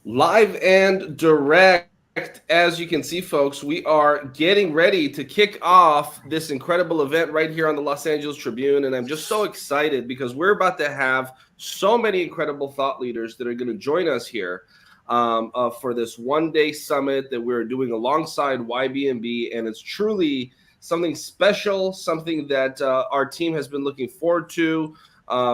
Live and direct. As you can see, folks, we are getting ready to kick off this incredible event right here on the Los Angeles Tribune. And I'm just so excited because we're about to have so many incredible thought leaders that are going to join us here for this one-day summit that we're doing alongside YB&NB. And it's truly something special, something that our team has been looking forward to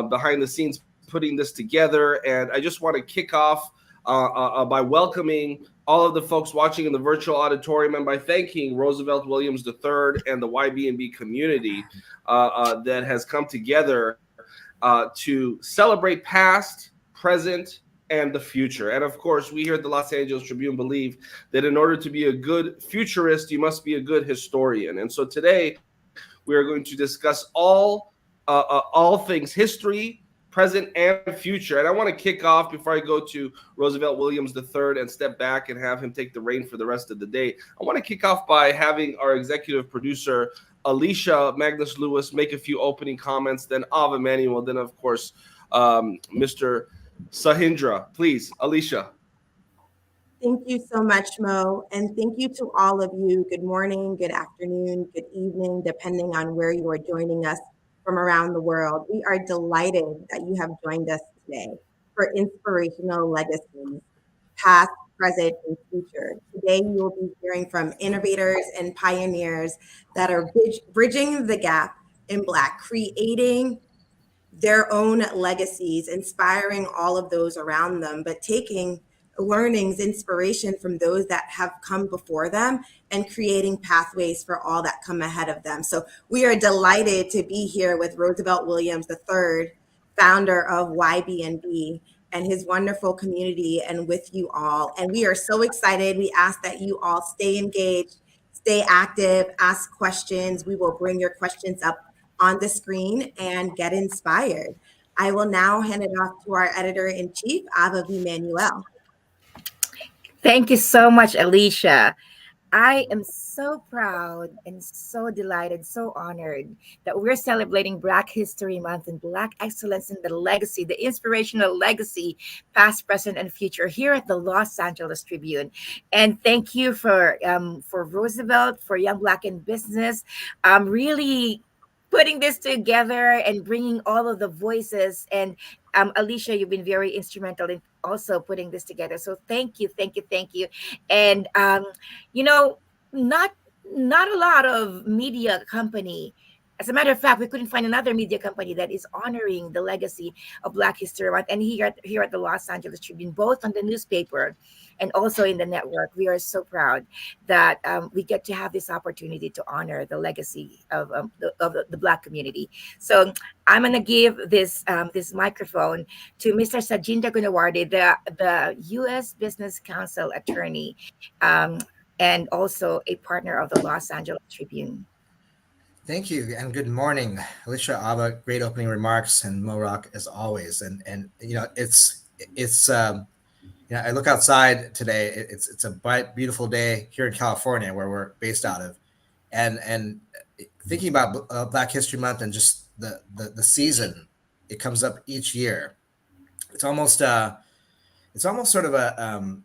behind the scenes putting this together. And I just want to kick off by welcoming all of the folks watching in the virtual auditorium and by thanking Roosevelt Williams III and the YB&B community that has come together to celebrate past, present, and the future. And of course, we here at the Los Angeles Tribune believe that in order to be a good futurist, you must be a good historian. And so today, we are going to discuss all things history, present, and future. And I want to kick off before I go to Roosevelt Williams III and step back and have him take the reign for the rest of the day. I want to kick off by having our executive producer, Alicia Magnus Lewis, make a few opening comments, then Ava Emanuel, then, of course, Mr. Sahindra. Please, Alicia. Thank you so much, Mo. And thank you to all of you. Good morning, good afternoon, good evening, depending on where you are joining us from around the world. We are delighted that you have joined us today for Inspirational Legacy, past, present, and future. Today, you will be hearing from innovators and pioneers that are bridging the gap in Black, creating their own legacies, inspiring all of those around them, but taking learnings, inspiration from those that have come before them and creating pathways for all that come ahead of them. So we are delighted to be here with Roosevelt Williams III, founder of YB&NB, and his wonderful community, and with you all. And we are so excited. We ask that you all stay engaged, stay active, ask questions. We will bring your questions up on the screen and get inspired. I will now hand it off to our editor-in-chief, Ava Emanuel. Thank you so much, Alicia. I am so proud and so delighted, so honored that we're celebrating Black History Month and Black Excellence in the Legacy, the Inspirational Legacy, past, present, and future here at the Los Angeles Tribune. And thank you for Roosevelt, for Young Black in Business, really putting this together and bringing all of the voices. And Alicia, you've been very instrumental in also putting this together. So thank you, thank you, thank you. And not a lot of media company As a matter of fact, we couldn't find another media company that is honoring the legacy of Black History Month. And here at the Los Angeles Tribune, both on the newspaper and also in the network, we are so proud that we get to have this opportunity to honor the legacy of the Black community. So I'm going to give this microphone to Mr. Sajinda Gunawarde, the U.S. Business Council attorney, um, and also a partner of the Los Angeles Tribune. Thank you and good morning, Alicia Ava. Great opening remarks and Morak as always. And I look outside today. It's a bright, beautiful day here in California where we're based out of, and thinking about Black History Month and just the season, it comes up each year. It's almost sort of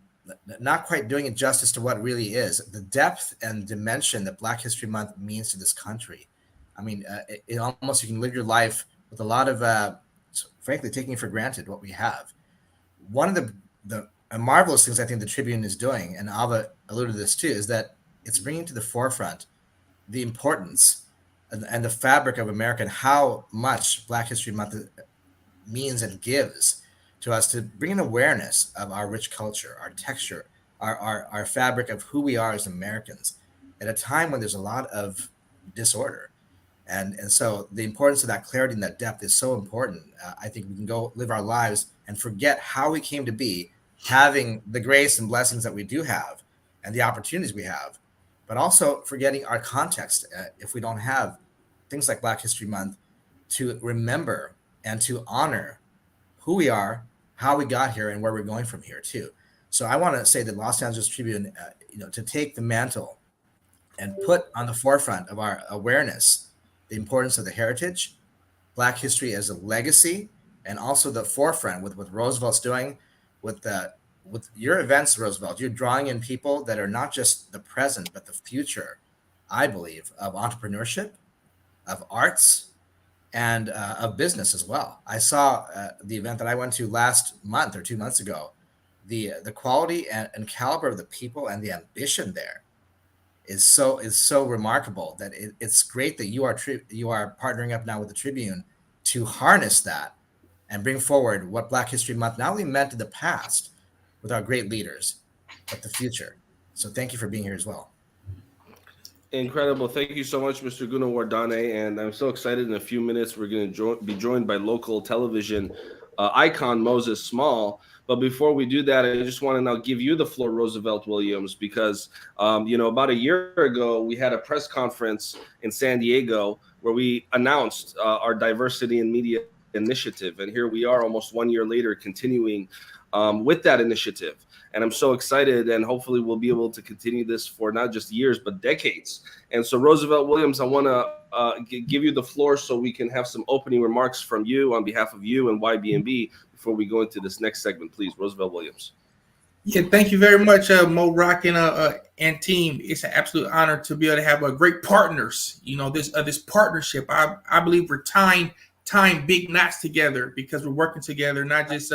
not quite doing it justice to what it really is. The depth and dimension that Black History Month means to this country. I mean, it almost, you can live your life with a lot of, frankly, taking for granted what we have. One of the marvelous things I think the Tribune is doing, and Ava alluded to this too, is that it's bringing to the forefront the importance and the fabric of America and how much Black History Month means and gives to us, to bring an awareness of our rich culture, our texture, our fabric of who we are as Americans at a time when there's a lot of disorder. And so the importance of that clarity and that depth is so important. I think we can go live our lives and forget how we came to be, having the grace and blessings that we do have and the opportunities we have, but also forgetting our context if we don't have things like Black History Month to remember and to honor who we are, how we got here, and where we're going from here too. So I want to say that Los Angeles Tribune, to take the mantle and put on the forefront of our awareness the importance of the heritage, Black history as a legacy, and also the forefront with what Roosevelt's doing with your events, Roosevelt. You're drawing in people that are not just the present, but the future, I believe, of entrepreneurship, of arts, and of business as well. I saw the event that I went to last month or 2 months ago. The quality and caliber of the people and the ambition there is so remarkable that it's great that you are partnering up now with the Tribune to harness that and bring forward what Black History Month not only meant in the past with our great leaders, but the future. So thank you for being here as well. Incredible. Thank you so much, Mr. Gunawardane. And I'm so excited. In a few minutes, we're going to be joined by local television icon Moses Small. But before we do that, I just want to now give you the floor, Roosevelt Williams, because, about a year ago, we had a press conference in San Diego where we announced our diversity in media initiative. And here we are almost 1 year later continuing with that initiative. And I'm so excited, and hopefully we'll be able to continue this for not just years, but decades. And so, Roosevelt Williams, I want to give you the floor so we can have some opening remarks from you on behalf of you and YB&NB before we go into this next segment. Please, Roosevelt Williams. Yeah, thank you very much, Mo Rock and team. It's an absolute honor to be able to have great partners. This partnership. I believe we're tying big knots together because we're working together, not just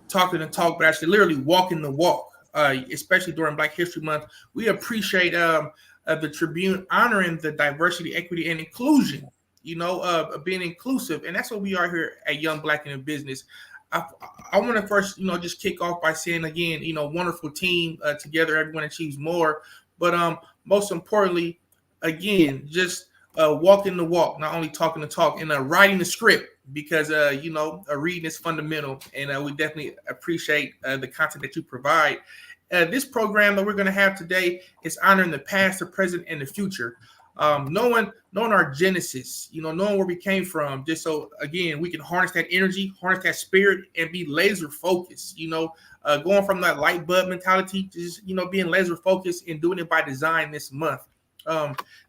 talking the talk, but actually literally walking the walk, especially during Black History Month. We appreciate the Tribune honoring the diversity, equity, and inclusion, being inclusive. And that's what we are here at Young Black in Business. I want to first, just kick off by saying again, wonderful team together, everyone achieves more. But most importantly, again, just walking the walk, not only talking the talk, and writing the script, because reading is fundamental, and we definitely appreciate the content that you provide. This program that we're going to have today is honoring the past, the present, and the future. Knowing our genesis, knowing where we came from, just so again we can harness that energy, harness that spirit, and be laser focused. Going from that light bulb mentality to just being laser focused and doing it by design this month.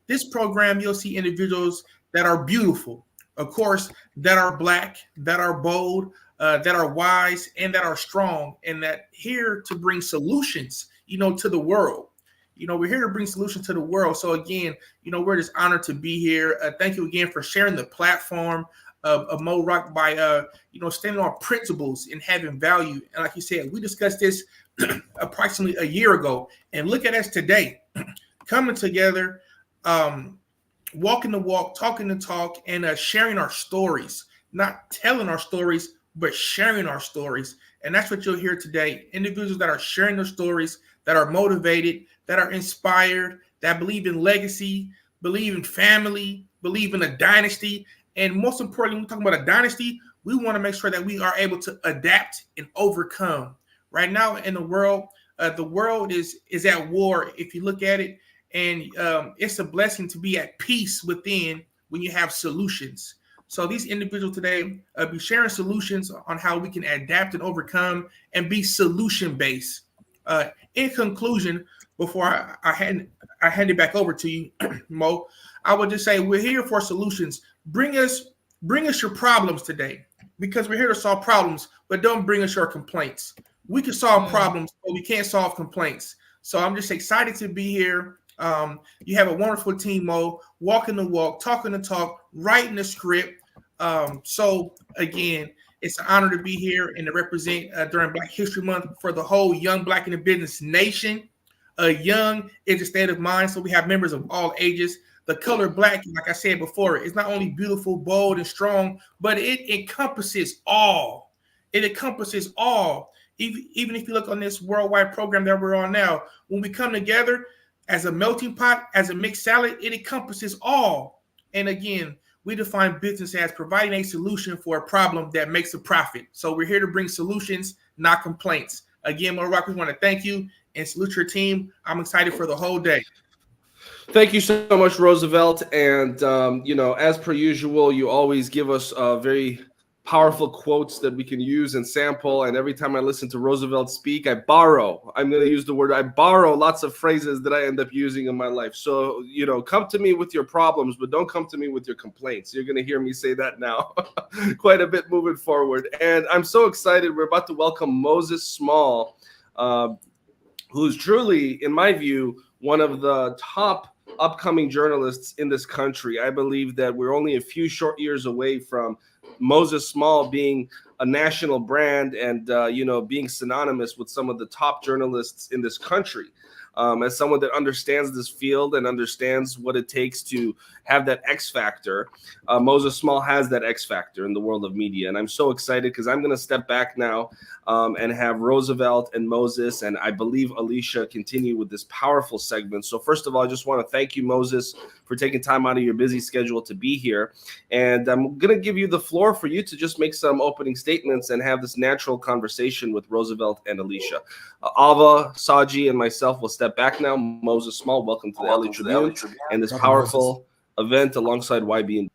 This program, you'll see individuals that are beautiful, of course, that are Black, that are bold, that are wise, and that are strong, and that here to bring solutions, to the world. We're here to bring solutions to the world. So again, we're just honored to be here. Thank you again for sharing the platform of Mo Rock by, standing on principles and having value. And like you said, we discussed this approximately a year ago, and look at us today, coming together walking the walk, talking the talk, and sharing our stories, not telling our stories, but sharing our stories. And that's what you'll hear today. Individuals that are sharing their stories, that are motivated, that are inspired, that believe in legacy, believe in family, believe in a dynasty. And most importantly, when we're talking about a dynasty, we want to make sure that we are able to adapt and overcome. Right now in the world is at war, if you look at it. And it's a blessing to be at peace within when you have solutions. So these individuals today be sharing solutions on how we can adapt and overcome and be solution-based. In conclusion, before I hand it back over to you, Mo, I would just say we're here for solutions. Bring us your problems today, because we're here to solve problems, but don't bring us your complaints. We can solve problems, but we can't solve complaints. So I'm just excited to be here. You have a wonderful team, Mo, walking the walk, talking the talk, writing the script. So again, it's an honor to be here and to represent during Black History Month for the whole Young Black in the Business Nation. Young is a state of mind, so we have members of all ages. The color black, like I said before, is not only beautiful, bold, and strong, but it encompasses all. It encompasses all. Even if you look on this worldwide program that we're on now, when we come together as a melting pot, as a mixed salad, it encompasses all. And again, we define business as providing a solution for a problem that makes a profit. So we're here to bring solutions, not complaints. Again, Mo Rock, we want to thank you and salute your team. I'm excited for the whole day. Thank you so much, Roosevelt. And, as per usual, you always give us very powerful quotes that we can use and sample. And every time I listen to Roosevelt speak, I borrow. I'm going to use the word. I borrow lots of phrases that I end up using in my life. So, come to me with your problems, but don't come to me with your complaints. You're going to hear me say that now quite a bit moving forward. And I'm so excited. We're about to welcome Moses Small, who's truly, in my view, one of the top upcoming journalists in this country. I believe that we're only a few short years away from Moses Small being a national brand and, being synonymous with some of the top journalists in this country. As someone that understands this field and understands what it takes to have that X factor, Moses Small has that X factor in the world of media. And I'm so excited because I'm going to step back now and have Roosevelt and Moses, and I believe Alicia, continue with this powerful segment. So first of all, I just want to thank you, Moses, for taking time out of your busy schedule to be here. And I'm going to give you the floor for you to just make some opening statements and have this natural conversation with Roosevelt and Alicia. Ava, Saji, and myself will step back now. Moses Small, welcome to the LA Tribune and this powerful event alongside YB&NB.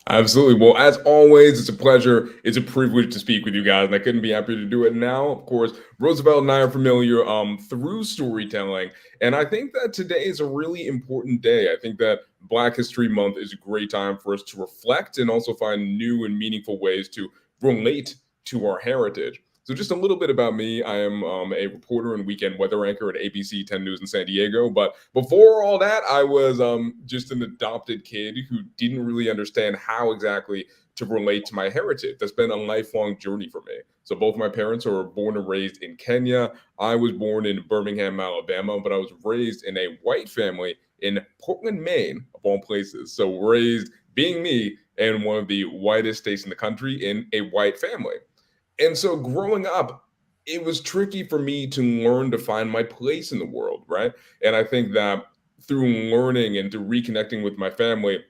Absolutely. Well, as always, it's a pleasure. It's a privilege to speak with you guys, and I couldn't be happier to do it now. Of course, Roosevelt and I are familiar through storytelling, and I think that today is a really important day. I think that Black History Month is a great time for us to reflect and also find new and meaningful ways to relate to our heritage. So just a little bit about me. I am a reporter and weekend weather anchor at ABC 10 News in San Diego. But before all that, I was just an adopted kid who didn't really understand how exactly to relate to my heritage. That's been a lifelong journey for me. So both my parents are born and raised in Kenya. I was born in Birmingham, Alabama, but I was raised in a white family in Portland, Maine, of all places. So raised, being me, in one of the whitest states in the country in a white family. And so growing up, it was tricky for me to learn to find my place in the world, right? And I think that through learning and through reconnecting with my family,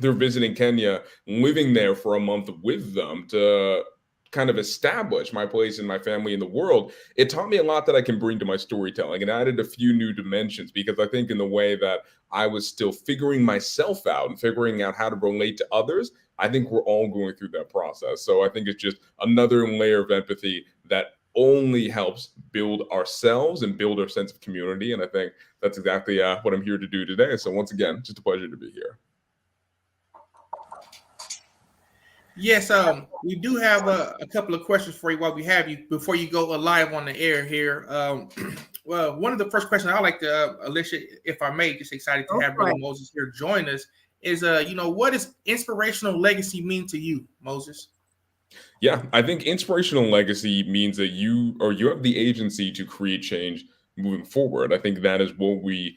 through visiting Kenya, living there for a month with them to kind of establish my place in my family in the world, it taught me a lot that I can bring to my storytelling and added a few new dimensions, because I think in the way that I was still figuring myself out and figuring out how to relate to others, I think we're all going through that process. So I think it's just another layer of empathy that only helps build ourselves and build our sense of community. And I think that's exactly what I'm here to do today. So once again, just a pleasure to be here. Yes, we do have a couple of questions for you while we have you before you go live on the air here. Well, one of the first questions I like to, Alicia, if I may, just excited to have Brother Moses here join us, is, what does inspirational legacy mean to you, Moses? Yeah, I think inspirational legacy means that you have the agency to create change moving forward. I think that is what we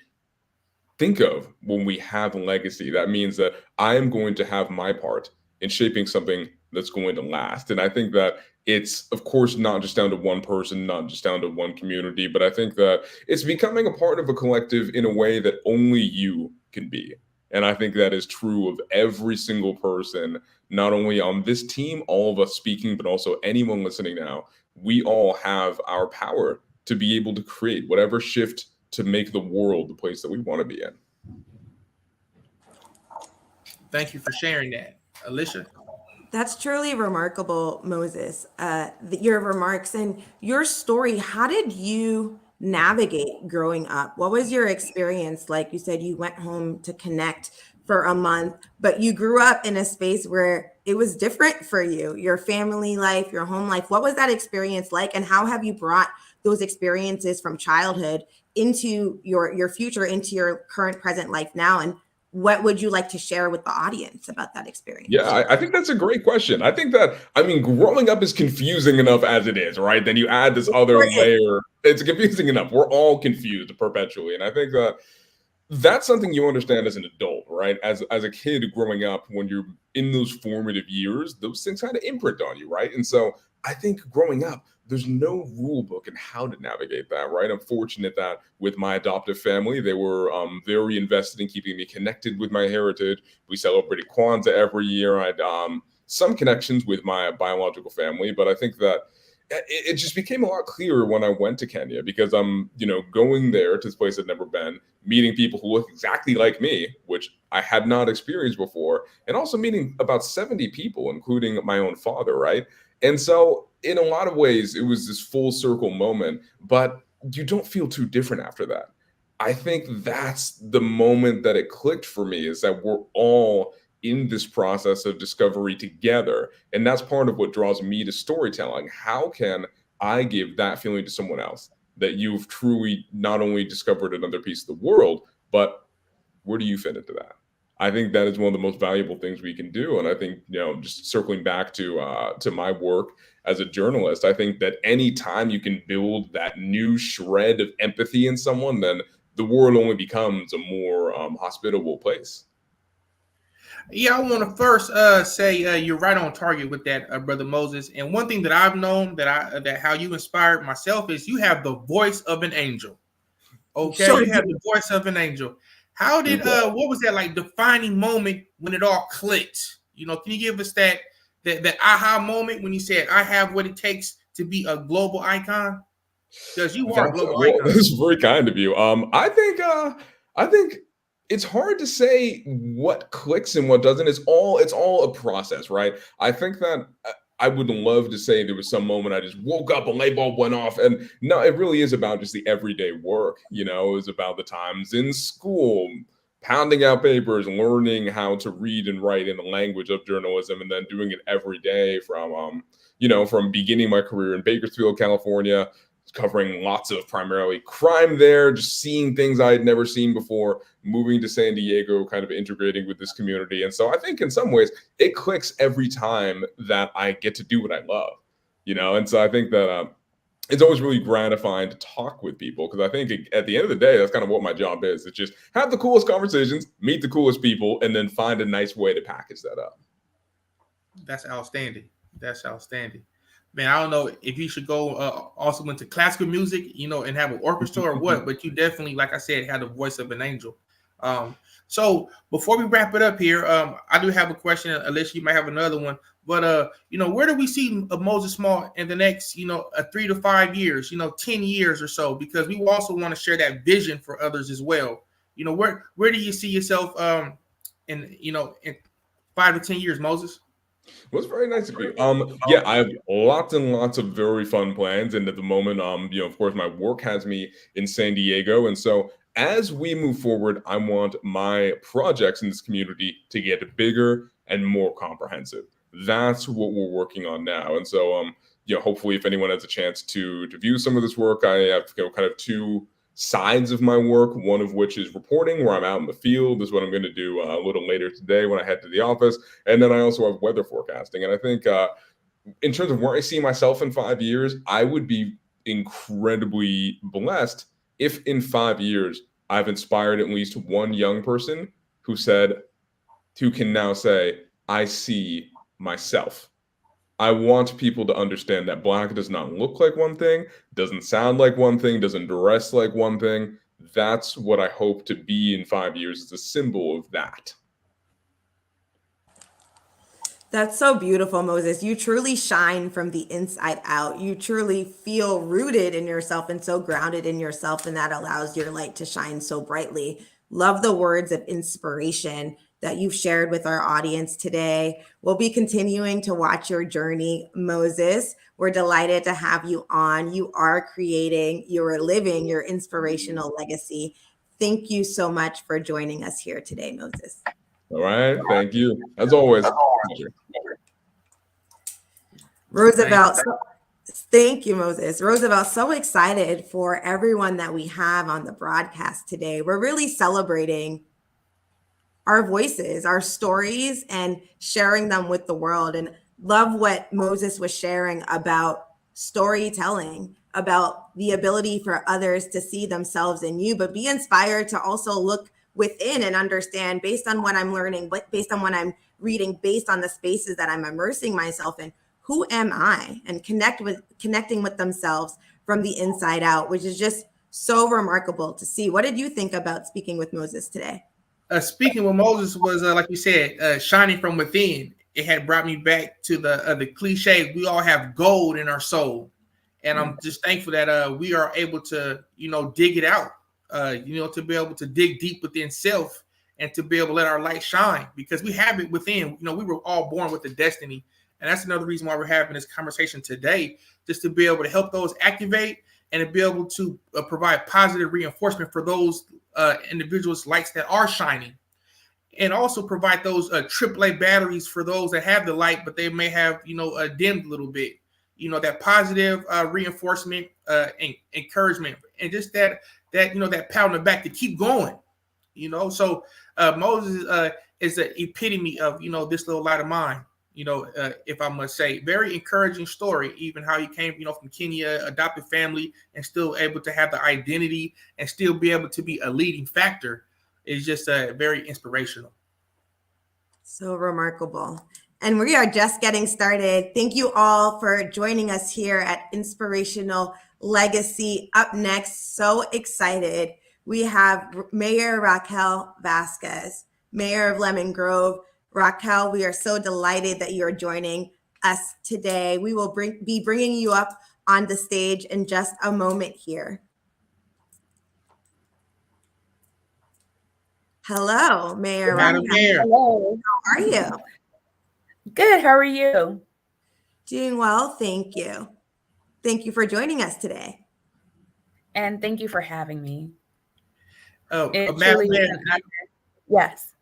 think of when we have a legacy. That means that I am going to have my part in shaping something that's going to last. And I think that it's, of course, not just down to one person, not just down to one community, but I think that it's becoming a part of a collective in a way that only you can be. And I think that is true of every single person, not only on this team, all of us speaking, but also anyone listening now. We all have our power to be able to create whatever shift to make the world the place that we want to be in. Thank you for sharing that, Alicia. That's truly remarkable, Moses. Your remarks and your story. How did you navigate growing up? What was your experience like? You said you went home to connect for a month, but you grew up in a space where it was different for you, your family life, your home life. What was that experience like? And how have you brought those experiences from childhood into your future, into your current present life now? And what would you like to share with the audience about that experience? Yeah, I think that's a great question. I think that, I mean, growing up is confusing enough as it is, right? Then you add this other layer. It's confusing enough. We're all confused perpetually. And I think that that's something you understand as an adult, right? As a kid growing up, when you're in those formative years, those things kind of imprint on you, right? And so I think growing up, there's no rule book in how to navigate that, right? I'm fortunate that with my adoptive family, they were very invested in keeping me connected with my heritage. We celebrated Kwanzaa every year. I had some connections with my biological family, but I think that it just became a lot clearer when I went to Kenya, because I'm, going there to this place I'd never been, meeting people who look exactly like me, which I had not experienced before, and also meeting about 70 people, including my own father, right? And so in a lot of ways, it was this full circle moment, but you don't feel too different after that. I think that's the moment that it clicked for me, is that we're all in this process of discovery together. And that's part of what draws me to storytelling. How can I give that feeling to someone else, that you've truly not only discovered another piece of the world, but where do you fit into that? I think that is one of the most valuable things we can do. And I think, just circling back to my work as a journalist, I think that any time you can build that new shred of empathy in someone, then the world only becomes a more hospitable place. Yeah, I want to first say you're right on target with that, Brother Moses. And one thing that I've known that how you inspired myself is you have the voice of an angel. Okay, Sure. You have the voice of an angel. How did what was that like defining moment when it all clicked? Can you give us that aha moment when you said, "I have what it takes to be a global icon"? Because you are a global icon. That's very kind of you. I think it's hard to say what clicks and what doesn't. It's all a process, right? I think that I would love to say there was some moment I just woke up, a light bulb went off, and no, it really is about just the everyday work. It was about the times in school, pounding out papers, learning how to read and write in the language of journalism, and then doing it every day from beginning my career in Bakersfield, California, covering lots of primarily crime there, just seeing things I had never seen before, moving to San Diego, kind of integrating with this community. And so I think in some ways it clicks every time that I get to do what I love, And so I think that it's always really gratifying to talk with people, because I think at the end of the day, that's kind of what my job is. It's just have the coolest conversations, meet the coolest people, and then find a nice way to package that up. That's outstanding. Man, I don't know if you should go also into classical music, and have an orchestra or what, but you definitely, like I said, had the voice of an angel. So before we wrap it up here, I do have a question. Alicia, you might have another one, but where do we see Moses Small in the next, 3 to 5 years, 10 years or so? Because we also want to share that vision for others as well. Where do you see yourself in 5 to 10 years, Moses? Well, it's very nice of you. Yeah, I have lots and lots of very fun plans, and at the moment, of course, my work has me in San Diego, and so as we move forward, I want my projects in this community to get bigger and more comprehensive. That's what we're working on now, and so hopefully, if anyone has a chance to view some of this work, I have kind of two sides of my work, one of which is reporting, where I'm out in the field. This is what I'm going to do a little later today when I head to the office. And then I also have weather forecasting. And I think in terms of where I see myself in 5 years, I would be incredibly blessed if in 5 years I've inspired at least one young person who can now say, I see myself. I want people to understand that Black does not look like one thing, doesn't sound like one thing, doesn't dress like one thing. That's what I hope to be in 5 years, as a symbol of that. That's so beautiful, Moses. You truly shine from the inside out. You truly feel rooted in yourself and so grounded in yourself, and that allows your light to shine so brightly. Love the words of inspiration that you've shared with our audience today. We'll be continuing to watch your journey, Moses. We're delighted to have you on. You are living your inspirational legacy. Thank you so much for joining us here today, Moses. All right. Thank you. As always. Pleasure. Roosevelt, thank you, Moses. Roosevelt, so excited for everyone that we have on the broadcast today. We're really celebrating our voices, our stories, and sharing them with the world. And love what Moses was sharing about storytelling, about the ability for others to see themselves in you, but be inspired to also look within and understand, based on what I'm learning, based on what I'm reading, based on the spaces that I'm immersing myself in, who am I? And connecting with themselves from the inside out, which is just so remarkable to see. What did you think about speaking with Moses today? Speaking with Moses was, like you said, shining from within. It had brought me back to the cliche. We all have gold in our soul. And I'm just thankful that we are able to, dig it out, to be able to dig deep within self and to be able to let our light shine, because we have it within. We were all born with a destiny. And that's another reason why we're having this conversation today, just to be able to help those activate and to be able to provide positive reinforcement for those individuals' lights that are shining, and also provide those AAA batteries for those that have the light, but they may have, dimmed a little bit, that positive reinforcement and encouragement, and just that pat on the back to keep going, So Moses is the epitome of, this little light of mine. If I must say, very encouraging story, even how he came, from Kenya, adopted family, and still able to have the identity and still be able to be a leading factor is just very inspirational. So remarkable. And we are just getting started. Thank you all for joining us here at Inspirational Legacy. Up next, so excited, we have Mayor Raquel Vasquez, Mayor of Lemon Grove. Raquel, we are so delighted that you are joining us today. We will be bringing you up on the stage in just a moment here. Hello, Mayor Raquel. Mayor. Hello. How are you? Good. How are you? Doing well, thank you. Thank you for joining us today. And thank you for having me. Oh, It Madam truly is Mayor, an honor. Yes.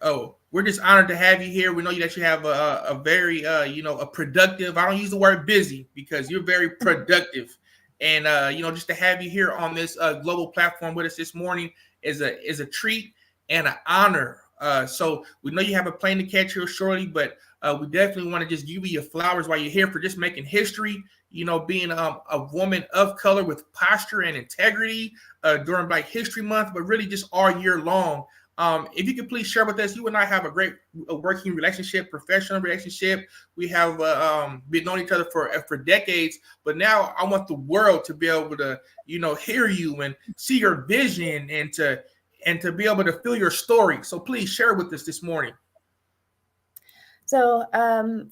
Oh, we're just honored to have you here. We know that you have a very, a productive, I don't use the word busy because you're very productive. And, just to have you here on this global platform with us this morning is a treat and an honor. So we know you have a plane to catch here shortly, but we definitely want to just give you your flowers while you're here for just making history, being a woman of color with posture and integrity during Black History Month, but really just all year long. If you could please share with us, you and I have a great working relationship, professional relationship. We have been knowing each other for decades, but now I want the world to be able to, hear you and see your vision and to be able to feel your story. So please share with us this morning. So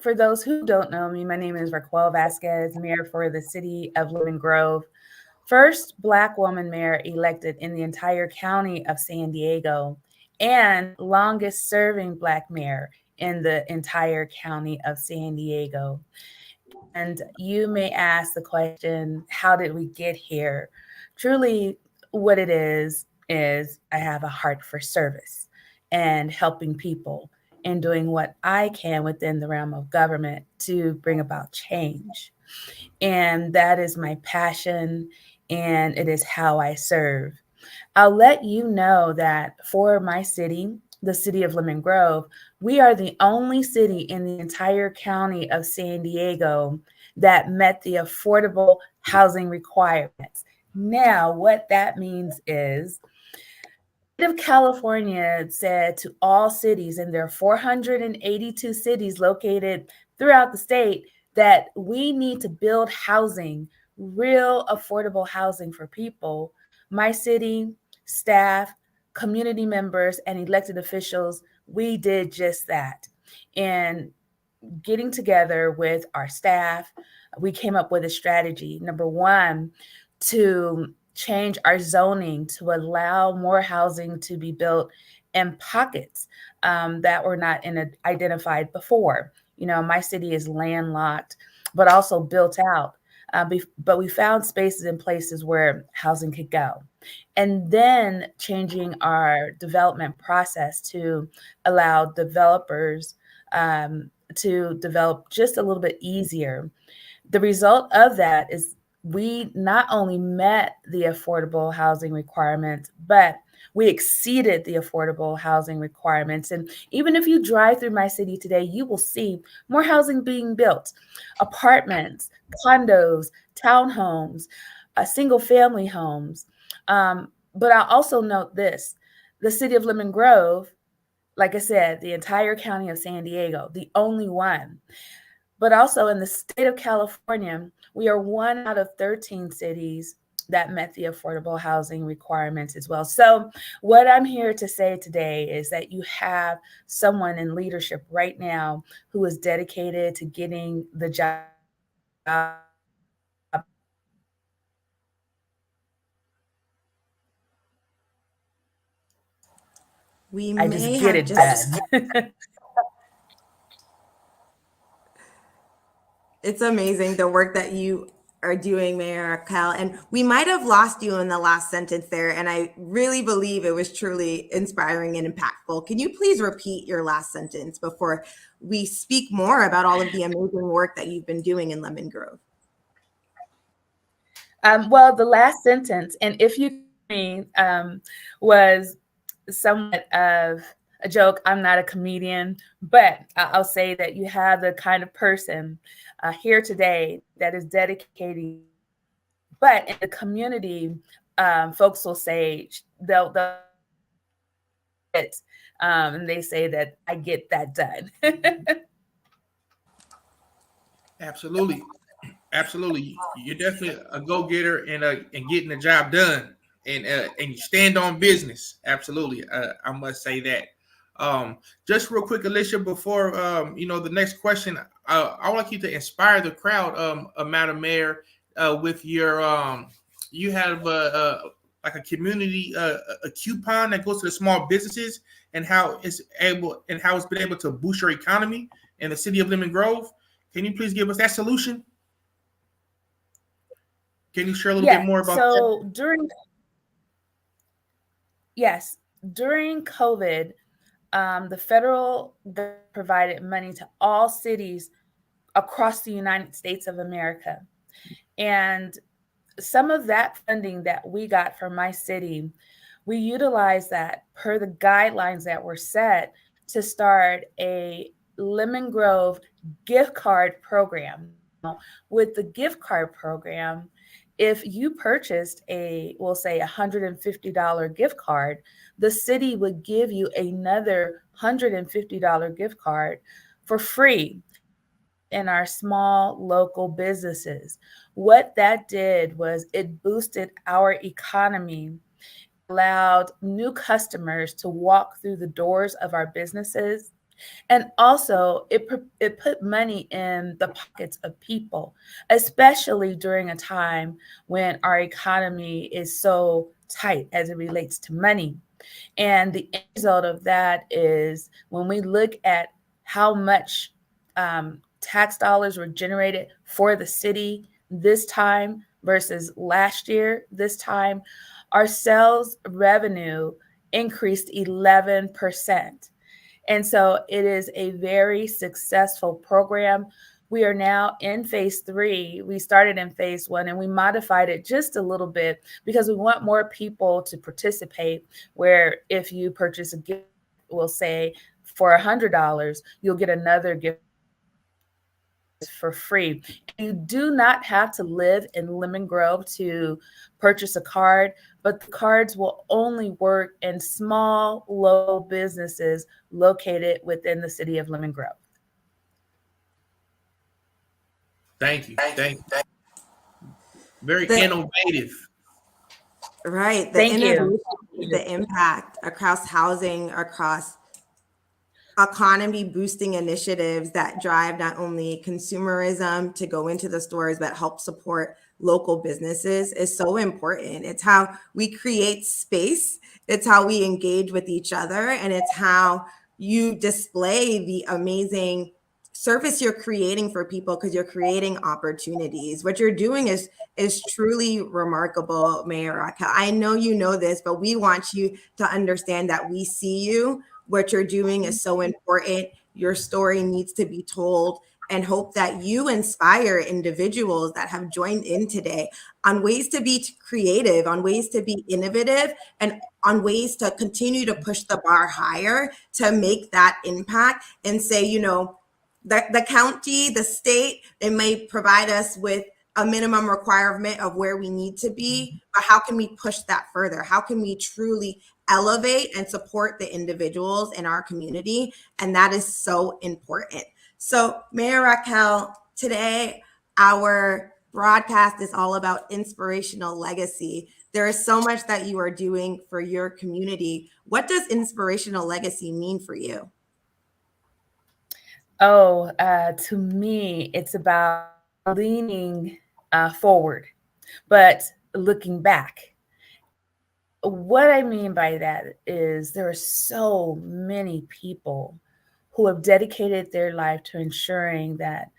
for those who don't know me, my name is Raquel Vasquez, mayor for the city of Lemon Grove. First Black woman mayor elected in the entire county of San Diego, and longest serving Black mayor in the entire county of San Diego. And you may ask the question, how did we get here? Truly, what it is I have a heart for service and helping people and doing what I can within the realm of government to bring about change. And that is my passion, and it is how I serve. I'll let you know that for my city, the city of Lemon Grove, we are the only city in the entire county of San Diego that met the affordable housing requirements. Now, what that means is of California said to all cities, and there are 482 cities located throughout the state, that we need to build housing, real affordable housing for people. My city, staff, community members, and elected officials, we did just that. And getting together with our staff, we came up with a strategy. Number one, to change our zoning to allow more housing to be built in pockets that were not identified before. My city is landlocked, but also built out. But we found spaces in places where housing could go. And then changing our development process to allow developers to develop just a little bit easier. The result of that is we not only met the affordable housing requirements, but we exceeded the affordable housing requirements. And even if you drive through my city today, you will see more housing being built, apartments, condos, townhomes, single family homes. But I'll also note this, the city of Lemon Grove, like I said, the entire county of San Diego, the only one. But also in the state of California, we are 1 out of 13 cities that met the affordable housing requirements as well. So what I'm here to say today is that you have someone in leadership right now who is dedicated to getting the job. I just get it done. It's amazing the work that you are doing, Mayor Raquel. And we might have lost you in the last sentence there. And I really believe it was truly inspiring and impactful. Can you please repeat your last sentence before we speak more about all of the amazing work that you've been doing in Lemon Grove? Well, the last sentence, and if you was somewhat of a joke. I'm not a comedian, but I'll say that you have the kind of person here today that is dedicating. But in the community, folks will say they'll and they say that I get that done. Absolutely. Absolutely. You're definitely a go-getter and getting the job done. And you stand on business. Absolutely. I must say that. Just real quick, Alicia, before the next question, I would like you to inspire the crowd, Madam Mayor, with your you have like a community a coupon that goes to the small businesses and how it's been able to boost your economy in the city of Lemon Grove. Can you please give us that solution? Can you share a little bit more about that? During COVID, the federal government provided money to all cities across the United States of America. And some of that funding that we got from my city, we utilized that per the guidelines that were set to start a Lemon Grove gift card program. With the gift card program, if you purchased we'll say $150 gift card, the city would give you another $150 gift card for free in our small local businesses. What that did was it boosted our economy, allowed new customers to walk through the doors of our businesses. And also, it put money in the pockets of people, especially during a time when our economy is so tight as it relates to money. And the end result of that is when we look at how much tax dollars were generated for the city this time versus last year, this time, our sales revenue increased 11%. And so it is a very successful program. We are now in phase 3. We started in phase 1 and we modified it just a little bit because we want more people to participate, where if you purchase a gift, we'll say for $100, you'll get another gift for free. You do not have to live in Lemon Grove to purchase a card, but the cards will only work in small, local businesses located within the city of Lemon Grove. Thank you. Thank you. Very The- innovative. Right. The Thank you. innovation, the impact across housing, across economy boosting initiatives that drive not only consumerism to go into the stores, but help support local businesses is so important. It's how we create space, it's how we engage with each other, and it's how you display the amazing service you're creating for people because you're creating opportunities. What you're doing is truly remarkable, Mayor Raquel. I know you know this, but we want you to understand that we see you. What you're doing is so important. Your story needs to be told, and hope that you inspire individuals that have joined in today on ways to be creative, on ways to be innovative, and on ways to continue to push the bar higher to make that impact and say, you know, the county, the state, it may provide us with a minimum requirement of where we need to be, but how can we push that further? How can we truly elevate and support the individuals in our community? And that is so important. So, Mayor Raquel, today our broadcast is all about inspirational legacy. There is so much that you are doing for your community. What does inspirational legacy mean for you? Oh, to me, it's about leaning forward, but looking back. What I mean by that is there are so many people who have dedicated their life to ensuring that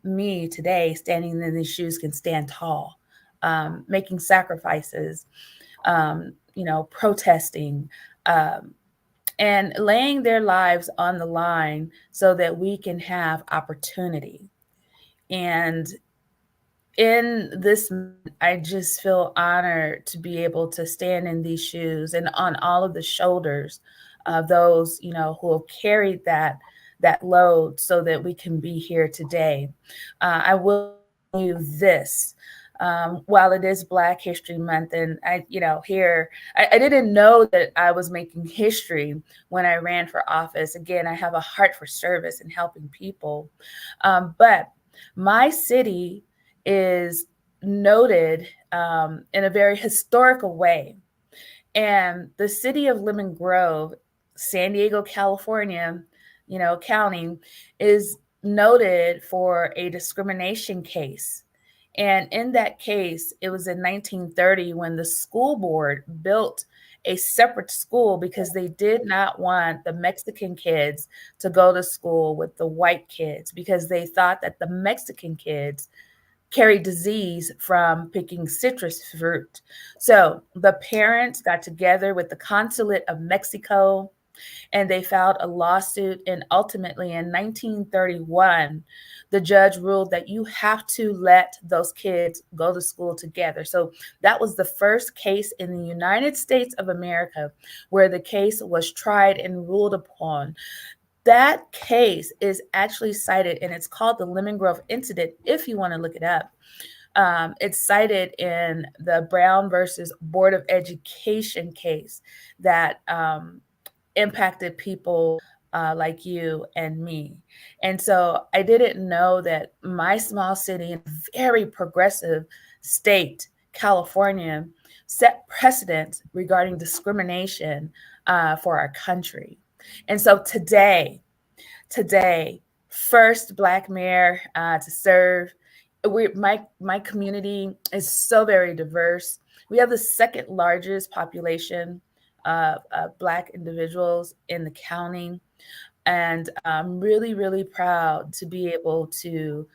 me today, standing in these shoes, can stand tall, making sacrifices, protesting, and laying their lives on the line so that we can have opportunity. And in this, I just feel honored to be able to stand in these shoes and on all of the shoulders of those, who have carried that load so that we can be here today. I will tell you this. While it is Black History Month, and I didn't know that I was making history when I ran for office. Again, I have a heart for service and helping people. But my city is noted in a very historical way. And the city of Lemon Grove, San Diego, California, county, is noted for a discrimination case. And in that case, it was in 1930 when the school board built a separate school because they did not want the Mexican kids to go to school with the white kids, because they thought that the Mexican kids carried disease from picking citrus fruit. So the parents got together with the consulate of Mexico and they filed a lawsuit. And ultimately in 1931, the judge ruled that you have to let those kids go to school together. So that was the first case in the United States of America where the case was tried and ruled upon. That case is actually cited, and it's called the Lemon Grove Incident, if you want to look it up. It's cited in the Brown versus Board of Education case that impacted people like you and me. And so I didn't know that my small city in a very progressive state, California, set precedent regarding discrimination for our country. And so today, first Black mayor to serve. My community is so very diverse. We have the second largest population of Black individuals in the county. And I'm really, really proud to be able to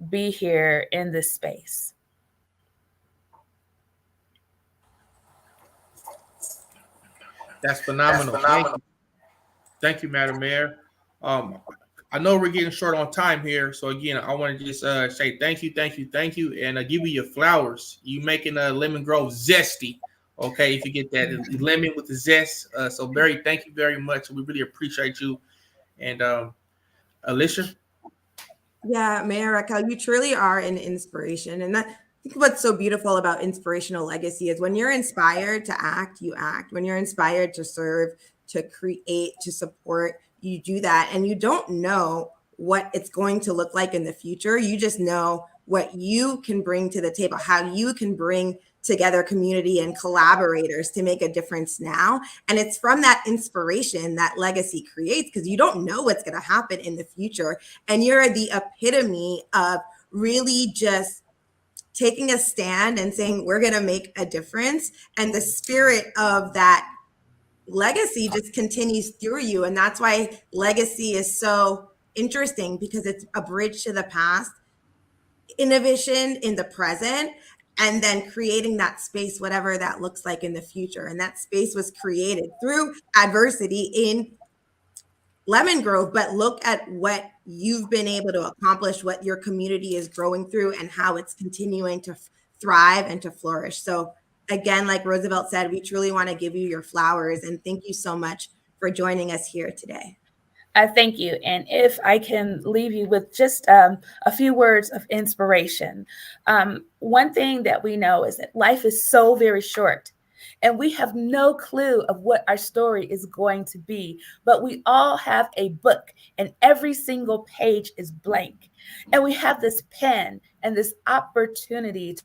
be here in this space. That's phenomenal. Thank you, Madam Mayor. I know we're getting short on time here, so again, I want to just say thank you, and give you your flowers. You making Lemon Grove zesty, okay? If you get that lemon with the zest, thank you very much. We really appreciate you. And Alicia. Yeah, Mayor Raquel, you truly are an inspiration. And that, I think what's so beautiful about Inspirational Legacy is when you're inspired to act, you act. When you're inspired to serve, to create, to support, you do that. And you don't know what it's going to look like in the future. You just know what you can bring to the table, how you can bring together community and collaborators to make a difference now. And it's from that inspiration that legacy creates, because you don't know what's going to happen in the future. And you're the epitome of really just taking a stand and saying, we're going to make a difference. And the spirit of that legacy just continues through you. And that's why legacy is so interesting, because it's a bridge to the past, innovation in the present, and then creating that space, whatever that looks like in the future. And that space was created through adversity in Lemon Grove, but look at what you've been able to accomplish, what your community is growing through, and how it's continuing to thrive and to flourish. So again, like Roosevelt said, we truly want to give you your flowers, and thank you so much for joining us here today. Thank you. And if I can leave you with just a few words of inspiration. One thing that we know is that life is so very short, and we have no clue of what our story is going to be, but we all have a book, and every single page is blank. And we have this pen and this opportunity to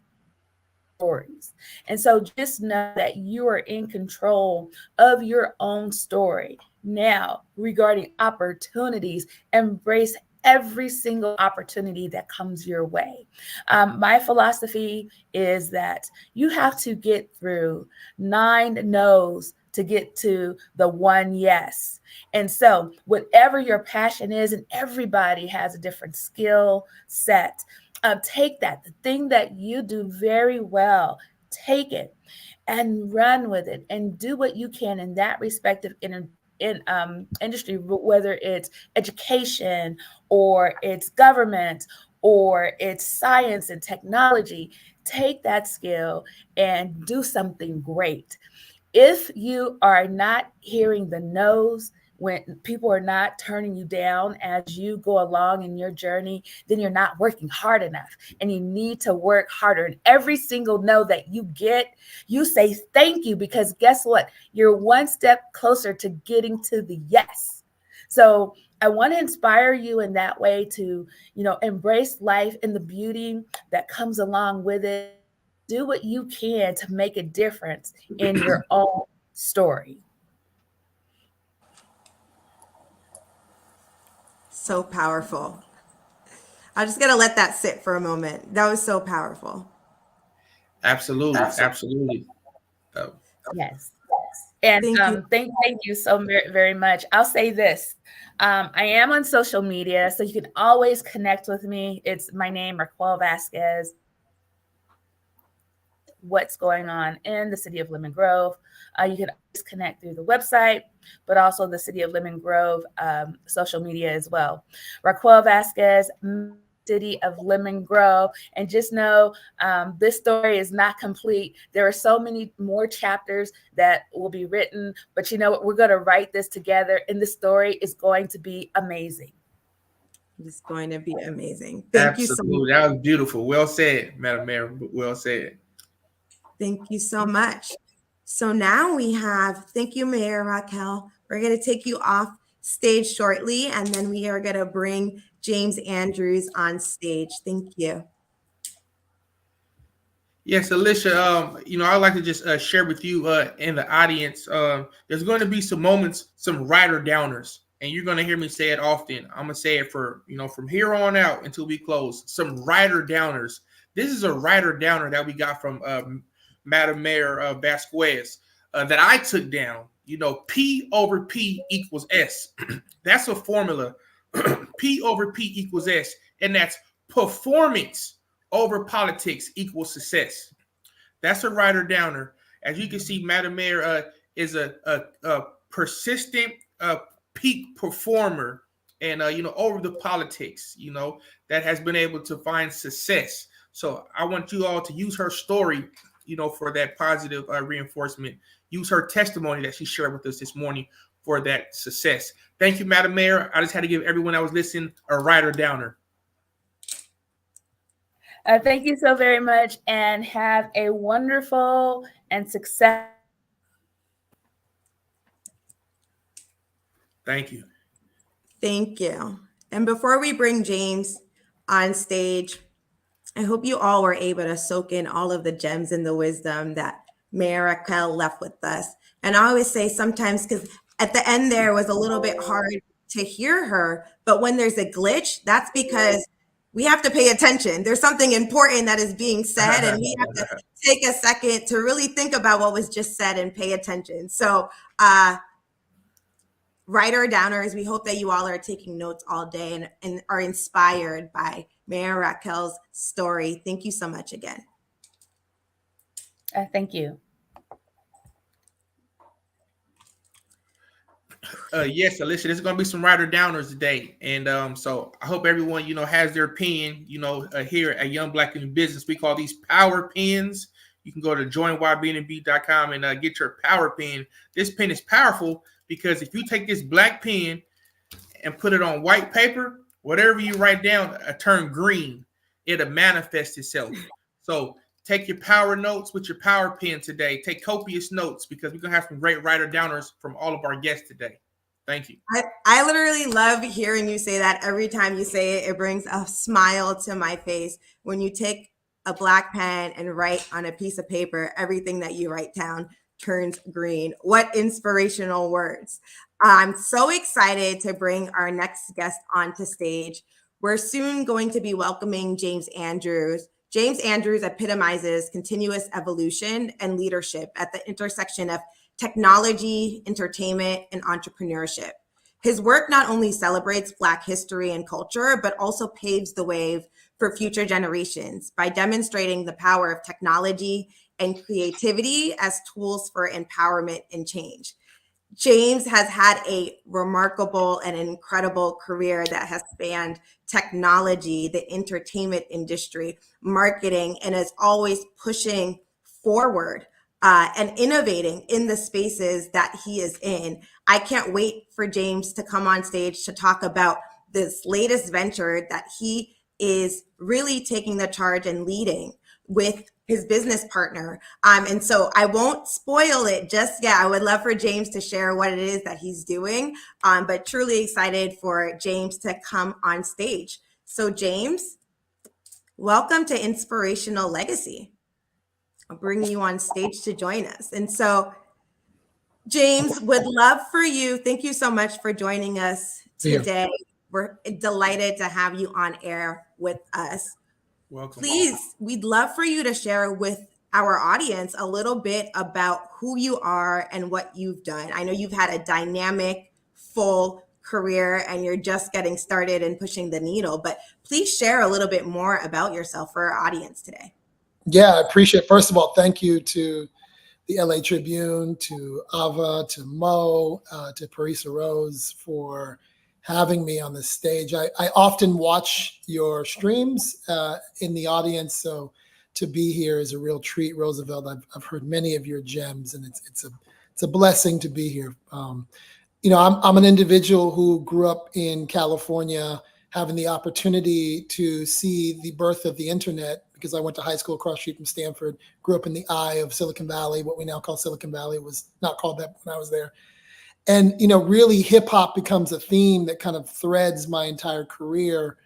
stories. And so just know that you are in control of your own story. Now, regarding opportunities, embrace every single opportunity that comes your way. My philosophy is that you have to get through 9 no's to get to the 1 yes. And so whatever your passion is, and everybody has a different skill set, take that, the thing that you do very well, take it and run with it and do what you can in that respective industry, whether it's education or it's government or it's science and technology. Take that skill and do something great. If you are not hearing the no's, when people are not turning you down as you go along in your journey, then you're not working hard enough, and you need to work harder. And every single no that you get, you say thank you, because guess what? You're one step closer to getting to the yes. So I want to inspire you in that way to, embrace life and the beauty that comes along with it. Do what you can to make a difference in your own story. So powerful. I'm just going to let that sit for a moment. That was so powerful. Absolutely. Absolutely. Yes. And thank you so very, very much. I'll say this. I am on social media, so you can always connect with me. It's my name, Raquel Vasquez. What's going on in the city of Lemon Grove. You can always connect through the website, but also the city of Lemon Grove social media as well. Raquel Vasquez, city of Lemon Grove. And just know this story is not complete. There are so many more chapters that will be written, but you know what? We're going to write this together, and the story is going to be amazing. It's going to be amazing. Thank you so much. That was beautiful. Well said, Madam Mayor. Well said. Thank you so much. So now we have, thank you, Mayor Raquel. We're going to take you off stage shortly, and then we are going to bring James Andrews on stage. Thank you. Yes, Alicia, I'd like to just share with you in the audience, there's going to be some moments, some rider downers, and you're going to hear me say it often. I'm going to say it for, from here on out until we close, some rider downers. This is a rider downer that we got from Madam Mayor Vasquez that I took down. P over P equals S. That's a formula. P over P equals S. And that's performance over politics equals success. That's a rider downer. As you can see, Madam Mayor is a persistent peak performer and, over the politics, that has been able to find success. So I want you all to use her story, for that positive reinforcement. Use her testimony that she shared with us this morning for that success. Thank you, Madam Mayor. I just had to give everyone that was listening a rider downer. Thank you so very much, and have a wonderful and successful. Thank you. Thank you. And before we bring James on stage, I hope you all were able to soak in all of the gems and the wisdom that Mayor Raquel left with us. And I always say sometimes, because at the end there was a little bit hard to hear her, but when there's a glitch, that's because we have to pay attention. There's something important that is being said, and we have to take a second to really think about what was just said and pay attention. So, writer downers, we hope that you all are taking notes all day and are inspired by Mayor Raquel's story. Thank you so much again. Thank you. Yes, Alicia, there's going to be some writer downers today. And so I hope everyone, has their pen, here at Young Black in Business. We call these power pens. You can go to joinYB&NB.com and get your power pen. This pen is powerful because if you take this black pen and put it on white paper, whatever you write down turn green. It'll manifest itself. So take your power notes with your power pen today. Take copious notes because we're going to have some great writer downers from all of our guests today. Thank you. I literally love hearing you say that. Every time you say it, it brings a smile to my face. When you take a black pen and write on a piece of paper, everything that you write down turns green. What inspirational words. I'm so excited to bring our next guest onto stage. We're soon going to be welcoming James Andrews. James Andrews epitomizes continuous evolution and leadership at the intersection of technology, entertainment, and entrepreneurship. His work not only celebrates Black history and culture, but also paves the way for future generations by demonstrating the power of technology and creativity as tools for empowerment and change. James has had a remarkable and incredible career that has spanned technology, the entertainment industry, marketing, and is always pushing forward and innovating in the spaces that he is in. I can't wait for James to come on stage to talk about this latest venture that he is really taking the charge and leading with his business partner. And so I won't spoil it just yet. I would love for James to share what it is that he's doing, but truly excited for James to come on stage. So James, welcome to Inspirational Legacy. I'll bring you on stage to join us. And so James, would love for you, thank you so much for joining us today. We're delighted to have you on air with us. Welcome. Please, we'd love for you to share with our audience a little bit about who you are and what you've done. I know you've had a dynamic, full career and you're just getting started and pushing the needle, but please share a little bit more about yourself for our audience today. Yeah, I appreciate, first of all, thank you to the LA Tribune, to Ava, to Mo, to Parisa Rose for having me on this stage. I often watch your streams in the audience, so to be here is a real treat, Roosevelt. I've heard many of your gems, and it's a blessing to be here. I'm an individual who grew up in California, having the opportunity to see the birth of the internet because I went to high school across the street from Stanford, grew up in the eye of Silicon Valley. What we now call Silicon Valley was not called that when I was there. And, really hip hop becomes a theme that kind of threads my entire career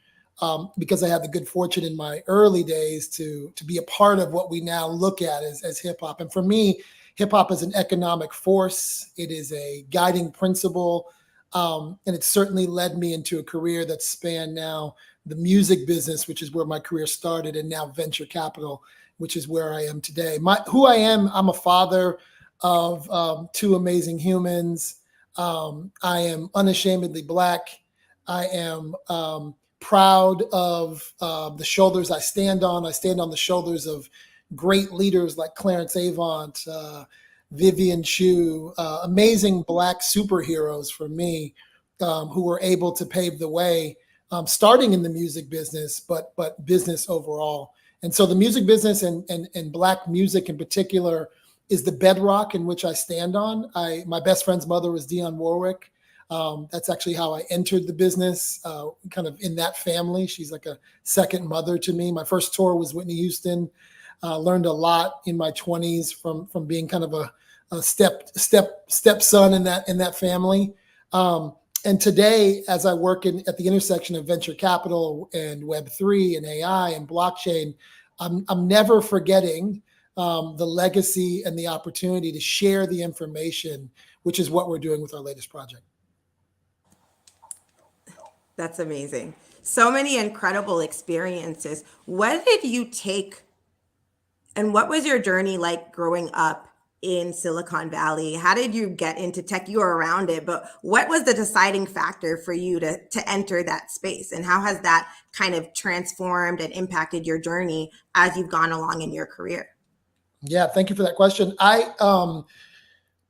because I had the good fortune in my early days to be a part of what we now look at as hip hop. And for me, hip hop is an economic force. It is a guiding principle. And it certainly led me into a career that spanned now the music business, which is where my career started, and now venture capital, which is where I am today. Who I am, I'm a father of two amazing humans. I am unashamedly Black. I am proud of the shoulders I stand on. I stand on the shoulders of great leaders like Clarence Avant, Vivian Chu, amazing Black superheroes for me who were able to pave the way, starting in the music business, but business overall. And so the music business and Black music in particular is the bedrock in which I stand on. My best friend's mother was Dionne Warwick. That's actually how I entered the business, kind of in that family. She's like a second mother to me. My first tour was Whitney Houston. Learned a lot in my 20s from being kind of a stepson in that family. And today, as I work at the intersection of venture capital and Web3 and AI and blockchain, I'm never forgetting the legacy and the opportunity to share the information, which is what we're doing with our latest project. That's amazing. So many incredible experiences. What did you take, and what was your journey like growing up in Silicon Valley? How did you get into tech? You were around it, but what was the deciding factor for you to enter that space? And how has that kind of transformed and impacted your journey as you've gone along in your career? Yeah, thank you for that question.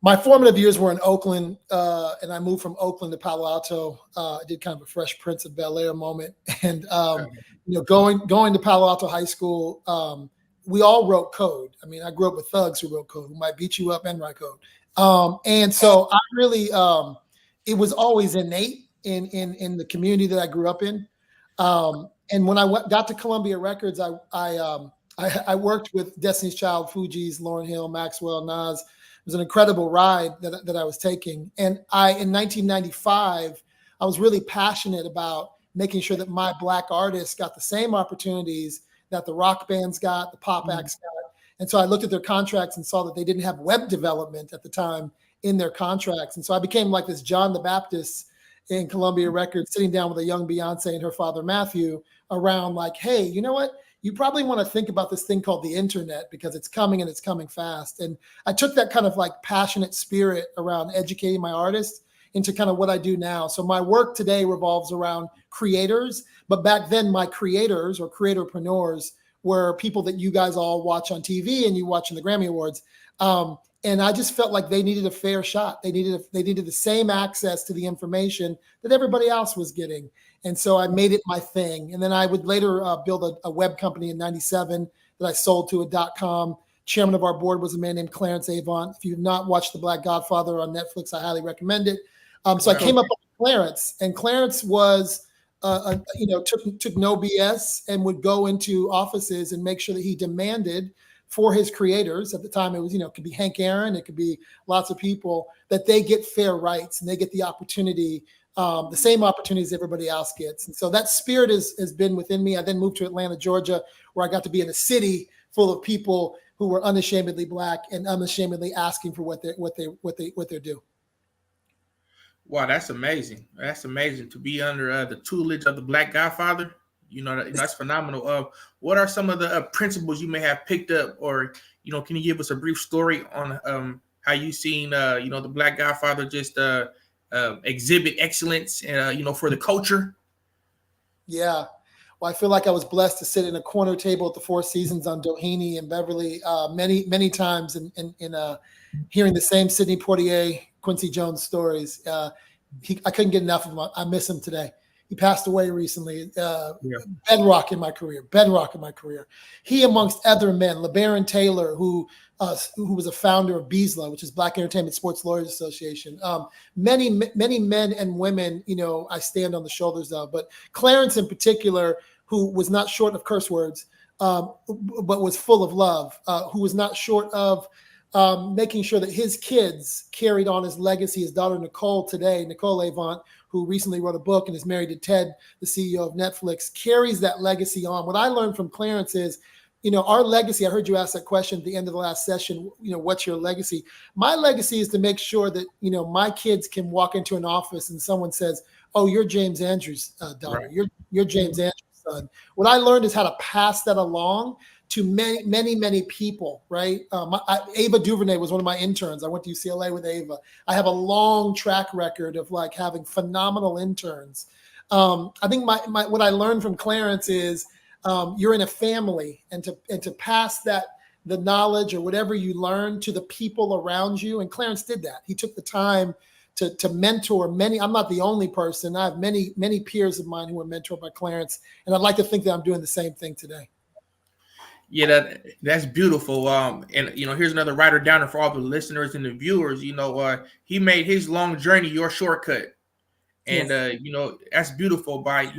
My formative years were in Oakland, and I moved from Oakland to Palo Alto. I did kind of a Fresh Prince of Bel-Air moment, and going to Palo Alto High School, we all wrote code. I mean, I grew up with thugs who wrote code, who might beat you up and write code, and so I really, it was always innate in the community that I grew up in. And when I got to Columbia Records, I worked with Destiny's Child, Fugees, Lauryn Hill, Maxwell, Nas. It was an incredible ride that I was taking. And in 1995, I was really passionate about making sure that my Black artists got the same opportunities that the rock bands got, the pop acts got. And so I looked at their contracts and saw that they didn't have web development at the time in their contracts. And so I became like this John the Baptist in Columbia Records, sitting down with a young Beyonce and her father, Matthew, around like, hey, you know what? You probably want to think about this thing called the internet because it's coming and it's coming fast. And I took that kind of like passionate spirit around educating my artists into kind of what I do now. So my work today revolves around creators, but back then my creators or creatorpreneurs were people that you guys all watch on TV and you watch in the Grammy Awards. And I just felt like they needed a fair shot. They needed the same access to the information that everybody else was getting. And so I made it my thing. And then I would later build a web company in 97 that I sold to a .com. Chairman of our board was a man named Clarence Avant. If you've not watched The Black Godfather on Netflix, I highly recommend it. So I came up with Clarence, and Clarence was, took no BS and would go into offices and make sure that he demanded for his creators. At the time, it was, it could be Hank Aaron, it could be lots of people, that they get fair rights and they get the opportunity, the same opportunities everybody else gets. And so that spirit has been within me. I then moved to Atlanta, Georgia, where I got to be in a city full of people who were unashamedly Black and unashamedly asking for what they're due. Wow, that's amazing. That's amazing to be under the tutelage of the Black Godfather. That's phenomenal. What are some of the principles you may have picked up, or can you give us a brief story on how you seen the Black Godfather just exhibit excellence, for the culture? Yeah. Well, I feel like I was blessed to sit in a corner table at the Four Seasons on Doheny and Beverly many times in hearing the same Sidney Poitier, Quincy Jones stories. I couldn't get enough of him. I miss him today. He passed away recently. Bedrock in my career. He, amongst other men, LeBaron Taylor, who was a founder of BESLA, which is Black Entertainment Sports Lawyers Association. Many men and women, I stand on the shoulders of. But Clarence in particular, who was not short of curse words, but was full of love, who was not short of making sure that his kids carried on his legacy. His daughter, Nicole Avant, who recently wrote a book and is married to Ted, the CEO of Netflix, carries that legacy on. What I learned from Clarence is, our legacy, I heard you ask that question at the end of the last session, what's your legacy? My legacy is to make sure that, my kids can walk into an office and someone says, oh, you're James Andrews' daughter. Right. You're James Andrews' son. What I learned is how to pass that along to many people, right? Ava DuVernay was one of my interns. I went to UCLA with Ava. I have a long track record of having phenomenal interns. I think what I learned from Clarence is you're in a family, and to pass the knowledge or whatever you learn to the people around you. And Clarence did that. He took the time to mentor many. I'm not the only person. I have many peers of mine who were mentored by Clarence, and I'd like to think that I'm doing the same thing today. Yeah, that's beautiful. And here's another writer downer for all the listeners and the viewers. He made his long journey your shortcut. And Yes. that's beautiful. By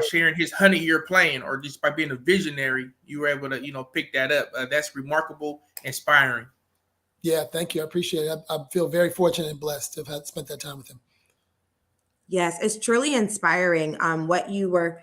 sharing his 100-year plan, or just by being a visionary, you were able to pick that up. That's remarkable, inspiring. Yeah, thank you. I appreciate it. I feel very fortunate and blessed to have spent that time with him. Yes, it's truly inspiring what you were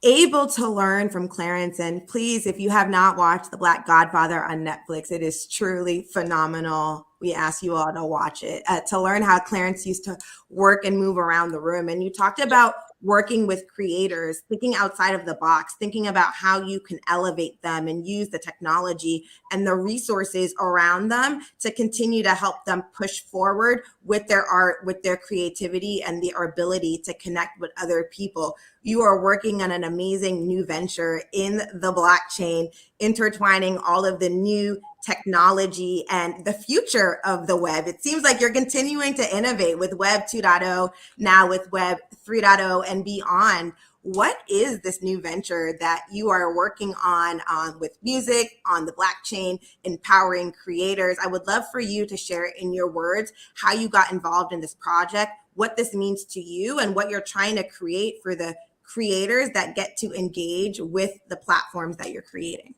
able to learn from Clarence. And please, if you have not watched The Black Godfather on Netflix, it is truly phenomenal. We ask you all to watch it to learn how Clarence used to work and move around the room. And you talked about working with creators, thinking outside of the box, thinking about how you can elevate them and use the technology and the resources around them to continue to help them push forward with their art, with their creativity, and their ability to connect with other people. You are working on an amazing new venture in the blockchain, intertwining all of the new technology and the future of the web. It seems like you're continuing to innovate with Web 2.0, now with Web 3.0 and beyond. What is this new venture that you are working on with music, on the blockchain, empowering creators? I would love for you to share in your words how you got involved in this project, what this means to you, and what you're trying to create for the creators that get to engage with the platforms that you're creating.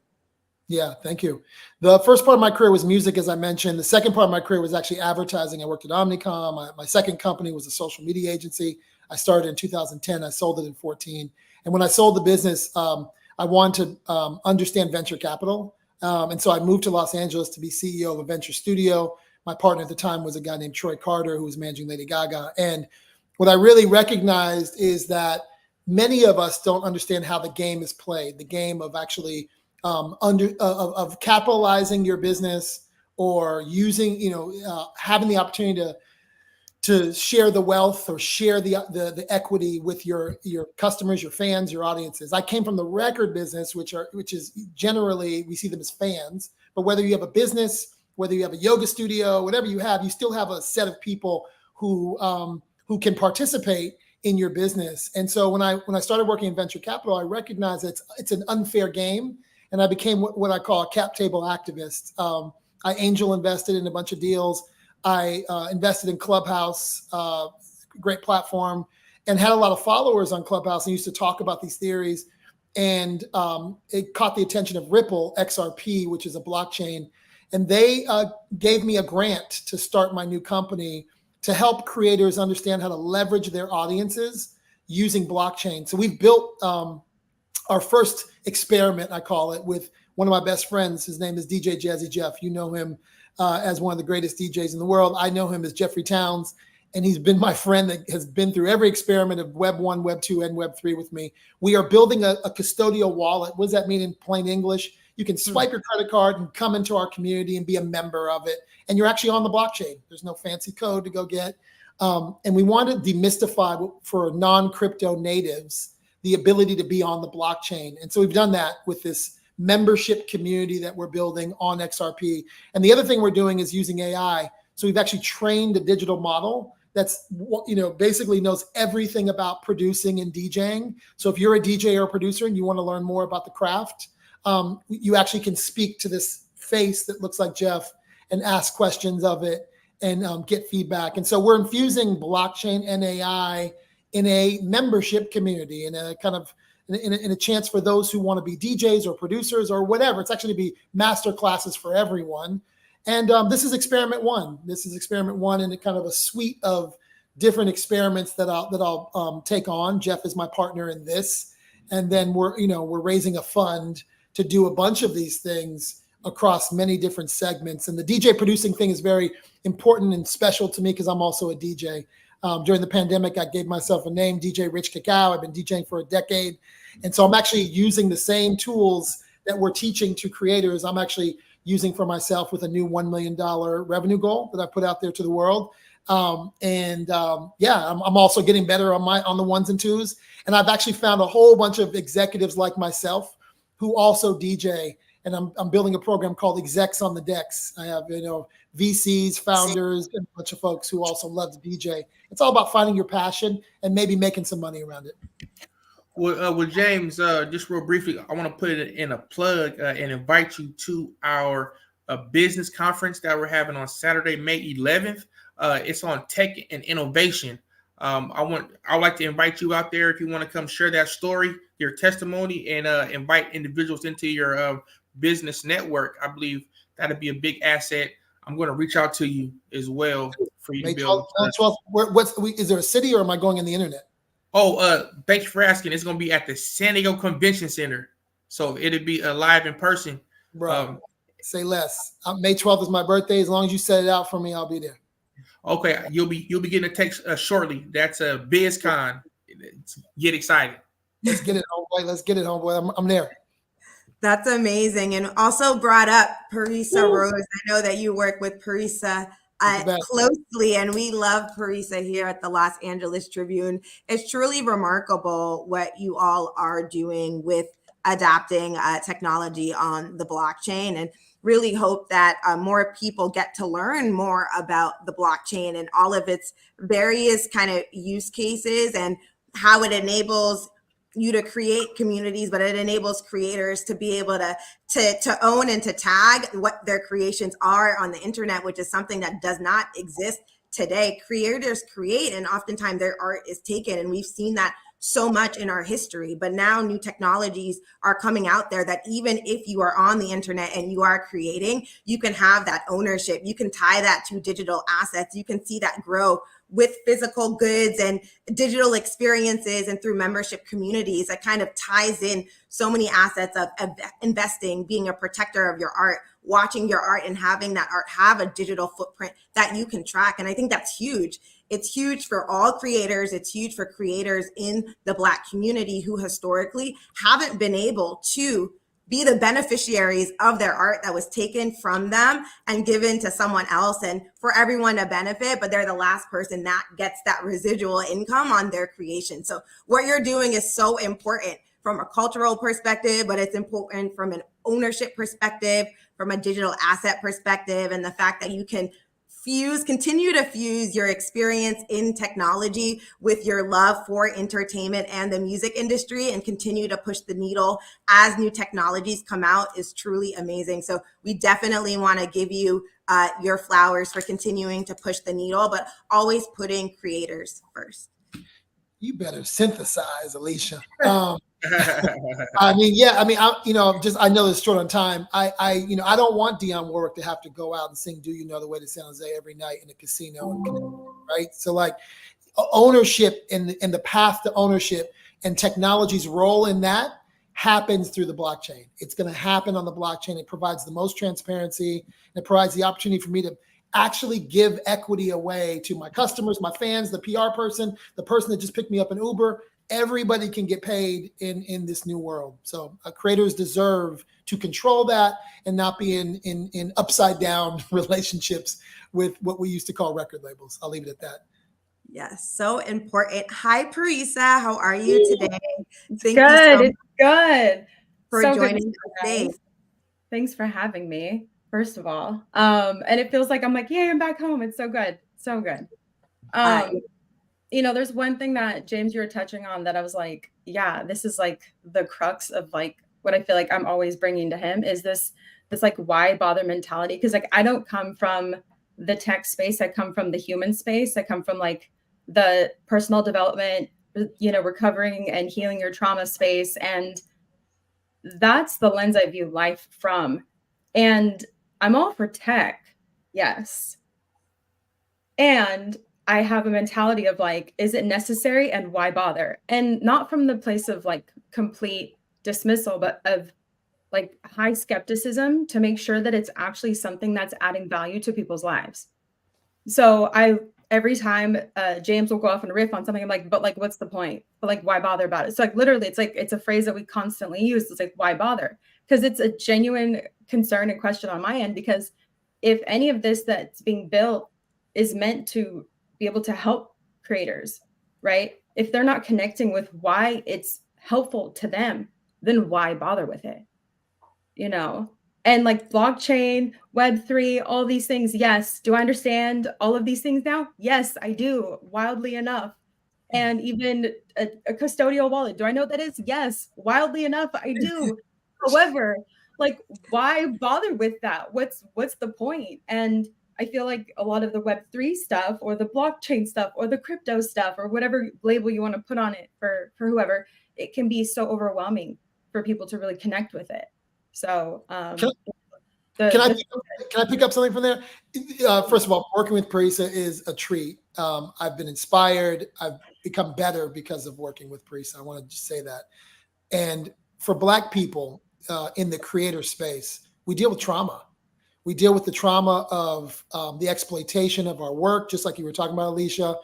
Yeah, thank you. The first part of my career was music, as I mentioned. The second part of my career was actually advertising. I worked at Omnicom. My second company was a social media agency. I started in 2010. I sold it in 2014. And when I sold the business, I wanted to understand venture capital. And so I moved to Los Angeles to be CEO of a venture studio. My partner at the time was a guy named Troy Carter, who was managing Lady Gaga. And what I really recognized is that many of us don't understand how the game is played, the game of actually of capitalizing your business, or using, having the opportunity to share the wealth or share the equity with your customers, your fans, your audiences. I came from the record business, which is generally, we see them as fans, but whether you have a business, whether you have a yoga studio, whatever you have, you still have a set of people who can participate in your business. And so when I started working in venture capital, I recognized that it's an unfair game. And I became what I call a cap table activist. I angel invested in a bunch of deals. I invested in Clubhouse, great platform, and had a lot of followers on Clubhouse and used to talk about these theories. And it caught the attention of Ripple XRP, which is a blockchain. And they gave me a grant to start my new company to help creators understand how to leverage their audiences using blockchain. So we've built our first experiment, I call it, with one of my best friends. His name is DJ Jazzy Jeff. You know him as one of the greatest DJs in the world. I know him as Jeffrey Towns, and he's been my friend that has been through every experiment of Web 1, Web 2, and Web 3 with me. We are building a custodial wallet. What does that mean in plain English? You can swipe your credit card and come into our community and be a member of it. And you're actually on the blockchain. There's no fancy code to go get. And we want to demystify for non-crypto natives the ability to be on the blockchain. And so we've done that with this membership community that we're building on XRP. And the other thing we're doing is using AI. So we've actually trained a digital model that's, basically knows everything about producing and DJing. So if you're a DJ or a producer and you want to learn more about the craft, you actually can speak to this face that looks like Jeff and ask questions of it and get feedback. And so we're infusing blockchain and AI in a membership community, in a kind of in a chance for those who want to be DJs or producers or whatever. It's actually to be master classes for everyone. And this is experiment one. This is experiment one in a kind of a suite of different experiments that I'll take on. Jeff is my partner in this, and then we're raising a fund to do a bunch of these things across many different segments. And the DJ producing thing is very important and special to me because I'm also a DJ. During the pandemic, I gave myself a name, DJ Rich Cacao. I've been DJing for a decade. And so I'm actually using the same tools that we're teaching to creators. I'm actually using for myself with a new $1 million revenue goal that I put out there to the world. I'm also getting better on the ones and twos. And I've actually found a whole bunch of executives like myself who also DJ. And I'm building a program called Execs on the Decks. I have, VCs, founders, and a bunch of folks who also love to DJ. It's all about finding your passion and maybe making some money around it. Well, James, just real briefly, I want to put it in a plug and invite you to our business conference that we're having on Saturday, May 11th. It's on tech and innovation. I'd like to invite you out there if you want to come share that story, your testimony, and invite individuals into your business network. I believe that'd be a big asset. I'm going to reach out to you as well for you May to be able 12th, is there a city, or am I going in the internet? Oh, thank you for asking. It's going to be at the San Diego Convention Center, so it'll be live in person. Bro, say less. May 12th is my birthday. As long as you set it out for me, I'll be there. Okay, you'll be getting a text shortly. That's a BizCon. Get excited. Let's get it, homeboy. Let's get it, homeboy. I'm there. That's amazing. And also brought up Parisa Rose. I know that you work with Parisa closely, and we love Parisa here at the Los Angeles Tribune. It's truly remarkable what you all are doing with adapting technology on the blockchain, and really hope that more people get to learn more about the blockchain and all of its various kind of use cases and how it enables you to create communities, but it enables creators to be able to own and to tag what their creations are on the internet, which is something that does not exist today. Creators create, and oftentimes their art is taken, and we've seen that so much in our history. But now new technologies are coming out there that even if you are on the internet and you are creating, you can have that ownership. You can tie that to digital assets. You can see that grow with physical goods and digital experiences, and through membership communities. That kind of ties in so many assets of investing, being a protector of your art, watching your art, and having that art have a digital footprint that you can track. And I think that's huge. It's huge for all creators. It's huge for creators in the Black community who historically haven't been able to be the beneficiaries of their art that was taken from them and given to someone else, and for everyone to benefit, but they're the last person that gets that residual income on their creation. So what you're doing is so important from a cultural perspective, but it's important from an ownership perspective, from a digital asset perspective, and the fact that you can continue to fuse your experience in technology with your love for entertainment and the music industry, and continue to push the needle as new technologies come out is truly amazing. So we definitely want to give you your flowers for continuing to push the needle, but always putting creators first. You better synthesize, Alicia. I know it's short on time. I don't want Dionne Warwick to have to go out and sing "Do You Know the Way to San Jose" every night in a casino, right? So, like, ownership and the path to ownership and technology's role in that happens through the blockchain. It's going to happen on the blockchain. It provides the most transparency. And it provides the opportunity for me to actually give equity away to my customers, my fans, the PR person, the person that just picked me up in Uber. Everybody can get paid in this new world. So creators deserve to control that and not be in upside down relationships with what we used to call record labels. I'll leave it at that. Yes, so important. Hi, Parisa. How are you today? Thank you so much good. For so joining us today. Thanks for having me, first of all. And it feels like I'm like, yeah, I'm back home. It's so good. So good. There's one thing that, James, you were touching on that I was like, yeah, this is like the crux of like what I feel like I'm always bringing to him is this like why bother mentality. Because like I don't come from the tech space. I come from the human space. I come from like the personal development, recovering and healing your trauma space. And that's the lens I view life from. And I'm all for tech. Yes. And I have a mentality of like, is it necessary and why bother? And not from the place of like complete dismissal, but of like high skepticism to make sure that it's actually something that's adding value to people's lives. So every time James will go off and riff on something, I'm like, but like, what's the point? But like, why bother about it? So like, literally, it's a phrase that we constantly use. It's like, why bother? Because it's a genuine concern and question on my end, because if any of this that's being built is meant to be able to help creators, right? If they're not connecting with why it's helpful to them, then why bother with it? And like blockchain, Web3, all these things. Yes. Do I understand all of these things now? Yes, I do. Wildly enough. And even a custodial wallet. Do I know what that is? Yes. Wildly enough, I do. However, like, why bother with that? What's the point? And I feel like a lot of the Web3 stuff or the blockchain stuff or the crypto stuff or whatever label you want to put on it for whoever, it can be so overwhelming for people to really connect with it. So can I pick up something from there? First of all, working with Parisa is a treat. I've been inspired. I've become better because of working with Parisa. I want to just say that. And for Black people in the creator space, we deal with trauma. We deal with the trauma of the exploitation of our work, just like you were talking about, Alicia.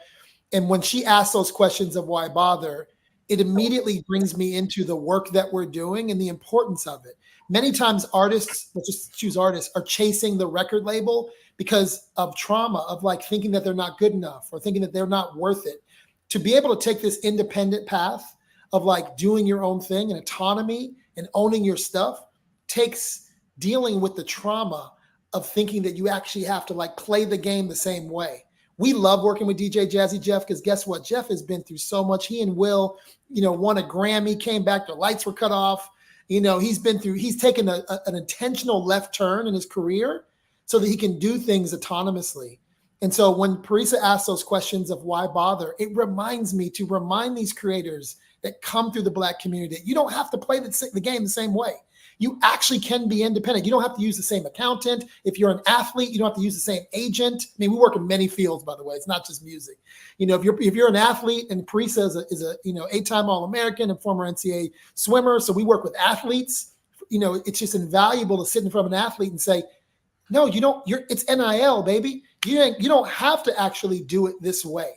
And when she asks those questions of why bother, it immediately brings me into the work that we're doing and the importance of it. Many times artists, let's just choose artists, are chasing the record label because of trauma, of like thinking that they're not good enough or thinking that they're not worth it. To be able to take this independent path of like doing your own thing and autonomy and owning your stuff takes dealing with the trauma of thinking that you actually have to like play the game the same way. We love working with DJ Jazzy Jeff because guess what? Jeff has been through so much. He and Will, won a Grammy, came back, their lights were cut off. He's taken an intentional left turn in his career so that he can do things autonomously. And so when Parisa asks those questions of why bother, it reminds me to remind these creators that come through the Black community that you don't have to play the game the same way. You actually can be independent. You don't have to use the same accountant. If you're an athlete, you don't have to use the same agent. I mean, we work in many fields, by the way. It's not just music. If you're an athlete, and Parisa is a 8-time All-American and former NCAA swimmer, so we work with athletes. It's just invaluable to sit in front of an athlete and say, no, you don't. It's NIL, baby. You don't have to actually do it this way.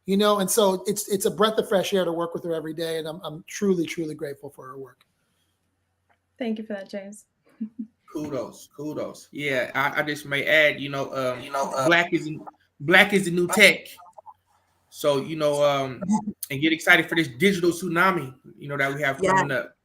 And so it's a breath of fresh air to work with her every day, and I'm truly, truly grateful for her work. Thank you for that, James. Kudos. Yeah, I just may add, Black is the new tech. So, and get excited for this digital tsunami, that we have coming up.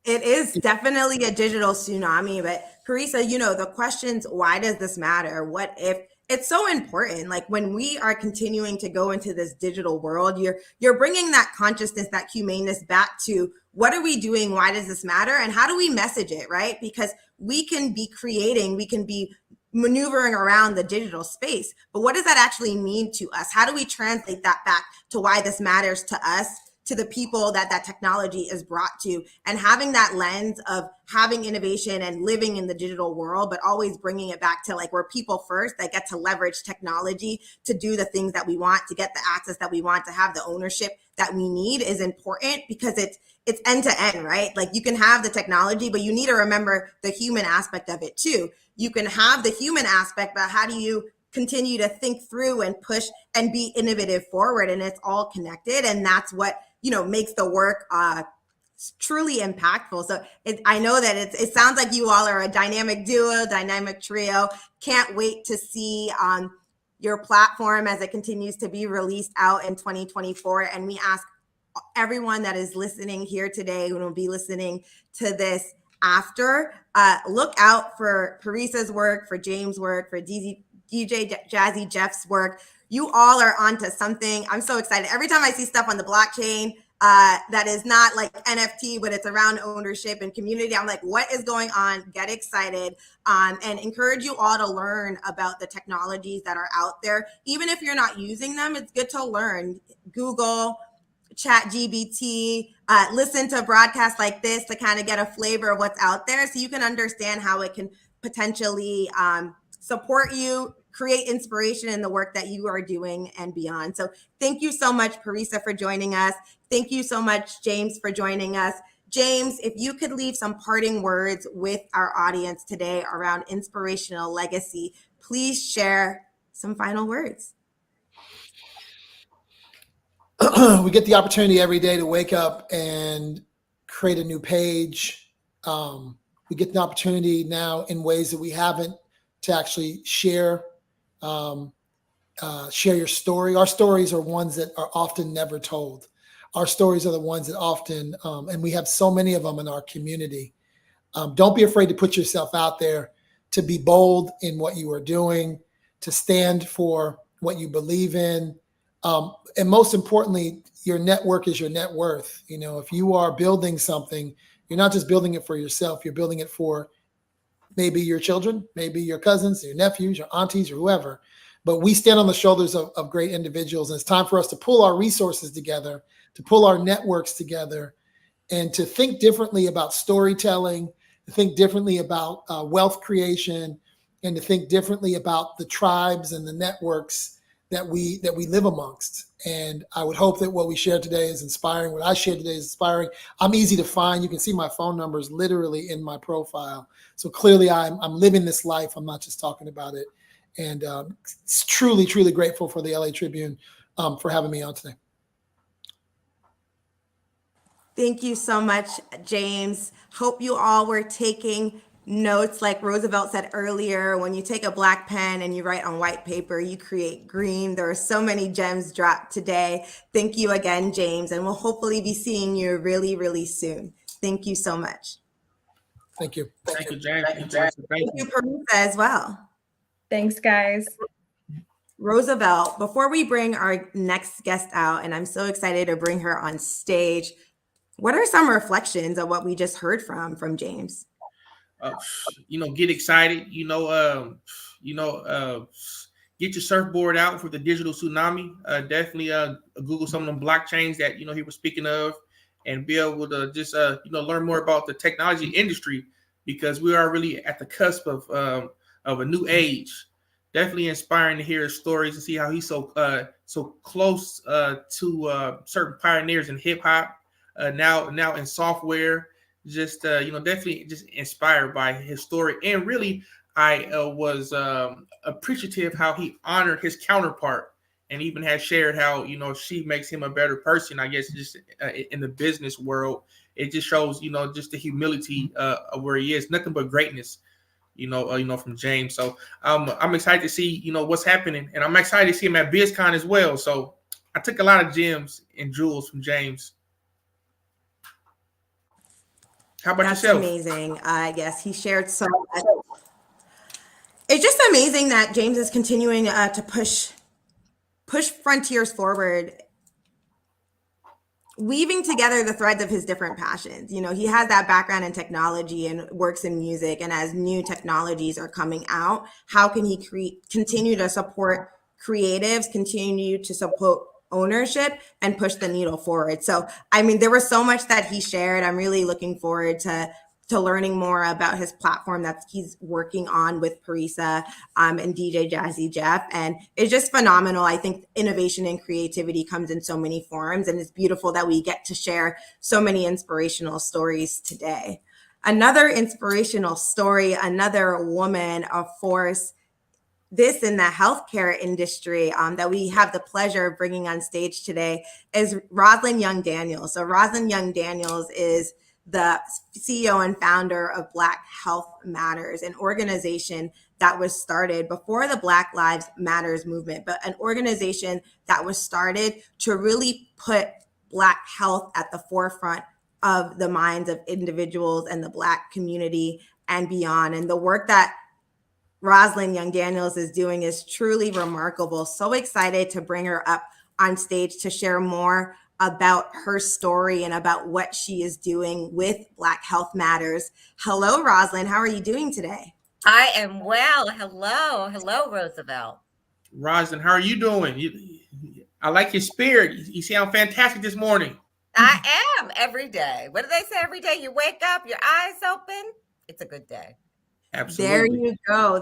It is definitely a digital tsunami, but Parisa, the questions, why does this matter? What if? It's so important. Like when we are continuing to go into this digital world, you're bringing that consciousness, that humaneness back to what are we doing? Why does this matter? And how do we message it, right? Because we can be creating, we can be maneuvering around the digital space, but what does that actually mean to us? How do we translate that back to why this matters to us, to the people that technology is brought to, and having that lens of having innovation and living in the digital world, but always bringing it back to like we're people first that get to leverage technology to do the things that we want, to get the access that we want, to have the ownership that we need is important because it's end to end, right? Like you can have the technology, but you need to remember the human aspect of it too. You can have the human aspect, but how do you continue to think through and push and be innovative forward? And it's all connected. And that's what, makes the work truly impactful. So I know that it sounds like you all are a dynamic duo, dynamic trio. Can't wait to see your platform as it continues to be released out in 2024. And we ask everyone that is listening here today, who will be listening to this after, look out for Parisa's work, for James' work, for DJ Jazzy Jeff's work. You all are onto something. I'm so excited. Every time I see stuff on the blockchain that is not like NFT, but it's around ownership and community, I'm like, what is going on? Get excited and encourage you all to learn about the technologies that are out there. Even if you're not using them, it's good to learn. Google, ChatGPT, listen to broadcasts like this to kind of get a flavor of what's out there so you can understand how it can potentially support you, create inspiration in the work that you are doing and beyond. So thank you so much, Parisa, for joining us. Thank you so much, James, for joining us. James, if you could leave some parting words with our audience today around inspirational legacy, please share some final words. We get the opportunity every day to wake up and create a new page. We get the opportunity now in ways that we haven't to actually share your story. Our stories are ones that are often never told. Our stories are the ones that often, and we have so many of them in our community. Don't be afraid to put yourself out there, to be bold in what you are doing, to stand for what you believe in. And most importantly, your network is your net worth. If you are building something, you're not just building it for yourself, you're building it for maybe your children, maybe your cousins, your nephews, your aunties, or whoever. But we stand on the shoulders of great individuals. And it's time for us to pull our resources together, to pull our networks together, and to think differently about storytelling, to think differently about wealth creation, and to think differently about the tribes and the networks that we live amongst. And I would hope that what we shared today is inspiring. What I shared today is inspiring. I'm easy to find. You can see my phone numbers literally in my profile. So clearly I'm living this life. I'm not just talking about it. And truly, truly grateful for the LA Tribune for having me on today. Thank you so much, James. Hope you all were taking notes. Like Roosevelt said earlier, when you take a black pen and you write on white paper, you create green. There are so many gems dropped today. Thank you again, James, and we'll hopefully be seeing you really, really soon. Thank you so much. Thank you. Thank you, James. Thank you, Parisa, as well. Thanks, guys. Roosevelt, before we bring our next guest out, and I'm so excited to bring her on stage, what are some reflections of what we just heard from James? Get excited. Get your surfboard out for the digital tsunami. Definitely Google some of them blockchains that he was speaking of, and be able to just learn more about the technology industry, because we are really at the cusp of a new age. Definitely inspiring to hear his stories and see how he's so close to certain pioneers in hip hop. Now in software, just definitely just inspired by his story. And really, I was appreciative how he honored his counterpart, and even has shared how she makes him a better person. I guess just in the business world, it just shows just the humility of where he is. Nothing but greatness, from James. So I'm excited to see what's happening, and I'm excited to see him at BizCon as well. So I took a lot of gems and jewels from James. How about That's yourself? amazing. Yes, he shared so much. It's just amazing that James is continuing to push frontiers forward, weaving together the threads of his different passions. He has that background in technology and works in music. And as new technologies are coming out, how can he continue to support creatives, continue to support ownership, and push the needle forward? So, there was so much that he shared. I'm really looking forward to learning more about his platform that he's working on with Parisa and DJ Jazzy Jeff. And it's just phenomenal. I think innovation and creativity comes in so many forms, and it's beautiful that we get to share so many inspirational stories today. Another inspirational story, another woman of force, this in the healthcare industry that we have the pleasure of bringing on stage today, is Rosalind Young Daniels. So Rosalind Young Daniels is the CEO and founder of Black Health Matters, an organization that was started before the Black Lives Matters movement, but an organization that was started to really put Black health at the forefront of the minds of individuals and the Black community and beyond. And the work that Rosalind Young Daniels is doing is truly remarkable. So excited to bring her up on stage to share more about her story and about what she is doing with Black Health Matters. Hello, Rosalind. How are you doing today? I am well. Hello, Roosevelt. Rosalind, how are you doing? I like your spirit. You sound fantastic this morning. I am every day. What do they say? Every day you wake up, your eyes open. It's a good day. Absolutely.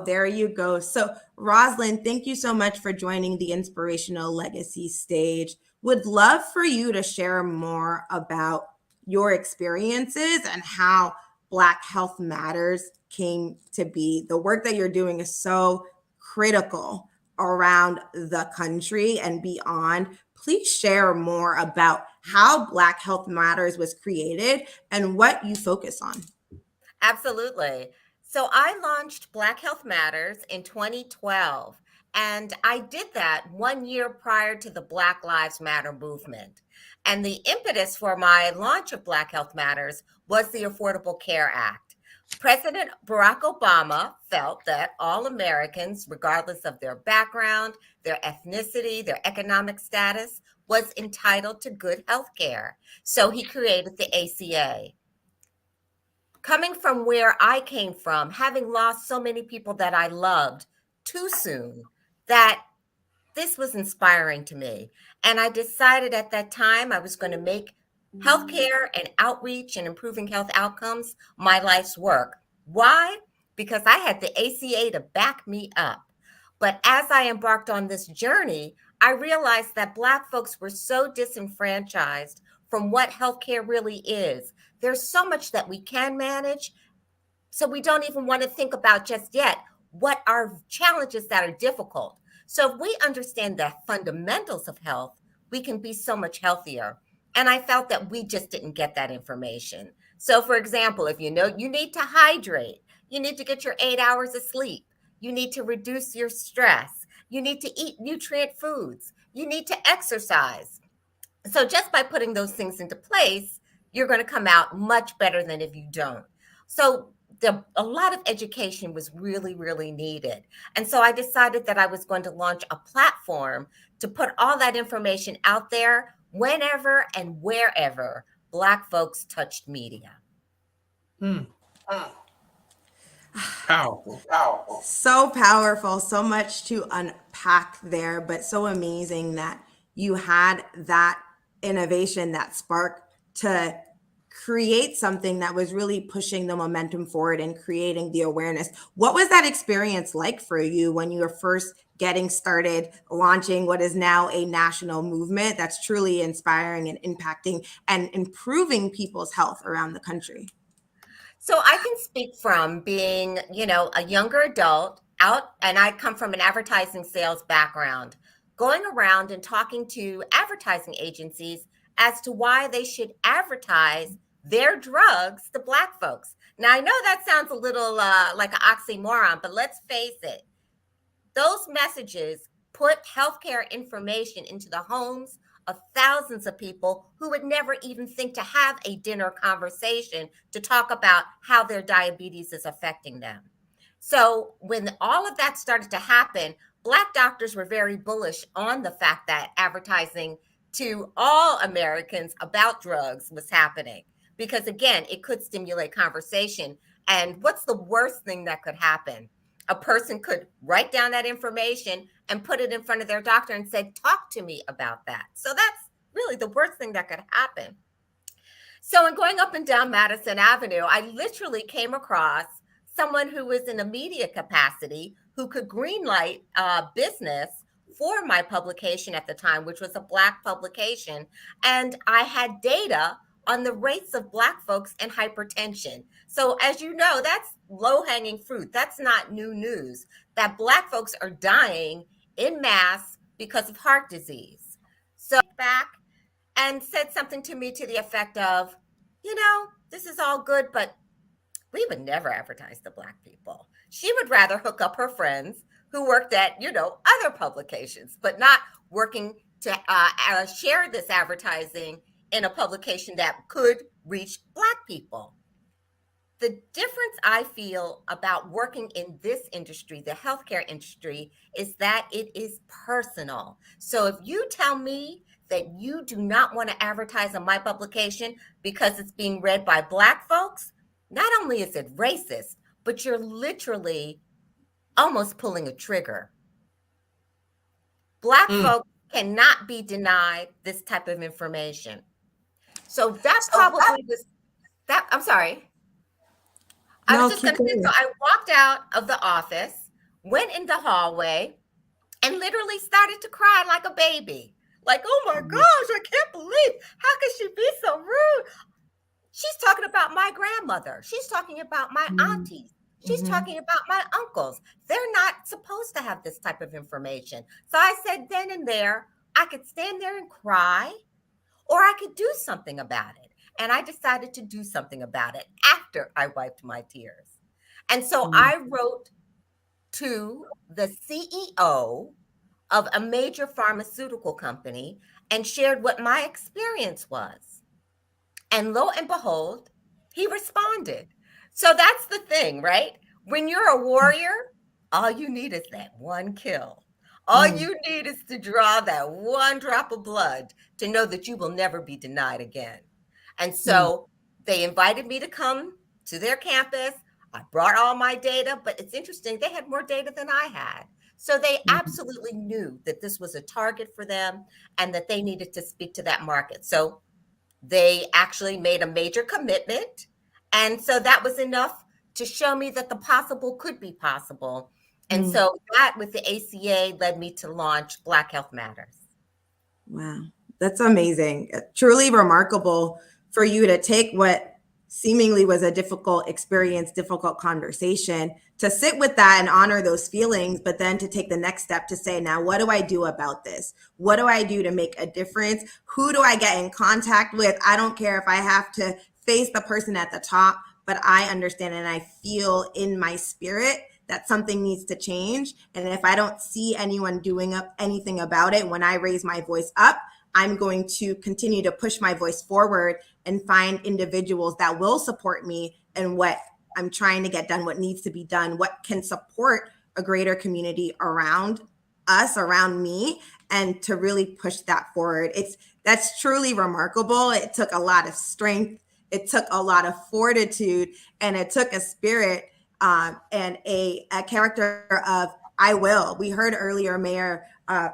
There you go. So, Rosalind, thank you so much for joining the Inspirational Legacy stage. Would love for you to share more about your experiences and how Black Health Matters came to be. The work that you're doing is so critical around the country and beyond. Please share more about how Black Health Matters was created and what you focus on. Absolutely. So I launched Black Health Matters in 2012, and I did that 1 year prior to the Black Lives Matter movement. And the impetus for my launch of Black Health Matters was the Affordable Care Act. President Barack Obama felt that all Americans, regardless of their background, their ethnicity, their economic status, was entitled to good health care. So he created the ACA. coming from where I came from, having lost so many people that I loved too soon, that this was inspiring to me. And I decided at that time I was going to make healthcare and outreach and improving health outcomes my life's work. Why? Because I had the ACA to back me up. But as I embarked on this journey, I realized that Black folks were so disenfranchised from what healthcare really is. There's so much that we can manage, so we don't even want to think about just yet what are challenges that are difficult. So if we understand the fundamentals of health, we can be so much healthier. And I felt that we just didn't get that information. So for example, if you know you need to hydrate, you need to get your 8 hours of sleep, you need to reduce your stress, you need to eat nutrient foods, you need to exercise. So just by putting those things into place, you're going to come out much better than if you don't. So a lot of education was really, really needed. And so I decided that I was going to launch a platform to put all that information out there whenever and wherever Black folks touched media. Powerful. So powerful, so much to unpack there, but so amazing that you had that innovation, that spark to create something that was really pushing the momentum forward and creating the awareness. What was that experience like for you when you were first getting started launching what is now a national movement that's truly inspiring and impacting and improving people's health around the country? So I can speak from being, a younger adult out, and I come from an advertising sales background, going around and talking to advertising agencies as to why they should advertise their drugs to Black folks. Now, I know that sounds a little like an oxymoron, but let's face it. Those messages put healthcare information into the homes of thousands of people who would never even think to have a dinner conversation to talk about how their diabetes is affecting them. So when all of that started to happen, Black doctors were very bullish on the fact that advertising to all Americans about drugs was happening, because again, it could stimulate conversation. And what's the worst thing that could happen? A person could write down that information and put it in front of their doctor and say, talk to me about that. So that's really the worst thing that could happen. So in going up and down Madison Avenue, I literally came across someone who was in a media capacity who could greenlight business for my publication at the time, which was a Black publication. And I had data on the rates of Black folks and hypertension. So as you know, that's low-hanging fruit. That's not new news, that Black folks are dying in mass because of heart disease. So back and said something to me to the effect of, this is all good, but we would never advertise to Black people. She would rather hook up her friends who worked at, other publications, but not working to share this advertising in a publication that could reach Black people. The difference I feel about working in this industry, the healthcare industry, is that it is personal. So if you tell me that you do not want to advertise on my publication because it's being read by Black folks, not only is it racist, but you're literally almost pulling a trigger. Black folks cannot be denied this type of information. So that probably was that. I'm sorry. I was just going to say, so I walked out of the office, went in the hallway, and literally started to cry like a baby. Like, oh my gosh, I can't believe, how could she be so rude? She's talking about my grandmother. She's talking about my aunties. She's talking about my uncles. They're not supposed to have this type of information. So I said then and there, I could stand there and cry, or I could do something about it. And I decided to do something about it after I wiped my tears. And so I wrote to the CEO of a major pharmaceutical company and shared what my experience was. And lo and behold, he responded. So that's the thing, right? When you're a warrior, all you need is that one kill. All you need is to draw that one drop of blood to know that you will never be denied again. And so they invited me to come to their campus. I brought all my data, but it's interesting, they had more data than I had. So they absolutely knew that this was a target for them and that they needed to speak to that market. So they actually made a major commitment. And so that was enough to show me that the possible could be possible. And so that with the ACA led me to launch Black Health Matters. Wow, that's amazing. Truly remarkable for you to take what seemingly was a difficult experience, difficult conversation, to sit with that and honor those feelings, but then to take the next step to say, now, what do I do about this? What do I do to make a difference? Who do I get in contact with? I don't care if I have to face the person at the top, but I understand and I feel in my spirit that something needs to change. And if I don't see anyone doing anything about it, when I raise my voice up, I'm going to continue to push my voice forward and find individuals that will support me in what I'm trying to get done, what needs to be done, what can support a greater community around us, around me, and to really push that forward. That's truly remarkable. It took a lot of strength. It took a lot of fortitude, and it took a spirit and a character of I will. We heard earlier, Mayor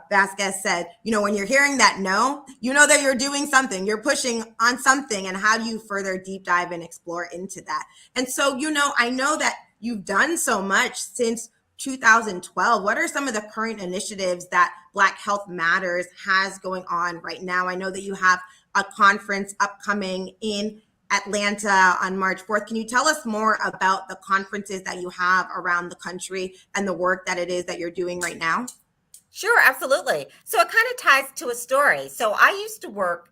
Vasquez said, when you're hearing that no, you know that you're doing something, you're pushing on something, and how do you further deep dive and explore into that? And so, I know that you've done so much since 2012. What are some of the current initiatives that Black Health Matters has going on right now? I know that you have a conference upcoming in Atlanta on March 4th. Can you tell us more about the conferences that you have around the country and the work that it is that you're doing right now? Sure, absolutely. So it kind of ties to a story. So I used to work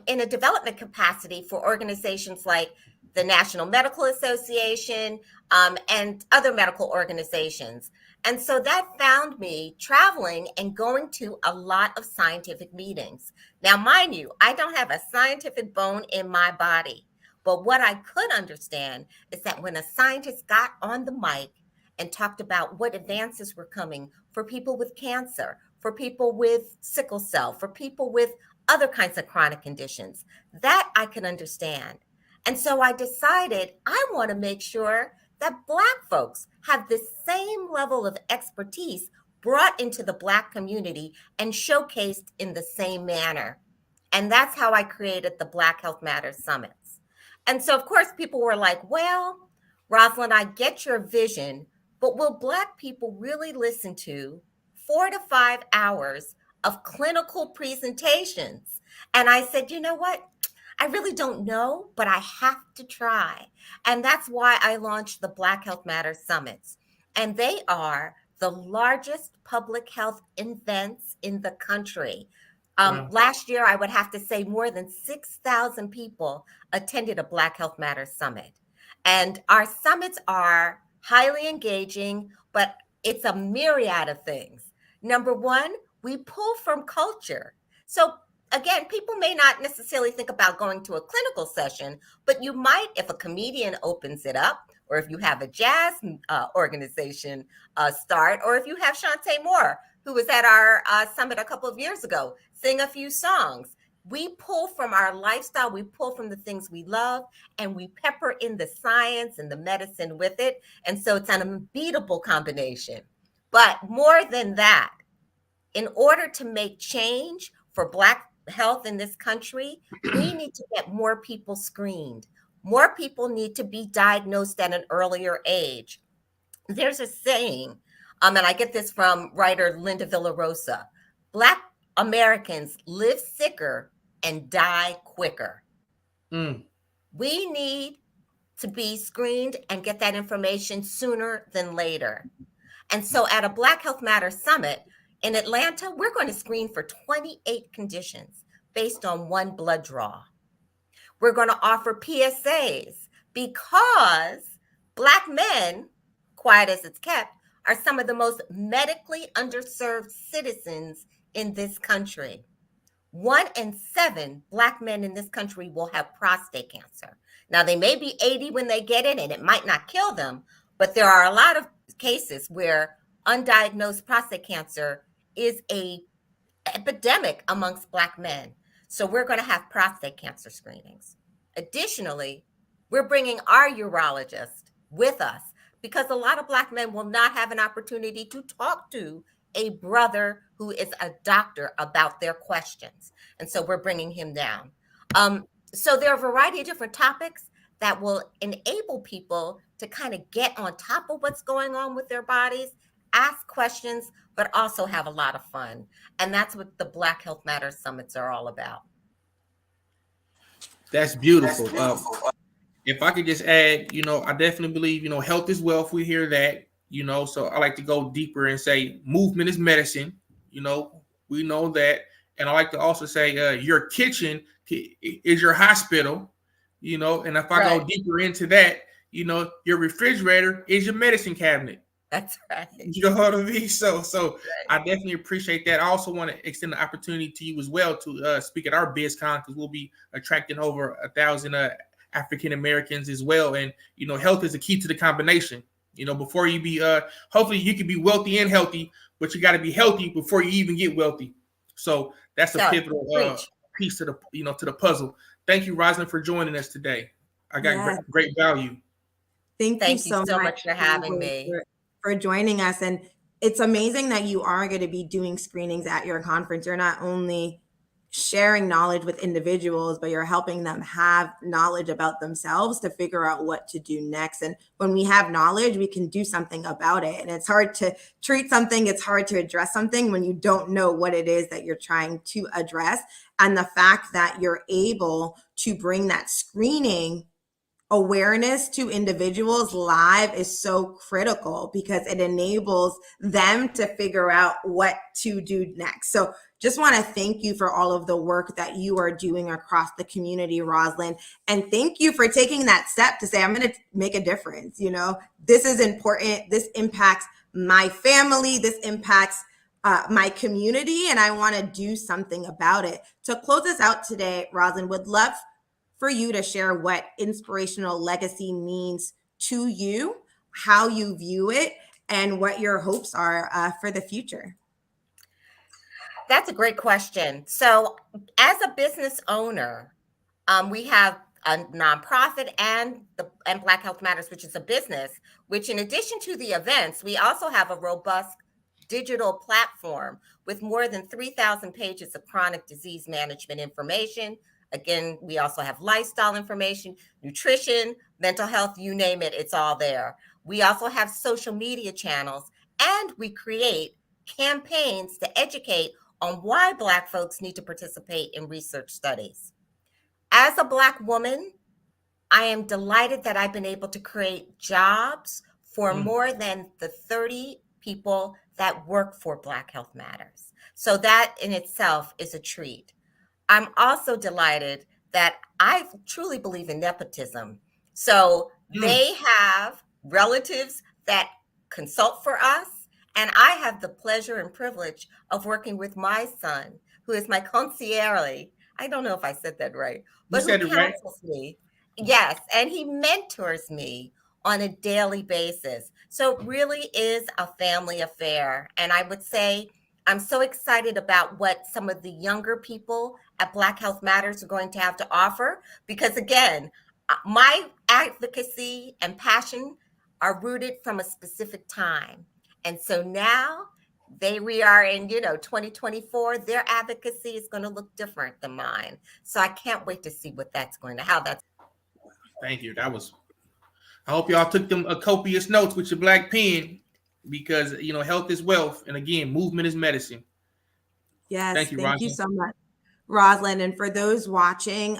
in a development capacity for organizations like the National Medical Association and other medical organizations. And so that found me traveling and going to a lot of scientific meetings. Now, mind you, I don't have a scientific bone in my body. But what I could understand is that when a scientist got on the mic and talked about what advances were coming for people with cancer, for people with sickle cell, for people with other kinds of chronic conditions, that I can understand. And so I decided I want to make sure that Black folks have the same level of expertise brought into the Black community and showcased in the same manner. And that's how I created the Black Health Matters Summits. And so, of course, people were like, well, Rosalind, I get your vision, but will Black people really listen to 4 to 5 hours of clinical presentations? And I said, you know what? I really don't know, but I have to try. And that's why I launched the Black Health Matters Summits. And they are the largest public health events in the country. Last year, I would have to say more than 6,000 people attended a Black Health Matters Summit. And our summits are highly engaging, but it's a myriad of things. Number one, we pull from culture. So again, people may not necessarily think about going to a clinical session, but you might if a comedian opens it up, or if you have a jazz organization start, or if you have Shantae Moore, who was at our summit a couple of years ago, sing a few songs. We pull from our lifestyle, we pull from the things we love, and we pepper in the science and the medicine with it. And so it's an unbeatable combination. But more than that, in order to make change for Black health in this country, we need to get more people screened. More people need to be diagnosed at an earlier age. There's a saying, and I get this from writer Linda Villarosa, Black Americans live sicker and die quicker. We need to be screened and get that information sooner than later. And so at a Black Health Matters Summit in Atlanta, we're going to screen for 28 conditions based on one blood draw. We're going to offer PSAs because Black men, quiet as it's kept, are some of the most medically underserved citizens in this country. 1 in 7 Black men in this country will have prostate cancer. Now, they may be 80 when they get it, and it might not kill them, but there are a lot of cases where undiagnosed prostate cancer is an epidemic amongst Black men. So we're going to have prostate cancer screenings. Additionally, We're bringing our urologist with us because a lot of Black men will not have an opportunity to talk to a brother who is a doctor about their questions. And so we're bringing him down. So there are a variety of different topics that will enable people to kind of get on top of what's going on with their bodies, ask questions, but also have a lot of fun. And that's what the Black Health Matters Summits are all about. That's beautiful. If I could just add, I definitely believe, health is wealth. We hear that, so I like to go deeper and say movement is medicine. We know that. And I like to also say your kitchen is your hospital, and if I go deeper into that, your refrigerator is your medicine cabinet. That's right. You know what I mean? So right. I definitely appreciate that. I also want to extend the opportunity to you as well to speak at our BizCon, because we'll be attracting over 1,000 African Americans as well. And, health is the key to the combination. Before you be, hopefully you can be wealthy and healthy, but you got to be healthy before you even get wealthy. So that's a pivotal piece to the, to the puzzle. Thank you, Rosalind, for joining us today. I got great value. Thank you so much for having me. For joining us. And it's amazing that you are going to be doing screenings at your conference. You're not only sharing knowledge with individuals, but you're helping them have knowledge about themselves to figure out what to do next. And when we have knowledge, we can do something about it. And it's hard to treat something, it's hard to address something when you don't know what it is that you're trying to address. And the fact that you're able to bring that screening awareness to individuals live is so critical, because it enables them to figure out what to do next. So just want to thank you for all of the work that you are doing across the community, Rosalind. And thank you for taking that step to say, I'm going to make a difference. This is important. This impacts my family. This impacts my community. And I want to do something about it. To close us out today, Rosalind, would love for you to share what inspirational legacy means to you, how you view it, and what your hopes are for the future. That's a great question. So as a business owner, we have a nonprofit and Black Health Matters, which is a business, which in addition to the events, we also have a robust digital platform with more than 3,000 pages of chronic disease management information. Again, we also have lifestyle information, nutrition, mental health, you name it, it's all there. We also have social media channels, and we create campaigns to educate on why Black folks need to participate in research studies. As a Black woman, I am delighted that I've been able to create jobs for more than the 30 people that work for Black Health Matters. So that in itself is a treat. I'm also delighted that I truly believe in nepotism. So they have relatives that consult for us, and I have the pleasure and privilege of working with my son, who is my concierge. I don't know if I said that right, but who counsels me. Yes, and he mentors me on a daily basis. So it really is a family affair. And I would say I'm so excited about what some of the younger people at Black Health Matters are going to have to offer, because again, my advocacy and passion are rooted from a specific time. And so now we are in, 2024, their advocacy is going to look different than mine. So I can't wait to see how that's. Thank you. I hope y'all took them copious notes with your black pen, because, health is wealth. And again, movement is medicine. Yes. Thank you so much, Rosalind. And for those watching,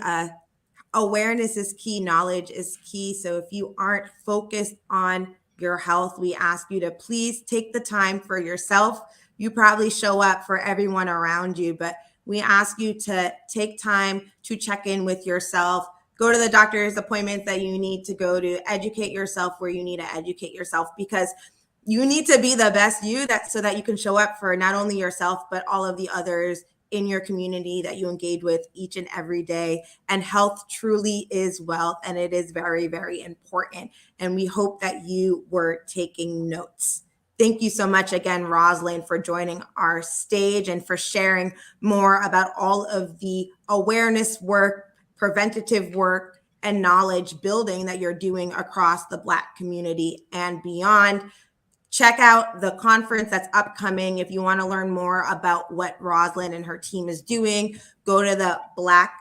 awareness is key. Knowledge is key. So if you aren't focused on your health, we ask you to please take the time for yourself. You probably show up for everyone around you, but we ask you to take time to check in with yourself. Go to the doctor's appointments that you need to go to, educate yourself where you need to educate yourself, because you need to be the best you, so that you can show up for not only yourself, but all of the others in your community that you engage with each and every day. And health truly is wealth, and it is very, very important. And we hope that you were taking notes. Thank you so much again, Rosalind, for joining our stage and for sharing more about all of the awareness work, preventative work, and knowledge building that you're doing across the Black community and beyond. Check out the conference that's upcoming. If you want to learn more about what Rosalind and her team is doing, go to the Black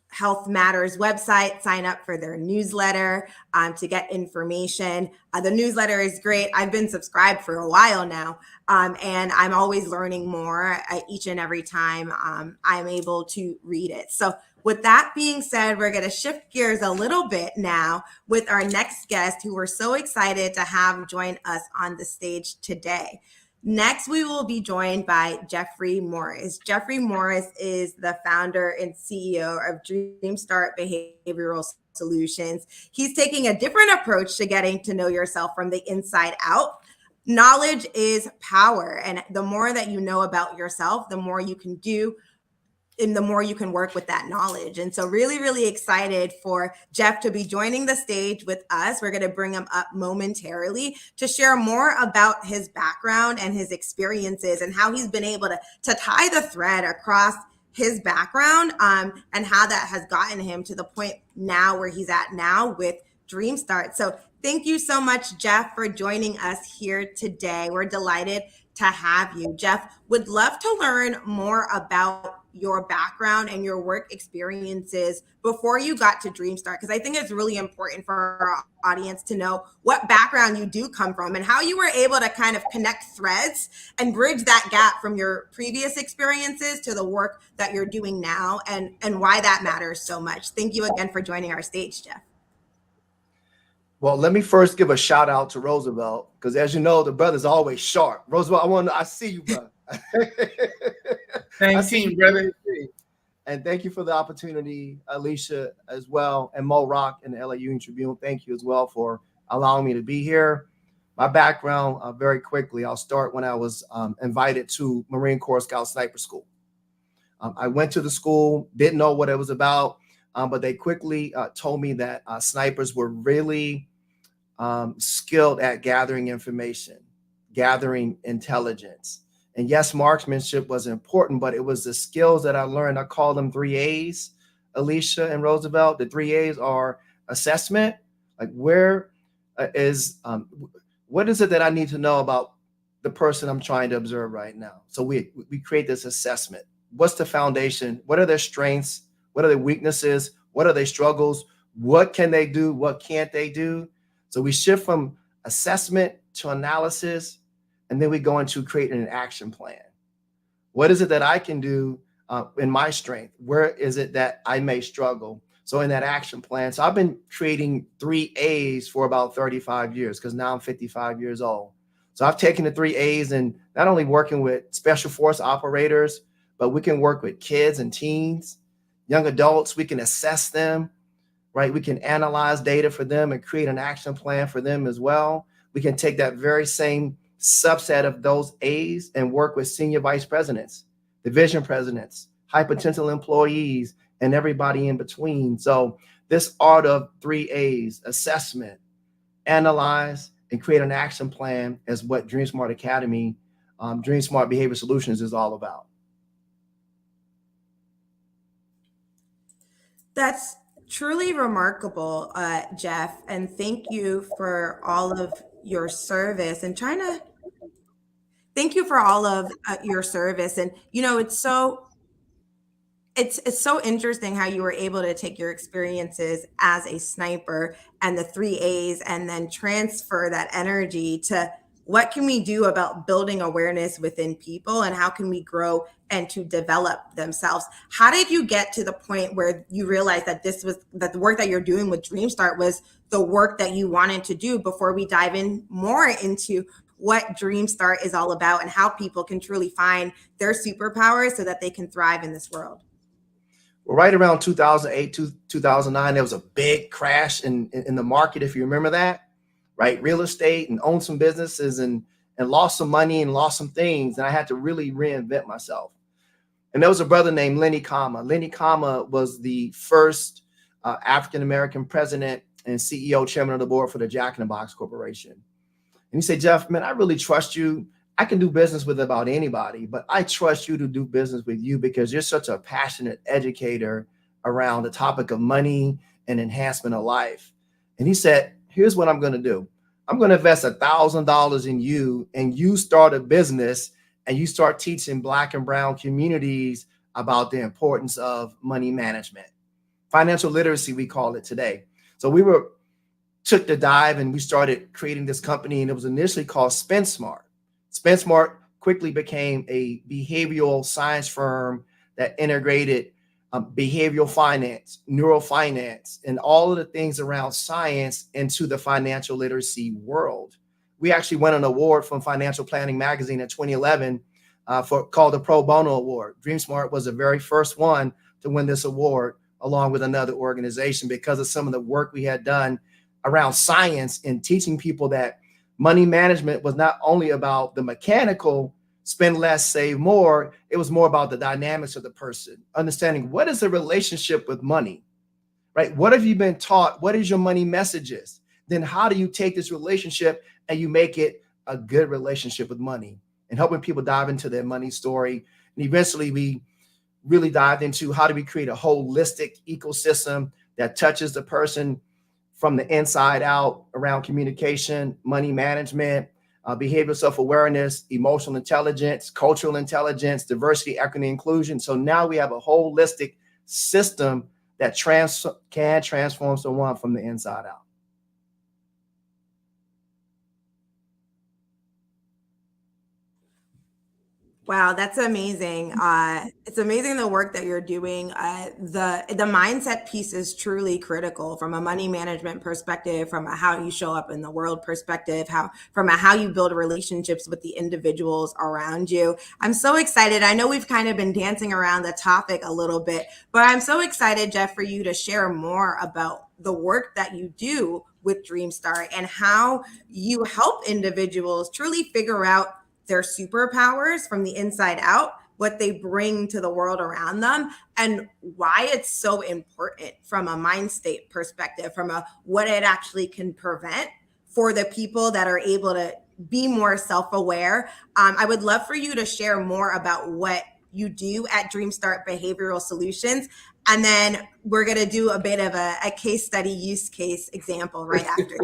Health Matters website, sign up for their newsletter to get information. The newsletter is great. I've been subscribed for a while now, and I'm always learning more each and every time I'm able to read it. So with that being said, we're going to shift gears a little bit now with our next guest, who we're so excited to have join us on the stage today. Next, we will be joined by Jeffrey Morris. Jeffrey Morris is the founder and CEO of DreamStart Behavioral Solutions. He's taking a different approach to getting to know yourself from the inside out. Knowledge is power, and the more that you know about yourself, the more you can do, and the more you can work with that knowledge. And so really, really excited for Jeff to be joining the stage with us. We're going to bring him up momentarily to share more about his background and his experiences and how he's been able to tie the thread across his background and how that has gotten him to the point now where he's at now with DreamStart. So thank you so much, Jeff, for joining us here today. We're delighted to have you. Jeff, would love to learn more about your background and your work experiences before you got to DreamStart, because I think it's really important for our audience to know what background you do come from and how you were able to kind of connect threads and bridge that gap from your previous experiences to the work that you're doing now, and why that matters so much. Thank you again for joining our stage, Jeff. Well, let me first give a shout out to Roosevelt, because as you know, the brother's always sharp. Roosevelt, I see you, brother. Thank you, brother. And thank you for the opportunity, Alicia, as well, and Mo Rock and the LA Union Tribune. Thank you as well for allowing me to be here. My background, very quickly, I'll start when I was invited to Marine Corps Scout Sniper School. I went to the school, didn't know what it was about, but they quickly told me that snipers were really skilled at gathering information, gathering intelligence. And yes, marksmanship was important, but it was the skills that I learned. I call them 3 A's, Alicia and Roosevelt. The 3 A's are assessment, like what is it that I need to know about the person I'm trying to observe right now? So we create this assessment. What's the foundation? What are their strengths? What are their weaknesses? What are their struggles? What can they do? What can't they do? So we shift from assessment to analysis, and then we go into creating an action plan. What is it that I can do in my strength? Where is it that I may struggle? So in that action plan, so I've been creating 3 A's for about 35 years, because now I'm 55 years old. So I've taken the 3 A's and not only working with special force operators, but we can work with kids and teens, young adults. We can assess them, right? We can analyze data for them and create an action plan for them as well. We can take that very same subset of those A's and work with senior vice presidents, division presidents, high potential employees, and everybody in between. So this art of 3 A's, assessment, analyze, and create an action plan, is what DreamSmart Academy, DreamSmart Behavior Solutions is all about. That's truly remarkable, Jeff, and thank you for all of your service and thank you for all of your service. And, you know, it's so interesting how you were able to take your experiences as a sniper and the 3 A's and then transfer that energy to what can we do about building awareness within people, and how can we grow and to develop themselves? How did you get to the point where you realized that that the work that you're doing with DreamStart was the work that you wanted to do, before we dive in more into what DreamStart is all about and how people can truly find their superpowers so that they can thrive in this world? Well, right around 2008, 2009, there was a big crash in the market, if you remember that. Right, real estate, and owned some businesses and lost some money and lost some things. And I had to really reinvent myself. And there was a brother named Lenny Kama. Lenny Kama was the first African-American president and CEO, chairman of the board for the Jack in the Box Corporation. And he said, Jeff, man, I really trust you. I can do business with about anybody, but I trust you to do business with you because you're such a passionate educator around the topic of money and enhancement of life. And he said, here's what I'm going to do. I'm going to invest $1,000 in you, and you start a business and you start teaching Black and brown communities about the importance of money management. Financial literacy, we call it today. So we took the dive and we started creating this company, and it was initially called SpendSmart. SpendSmart quickly became a behavioral science firm that integrated behavioral finance, neurofinance, and all of the things around science into the financial literacy world. We actually won an award from Financial Planning Magazine in 2011 called the Pro Bono Award. DreamSmart was the very first one to win this award, along with another organization, because of some of the work we had done around science and teaching people that money management was not only about the mechanical spend less, save more. It was more about the dynamics of the person, understanding what is the relationship with money, right? What have you been taught? What is your money messages? Then how do you take this relationship and you make it a good relationship with money, and helping people dive into their money story. And eventually we really dived into how do we create a holistic ecosystem that touches the person from the inside out around communication, money management, behavioral self-awareness, emotional intelligence, cultural intelligence, diversity, equity, inclusion. So now we have a holistic system that can transform someone from the inside out. Wow, that's amazing. It's amazing the work that you're doing. The mindset piece is truly critical from a money management perspective, from a how you show up in the world perspective, from a how you build relationships with the individuals around you. I'm so excited. I know we've kind of been dancing around the topic a little bit, but I'm so excited, Jeff, for you to share more about the work that you do with DreamStart and how you help individuals truly figure out their superpowers from the inside out, what they bring to the world around them, and why it's so important from a mind state perspective, from a what it actually can prevent for the people that are able to be more self-aware. I would love for you to share more about what you do at DreamStart Behavioral Solutions. And then we're going to do a bit of a case study use case example right after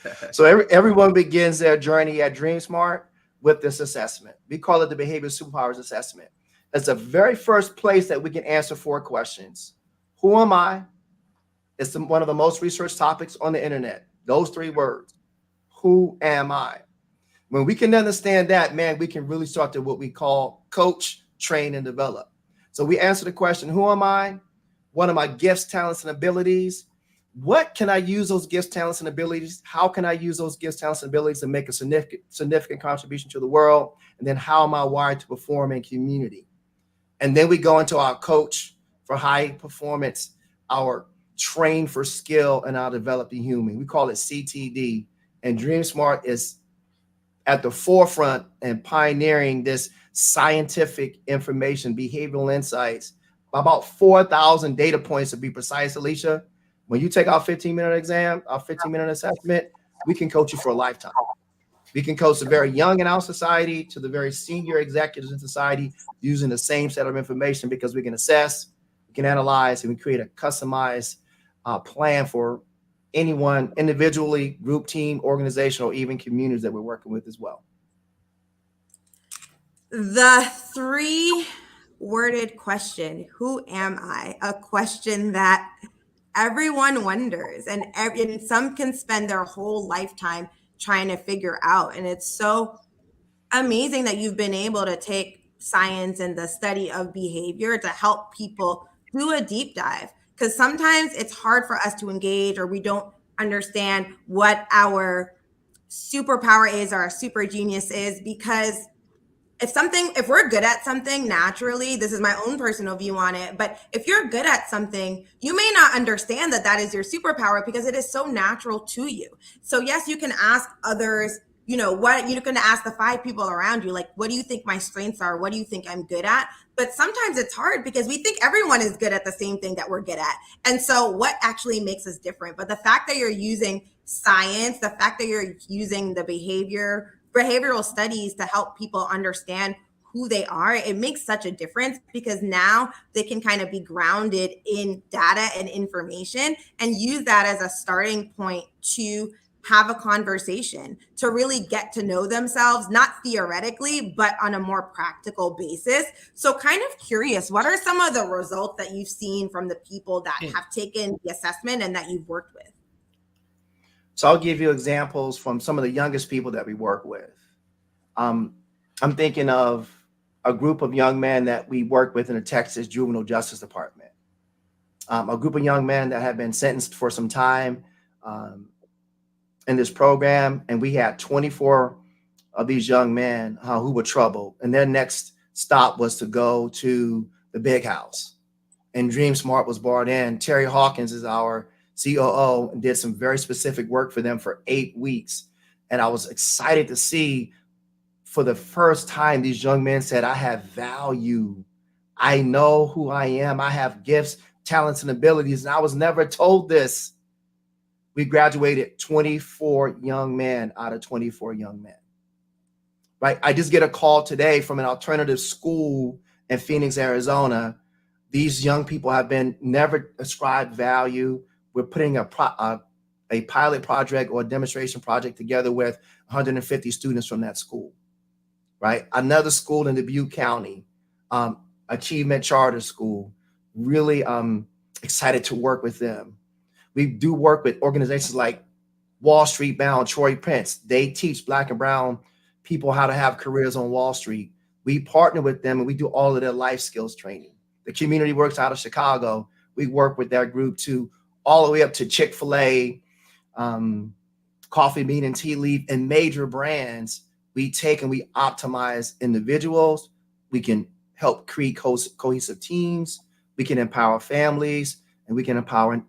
that. So everyone begins their journey at DreamSmart with this assessment. We call it the Behavioral Superpowers Assessment. It's the very first place that we can answer 4 questions. Who am I? It's one of the most researched topics on the internet. Those 3 words. Who am I? When we can understand that, man, we can really start to what we call coach, train, and develop. So we answer the question, who am I? What are my gifts, talents, and abilities? What can I use those gifts, talents, and abilities? How can I use those gifts, talents, and abilities to make a significant contribution to the world? And then how am I wired to perform in community? And then we go into our coach for high performance, our train for skill, and our developing human. We call it CTD. And DreamSmart is at the forefront and pioneering this scientific information, behavioral insights, about 4,000 data points to be precise, Alicia. When you take our 15-minute exam, our 15-minute assessment, we can coach you for a lifetime. We can coach the very young in our society to the very senior executives in society using the same set of information, because we can assess, we can analyze, and we create a customized plan for anyone individually, group, team, organization, or even communities that we're working with as well. The 3-worded question, who am I? A question that everyone wonders, and some can spend their whole lifetime trying to figure out. And it's so amazing that you've been able to take science and the study of behavior to help people do a deep dive, because sometimes it's hard for us to engage, or we don't understand what our superpower is or our super genius is, because if we're good at something naturally, this is my own personal view on it, but if you're good at something, you may not understand that that is your superpower because it is so natural to you. So yes, you can ask others, what you can ask the 5 people around you, like, what do you think my strengths are? What do you think I'm good at? But sometimes it's hard because we think everyone is good at the same thing that we're good at. And so what actually makes us different? But the fact that you're using science, the fact that you're using the behavioral studies to help people understand who they are, it makes such a difference because now they can kind of be grounded in data and information and use that as a starting point to have a conversation, to really get to know themselves, not theoretically, but on a more practical basis. So kind of curious, what are some of the results that you've seen from the people that have taken the assessment and that you've worked with? So I'll give you examples from some of the youngest people that we work with. I'm thinking of a group of young men that we work with in the Texas Juvenile Justice Department. A group of young men that have been sentenced for some time in this program, and we had 24 of these young men who were troubled, and their next stop was to go to the big house. And Dream Smart was brought in. Terry Hawkins is our COO and did some very specific work for them for 8 weeks. And I was excited to see for the first time, these young men said, I have value. I know who I am. I have gifts, talents, and abilities. And I was never told this. We graduated 24 young men out of 24 young men. Right? I just get a call today from an alternative school in Phoenix, Arizona. These young people have been never ascribed value. We're putting a pilot project or a demonstration project together with 150 students from that school. Right? Another school in Dubuque County, Achievement Charter School, really excited to work with them. We do work with organizations like Wall Street Bound, Troy Prince. They teach Black and brown people how to have careers on Wall Street. We partner with them and we do all of their life skills training. The Community Works out of Chicago, we work with their group too, all the way up to Chick-fil-A, Coffee Bean and Tea Leaf, and major brands. We take and we optimize individuals. We can help create cohesive teams. We can empower families, and we can empower,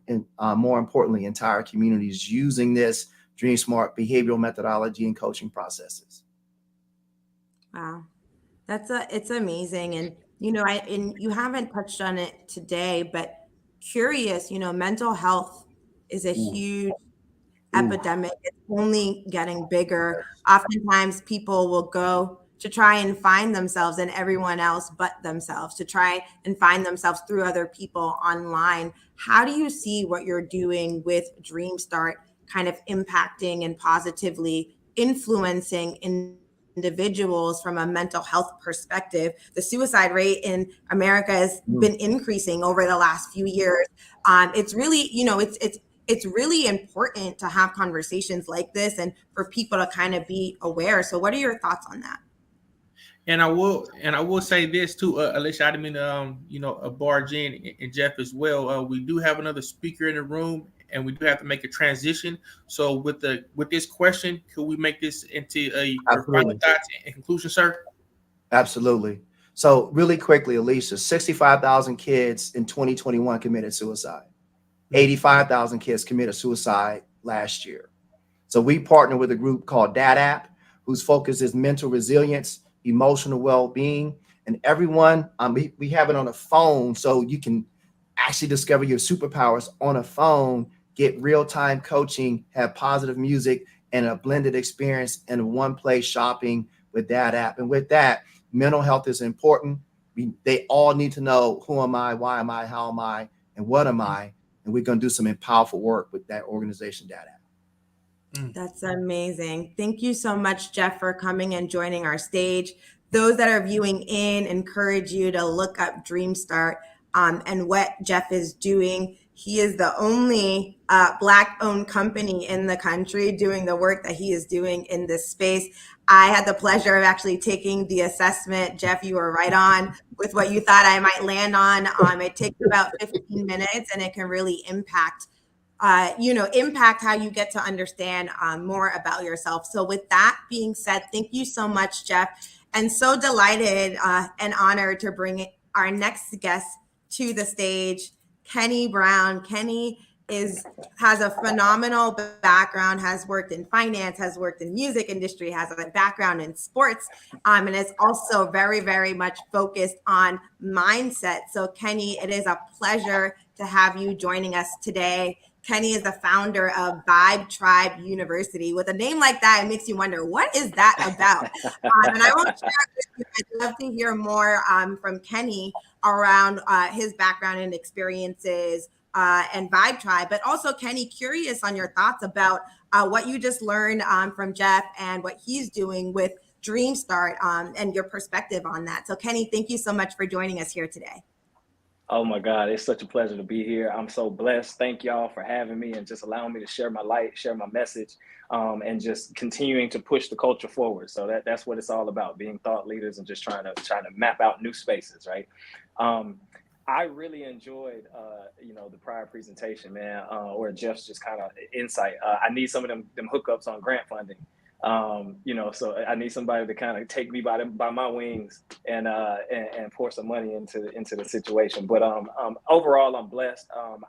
more importantly, entire communities using this Dream Smart behavioral methodology and coaching processes. Wow, it's amazing. And you haven't touched on it today, but curious, mental health is a huge epidemic. It's only getting bigger. Oftentimes people will go to try and find themselves in everyone else but themselves, to try and find themselves through other people online. How do you see what you're doing with Dream Start kind of impacting and positively influencing individuals from a mental health perspective? The suicide rate in America has been increasing over the last few years. It's really, it's really important to have conversations like this and for people to kind of be aware. So what are your thoughts on that? And I will say this too, Alicia, I didn't mean to, barge in and Jeff as well. We do have another speaker in the room, and we do have to make a transition. So with this question, could we make this into a final thoughts and conclusion, sir? Absolutely. So really quickly, Alicia, 65,000 kids in 2021 committed suicide. 85,000 kids committed suicide last year. So we partner with a group called DADAP, whose focus is mental resilience, emotional well-being, and everyone, we have it on a phone, so you can actually discover your superpowers on a phone, get real-time coaching, have positive music, and a blended experience in one place shopping with DADAP. And with that, mental health is important. They all need to know, who am I, why am I, how am I, and what am I? And we're going to do some powerful work with that organization, DADAP. That's amazing. Thank you so much, Jeff, for coming and joining our stage. Those that are viewing in, encourage you to look up Dream Start and what Jeff is doing. He is the only Black-owned company in the country doing the work that he is doing in this space. I had the pleasure of actually taking the assessment. Jeff, you were right on with what you thought I might land on. It takes about 15 minutes, and it can really impact how you get to understand more about yourself. So with that being said, thank you so much, Jeff. And so delighted and honored to bring our next guest to the stage, Kenny Brown. Kenny has a phenomenal background, has worked in finance, has worked in music industry, has a background in sports, and is also very, very much focused on mindset. So Kenny, it is a pleasure to have you joining us today. Kenny is the founder of Vibe Tribe University. With a name like that, it makes you wonder, what is that about? And I won't share it with you. I'd love to hear more from Kenny around his background and experiences and Vibe Tribe. But also, Kenny, curious on your thoughts about what you just learned from Jeff and what he's doing with Dream Start and your perspective on that. So, Kenny, thank you so much for joining us here today. Oh my God, it's such a pleasure to be here. I'm so blessed. Thank y'all for having me and just allowing me to share my light, share my message, and just continuing to push the culture forward. So that's what it's all about, being thought leaders and just trying to map out new spaces, right? I really enjoyed, the prior presentation, man, or Jeff's just kind of insight. I need some of them hookups on grant funding. So I need somebody to kind of take me by my wings and pour some money into the situation. But overall, I'm blessed. I'm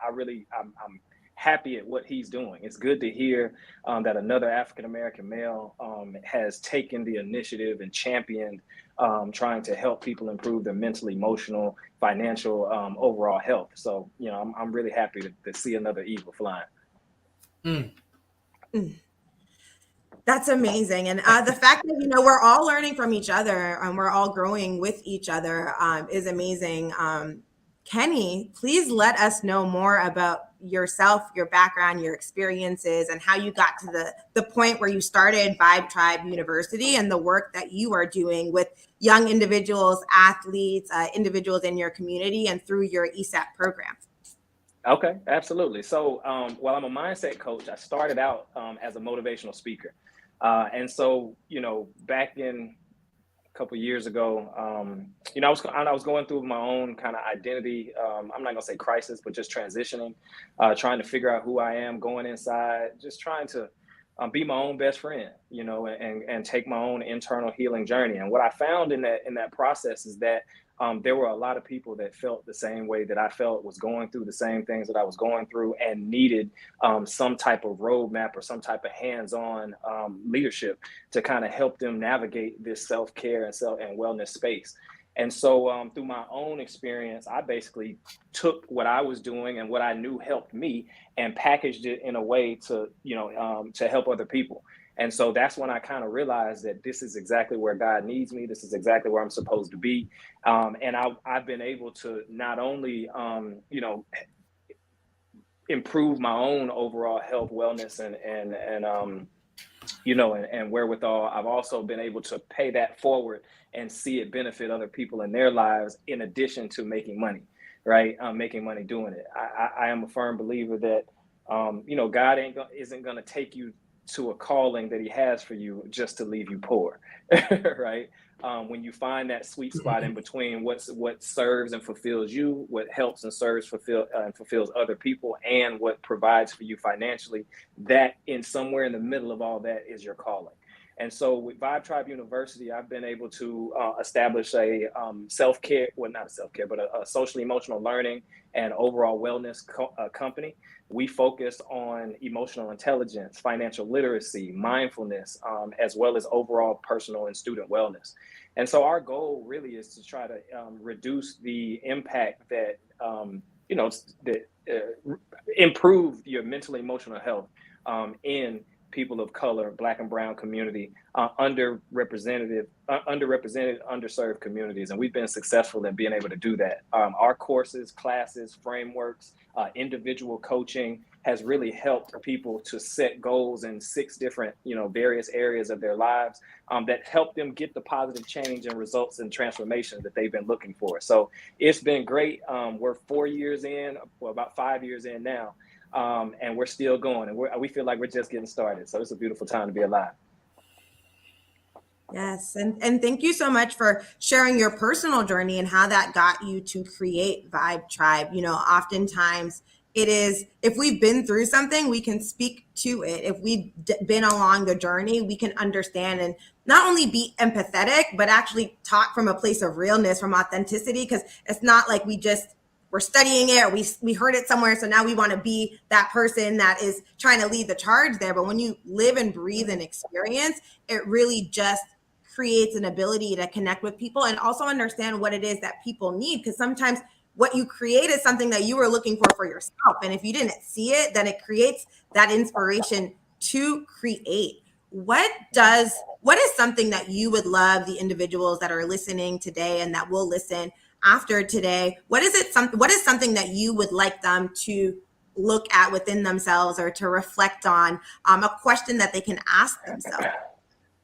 happy at what he's doing. It's good to hear that another African-American male has taken the initiative and championed trying to help people improve their mental, emotional, financial, overall health. So, I'm really happy to see another eagle flying. That's amazing. And the fact that, we're all learning from each other and we're all growing with each other is amazing. Kenny, please let us know more about yourself, your background, your experiences, and how you got to the point where you started Vibe Tribe University and the work that you are doing with young individuals, athletes, individuals in your community and through your ESAP program. Okay, absolutely. So while I'm a mindset coach, I started out as a motivational speaker. And so, back in a couple of years ago, I was going through my own kind of identity. I'm not gonna say crisis, but just transitioning, trying to figure out who I am, going inside, just trying to be my own best friend, and take my own internal healing journey. And what I found in that process is that there were a lot of people that felt the same way that I felt, was going through the same things that I was going through, and needed some type of roadmap or some type of hands-on leadership to kind of help them navigate this self-care and wellness space. And so through my own experience, I basically took what I was doing and what I knew helped me and packaged it in a way to help other people. And so that's when I kind of realized that this is exactly where God needs me. This is exactly where I'm supposed to be. And I've been able to not only, improve my own overall health, wellness, and wherewithal. I've also been able to pay that forward and see it benefit other people in their lives, in addition to making money, right? Making money doing it. I am a firm believer that, God isn't going to take you to a calling that he has for you just to leave you poor, right? When you find that sweet spot in between what serves and fulfills you, what helps and serves fulfills other people, and what provides for you financially, that in somewhere in the middle of all that is your calling. And so with Vibe Tribe University, I've been able to establish a self-care, well, not a self-care, but a social emotional learning and overall wellness company. We focus on emotional intelligence, financial literacy, mindfulness, as well as overall personal and student wellness. And so our goal really is to try to reduce the impact that, improve your mental and emotional health in people of color, Black and brown community, underrepresented, underserved communities. And we've been successful in being able to do that. Our courses, classes, frameworks, individual coaching has really helped people to set goals in 6 different, various areas of their lives that help them get the positive change and results and transformation that they've been looking for. So it's been great. We're 4 years in, well, about 5 years in now. And we're still going, and we feel like we're just getting started. So it's a beautiful time to be alive. Yes. And thank you so much for sharing your personal journey and how that got you to create Vibe Tribe. Oftentimes it is, if we've been through something, we can speak to it. If we've been along the journey, we can understand and not only be empathetic, but actually talk from a place of realness, from authenticity, because it's not like we're studying it, or we heard it somewhere, so now we want to be that person that is trying to lead the charge there. But when you live and breathe and experience, it really just creates an ability to connect with people and also understand what it is that people need. Because sometimes what you create is something that you were looking for yourself. And if you didn't see it, then it creates that inspiration to create. What is something that you would love the individuals that are listening today and that will listen after today? What is something that you would like them to look at within themselves or to reflect on, a question that they can ask themselves?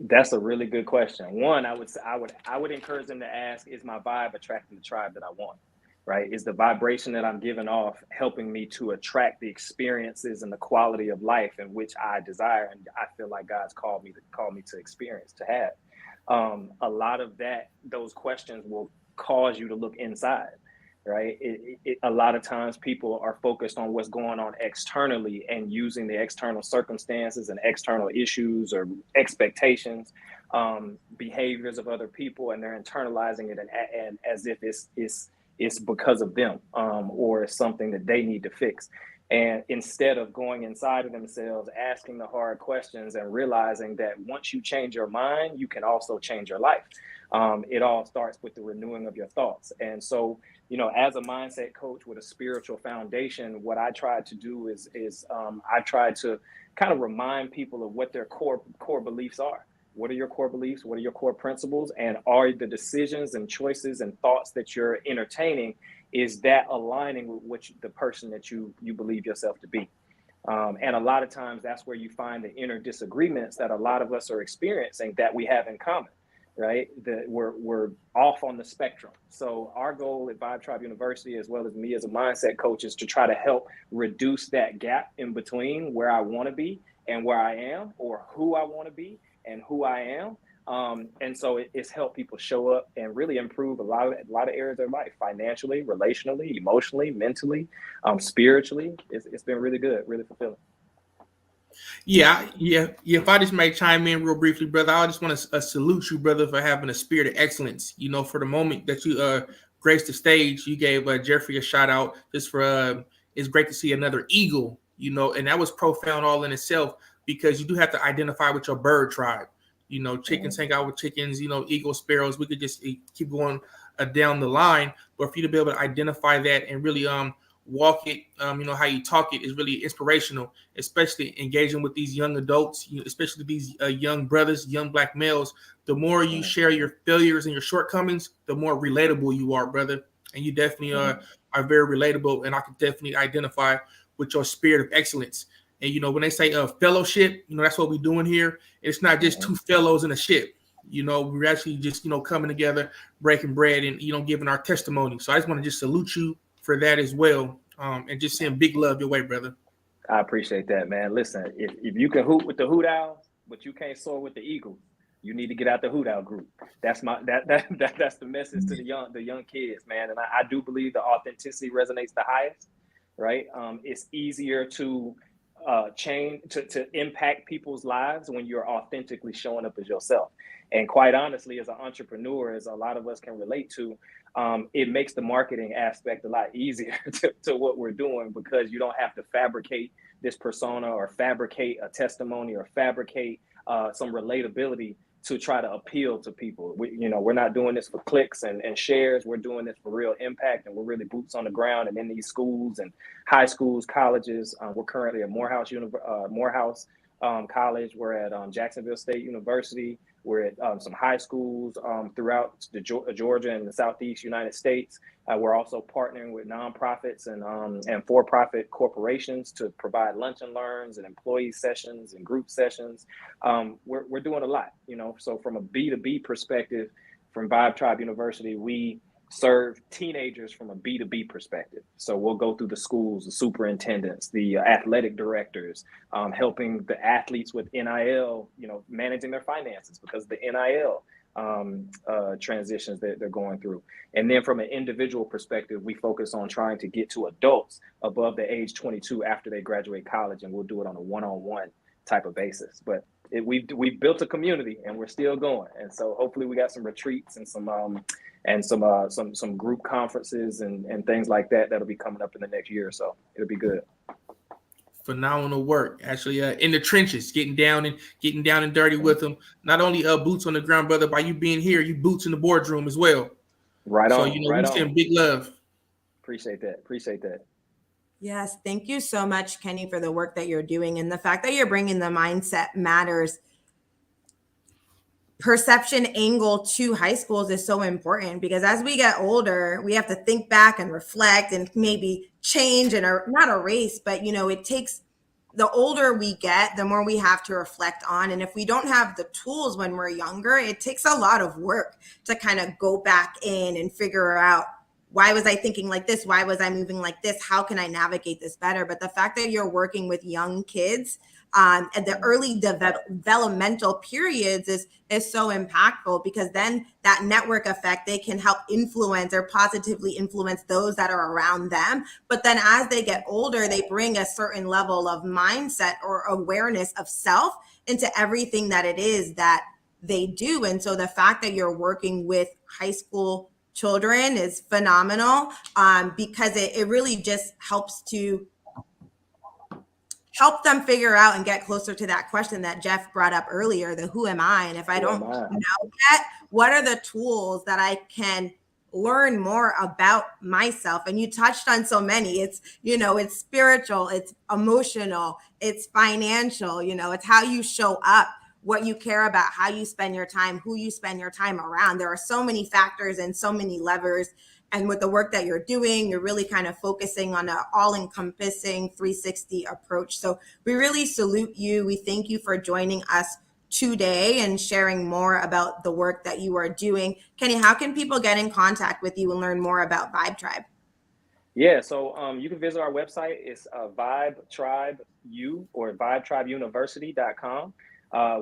That's a really good question. One, I would encourage them to ask, is my vibe attracting the tribe that I want? Right? Is the vibration that I'm giving off helping me to attract the experiences and the quality of life in which I desire and I feel like God's called me to experience, to have? A lot of those questions will cause you to look inside. Right? A lot of times people are focused on what's going on externally and using the external circumstances and external issues or expectations, behaviors of other people, and they're internalizing it and as if it's because of them, or it's something that they need to fix. And instead of going inside of themselves, asking the hard questions and realizing that once you change your mind, you can also change your life. It all starts with the renewing of your thoughts. And so, as a mindset coach with a spiritual foundation, what I try to do is I try to kind of remind people of what their core beliefs are. What are your core beliefs? What are your core principles? And are the decisions and choices and thoughts that you're entertaining, is that aligning with the person that you believe yourself to be? And a lot of times that's where you find the inner disagreements that a lot of us are experiencing that we have in common, right? That we're off on the spectrum. So our goal at Vibe Tribe University, as well as me as a mindset coach, is to try to help reduce that gap in between where I want to be and where I am, or who I want to be and who I am. And so it's helped people show up and really improve a lot of areas of their life, financially, relationally, emotionally, mentally, spiritually. It's been really good, really fulfilling. Yeah. If I just may chime in real briefly, brother, I just want to salute you, brother, for having a spirit of excellence. For the moment that you graced the stage, you gave Jeffrey a shout out just for it's great to see another eagle, and that was profound all in itself, because you do have to identify with your bird tribe. Chickens hang out with chickens, eagles, sparrows. We could just keep going down the line. But for you to be able to identify that and really walk it, how you talk it is really inspirational, especially engaging with these young adults, especially these young brothers, young Black males. The more you share your failures and your shortcomings, the more relatable you are, brother. And you definitely are very relatable. And I can definitely identify with your spirit of excellence. And when they say fellowship, that's what we're doing here. It's not just two fellows in a ship. We're actually just, coming together, breaking bread and, giving our testimony. So I just want to just salute you for that as well. And just send big love your way, brother. I appreciate that, man. Listen, if you can hoot with the hoot owls, but you can't soar with the eagles, you need to get out the hoot owl group. That's that's the message to the young kids, man. And I do believe the authenticity resonates the highest, right? It's easier to change, to impact people's lives when you're authentically showing up as yourself. And quite honestly, as an entrepreneur, as a lot of us can relate to, it makes the marketing aspect a lot easier to what we're doing, because you don't have to fabricate this persona or fabricate a testimony or fabricate some relatability to try to appeal to people. We're not doing this for clicks and shares. We're doing this for real impact, and we're really boots on the ground and in these schools and high schools, colleges. We're currently at Morehouse College. We're at Jacksonville State University. We're at some high schools throughout Georgia and the Southeast United States. We're also partnering with nonprofits and for-profit corporations to provide lunch and learns and employee sessions and group sessions. We're doing a lot, So from a B2B perspective, from Vibe Tribe University, we serve teenagers from a B2B perspective. So we'll go through the schools, the superintendents, the athletic directors, helping the athletes with NIL, managing their finances because of the NIL transitions that they're going through. And then from an individual perspective, we focus on trying to get to adults above the age 22 after they graduate college, and we'll do it on a one-on-one type of basis. But we've built a community, and we're still going. And so hopefully we got some retreats and some group conferences and things like that that'll be coming up in the next year or so. It'll be good. Phenomenal work, actually, in the trenches, getting down and dirty with them. Not only boots on the ground, brother. By you being here, you boots in the boardroom as well. Right on. So we send big love. Appreciate that. Yes, thank you so much, Kenny, for the work that you're doing and the fact that you're bringing the Mindset Matters perception angle to high schools is so important, because as we get older, we have to think back and reflect and maybe change and not erase, but it takes, the older we get, the more we have to reflect on. And if we don't have the tools when we're younger, it takes a lot of work to kind of go back in and figure out, why was I thinking like this? Why was I moving like this? How can I navigate this better? But the fact that you're working with young kids at the early developmental periods is so impactful, because then that network effect, they can help influence or positively influence those that are around them. But then as they get older, they bring a certain level of mindset or awareness of self into everything that it is that they do. And so the fact that you're working with high school children is phenomenal, because it really just helps to help them figure out and get closer to that question that Jeff brought up earlier, the who am I? And if I don't know yet, what are the tools that I can learn more about myself? And you touched on so many. It's, it's spiritual, it's emotional, it's financial, it's how you show up, what you care about, how you spend your time, who you spend your time around. There are so many factors and so many levers. And with the work that you're doing, you're really kind of focusing on an all-encompassing 360 approach. So we really salute you. We thank you for joining us today and sharing more about the work that you are doing. Kenny, how can people get in contact with you and learn more about Vibe Tribe? Yeah, so you can visit our website. It's Vibe Tribe U, or vibetribeuniversity.com.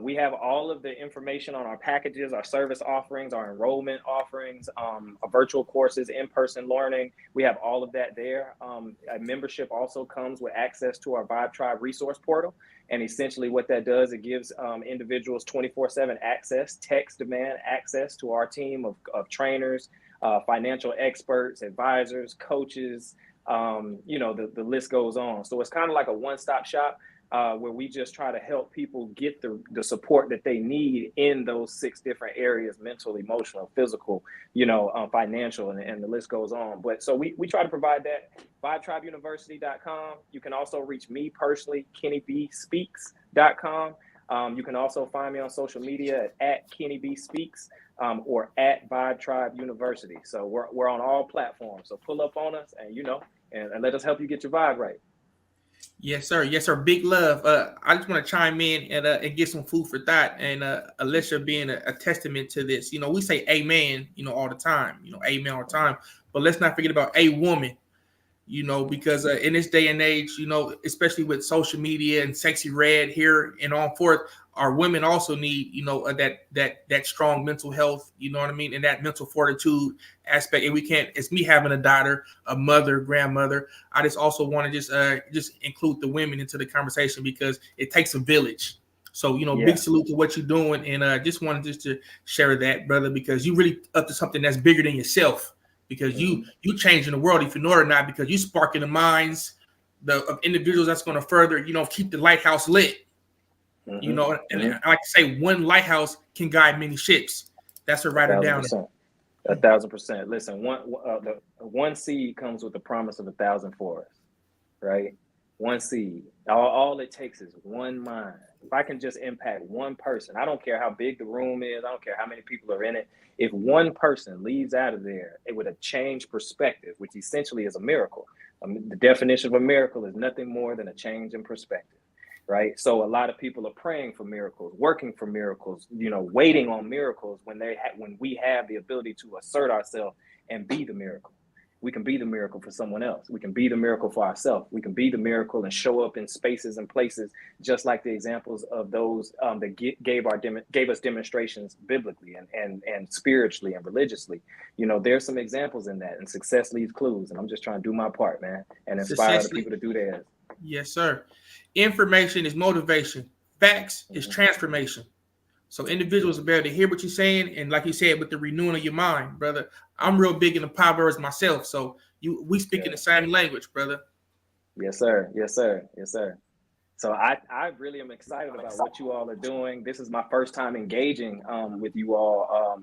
We have all of the information on our packages, our service offerings, our enrollment offerings, our virtual courses, in-person learning. We have all of that there. A membership also comes with access to our Vibe Tribe resource portal. And essentially what that does, it gives individuals 24/7 access, text demand access to our team of trainers, financial experts, advisors, coaches, the list goes on. So it's kind of like a one-stop shop. Where we just try to help people get the support that they need in those 6 different areas: mental, emotional, physical, financial, and the list goes on. But so we try to provide that. vibetribeuniversity.com. You can also reach me personally, kennybspeaks.com. You can also find me on social media at KennyBSpeaks or at Vibe Tribe University. So we're on all platforms. So pull up on us and and let us help you get your vibe right. Yes, sir. Yes, sir. Big love. I just want to chime in and get some food for thought. And Alicia being a testament to this. We say amen, all the time. Amen all the time. But let's not forget about a woman. Because in this day and age, especially with social media and sexy red here and on forth, our women also need, that strong mental health, you know what I mean? And that mental fortitude aspect. And we can't, it's me having a daughter, a mother, grandmother. I just also want to just include the women into the conversation, because it takes a village. So, big salute to what you're doing. And just wanted to share that, brother, because you really up to something that's bigger than yourself. Because you changing the world, if you know it or not, because you sparking the minds of individuals that's going to further, keep the lighthouse lit. And I like to say, one lighthouse can guide many ships. That's a writer down. 1,000%. Listen, one seed comes with the promise of 1,000 forests, right? One seed. All it takes is one mind. If I can just impact one person, I don't care how big the room is, I don't care how many people are in it. If one person leaves out of there, it would have changed perspective, which essentially is a miracle. The definition of a miracle is nothing more than a change in perspective, right? So a lot of people are praying for miracles, working for miracles, waiting on miracles when we have the ability to assert ourselves and be the miracle. We can be the miracle for someone else. We can be the miracle for ourselves. We can be the miracle and show up in spaces and places, just like the examples of those that gave us demonstrations biblically and spiritually and religiously. There's some examples in that, and success leaves clues. And I'm just trying to do my part, man, and inspire other people to do theirs. Yes, sir. Information is motivation. Facts is transformation. So individuals are better to hear what you're saying, and like you said, with the renewing of your mind, brother. I'm real big in the Proverbs myself, so we speak in the same language, brother. Yes, sir. Yes, sir. Yes, sir. So I really am excited about what you all are doing. This is my first time engaging with you all,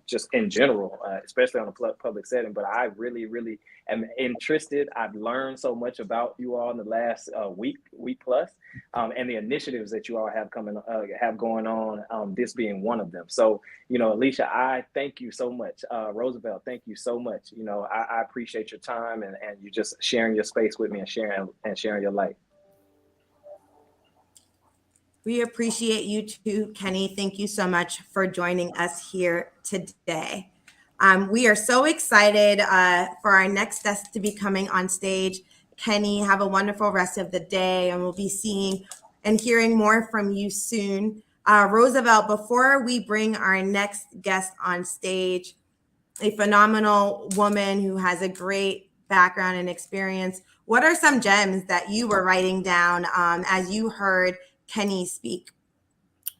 just in general, especially on a public setting. But I really, really am interested. I've learned so much about you all in the last week plus, and the initiatives that you all have going on. This being one of them. So, Alicia, I thank you so much. Roosevelt, thank you so much. I appreciate your time and you just sharing your space with me and sharing your light. We appreciate you too, Kenny. Thank you so much for joining us here today. We are so excited for our next guest to be coming on stage. Kenny, have a wonderful rest of the day, and we'll be seeing and hearing more from you soon. Roosevelt, before we bring our next guest on stage, a phenomenal woman who has a great background and experience, what are some gems that you were writing down as you heard Kenny speak?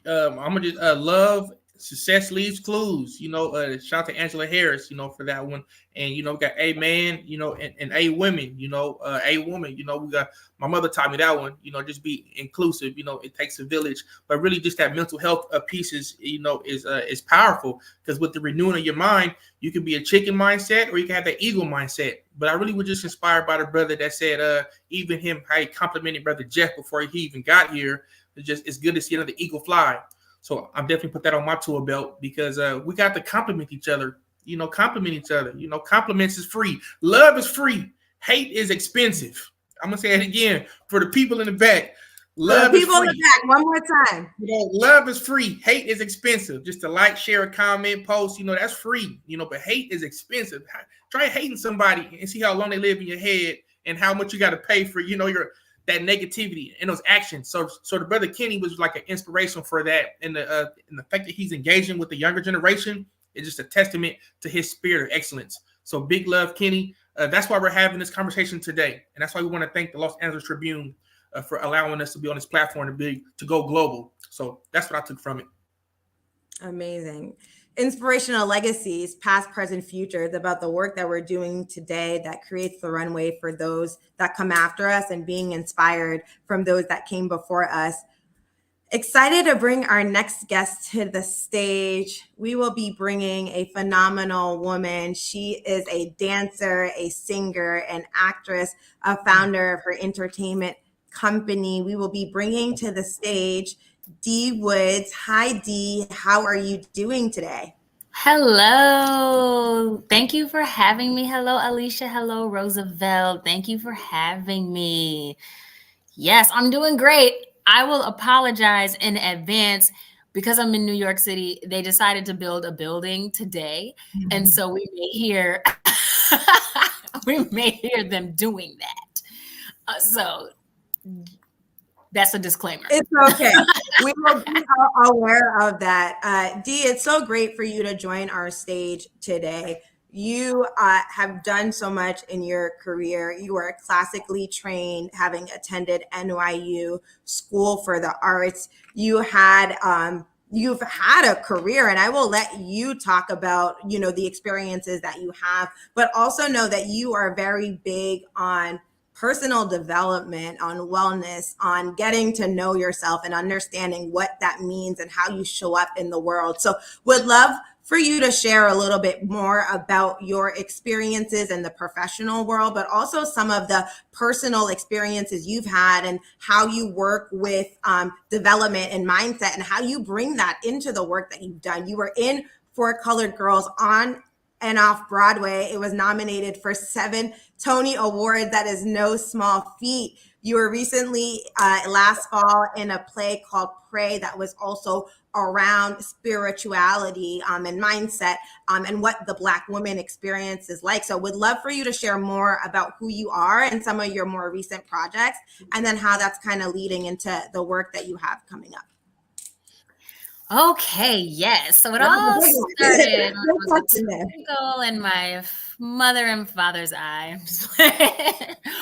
I'm gonna just love success leaves clues. Shout out to Angela Harris, for that one. And we got a man, and a women, a woman. We got, my mother taught me that one. Just be inclusive. It takes a village, but really just that mental health piece is powerful, because with the renewing of your mind, you can be a chicken mindset or you can have that eagle mindset. But I really was just inspired by the brother that said, even him, how he complimented Brother Jeff before he even got here. It's good to see another eagle fly. So I'm definitely put that on my tool belt, because we got to compliment each other. Compliments is free. Love is free. Hate is expensive. I'm gonna say it again for the people in the back. Love is free. In the back, one more time. Love is free. Hate is expensive. Just to like, share, a comment, post, that's free. But hate is expensive. Try hating somebody and see how long they live in your head and how much you got to pay for, that negativity and those actions. So the brother Kenny was like an inspiration for that, and the fact that he's engaging with the younger generation is just a testament to his spirit of excellence. So big love, Kenny. That's why we're having this conversation today, and that's why we want to thank the Los Angeles Tribune for allowing us to be on this platform to go global. So that's what I took from it. Amazing. Inspirational Legacies, past, present, future. It's about the work that we're doing today that creates the runway for those that come after us and being inspired from those that came before us. Excited to bring our next guest to the stage. We will be bringing a phenomenal woman. She is a dancer, a singer, an actress, a founder of her entertainment company. We will be bringing to the stage Dee Woods. Hi, Dee. How are you doing today? Hello. Thank you for having me. Hello, Alicia. Hello, Roosevelt. Thank you for having me. Yes, I'm doing great. I will apologize in advance because I'm in New York City. They decided to build a building today. And so we may hear them doing that. So that's a disclaimer. It's okay. We will be aware of that. Dee, it's so great for you to join our stage today. You have done so much in your career. You are classically trained, having attended NYU School for the Arts. You've had a career, and I will let you talk about, the experiences that you have, but also know that you are very big on personal development, on wellness, on getting to know yourself and understanding what that means and how you show up in the world. So would love for you to share a little bit more about your experiences in the professional world, but also some of the personal experiences you've had and how you work with development and mindset and how you bring that into the work that you've done. You were in For Colored Girls on and off Broadway. It was nominated for 7 Tony Awards. That is no small feat. You were recently, last fall, in a play called Pray that was also around spirituality and mindset and what the Black woman experience is like. So would love for you to share more about who you are and some of your more recent projects, and then how that's kind of leading into the work that you have coming up. Okay, yes. So it all started when I was a twinkle in my mother and father's eye.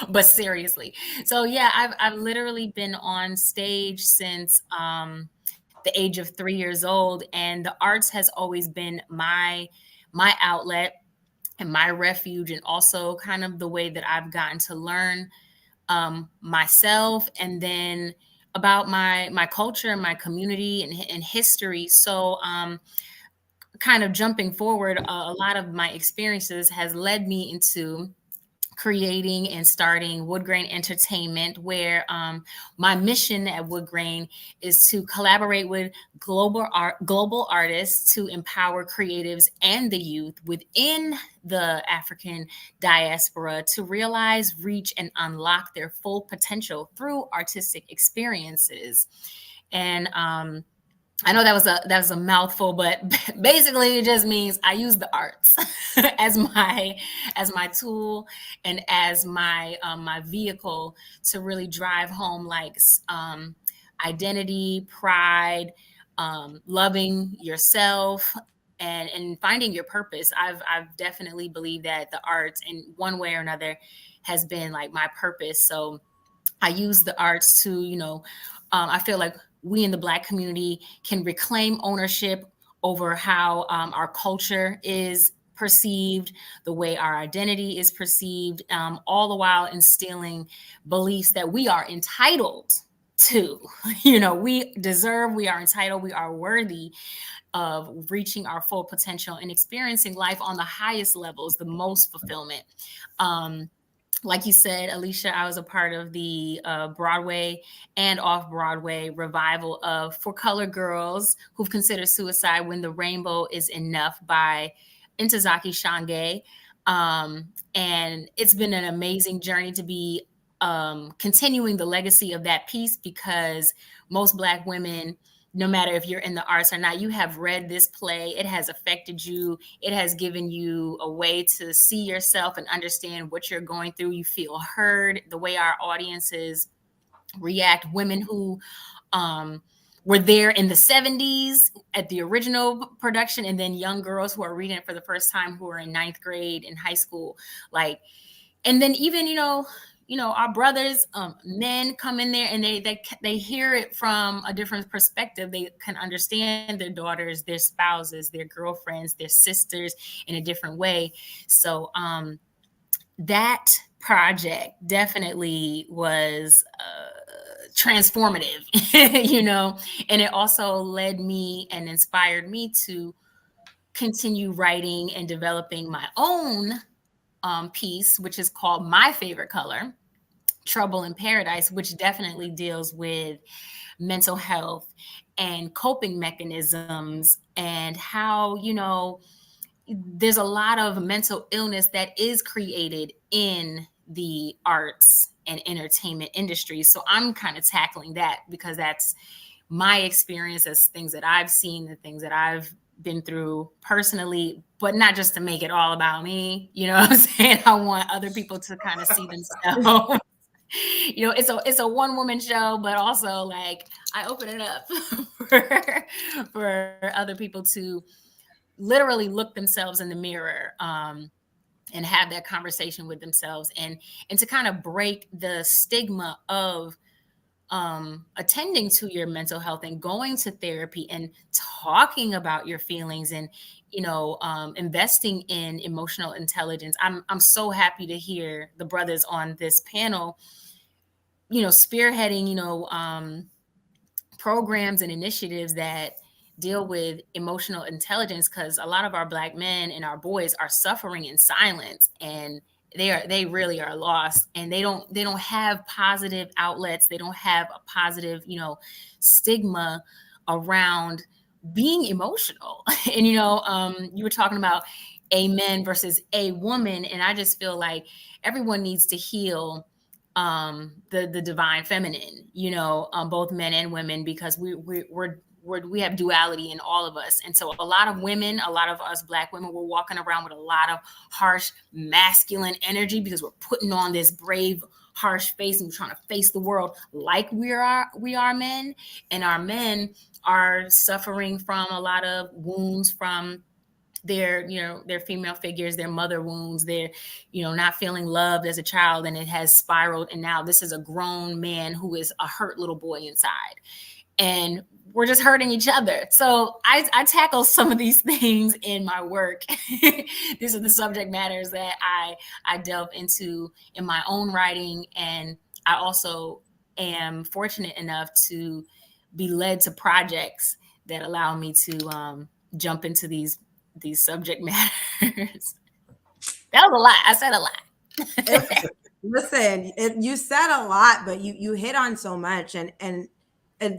But seriously. So yeah, I've literally been on stage since the age of 3 years old, and the arts has always been my outlet and my refuge, and also kind of the way that I've gotten to learn myself, and then about my culture and my community and history. So kind of jumping forward, a lot of my experiences has led me into creating and starting Wood Grain Entertainment, where my mission at Wood Grain is to collaborate with global artists to empower creatives and the youth within the African diaspora to realize, reach, and unlock their full potential through artistic experiences. And I know that was a mouthful, but basically it just means I use the arts as my tool and as my my vehicle to really drive home like identity, pride, loving yourself, and finding your purpose. I've definitely believed that the arts in one way or another has been like my purpose. So I use the arts to, I feel like we in the Black community can reclaim ownership over how our culture is perceived, the way our identity is perceived, all the while instilling beliefs that we are entitled to. We deserve, we are entitled, we are worthy of reaching our full potential and experiencing life on the highest levels, the most fulfillment. Like you said, Alicia, I was a part of the Broadway and off-Broadway revival of For Color Girls Who've Considered Suicide When the Rainbow Is Enough by Ntozake Shange. And it's been an amazing journey to be continuing the legacy of that piece, because most Black women, no matter if you're in the arts or not, you have read this play. It has affected you. It has given you a way to see yourself and understand what you're going through. You feel heard. The way our audiences react, women who were there in the 70s at the original production, and then young girls who are reading it for the first time, who are in 9th grade in high school. And then even, our brothers, men come in there and they hear it from a different perspective. They can understand their daughters, their spouses, their girlfriends, their sisters in a different way. So that project definitely was transformative, and it also led me and inspired me to continue writing and developing my own piece, which is called My Favorite Color, Trouble in Paradise, which definitely deals with mental health and coping mechanisms, and how, there's a lot of mental illness that is created in the arts and entertainment industry. So I'm kind of tackling that because that's my experience, as things that I've seen, the things that I've been through personally, but not just to make it all about me. You know what I'm saying? I want other people to kind of see themselves. It's a one-woman show, but also like I open it up for other people to literally look themselves in the mirror and have that conversation with themselves, and to kind of break the stigma of attending to your mental health and going to therapy and talking about your feelings, and investing in emotional intelligence. I'm so happy to hear the brothers on this panel spearheading programs and initiatives that deal with emotional intelligence, because a lot of our Black men and our boys are suffering in silence, and they really are lost, and they don't have positive outlets. They don't have a positive stigma around being emotional. And you were talking about a man versus a woman, and I just feel like everyone needs to heal the divine feminine, both men and women, because we have duality in all of us. And so a lot of women, a lot of us Black women, we're walking around with a lot of harsh masculine energy because we're putting on this brave, harsh face, and we're trying to face the world like we are men. And our men are suffering from a lot of wounds from their female figures, their mother wounds, their, not feeling loved as a child, and it has spiraled. And now this is a grown man who is a hurt little boy inside, and we're just hurting each other. So I tackle some of these things in my work. These are the subject matters that I delve into in my own writing, and I also am fortunate enough to be led to projects that allow me to jump into these subject matters. That was a lot. I said a lot. Listen, you said a lot, but you hit on so much, and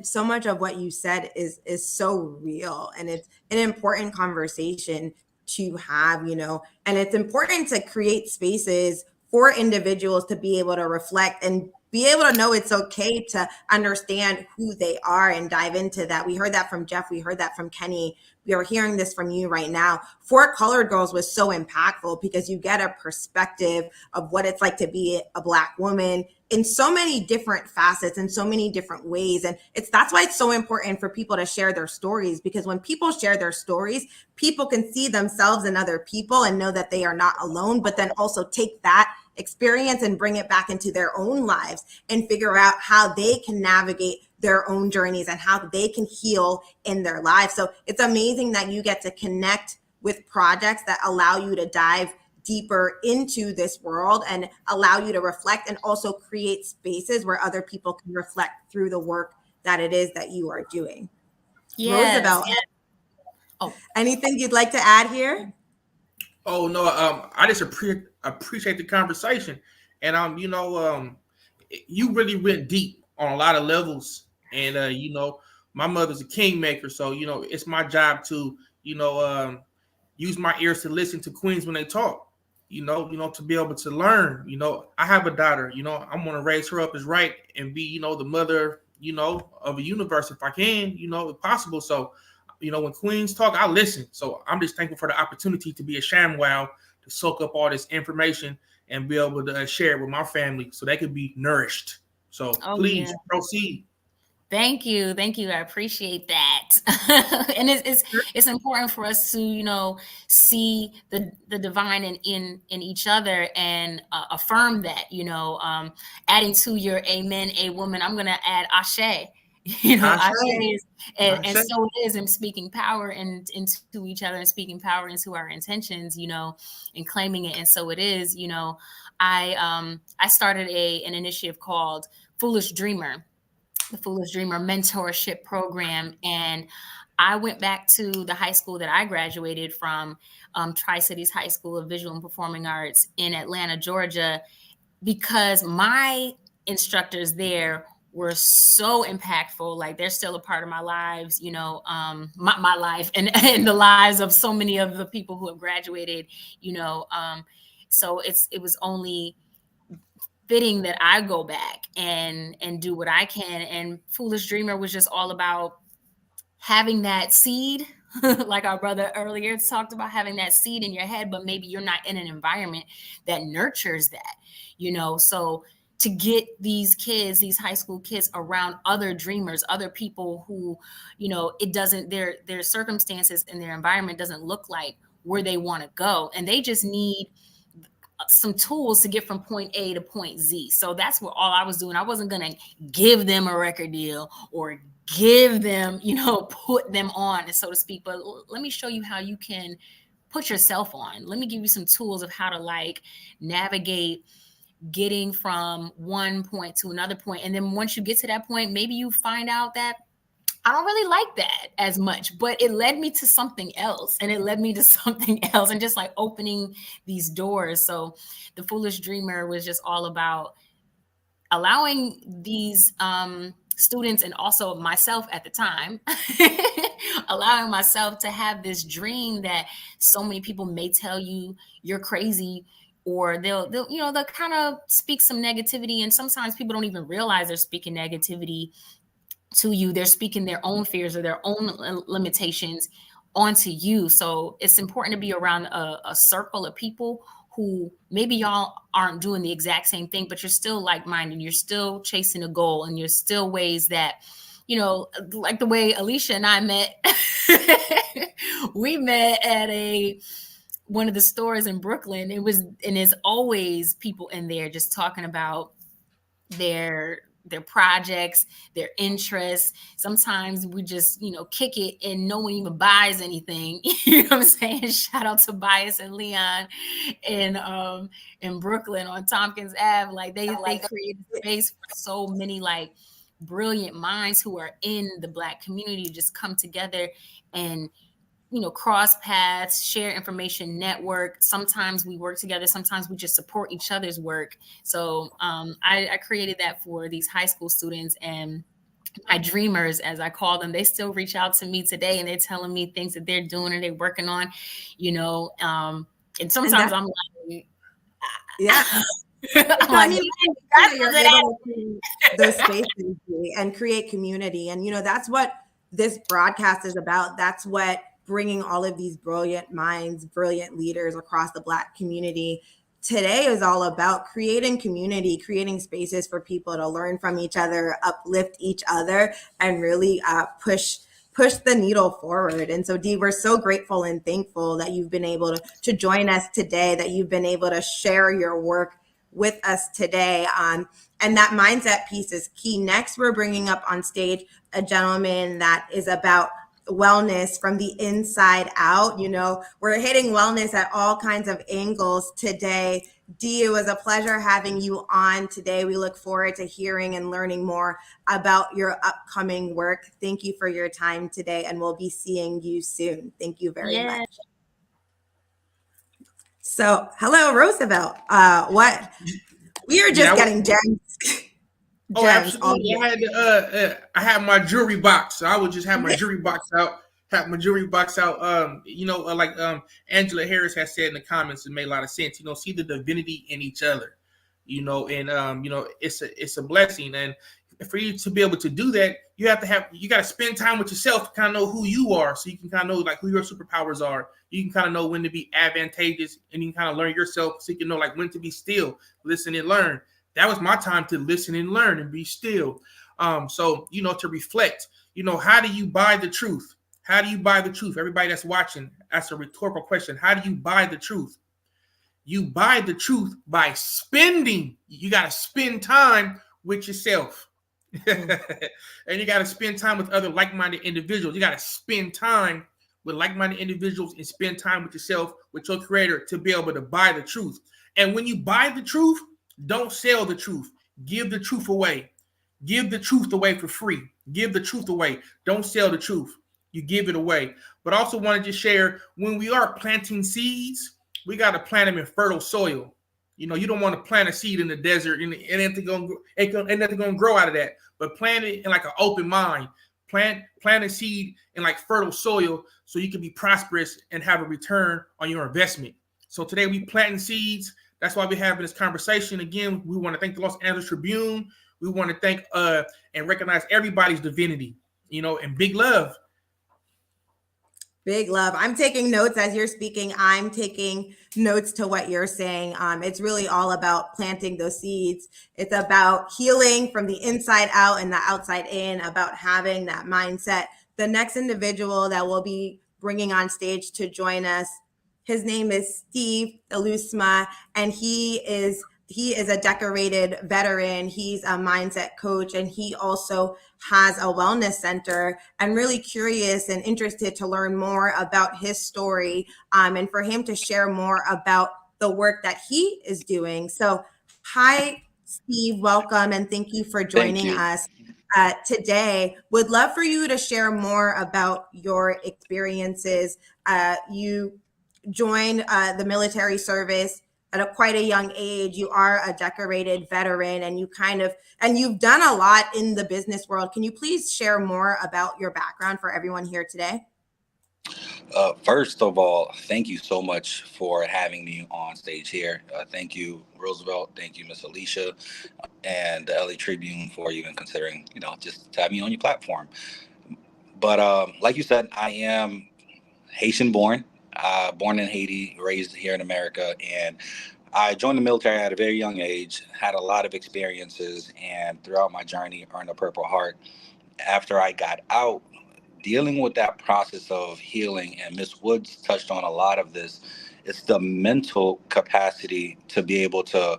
so much of what you said is so real, and it's an important conversation to have, you know, and it's important to create spaces for individuals to be able to reflect and be able to know it's okay to understand who they are and dive into that. We heard that from Jeff. We heard that from Kenny. We are hearing this from you right now. For Colored Girls was so impactful because you get a perspective of what it's like to be a Black woman in so many different facets and so many different ways. And that's why it's so important for people to share their stories, because when people share their stories, people can see themselves in other people and know that they are not alone, but then also take that experience and bring it back into their own lives and figure out how they can navigate their own journeys and how they can heal in their lives. So it's amazing that you get to connect with projects that allow you to dive deeper into this world and allow you to reflect, and also create spaces where other people can reflect through the work that it is that you are doing. Yes. Roosevelt, Yes. Oh, anything you'd like to add here? Oh no, I just appreciate the conversation, and you really went deep on a lot of levels, and my mother's a kingmaker, so it's my job to use my ears to listen to queens when they talk, to be able to learn. I have a daughter, I'm gonna raise her up as right and be the mother of a universe if I can, if possible. So when queens talk, I listen. So I'm just thankful for the opportunity to be a ShamWow, to soak up all this information and be able to share it with my family so they can be nourished. So please proceed. Thank you. I appreciate that. And it's important for us to see the divine in each other and affirm that. Adding to your amen, a woman, I'm gonna add ashe. Ashe is, and so it is in speaking power into each other and speaking power into our intentions, and claiming it. And so it is. I started an initiative called Foolish Dreamer. The Foolish Dreamer mentorship program. And I went back to the high school that I graduated from, Tri-Cities High School of Visual and Performing Arts in Atlanta, Georgia, because my instructors there were so impactful. Like, they're still a part of my lives, my life and the lives of so many of the people who have graduated, so it was only fitting that I go back and do what I can. And Foolish Dreamer was just all about having that seed, like our brother earlier talked about, having that seed in your head, but maybe you're not in an environment that nurtures that, so to get these kids, these high school kids, around other dreamers, other people who, it doesn't, their circumstances and their environment doesn't look like where they want to go. And they just need some tools to get from point A to point Z. So that's what all I was doing. I wasn't going to give them a record deal or give them, put them on, so to speak. But let me show you how you can put yourself on. Let me give you some tools of how to navigate getting from one point to another point. And then once you get to that point, maybe you find out that I don't really like that as much, but it led me to something else, and it led me to something else, and just opening these doors. So the Foolish Dreamer was just all about allowing these students, and also myself at the time, allowing myself to have this dream that so many people may tell you you're crazy, or they'll kind of speak some negativity. And sometimes people don't even realize they're speaking negativity to you. They're speaking their own fears or their own limitations onto you. So it's important to be around a circle of people who maybe y'all aren't doing the exact same thing, but you're still like-minded, you're still chasing a goal, and you're still ways that, like the way Alicia and I met. We met at one of the stores in Brooklyn. And there's always people in there just talking about their their projects, their interests. Sometimes we just, kick it and no one even buys anything. You know what I'm saying? Shout out to Bias and Leon in Brooklyn on Tompkins Ave. Like they created space for so many like brilliant minds who are in the Black community to just come together and cross paths, share information, network. Sometimes we work together. Sometimes we just support each other's work. So I created that for these high school students, and my dreamers, as I call them, they still reach out to me today and they're telling me things that they're doing or they're working on, and sometimes I'm like, yeah. I'm like, you're able to create those spaces and create community. And, that's what this broadcast is about. That's what bringing all of these brilliant minds, brilliant leaders across the Black community today is all about: creating community, creating spaces for people to learn from each other, uplift each other, and really push the needle forward. And so, Dee, we're so grateful and thankful that you've been able to join us today, that you've been able to share your work with us today. And that mindset piece is key. Next, we're bringing up on stage a gentleman that is about wellness from the inside out. We're hitting wellness at all kinds of angles today. Dee, it was a pleasure having you on today. We look forward to hearing and learning more about your upcoming work. Thank you for your time today, and we'll be seeing you soon. Thank you very much. So, hello, Roosevelt. What? We are just getting gems. Oh, absolutely. I had my jewelry box. So I would just have my jewelry box out. Angela Harris has said in the comments, it made a lot of sense. See the divinity in each other. It's a blessing. And for you to be able to do that, you got to spend time with yourself to kind of know who you are, so you can kind of know like who your superpowers are. You can kind of know when to be advantageous, and you can kind of learn yourself, so you can know like when to be still, listen and learn. That was my time to listen and learn and be still. To reflect, how do you buy the truth? How do you buy the truth? Everybody that's watching, that's a rhetorical question. How do you buy the truth? You buy the truth by spending. You got to spend time with yourself. And you got to spend time with other like-minded individuals. You got to spend time with like-minded individuals and spend time with yourself, with your creator, to be able to buy the truth. And when you buy the truth, don't sell the truth. Give the truth away. Give the truth away for free. Give the truth away. Don't sell the truth. You give it away. But I also wanted to share, when we are planting seeds, we got to plant them in fertile soil. You don't want to plant a seed in the desert and ain't nothing going to grow out of that. But plant it in like an open mind. Plant a seed in like fertile soil so you can be prosperous and have a return on your investment. So today we planting seeds. That's why we're having this conversation. Again, we want to thank the Los Angeles Tribune. We want to thank and recognize everybody's divinity, and big love. Big love. I'm taking notes as you're speaking. I'm taking notes to what you're saying. It's really all about planting those seeds. It's about healing from the inside out and the outside in, about having that mindset. The next individual that we'll be bringing on stage to join us, his name is Steve Elusma, and he is a decorated veteran. He's a mindset coach, and he also has a wellness center. I'm really curious and interested to learn more about his story, and for him to share more about the work that he is doing. So, hi, Steve, welcome, and thank you for joining us today. Would love for you to share more about your experiences. You joined the military service at quite a young age. You are a decorated veteran, and you've done a lot in the business world. Can you please share more about your background for everyone here today? First of all, thank you so much for having me on stage here. Thank you, Roosevelt. Thank you, Miss Alicia, and the LA Tribune for even considering, just to have me on your platform. But like you said, I am Haitian born in Haiti, raised here in America. And I joined the military at a very young age, had a lot of experiences, and throughout my journey earned a Purple Heart. After I got out, dealing with that process of healing, and Miss Woods touched on a lot of this, it's the mental capacity to be able to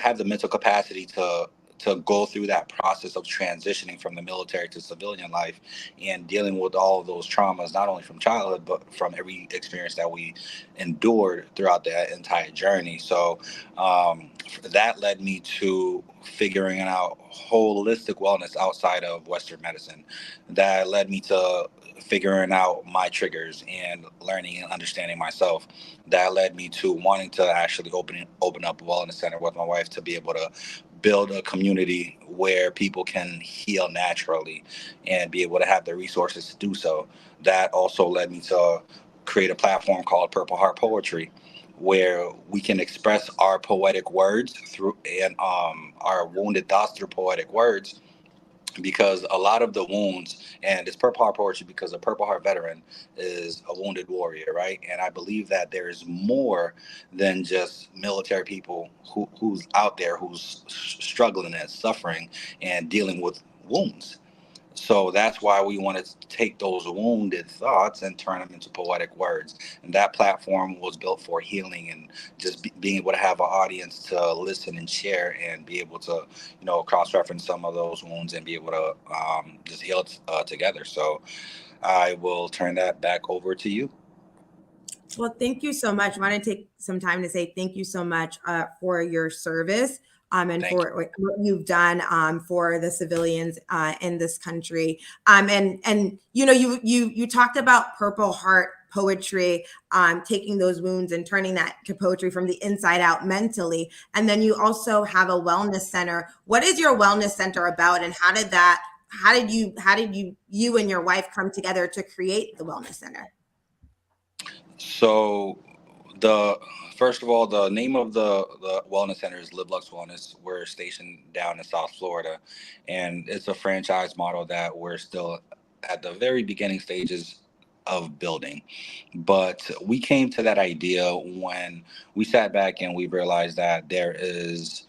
have the mental capacity to to go through that process of transitioning from the military to civilian life and dealing with all of those traumas, not only from childhood, but from every experience that we endured throughout that entire journey. So that led me to figuring out holistic wellness outside of Western medicine. That led me to figuring out my triggers and learning and understanding myself. That led me to wanting to actually open up a wellness center with my wife to be able to build a community where people can heal naturally and be able to have the resources to do so. That also led me to create a platform called Purple Heart Poetry, where we can express our poetic words through and our wounded thoughts through poetic words, because a lot of the wounds, and it's Purple Heart Poetry because a Purple Heart veteran is a wounded warrior, right? And I believe that there is more than just military people who's out there who's struggling and suffering and dealing with wounds. So that's why we wanted to take those wounded thoughts and turn them into poetic words. And that platform was built for healing and just being able to have an audience to listen and share and be able to, cross-reference some of those wounds and be able to just heal together. So I will turn that back over to you. Well, thank you so much. I want to take some time to say thank you so much for your service and for what you've done for the civilians in this country. And you talked about Purple Heart Poetry, taking those wounds and turning that to poetry from the inside out mentally. And then you also have a wellness center. What is your wellness center about, and how did you and your wife come together to create the wellness center? So first of all, the name of the wellness center is Live Lux Wellness. We're stationed down in South Florida, and it's a franchise model that we're still at the very beginning stages of building. But we came to that idea when we sat back and we realized that there's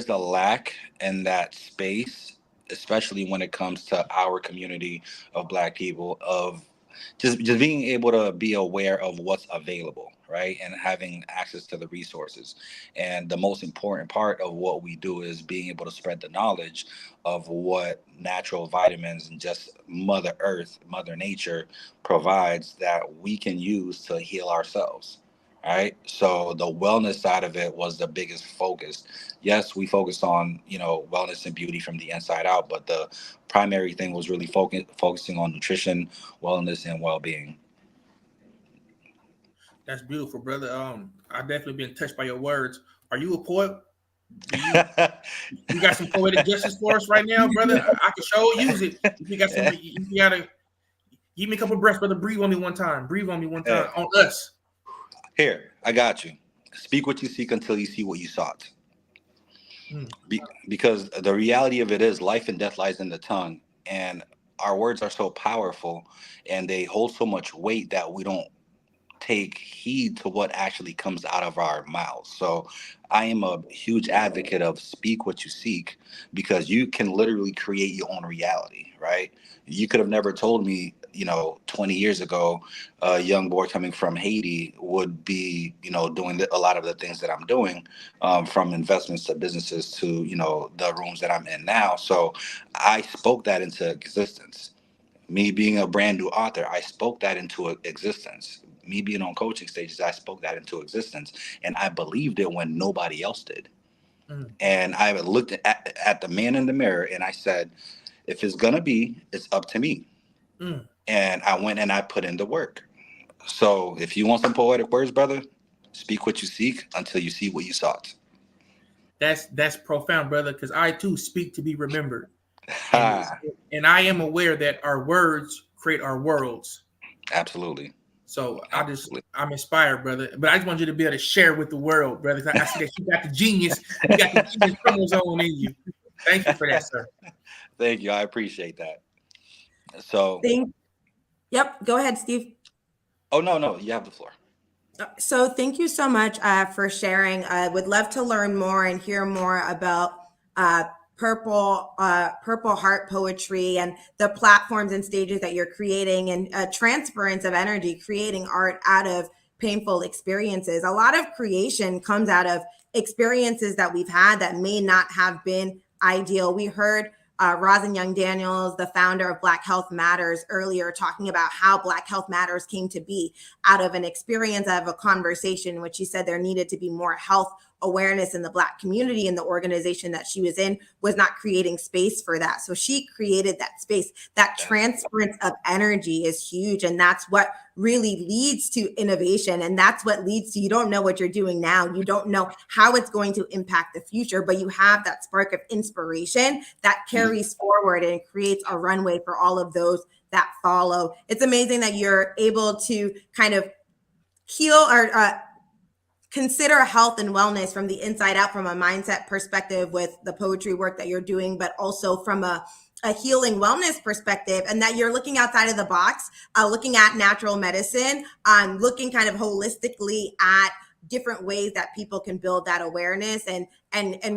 a lack in that space, especially when it comes to our community of Black people, of just being able to be aware of what's available, right? And having access to the resources. And the most important part of what we do is being able to spread the knowledge of what natural vitamins and just Mother Earth, Mother Nature provides that we can use to heal ourselves. Right. So the wellness side of it was the biggest focus. Yes, we focused on, wellness and beauty from the inside out, but the primary thing was really focusing on nutrition, wellness, and well-being. That's beautiful, brother. I definitely been touched by your words. Are you a poet? You got some poetic justice for us right now, brother? I can show use it. If you got some, you gotta give me a couple of breaths, brother. Breathe on me one time. Breathe on me one time. On us. Here, I got you. Speak what you seek until you see what you sought. Because the reality of it is life and death lies in the tongue, and our words are so powerful and they hold so much weight that we don't take heed to what actually comes out of our mouths. So I am a huge advocate of speak what you seek, because you can literally create your own reality, right? You could have never told me, 20 years ago, a young boy coming from Haiti would be, doing a lot of the things that I'm doing, from investments to businesses to, the rooms that I'm in now. So I spoke that into existence. Me being a brand new author, I spoke that into existence. Me being on coaching stages, I spoke that into existence. And I believed it when nobody else did. And I looked at the man in the mirror and I said, if it's going to be, it's up to me. And I went and I put in the work. So if you want some poetic words, brother, speak what you seek until you see what you sought. That's profound, brother, because I too speak to be remembered. And I am aware that our words create our worlds. Absolutely. So I'm inspired, brother. But I just want you to be able to share with the world, brother. I see that you got the genius. You got the genius chromosome in you. Thank you for that, sir. Thank you. I appreciate that. So. Yep. Go ahead, Steve. Oh, no. You have the floor. So thank you so much for sharing. I would love to learn more and hear more about Purple Heart Poetry and the platforms and stages that you're creating, and transference of energy, creating art out of painful experiences. A lot of creation comes out of experiences that we've had that may not have been ideal. We heard Rosin Young Daniels, the founder of Black Health Matters, earlier talking about how Black Health Matters came to be out of an experience, out of a conversation in which she said there needed to be more health awareness in the Black community, and the organization that she was in was not creating space for that. So she created that space. That transference of energy is huge. And that's what really leads to innovation. And that's what leads to, you don't know what you're doing now. You don't know how it's going to impact the future, but you have that spark of inspiration that carries forward and creates a runway for all of those that follow. It's amazing that you're able to kind of heal or consider health and wellness from the inside out, from a mindset perspective with the poetry work that you're doing, but also from a healing wellness perspective, and that you're looking outside of the box, looking at natural medicine, looking kind of holistically at different ways that people can build that awareness and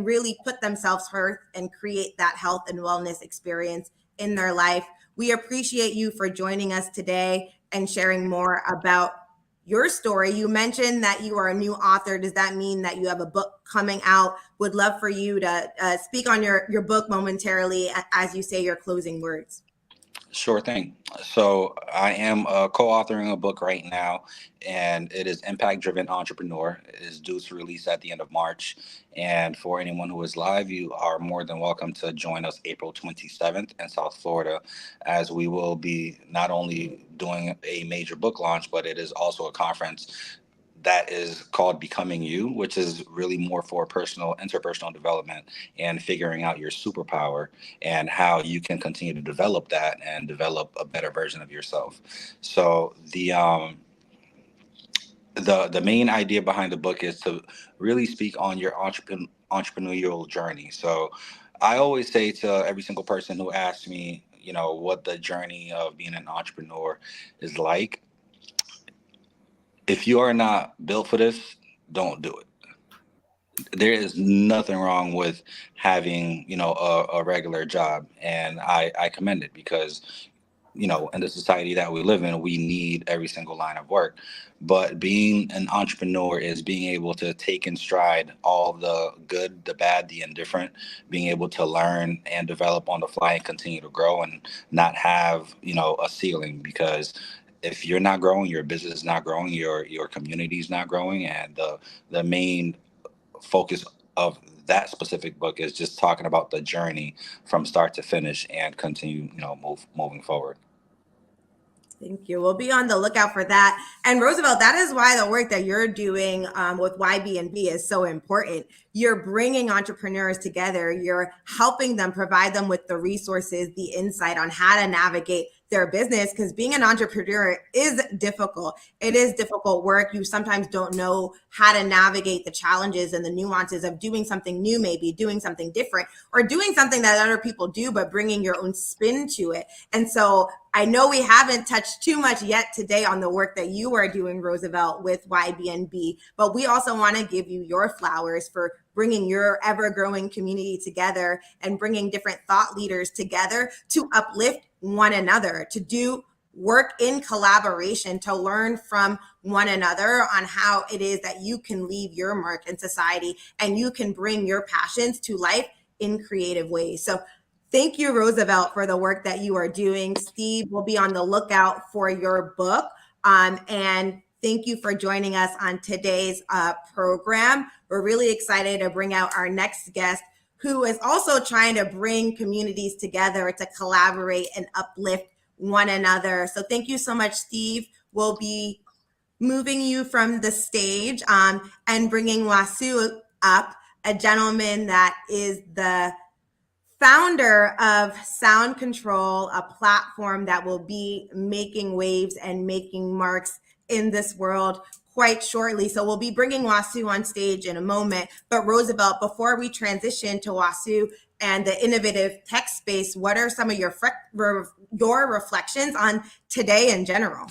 really put themselves first and create that health and wellness experience in their life. We appreciate you for joining us today and sharing more about your story. You mentioned that you are a new author. Does that mean that you have a book coming out? Would love for you to speak on your book momentarily as you say your closing words. Sure thing. So I am co-authoring a book right now, and it is Impact Driven Entrepreneur. It is due to release at the end of March. And for anyone who is live, you are more than welcome to join us April 27th in South Florida, as we will be not only doing a major book launch, but it is also a conference that is called Becoming You, which is really more for interpersonal development and figuring out your superpower and how you can continue to develop that and develop a better version of yourself. So the main idea behind the book is to really speak on your entrepreneurial journey. So I always say to every single person who asks me, what the journey of being an entrepreneur is like, if you are not built for this, don't do it. There is nothing wrong with having, a regular job. And I commend it because, in the society that we live in, we need every single line of work. But being an entrepreneur is being able to take in stride all the good, the bad, the indifferent, being able to learn and develop on the fly and continue to grow and not have, a ceiling. Because if you're not growing, your business is not growing, your community is not growing. And the main focus of that specific book is just talking about the journey from start to finish and continue, moving forward. Thank you. We'll be on the lookout for that. And Roosevelt, that is why the work that you're doing with YB&NB is so important. You're bringing entrepreneurs together. You're helping them, provide them with the resources, the insight on how to navigate their business, because being an entrepreneur is difficult. It is difficult work. You sometimes don't know how to navigate the challenges and the nuances of doing something new, maybe doing something different, or doing something that other people do, but bringing your own spin to it. And so I know we haven't touched too much yet today on the work that you are doing, Roosevelt, with YB&NB, but we also want to give you your flowers for bringing your ever-growing community together and bringing different thought leaders together to uplift one another, to do work in collaboration, to learn from one another on how it is that you can leave your mark in society and you can bring your passions to life in creative ways. So thank you, Roosevelt, for the work that you are doing. Steve will be on the lookout for your book. And thank you for joining us on today's program. We're really excited to bring out our next guest, who is also trying to bring communities together to collaborate and uplift one another. So thank you so much, Steve. We'll be moving you from the stage and bringing Wasu up, a gentleman that is the founder of Sound Control, a platform that will be making waves and making marks in this world quite shortly. So we'll be bringing Wasu on stage in a moment. But Roosevelt, before we transition to Wasu and the innovative tech space, what are some of your reflections on today in general?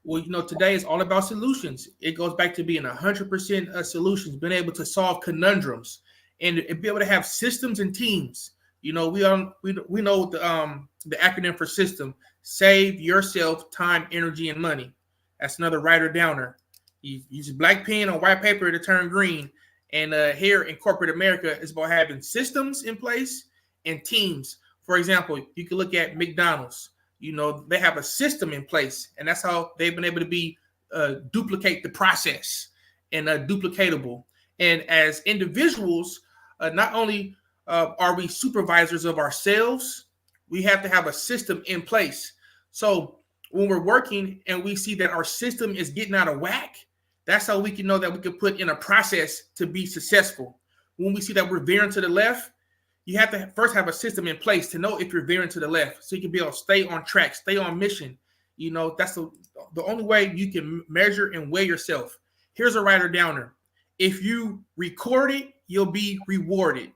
Well, today is all about solutions. It goes back to being 100% solutions, being able to solve conundrums and be able to have systems and teams. We know the acronym for system: save yourself time, energy, and money. That's another writer downer. You use a black pen on white paper to turn green, And here in corporate America, it's about having systems in place and teams. For example, you can look at McDonald's. You know, they have a system in place, and that's how they've been able to be duplicate the process and duplicatable. And as individuals, not only are we supervisors of ourselves, we have to have a system in place. So when we're working and we see that our system is getting out of whack, that's how we can know that we can put in a process to be successful. When we see that we're veering to the left, you have to first have a system in place to know if you're veering to the left, so you can be able to stay on track, stay on mission. You know, that's the only way you can measure and weigh yourself. Here's a writer downer. If you record it, you'll be rewarded.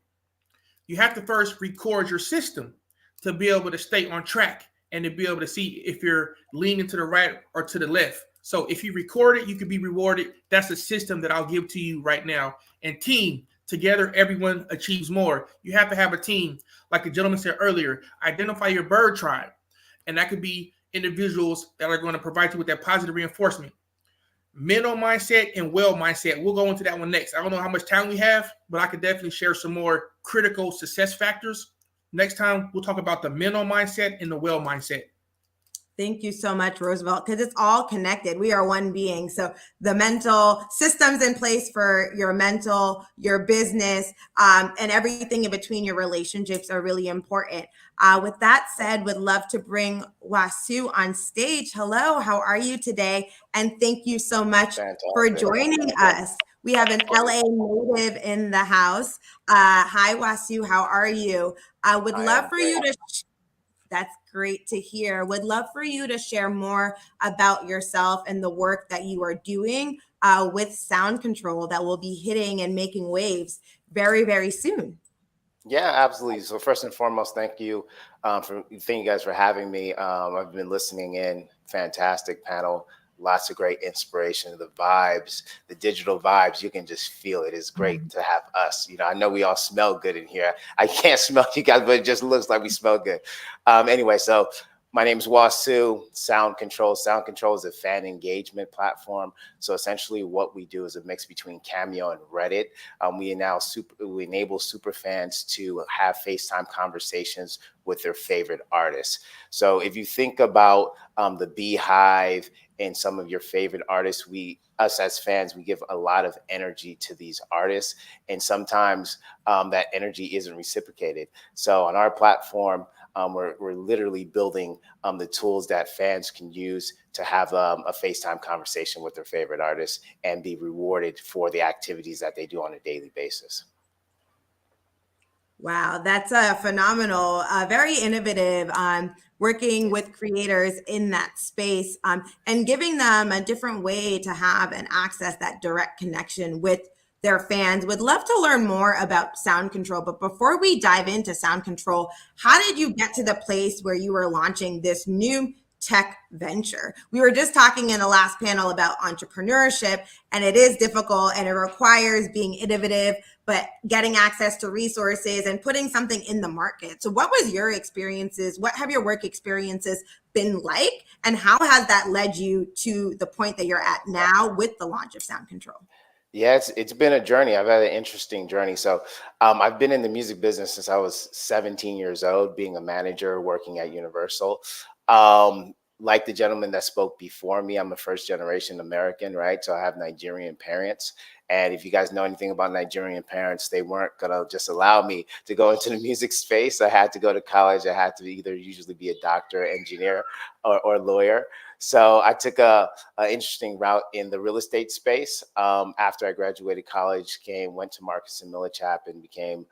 You have to first record your system to be able to stay on track and to be able to see if you're leaning to the right or to the left. So if you record it, you can be rewarded. That's a system that I'll give to you right now. And team, together, everyone achieves more. You have to have a team. Like the gentleman said earlier, identify your bird tribe. And that could be individuals that are going to provide you with that positive reinforcement. Mental mindset and well mindset. We'll go into that one next. I don't know how much time we have, but I could definitely share some more critical success factors. Next time, we'll talk about the mental mindset and the well mindset. Thank you so much, Roosevelt, because it's all connected. We are one being. So the mental systems in place for your mental, your business, and everything in between, your relationships are really important. With that said, would love to bring Wasu on stage. Hello, how are you today? And thank you so much for joining us. We have an LA native in the house. Hi, Wasu, how are you? I would love for you to... That's great to hear. Would love for you to share more about yourself and the work that you are doing with sound control that will be hitting and making waves very, very soon. Yeah, absolutely. So first and foremost, thank you guys for having me. I've been listening in. Fantastic panel. Lots of great inspiration, the vibes, the digital vibes. You can just feel it. It's great to have us. You know, I know we all smell good in here. I can't smell you guys, but it just looks like we smell good. Anyway, so my name is Wasu. Sound Control. Sound Control is a fan engagement platform. So essentially what we do is a mix between Cameo and Reddit. We enable super fans to have FaceTime conversations with their favorite artists. So if you think about the Beehive and some of your favorite artists, us as fans, we give a lot of energy to these artists. And sometimes that energy isn't reciprocated. So on our platform, we're literally building the tools that fans can use to have a FaceTime conversation with their favorite artists and be rewarded for the activities that they do on a daily basis. Wow, that's phenomenal, very innovative, working with creators in that space and giving them a different way to have and access that direct connection with their fans. Would love to learn more about sound control. But before we dive into sound control, how did you get to the place where you were launching this new tech venture? We were just talking in the last panel about entrepreneurship, and it is difficult and it requires being innovative, but getting access to resources and putting something in the market. So what was your experiences? What have your work experiences been like? And how has that led you to the point that you're at now with the launch of sound control? Yeah, it's been a journey. I've had an interesting journey. So I've been in the music business since I was 17 years old, being a manager, working at Universal. Like the gentleman that spoke before me, I'm a first generation American, right? So I have Nigerian parents. And if you guys know anything about Nigerian parents, they weren't gonna just allow me to go into the music space. I had to go to college. I had to either usually be a doctor, engineer, or lawyer. So I took a interesting route in the real estate space. After I graduated college, went to Marcus & Millichap and became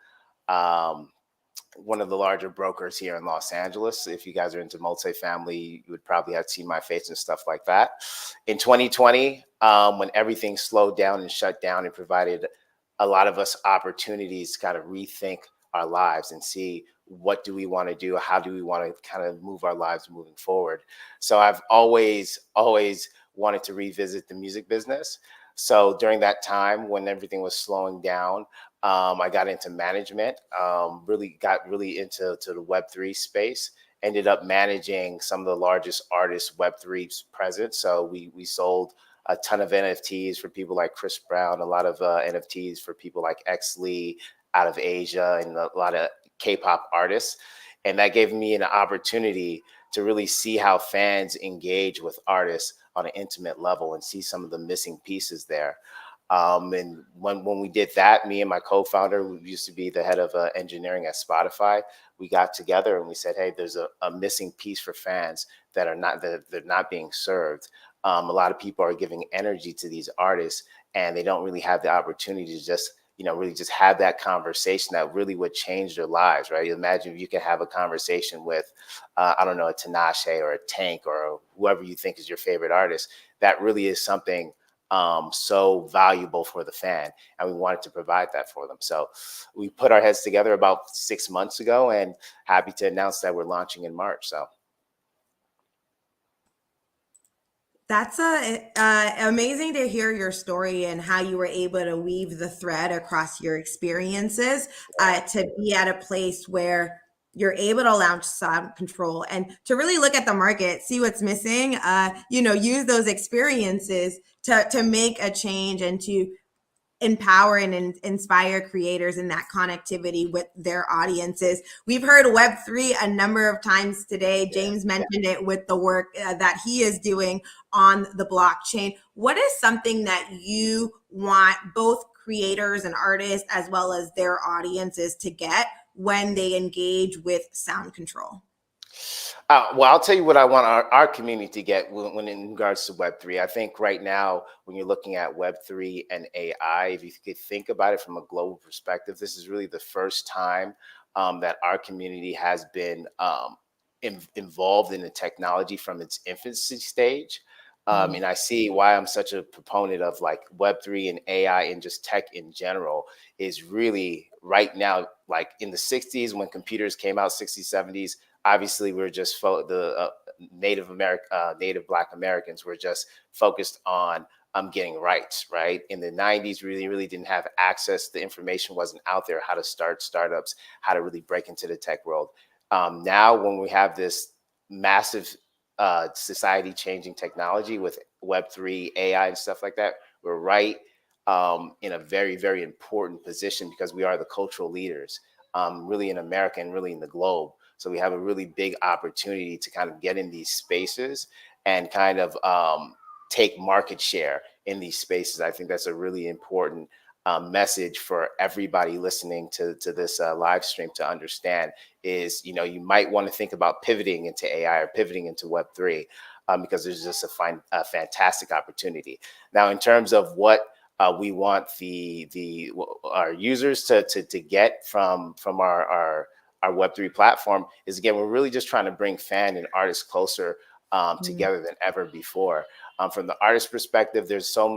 one of the larger brokers here in Los Angeles. If you guys are into multifamily, you would probably have seen my face and stuff like that. In 2020, when everything slowed down and shut down, it provided a lot of us opportunities to kind of rethink our lives and see what do we want to do? How do we want to kind of move our lives moving forward? So I've always wanted to revisit the music business. So during that time when everything was slowing down, I got into management, got really into the Web3 space, ended up managing some of the largest artists Web3's present. So we sold a ton of NFTs for people like Chris Brown, a lot of NFTs for people like X Lee out of Asia, and a lot of K-pop artists. And that gave me an opportunity to really see how fans engage with artists on an intimate level and see some of the missing pieces there. And when we did that, me and my co-founder, who used to be the head of engineering at Spotify, we got together and we said, hey, there's a missing piece for fans that they're not being served. A lot of people are giving energy to these artists, and they don't really have the opportunity to just, really just have that conversation that really would change their lives, right? Imagine if you could have a conversation with, I don't know, a Tinashe or a Tank or whoever you think is your favorite artist. That really is something so valuable for the fan, and we wanted to provide that for them. So we put our heads together about 6 months ago, and happy to announce that we're launching in March. So that's amazing to hear your story and how you were able to weave the thread across your experiences to be at a place where you're able to launch Sound Control and to really look at the market, see what's missing, use those experiences to make a change and to empower and inspire creators in that connectivity with their audiences. We've heard Web3 a number of times today. James mentioned it with the work that he is doing on the blockchain. What is something that you want both creators and artists as well as their audiences to get when they engage with Sound Control? Well, I'll tell you what I want our community to get when in regards to Web3. I think right now, when you're looking at Web3 and AI, if you could think about it from a global perspective, this is really the first time that our community has been involved in the technology from its infancy stage. And I see why I'm such a proponent of like Web3 and AI and just tech in general is really right now, like in the 60s when computers came out, 60s, 70s, obviously we're just the Native Black Americans were just focused on getting rights, right? In the 90s, really didn't have access. The information wasn't out there, how to start startups, how to really break into the tech world. Now, when we have this massive society changing technology with Web3, AI and stuff like that, we're right in a very, very important position because we are the cultural leaders really in America and really in the globe. So we have a really big opportunity to kind of get in these spaces and kind of take market share in these spaces. I think that's a really important message for everybody listening to this live stream to understand is, you might want to think about pivoting into AI or pivoting into Web3 because there's just a fantastic opportunity. Now, in terms of what we want our users to get from our Web3 platform is, again, we're really just trying to bring fan and artists closer together than ever before. From the artist perspective, there's so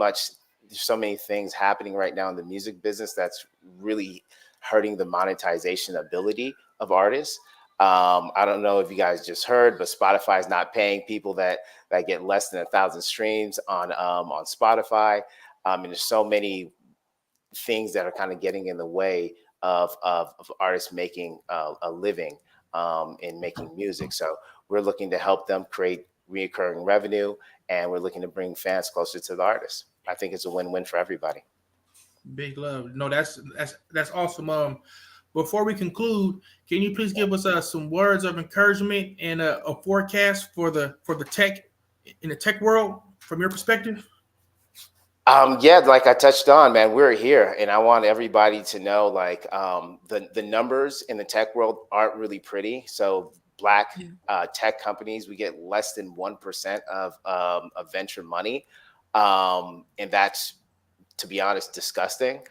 many things happening right now in the music business that's really hurting the monetization ability of artists. I don't know if you guys just heard, but Spotify is not paying people that get less than 1,000 streams on Spotify. And there's so many things that are kind of getting in the way of artists making a living in making music. So we're looking to help them create recurring revenue, and we're looking to bring fans closer to the artists. I think it's a win-win for everybody. Big love. No, that's awesome. Before we conclude, can you please give us some words of encouragement and a forecast for the tech in the tech world from your perspective? Yeah, like I touched on, man, we're here, and I want everybody to know, like, the numbers in the tech world aren't really pretty. So Black tech companies, we get less than 1% of venture money, and that's, to be honest, disgusting.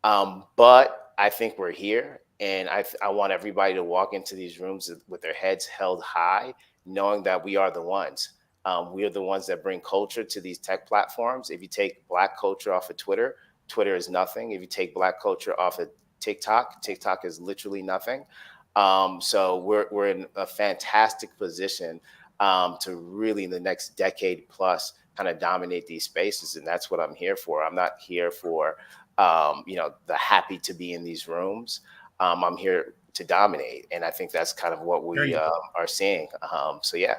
But I think we're here, and I want everybody to walk into these rooms with their heads held high, knowing that we are the ones. We are the ones that bring culture to these tech platforms. If you take Black culture off of Twitter, Twitter is nothing. If you take Black culture off of TikTok, TikTok is literally nothing. So we're in a fantastic position to really, in the next decade plus, kind of dominate these spaces, and that's what I'm here for. I'm not here for the happy to be in these rooms. I'm here to dominate, and I think that's kind of what we are seeing. So yeah.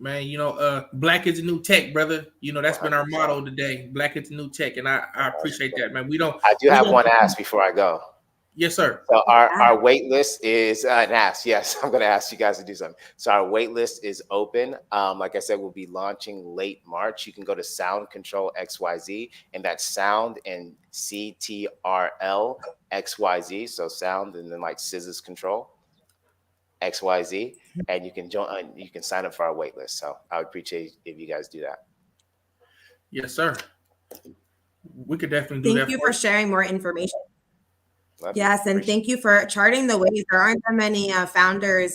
Man, black is the new tech, brother. That's been our motto today. Black is the new tech, and I appreciate that, man. I do have one ask before I go. Yes, sir. So our wait list is an ask. Yes, I'm going to ask you guys to do something. So our wait list is open. Like I said, we'll be launching late March. You can go to Sound Control XYZ, and that's sound and CTRL XYZ. So sound and then like scissors control XYZ, and you can join. You can sign up for our wait list. So I would appreciate if you guys do that. Yes, sir. We could definitely do that. Thank you for sharing more information. Yes, and Appreciate thank you for charting the way. There aren't that many founders,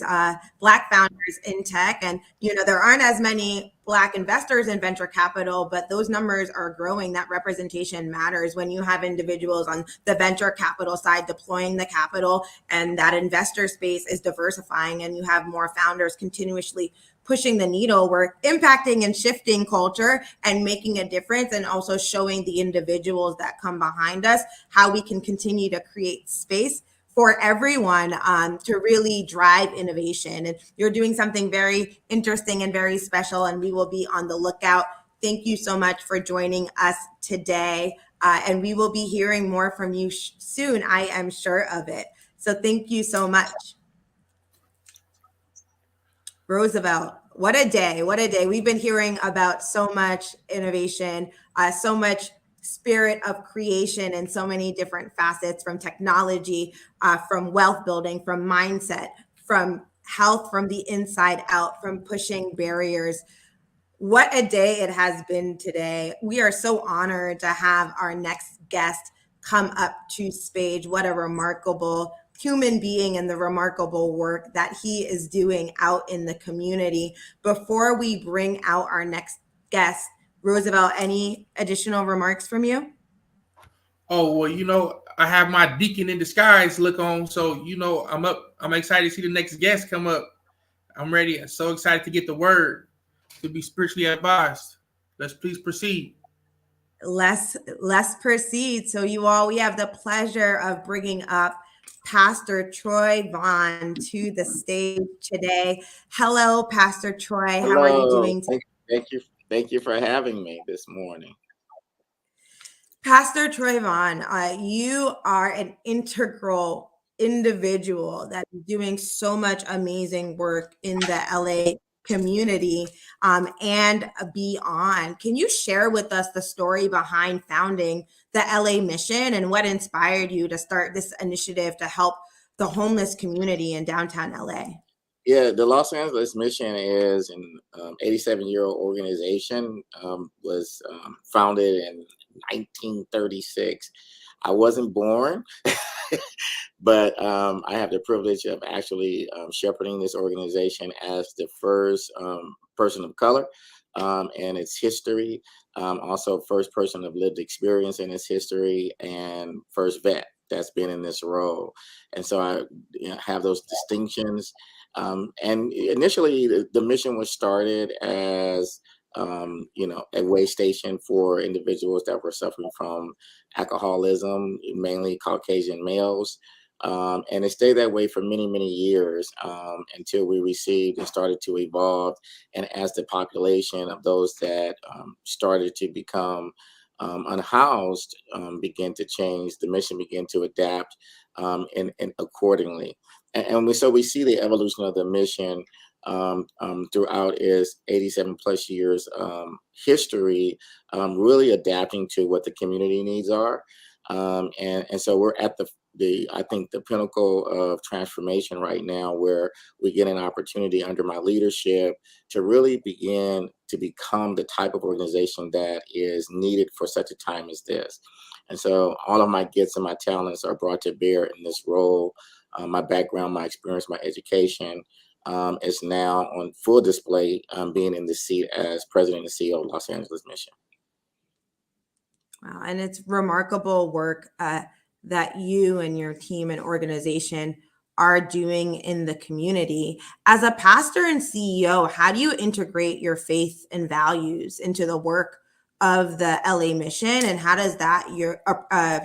Black founders in tech, and there aren't as many Black investors in venture capital, but those numbers are growing. That representation matters when you have individuals on the venture capital side deploying the capital, and that investor space is diversifying, and you have more founders continuously pushing the needle. We're impacting and shifting culture and making a difference, and also showing the individuals that come behind us how we can continue to create space for everyone to really drive innovation. And you're doing something very interesting and very special, and we will be on the lookout. Thank you so much for joining us today. And we will be hearing more from you soon. I am sure of it. So thank you so much. Roosevelt, what a day. What a day. We've been hearing about so much innovation, so much spirit of creation in so many different facets, from technology, from wealth building, from mindset, from health, from the inside out, from pushing barriers. What a day it has been today. We are so honored to have our next guest come up to stage. What a remarkable human being, and the remarkable work that he is doing out in the community. Before we bring out our next guest, Roosevelt, any additional remarks from you? Oh, well, I have my deacon in disguise look on, so I'm up. I'm excited to see the next guest come up. I'm ready. I'm so excited to get the word, to be spiritually advised. Let's please proceed. Let's proceed. So we have the pleasure of bringing up Pastor Troy Vaughn to the stage today. Hello, Pastor Troy. Hello. How are you doing today? Thank you for having me this morning. Pastor Troy Vaughn, you are an integral individual that is doing so much amazing work in the LA community and beyond. Can you share with us the story behind founding the LA Mission and what inspired you to start this initiative to help the homeless community in downtown LA? Yeah, the Los Angeles Mission is an 87-year-old organization, was founded in 1936. I wasn't born, but I have the privilege of actually shepherding this organization as the first person of color and its history, also first person of lived experience in its history, and first vet that's been in this role. And so I have those distinctions. And initially, the mission was started as a way station for individuals that were suffering from alcoholism, mainly Caucasian males. And it stayed that way for many, many years until we received and started to evolve. And as the population of those that started to become unhoused began to change, the mission began to adapt and accordingly. And so we see the evolution of the mission throughout its 87 plus years history, really adapting to what the community needs are. And so we're at I think the pinnacle of transformation right now, where we get an opportunity under my leadership to really begin to become the type of organization that is needed for such a time as this. And so all of my gifts and my talents are brought to bear in this role. My background, my experience, my education is now on full display, being in the seat as president and CEO of Los Angeles Mission. Wow, and it's remarkable work that you and your team and organization are doing in the community. As a pastor and CEO, how do you integrate your faith and values into the work of the LA mission, and how does that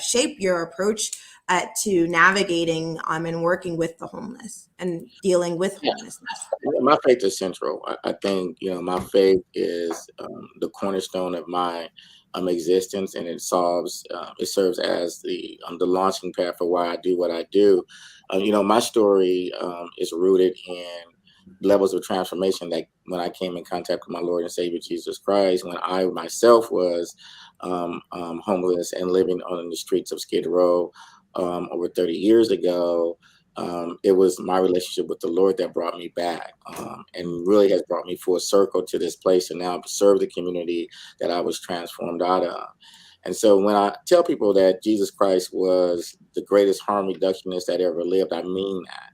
shape your approach to navigating and working with the homeless and dealing with homelessness? My faith is central. I think, my faith is the cornerstone of my existence, and it serves as the launching pad for why I do what I do. My story is rooted in levels of transformation that when I came in contact with my Lord and Savior Jesus Christ, when I myself was homeless and living on the streets of Skid Row over 30 years ago. It was my relationship with the Lord that brought me back, and really has brought me full circle to this place and now serve the community that I was transformed out of. And so when I tell people that Jesus Christ was the greatest harm reductionist that ever lived, I mean that.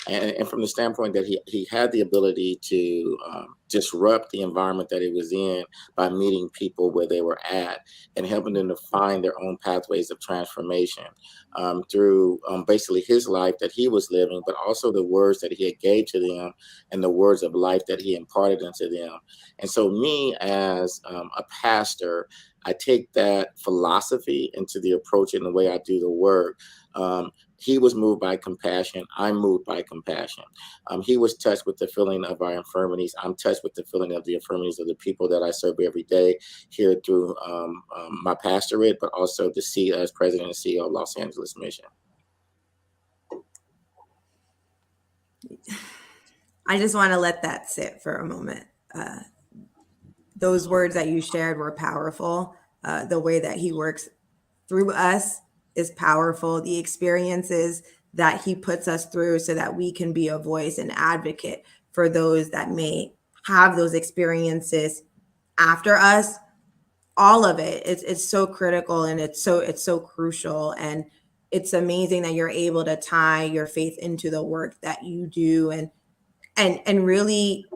And from the standpoint that he had the ability to disrupt the environment that he was in by meeting people where they were at and helping them to find their own pathways of transformation through basically his life that he was living, but also the words that he had gave to them and the words of life that he imparted into them. And so me as a pastor, I take that philosophy into the approach and the way I do the work. He was moved by compassion. I'm moved by compassion. He was touched with the feeling of our infirmities. I'm touched with the feeling of the infirmities of the people that I serve every day here through my pastorate, but also as president and CEO of Los Angeles Mission. I just want to let that sit for a moment. Those words that you shared were powerful. The way that he works through us is powerful. The experiences that he puts us through so that we can be a voice and advocate for those that may have those experiences after us. All of it, it's so critical, and it's so crucial. And it's amazing that you're able to tie your faith into the work that you do and really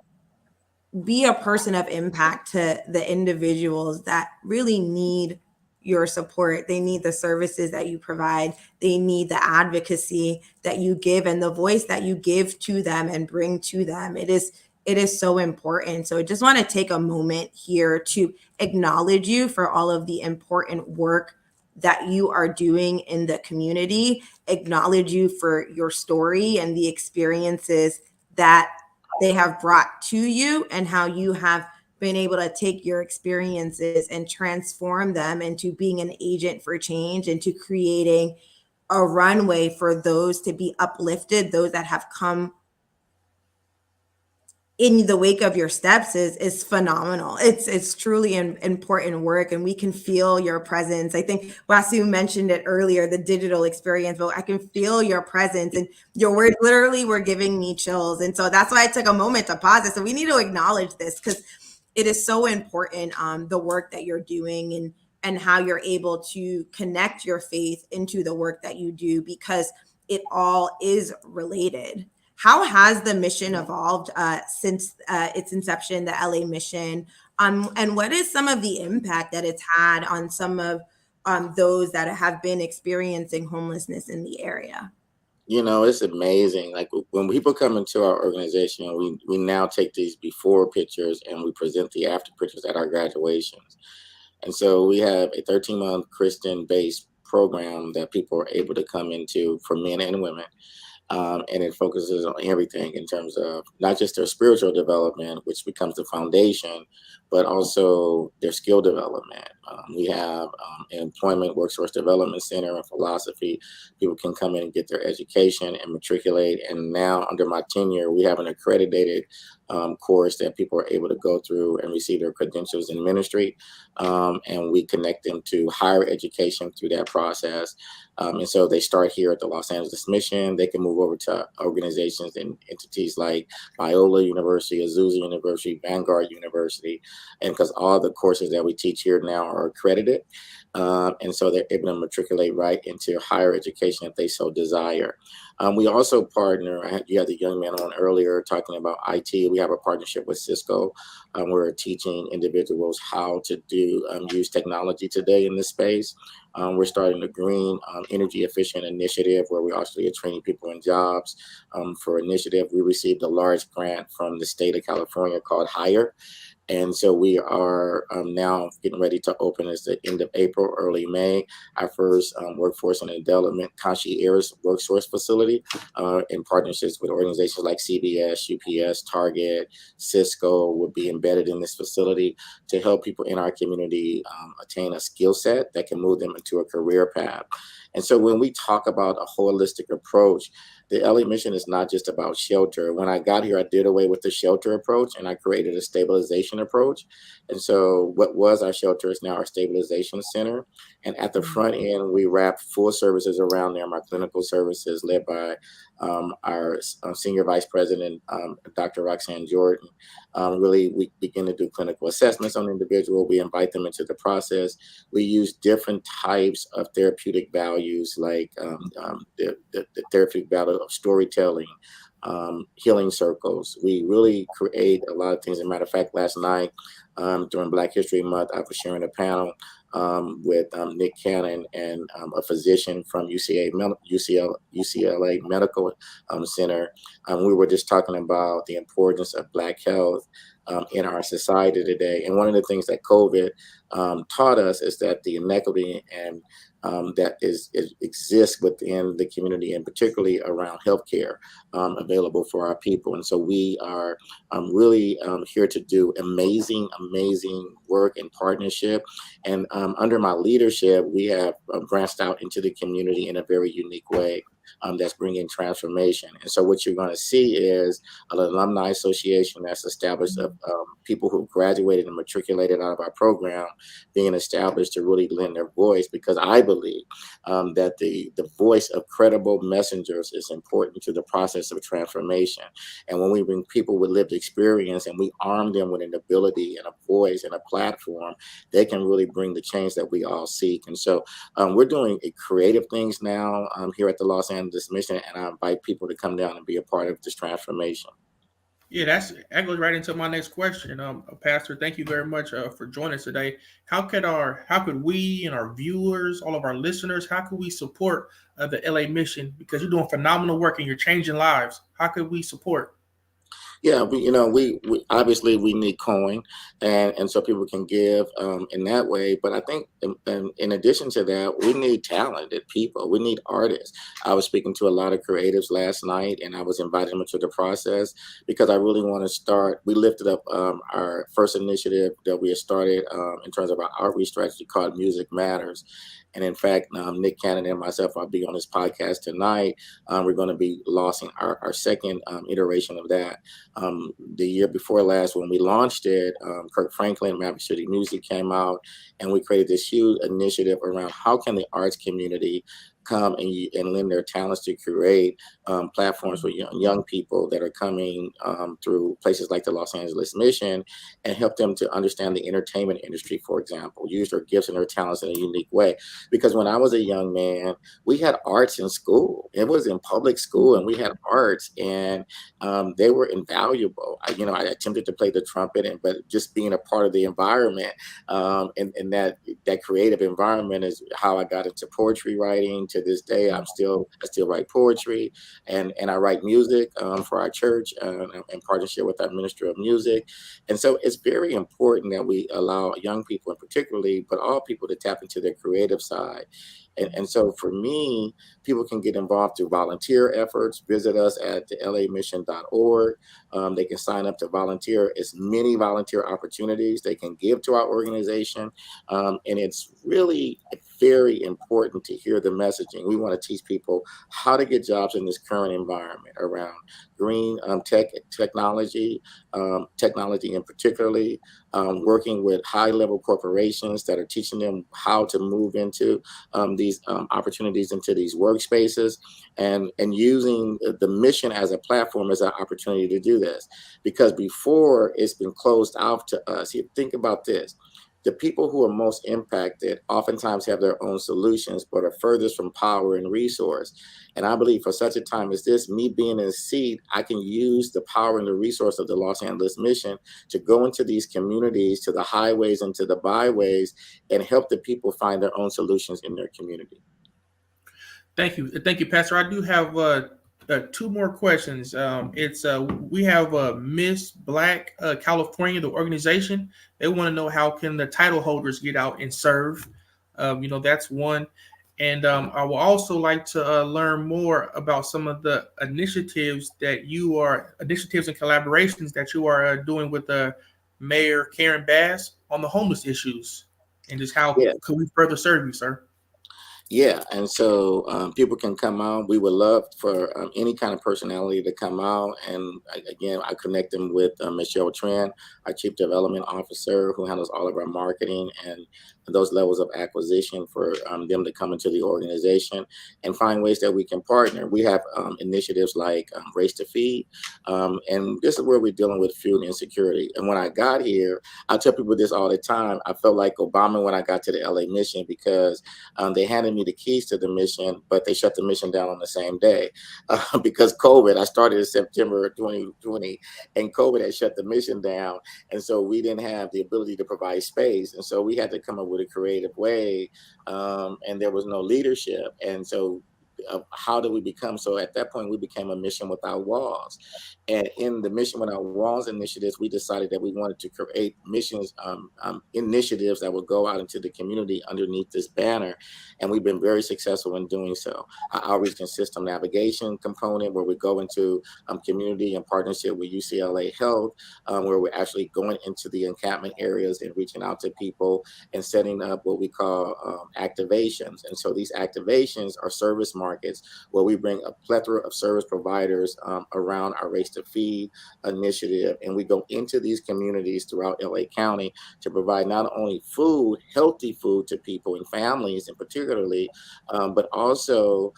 be a person of impact to the individuals that really need your support. They need the services that you provide. They need the advocacy that you give and the voice that you give to them and bring to them. It is so important. So I just want to take a moment here to acknowledge you for all of the important work that you are doing in the community, acknowledge you for your story and the experiences that they have brought to you, and how you have been able to take your experiences and transform them into being an agent for change, into creating a runway for those to be uplifted, those that have come in the wake of your steps is phenomenal. It's truly an important work, and we can feel your presence. I think Wasu mentioned it earlier, the digital experience, but I can feel your presence, and your words literally were giving me chills. And so that's why I took a moment to pause it. So we need to acknowledge this because it is so important, the work that you're doing and how you're able to connect your faith into the work that you do, because it all is related. How has the mission evolved since its inception, the LA mission? And what is some of the impact that it's had on some of those that have been experiencing homelessness in the area? It's amazing. Like when people come into our organization, we now take these before pictures and we present the after pictures at our graduations. And so we have a 13-month Christian-based program that people are able to come into for men and women. And it focuses on everything in terms of not just their spiritual development, which becomes the foundation, but also their skill development. We have an employment workforce development center and philosophy. People can come in and get their education and matriculate. And now under my tenure, we have an accredited course that people are able to go through and receive their credentials in ministry. And we connect them to higher education through that process. And so they start here at the Los Angeles Mission. They can move over to organizations and entities like Biola University, Azusa University, Vanguard University, and because all the courses that we teach here now are accredited. And so they're able to matriculate right into higher education if they so desire. We also partner, you had the young man on earlier talking about IT. We have a partnership with Cisco. We're teaching individuals how to use technology today in this space. We're starting a green energy efficient initiative where we actually are training people in jobs. For initiative, we received a large grant from the state of California called Hire. And so we are now getting ready to open at the end of April, early May, our first workforce and development concierge workforce facility in partnerships with organizations like CBS, UPS, Target, Cisco will be embedded in this facility to help people in our community attain a skill set that can move them into a career path. And so when we talk about a holistic approach, the LA mission is not just about shelter. When I got here, I did away with the shelter approach and I created a stabilization approach. And so what was our shelter is now our stabilization center. And at the front end, we wrap full services around there, my clinical services led by our senior vice president, Dr. Roxanne Jordan. Really, we begin to do clinical assessments on the individual. We invite them into the process. We use different types of therapeutic values, like the therapeutic value of storytelling, healing circles. We really create a lot of things. As a matter of fact, last night during Black History Month, I was sharing a panel with Nick Cannon and a physician from UCLA Medical Center. We were just talking about the importance of Black health in our society today. And one of the things that COVID taught us is that the inequity and that exists within the community, and particularly around healthcare available for our people. And so we are really here to do amazing work in partnership. And under my leadership, we have branched out into the community in a very unique way. That's bringing transformation. And so what you're going to see is an alumni association that's established of people who graduated and matriculated out of our program being established to really lend their voice, because I believe that the voice of credible messengers is important to the process of transformation. And when we bring people with lived experience and we arm them with an ability and a voice and a platform, they can really bring the change that we all seek. And so we're doing creative things now here at the Los Angeles Mission, and I invite people to come down and be a part of this transformation. Yeah, that goes right into my next question. Pastor, thank you very much for joining us today. How could we and our viewers, all of our listeners, how could we support the LA Mission? Because you're doing phenomenal work and you're changing lives. How could we support? Yeah, we obviously we need coin, and so people can give in that way. But I think in addition to that, we need talented people. We need artists. I was speaking to a lot of creatives last night, and I was inviting them into the process because I really want to start. We lifted up our first initiative that we had started in terms of our outreach strategy called Music Matters. And in fact, Nick Cannon and myself, I'll be on this podcast tonight. We're going to be launching our second iteration of that. The year before last, when we launched it, Kirk Franklin, Maverick City Music came out, and we created this huge initiative around how can the arts community come and lend their talents to create platforms for young people that are coming through places like the Los Angeles Mission, and help them to understand the entertainment industry, for example, use their gifts and their talents in a unique way. Because when I was a young man, we had arts in school. It was in public school, and we had arts, and they were invaluable. I attempted to play the trumpet, but just being a part of the environment and that creative environment is how I got into poetry writing. To this day, I still write poetry, and I write music for our church in partnership with our Ministry of Music. And so it's very important that we allow young people, in particularly, but all people, to tap into their creative side. And so for me, people can get involved through volunteer efforts. Visit us at the lamission.org. They can sign up to volunteer. It's many volunteer opportunities. They can give to our organization. And it's really very important to hear the messaging. We want to teach people how to get jobs in this current environment around green technology in particularly, working with high-level corporations that are teaching them how to move into these opportunities into these workspaces, and using the mission as a platform as an opportunity to do this. Because before, it's been closed off to us. You think about this. The people who are most impacted oftentimes have their own solutions, but are furthest from power and resource. And I believe for such a time as this, me being in a seat, I can use the power and the resource of the Los Angeles Mission to go into these communities, to the highways and to the byways, and help the people find their own solutions in their community. Thank you, Pastor. I do have two more questions. It's we have Miss Black California, the organization. They want to know how can the title holders get out and serve. That's one. And I would also like to learn more about some of the initiatives and collaborations that you are doing with Mayor Karen Bass on the homeless issues, and just how Yeah. could we further serve you, sir? Yeah, and so people can come out. We would love for any kind of personality to come out. And again, I connect them with Michelle Tran, our Chief Development Officer, who handles all of our marketing and those levels of acquisition for them to come into the organization and find ways that we can partner. We have initiatives like Race to Feed, and this is where we're dealing with food insecurity. And when I got here, I tell people this all the time. I felt like Obama when I got to the LA mission because they handed me the keys to the mission, but they shut the mission down on the same day because COVID. I started in September 2020, and COVID had shut the mission down, and so we didn't have the ability to provide space, and so we had to come up with a creative way, and there was no leadership, and so. How do we become? So at that point, we became a mission without walls. And in the Mission Without Walls initiatives, we decided that we wanted to create missions, initiatives that would go out into the community underneath this banner. And we've been very successful in doing so. Our outreach and system navigation component, where we go into community in partnership with UCLA Health, where we're actually going into the encampment areas and reaching out to people and setting up what we call activations. And so these activations are service markets where we bring a plethora of service providers around our Race to Feed initiative. And we go into these communities throughout LA County to provide not only food, healthy food to people and families in particularly, but also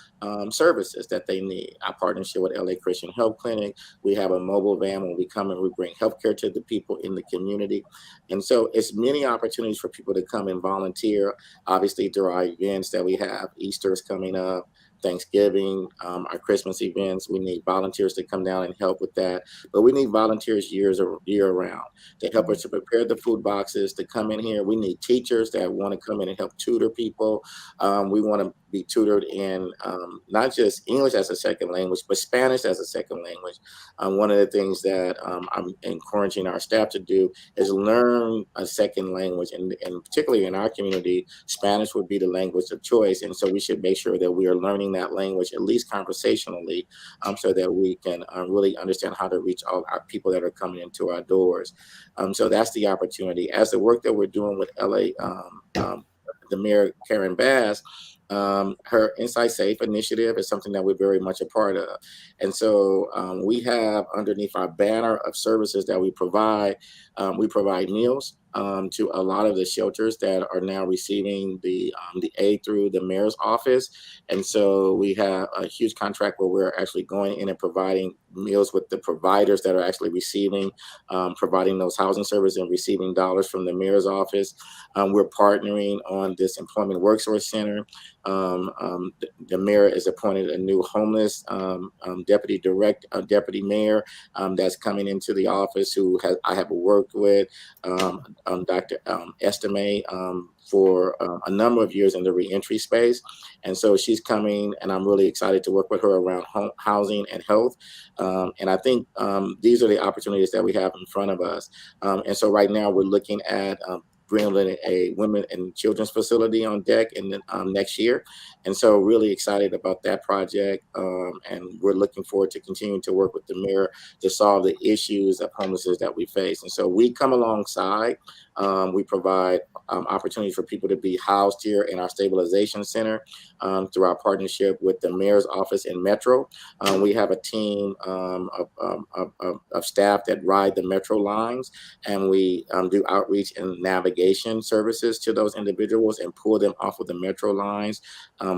services that they need. Our partnership with LA Christian Health Clinic, we have a mobile van when we come and we bring healthcare to the people in the community. And so it's many opportunities for people to come and volunteer. Obviously, there are events that we have. Easter is coming up, Thanksgiving, our Christmas events. We need volunteers to come down and help with that. But we need volunteers year round to help us to prepare the food boxes, to come in here. We need teachers that want to come in and help tutor people. We want to be tutored in not just English as a second language, but Spanish as a second language. One of the things that I'm encouraging our staff to do is learn a second language. And particularly in our community, Spanish would be the language of choice. And so we should make sure that we are learning that language, at least conversationally, so that we can really understand how to reach all our people that are coming into our doors. So that's the opportunity. As the work that we're doing with LA, the Mayor Karen Bass, her Inside Safe initiative is something that we're very much a part of. And so we have underneath our banner of services that we provide meals to a lot of the shelters that are now receiving the aid through the mayor's office. And so we have a huge contract where we're actually going in and providing meals with the providers that are actually receiving, providing those housing services and receiving dollars from the mayor's office. We're partnering on this employment workforce center. The mayor has appointed a new homeless deputy mayor that's coming into the office, who I have worked with, Dr. Estimate, for a number of years in the reentry space. And so she's coming, and I'm really excited to work with her around housing and health. And I think these are the opportunities that we have in front of us. And so right now we're looking at bringing a women and children's facility on deck in next year. And so really excited about that project. And we're looking forward to continuing to work with the mayor to solve the issues of homelessness that we face. And so we come alongside. We provide opportunities for people to be housed here in our stabilization center through our partnership with the mayor's office in Metro. We have a team of staff that ride the Metro lines, and we do outreach and navigation services to those individuals and pull them off of the Metro lines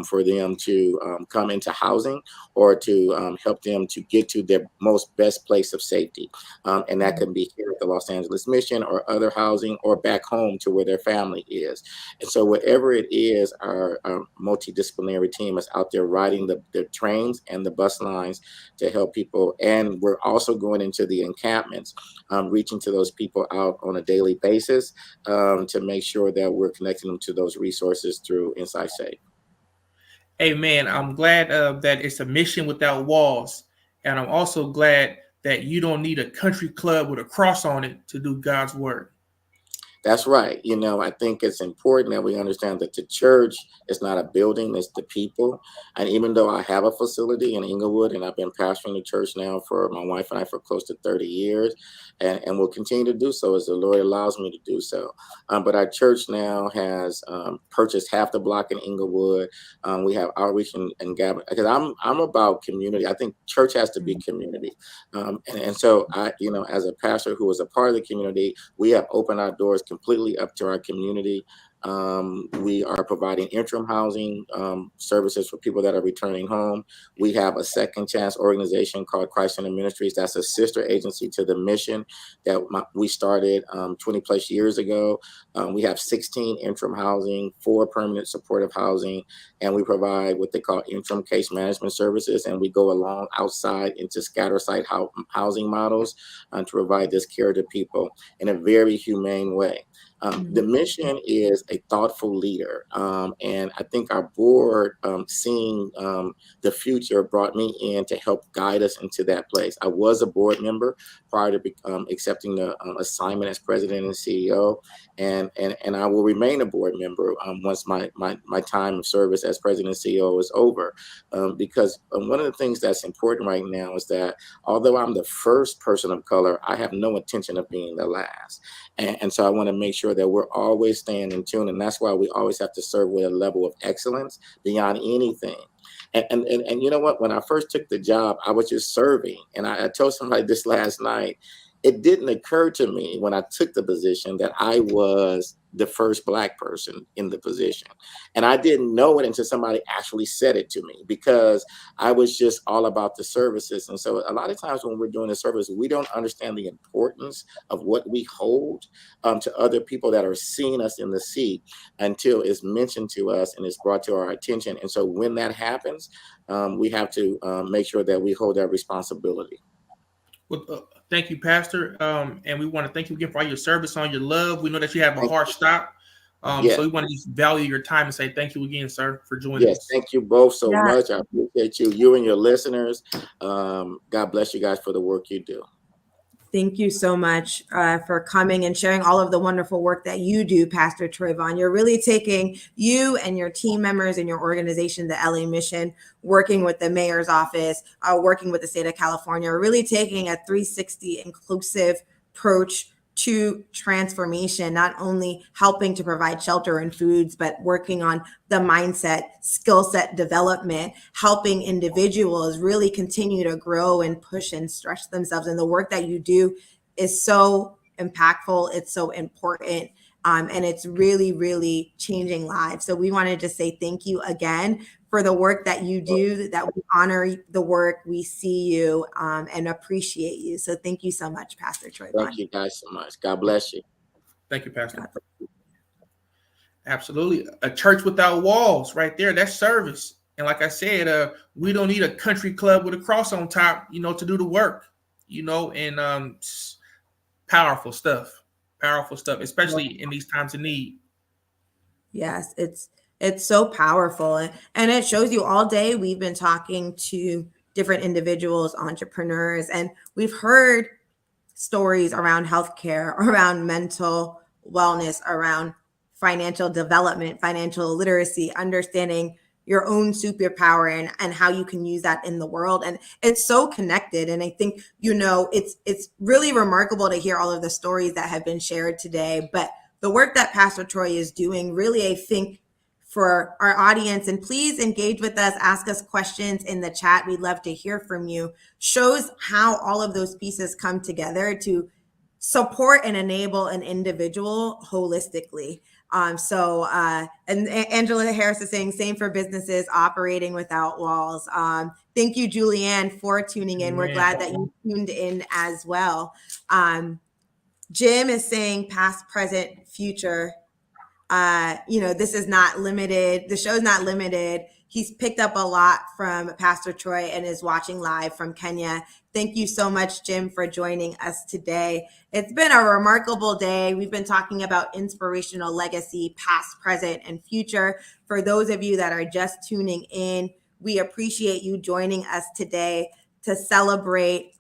for them to come into housing or to help them to get to their most best place of safety. And that can be here at the Los Angeles Mission or other housing, or back home to where their family is. And so whatever it is, our multidisciplinary team is out there riding the trains and the bus lines to help people. And we're also going into the encampments, reaching to those people out on a daily basis to make sure that we're connecting them to those resources through Inside Safe. Hey, man, I'm glad that it's a mission without walls. And I'm also glad that you don't need a country club with a cross on it to do God's work. That's right. You know, I think it's important that we understand that the church is not a building, it's the people. And even though I have a facility in Inglewood and I've been pastoring the church now for my wife and I for close to 30 years and will continue to do so as the Lord allows me to do so. But our church now has purchased half the block in Inglewood. We have outreach and gathering because I'm about community. I think church has to be community. And so I, you know, as a pastor who is a part of the community, we have opened our doors completely up to our community. We are providing interim housing services for people that are returning home. We have a second chance organization called Christ Center Ministries. That's a sister agency to the mission that we started 20 plus years ago. We have 16 interim housing, 4 permanent supportive housing, and we provide what they call interim case management services. And we go along outside into scatter site housing models to provide this care to people in a very humane way. The mission is a thoughtful leader. And I think our board, seeing the future, brought me in to help guide us into that place. I was a board member prior to accepting the assignment as president and CEO. And I will remain a board member once my time of service as president and CEO is over. Because one of the things that's important right now is that although I'm the first person of color, I have no intention of being the last. And so I want to make sure that we're always staying in tune. And that's why we always have to serve with a level of excellence beyond anything. And you know what? When I first took the job, I was just serving. And I told somebody this last night. It didn't occur to me when I took the position that I was the first Black person in the position. And I didn't know it until somebody actually said it to me, because I was just all about the services. And so a lot of times when we're doing the service, we don't understand the importance of what we hold to other people that are seeing us in the seat until it's mentioned to us and it's brought to our attention. And so when that happens, we have to make sure that we hold that responsibility. Well, thank you, Pastor. And we want to thank you again for all your service, all your love. We know that you have a hard stop. So we want to just value your time and say thank you again, sir, for joining us. Thank you both so much. I appreciate you and your listeners. God bless you guys for the work you do. Thank you so much for coming and sharing all of the wonderful work that you do, Pastor Trayvon. You're really taking you and your team members and your organization, the LA Mission, working with the mayor's office, working with the state of California, really taking a 360 inclusive approach to transformation, not only helping to provide shelter and foods, but working on the mindset, skill set development, helping individuals really continue to grow and push and stretch themselves. And the work that you do is so impactful. It's so important. And it's really, really changing lives. So we wanted to say thank you again for the work that you do, that we honor the work, we see you and appreciate you. So thank you so much, Pastor Trayvon. Thank you guys so much. God bless you. Thank you, Pastor. Absolutely. A church without walls right there. That's service. And like I said, we don't need a country club with a cross on top, to do the work, and powerful stuff, especially in these times of need. Yes, it's so powerful. And it shows you all day. We've been talking to different individuals, entrepreneurs, and we've heard stories around healthcare, around mental wellness, around financial development, financial literacy, understanding your own superpower and how you can use that in the world. And it's so connected. And I think, it's really remarkable to hear all of the stories that have been shared today. But the work that Pastor Troy is doing, really, I think, for our audience, and please engage with us, ask us questions in the chat. We'd love to hear from you. Shows how all of those pieces come together to support and enable an individual holistically. And Angela Harris is saying, same for businesses operating without walls. Thank you, Julianne, for tuning in. We're glad that you tuned in as well. Jim is saying past, present, future. This is not limited. The show is not limited he's picked up a lot from Pastor Troy and is watching live from Kenya. Thank you so much, Jim, for joining us today. It's been a remarkable day. We've been talking about inspirational legacy, past, present, and future. For those of you that are just tuning in, we appreciate you joining us today to celebrate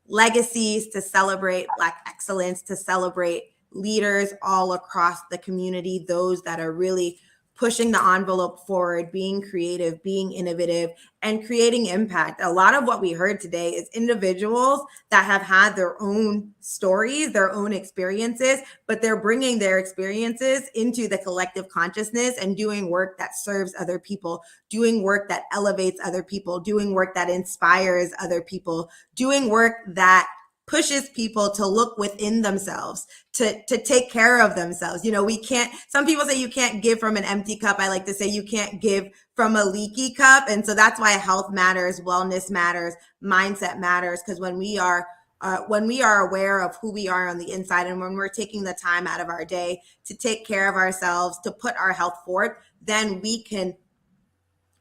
legacies, to celebrate Black excellence, to celebrate leaders all across the community, those that are really pushing the envelope forward, being creative, being innovative, and creating impact. A lot of what we heard today is individuals that have had their own stories, their own experiences, but they're bringing their experiences into the collective consciousness and doing work that serves other people, doing work that elevates other people, doing work that inspires other people, doing work that pushes people to look within themselves, to take care of themselves. You know, we can't, some people say you can't give from an empty cup. I like to say you can't give from a leaky cup. And so that's why health matters, wellness matters, mindset matters, because when we are aware of who we are on the inside, and when we're taking the time out of our day to take care of ourselves, to put our health forward, then we can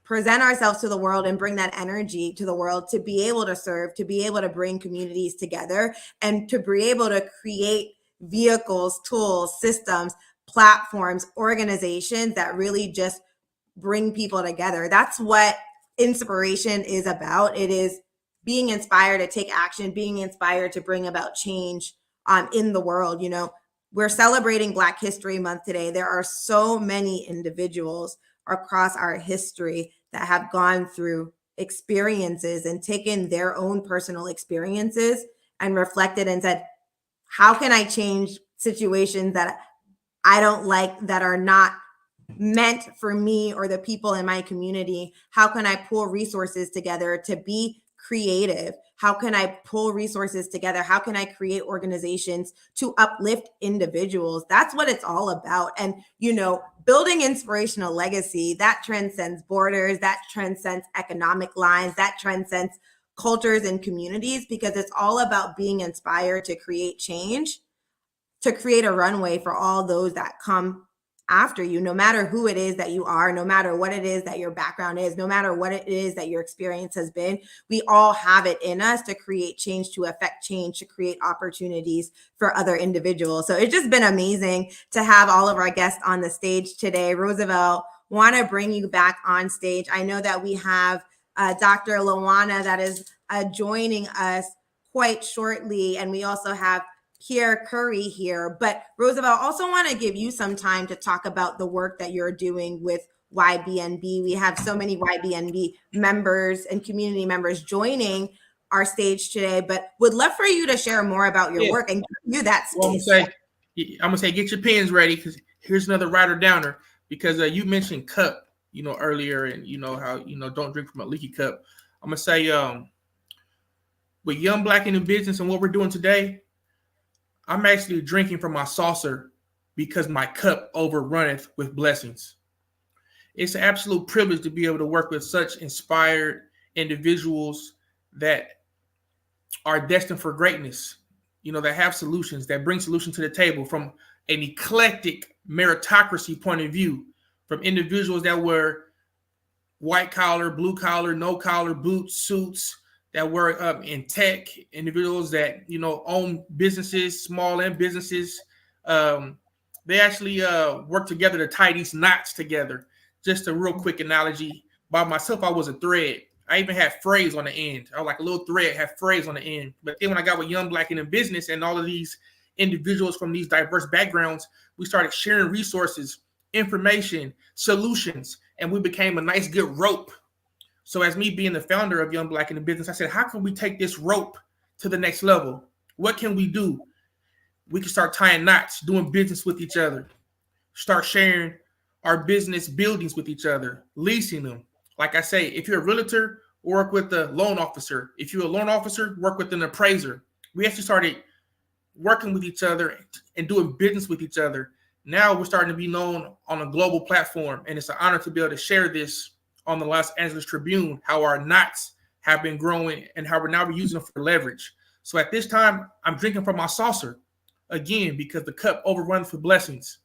present ourselves to the world and bring that energy to the world to be able to serve, to be able to bring communities together, and to be able to create vehicles, tools, systems, platforms, organizations that really just bring people together. That's what inspiration is about. It is being inspired to take action, being inspired to bring about change in the world. You know, we're celebrating Black History Month today. There are so many individuals across our history that have gone through experiences and taken their own personal experiences and reflected and said, how can I change situations that I don't like, that are not meant for me or the people in my community? How can I pull resources together to be creative? How can I pull resources together? How can I create organizations to uplift individuals? That's what it's all about. And, you know, building inspirational legacy, that transcends borders, that transcends economic lines, that transcends cultures and communities, because it's all about being inspired to create change, to create a runway for all those that come after you, no matter who it is that you are, no matter what it is that your background is, no matter what it is that your experience has been. We all have it in us to create change, to affect change, to create opportunities for other individuals. So it's just been amazing to have all of our guests on the stage today. Roosevelt, want to bring you back on stage. I know that we have Dr. Lawana that is joining us quite shortly, and we also have Pierre Curry here. But Roosevelt, also want to give you some time to talk about the work that you're doing with YB&NB. We have so many YB&NB members and community members joining our stage today, but would love for you to share more about your work and give you that space. Well, I'm gonna say get your pens ready, because here's another rider downer, because you mentioned cup, you know, earlier, and you know how, you know, don't drink from a leaky cup. I'm gonna say with Young Black in the Business and what we're doing today, I'm actually drinking from my saucer because my cup overrunneth with blessings. It's an absolute privilege to be able to work with such inspired individuals that are destined for greatness, you know, that have solutions, that bring solutions to the table from an eclectic meritocracy point of view, from individuals that were white collar, blue collar, no collar, boots, suits, that work in tech, individuals that, you know, own businesses, small end businesses. They actually work together to tie these knots together. Just a real quick analogy. By myself, I was a thread. I even had phrase on the end. I was like a little thread, had phrase on the end. But then when I got with Young Black in the Business and all of these individuals from these diverse backgrounds, we started sharing resources, information, solutions, and we became a nice, good rope. So as me being the founder of Young Black in the Business, I said, how can we take this rope to the next level? What can we do? We can start tying knots, doing business with each other, start sharing our business buildings with each other, leasing them. Like I say, if you're a realtor, work with the loan officer. If you're a loan officer, work with an appraiser. We actually started working with each other and doing business with each other. Now we're starting to be known on a global platform, and it's an honor to be able to share this on the Los Angeles Tribune, how our knots have been growing and how we're now using them for leverage. So at this time, I'm drinking from my saucer again, because the cup overruns with blessings.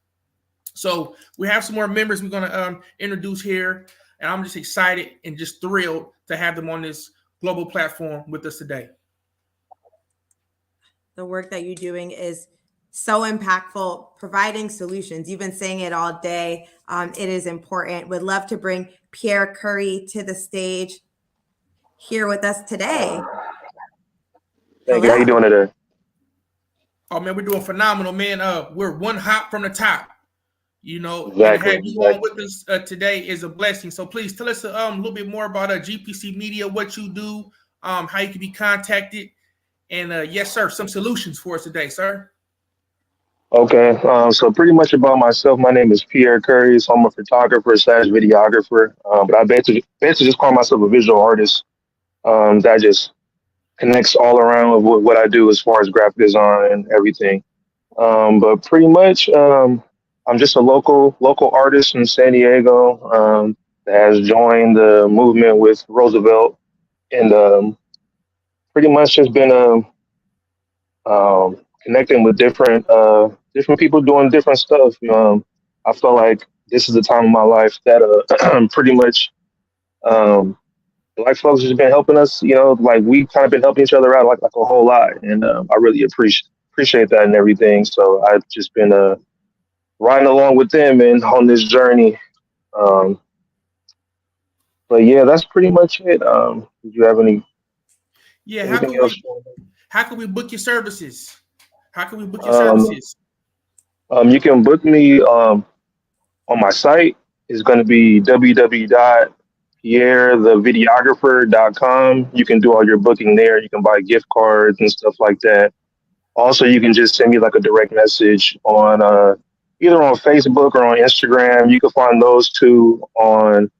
So we have some more members we're going to introduce here. And I'm just excited and just thrilled to have them on this global platform with us today. The work that you're doing is so impactful, providing solutions. You've been saying it all day. It is important. Would love to bring Pierre Curry to the stage here with us today. Thank you. How you doing today? Oh man, we're doing phenomenal, man. We're one hop from the top, you know. Exactly. And to have you on with us today is a blessing. So please tell us a little bit more about GPC Media, what you do, how you can be contacted, and yes, sir, some solutions for us today, sir. Okay. So pretty much about myself. My name is Pierre Curry. So I'm a photographer / videographer. But I basically just call myself a visual artist. That just connects all around with what I do as far as graphic design and everything. But pretty much, I'm just a local artist in San Diego that has joined the movement with Roosevelt, and pretty much just been connecting with different people doing different stuff. I feel like this is the time of my life that pretty much Black folks has been helping us. Like we've kind of been helping each other out like a whole lot, and I really appreciate that and everything. So I've just been riding along with them and on this journey. But yeah, that's pretty much it. Did you have any? Yeah, anything else? how can we book your services? How can we book your Um, services? You can book me on my site. It's going to be www.pierrethevideographer.com. You can do all your booking there. You can buy gift cards and stuff like that. Also, you can just send me like a direct message on either on Facebook or on Instagram. You can find those two on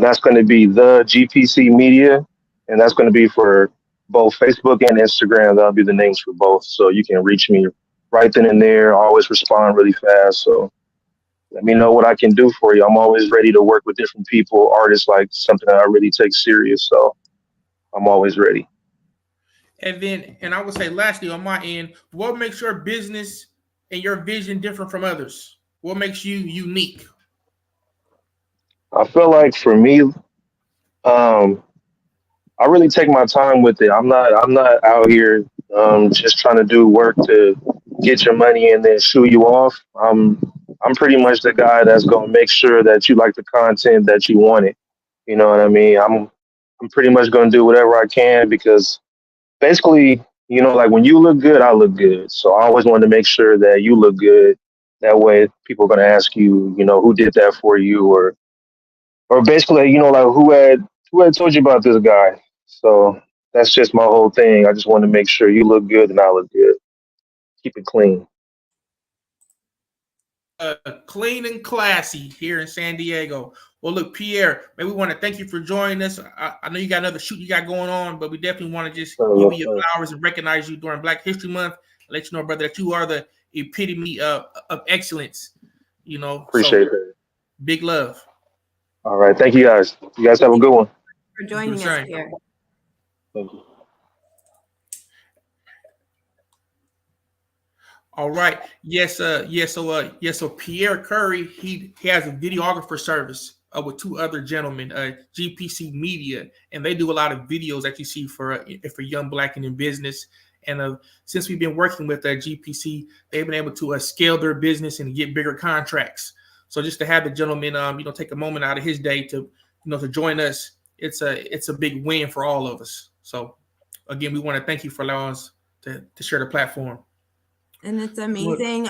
that's going to be the GPC Media, and that's going to be for both Facebook and Instagram. That'll be the names for both, so you can reach me right then and there. I always respond really fast, so let me know what I can do for you. I'm always ready to work with different people, artists, like something that I really take serious. So I'm always ready. And I would say lastly on my end, what makes your business and your vision different from others? What makes you unique? I feel like for me, I really take my time with it. I'm not out here just trying to do work to get your money and then shoo you off. I'm pretty much the guy that's gonna make sure that you like the content that you wanted. You know what I mean? I'm pretty much gonna do whatever I can because basically, like when you look good, I look good. So I always wanted to make sure that you look good. That way people are gonna ask you, who did that for you, or basically, like who had told you about this guy. So that's just my whole thing. I just want to make sure you look good and I look good. Keep it clean. Clean and classy here in San Diego. Well, look, Pierre, man, we want to thank you for joining us. I know you got another shoot you got going on, but we definitely want to just give you your flowers and recognize you during Black History Month. Let you know, brother, that you are the epitome of excellence. Appreciate it. Big love. All right. Thank you guys. You guys have a good one. For joining us here. Thank you. All right. Yes. So Pierre Curry, he has a videographer service with two other gentlemen, GPC Media, and they do a lot of videos that you see for young Black and in business. And since we've been working with GPC, they've been able to scale their business and get bigger contracts. So just to have the gentleman, take a moment out of his day to join us, it's a big win for all of us. So again, we want to thank you for allowing us to share the platform. And it's amazing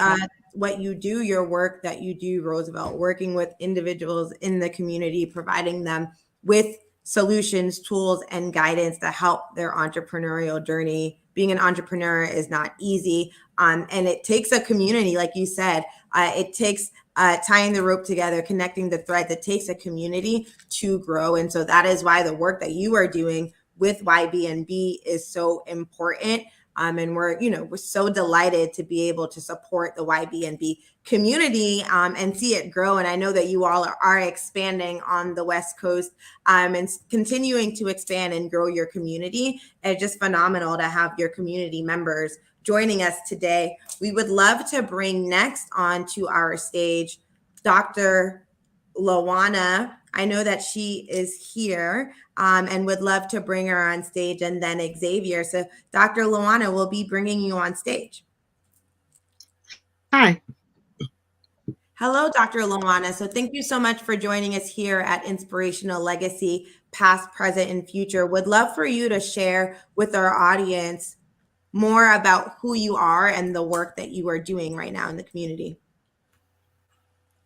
what you do, your work that you do, Roosevelt, working with individuals in the community, providing them with solutions, tools, and guidance to help their entrepreneurial journey. Being an entrepreneur is not easy. And it takes a community, like you said. It takes tying the rope together, connecting the threads. It takes a community to grow. And so that is why the work that you are doing with YB&NB is so important. And we're so delighted to be able to support the YB&NB community and see it grow. And I know that you all are expanding on the West Coast and continuing to expand and grow your community. It's just phenomenal to have your community members joining us today. We would love to bring next onto our stage Dr. Lawana. I know that she is here and would love to bring her on stage, and then Xavier. So Dr. Lawana will be bringing you on stage. Hi. Hello, Dr. Lawana. So thank you so much for joining us here at Inspirational Legacy, Past, Present, and Future. Would love for you to share with our audience more about who you are and the work that you are doing right now in the community.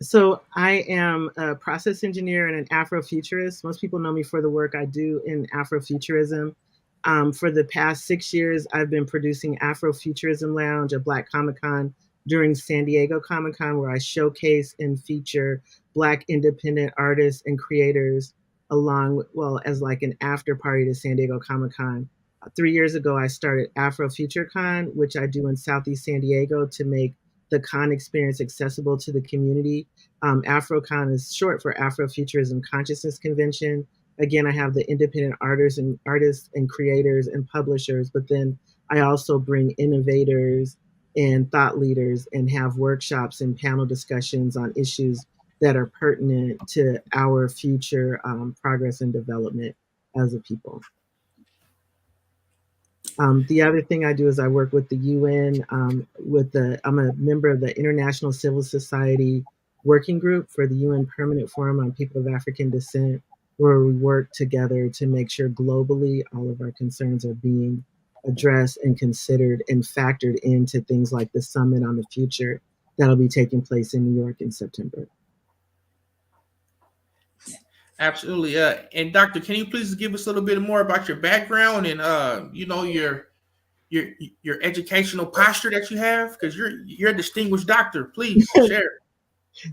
So I am a process engineer and an Afrofuturist. Most people know me for the work I do in Afrofuturism. For the past 6 years, I've been producing Afrofuturism Lounge, a Black Comic-Con during San Diego Comic-Con, where I showcase and feature Black independent artists and creators along, well, as like an after party to San Diego Comic-Con. 3 years ago, I started AfroFutureCon, which I do in Southeast San Diego to make the con experience accessible to the community. AfroCon is short for Afrofuturism Consciousness Convention. Again, I have the independent artists and creators and publishers, but then I also bring innovators and thought leaders and have workshops and panel discussions on issues that are pertinent to our future progress and development as a people. The other thing I do is I work with the UN. I'm a member of the International Civil Society Working Group for the UN Permanent Forum on People of African Descent, where we work together to make sure globally all of our concerns are being addressed and considered and factored into things like the Summit on the Future that'll be taking place in New York in September. Absolutely. And Doctor, can you please give us a little bit more about your background and your educational posture that you have? Because you're a distinguished doctor. Please share.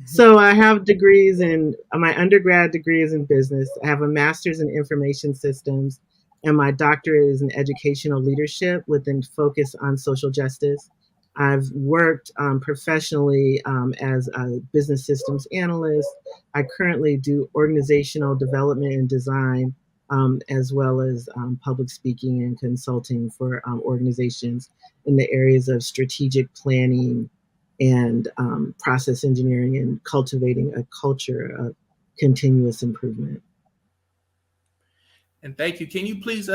So I have degrees in my undergrad degree is in business. I have a master's in information systems, and my doctorate is in educational leadership with a focus on social justice. I've worked professionally as a business systems analyst. I currently do organizational development and design, as well as public speaking and consulting for organizations in the areas of strategic planning and process engineering and cultivating a culture of continuous improvement. And thank you. Can you please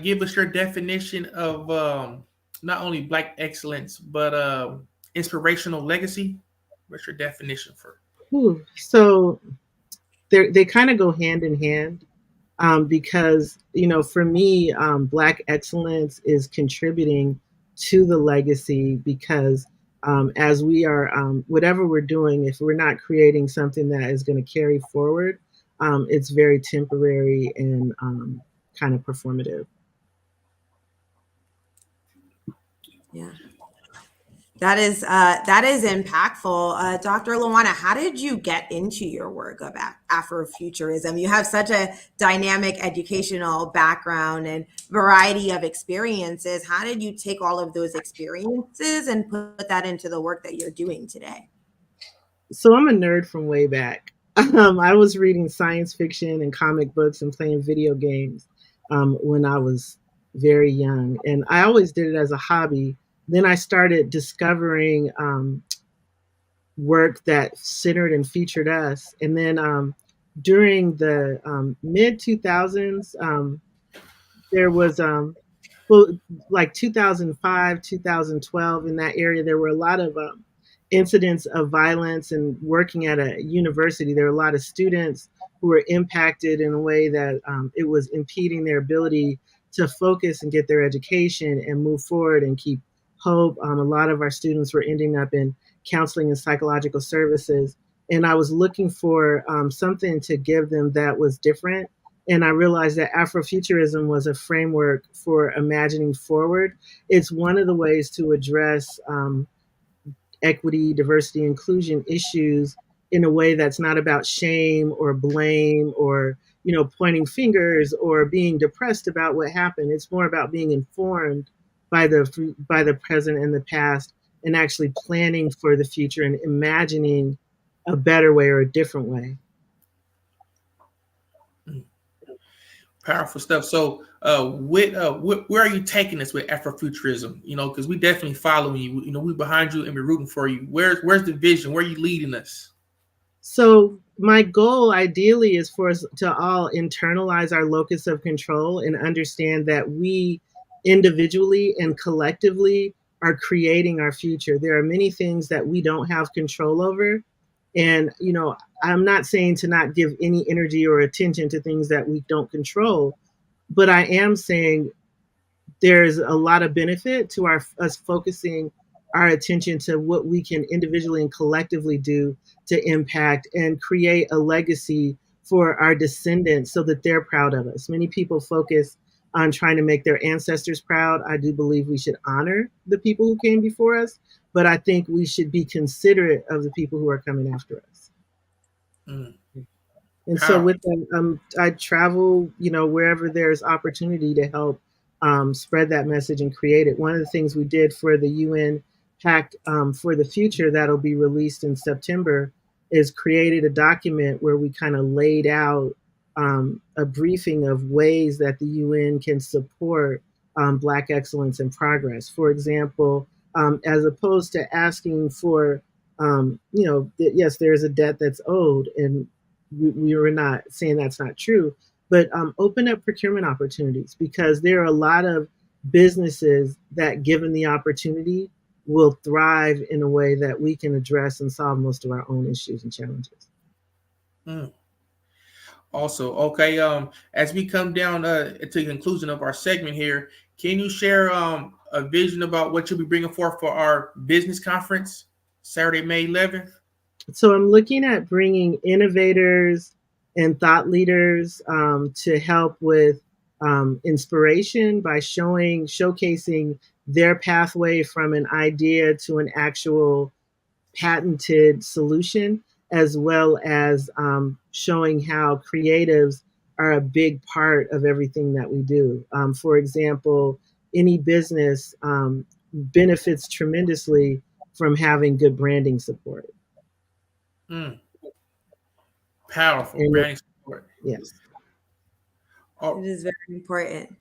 give us your definition of not only Black excellence, but inspirational legacy? What's your definition for? So they kind of go hand in hand because, for me, Black excellence is contributing to the legacy because as we are, whatever we're doing, if we're not creating something that is going to carry forward, it's very temporary and kind of performative. Yeah. That is impactful. Dr. Lawana, how did you get into your work of Afrofuturism? You have such a dynamic educational background and variety of experiences. How did you take all of those experiences and put that into the work that you're doing today? So I'm a nerd from way back. I was reading science fiction and comic books and playing video games when I was very young. And I always did it as a hobby. Then I started discovering work that centered and featured us. And then during the mid 2000s, there was, like 2005, 2012, in that area, there were a lot of incidents of violence. And working at a university, there were a lot of students who were impacted in a way that it was impeding their ability to focus and get their education and move forward and keep hope. A lot of our students were ending up in counseling and psychological services. And I was looking for something to give them that was different. And I realized that Afrofuturism was a framework for imagining forward. It's one of the ways to address equity, diversity, inclusion issues in a way that's not about shame or blame or pointing fingers or being depressed about what happened. It's more about being informed by the present and the past, and actually planning for the future and imagining a better way or a different way. Powerful stuff. So where are you taking us with Afrofuturism? Because we definitely following you. We're behind you and we're rooting for you. Where's the vision? Where are you leading us? So my goal ideally is for us to all internalize our locus of control and understand that we individually and collectively are creating our future. There are many things that we don't have control over. And, I'm not saying to not give any energy or attention to things that we don't control, but I am saying there's a lot of benefit to us focusing our attention to what we can individually and collectively do to impact and create a legacy for our descendants so that they're proud of us. Many people focus on trying to make their ancestors proud. I do believe we should honor the people who came before us, but I think we should be considerate of the people who are coming after us. Mm. And so with that, I travel, wherever there's opportunity to help spread that message and create it. One of the things we did for the UN Pact for the Future that'll be released in September is created a document where we kind of laid out a briefing of ways that the UN can support Black excellence and progress. For example, as opposed to asking for, yes, there's a debt that's owed, and we were not saying that's not true, but open up procurement opportunities, because there are a lot of businesses that, given the opportunity, will thrive in a way that we can address and solve most of our own issues and challenges. Also, okay, as we come down to the conclusion of our segment here, can you share a vision about what you'll be bringing forth for our business conference Saturday, May 11th? So I'm looking at bringing innovators and thought leaders to help with inspiration by showcasing their pathway from an idea to an actual patented solution, as well as showing how creatives are a big part of everything that we do. For example, any business benefits tremendously from having good branding support. Powerful branding support. Yes. It is very important.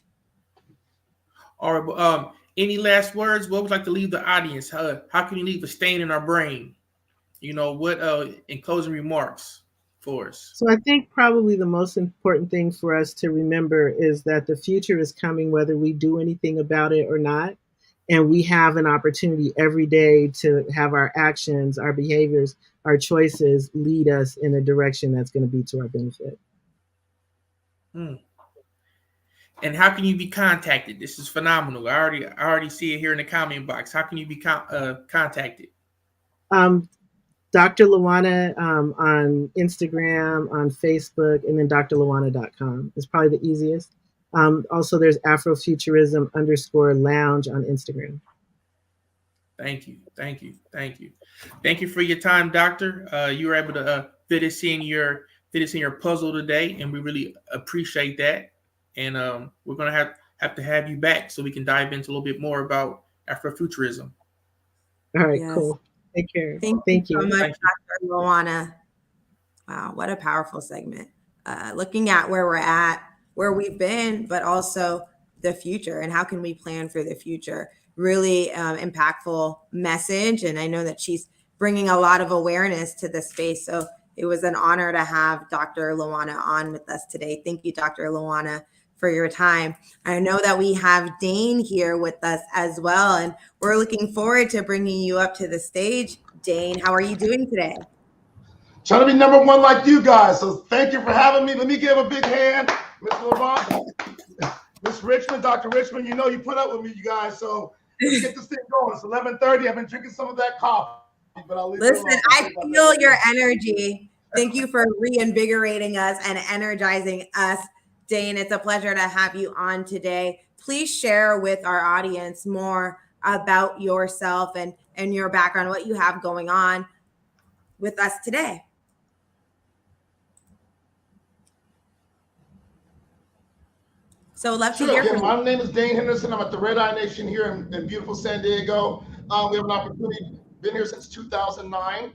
All right, but any last words? What would you like to leave the audience? How can you leave a stain in our brain? What in closing remarks for us? So I think probably the most important thing for us to remember is that the future is coming whether we do anything about it or not. And we have an opportunity every day to have our actions, our behaviors, our choices lead us in a direction that's going to be to our benefit. And how can you be contacted? This is phenomenal. I already see it here in the comment box. How can you be contacted? Dr. Lawana on Instagram, on Facebook, and then drlawana.com is probably the easiest. Also, there's Afrofuturism_lounge on Instagram. Thank you. Thank you for your time, Doctor. You were able to fit us in your puzzle today, and we really appreciate that. And we're gonna have to have you back so we can dive into a little bit more about Afrofuturism. All right, cool. Take care. Thank you so much, Dr. Lawana. Wow, what a powerful segment. Looking at where we're at, where we've been, but also the future and how can we plan for the future. Really impactful message. And I know that she's bringing a lot of awareness to the space. So it was an honor to have Dr. Lawana on with us today. Thank you, Dr. Lawana, for your time. I know that we have Dane here with us as well, and we're looking forward to bringing you up to the stage. Dane, how are you doing today? Trying to be number one like you guys. So thank you for having me. Let me give a big hand, Mr. Levant, Miss Richmond, Dr. Richmond. You know you put up with me, you guys. So let's get this thing going. It's 11:30. I've been drinking some of that coffee, but I'll leave Listen, I feel your energy. Thank you for reinvigorating us and energizing us. Dane, it's a pleasure to have you on today. Please share with our audience more about yourself and your background, what you have going on with us today. So love to hear from you. My name is Dane Henderson. I'm at the Red Eye Nation here in beautiful San Diego. We have an opportunity, been here since 2009.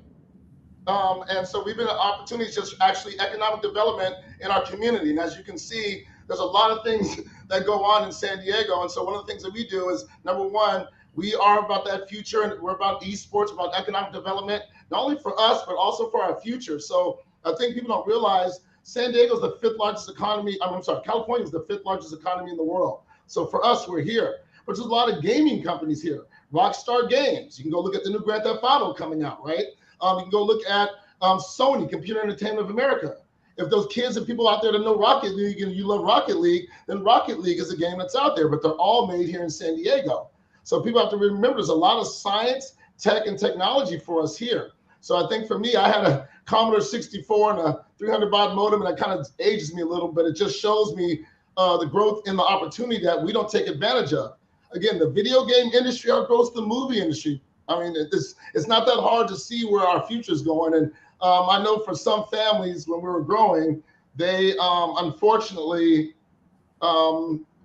And so we've been an opportunity to actually economic development in our community. And as you can see, there's a lot of things that go on in San Diego. And so one of the things that we do is, number one, We are about that future, and we're about esports, about economic development, not only for us, but also for our future. So I think people don't realize San Diego is the 5th largest economy. I'm sorry, California is the 5th largest economy in the world. So for us, we're here. But there's a lot of gaming companies here. Rockstar Games. You can go look at the new Grand Theft Auto coming out, right? You can go look at Sony, Computer Entertainment of America. If those kids and people out there that know Rocket League and you love Rocket League, then Rocket League is a game that's out there, but they're all made here in San Diego. So people have to remember there's a lot of science, tech, and technology for us here. So I think for me, I had a Commodore 64 and a 300 baud modem, and that kind of ages me a little, but it just shows me the growth in the opportunity that we don't take advantage of. Again, the video game industry outgrows the movie industry. I mean, it's not that hard to see where our future is going. And I know for some families, when we were growing, they unfortunately,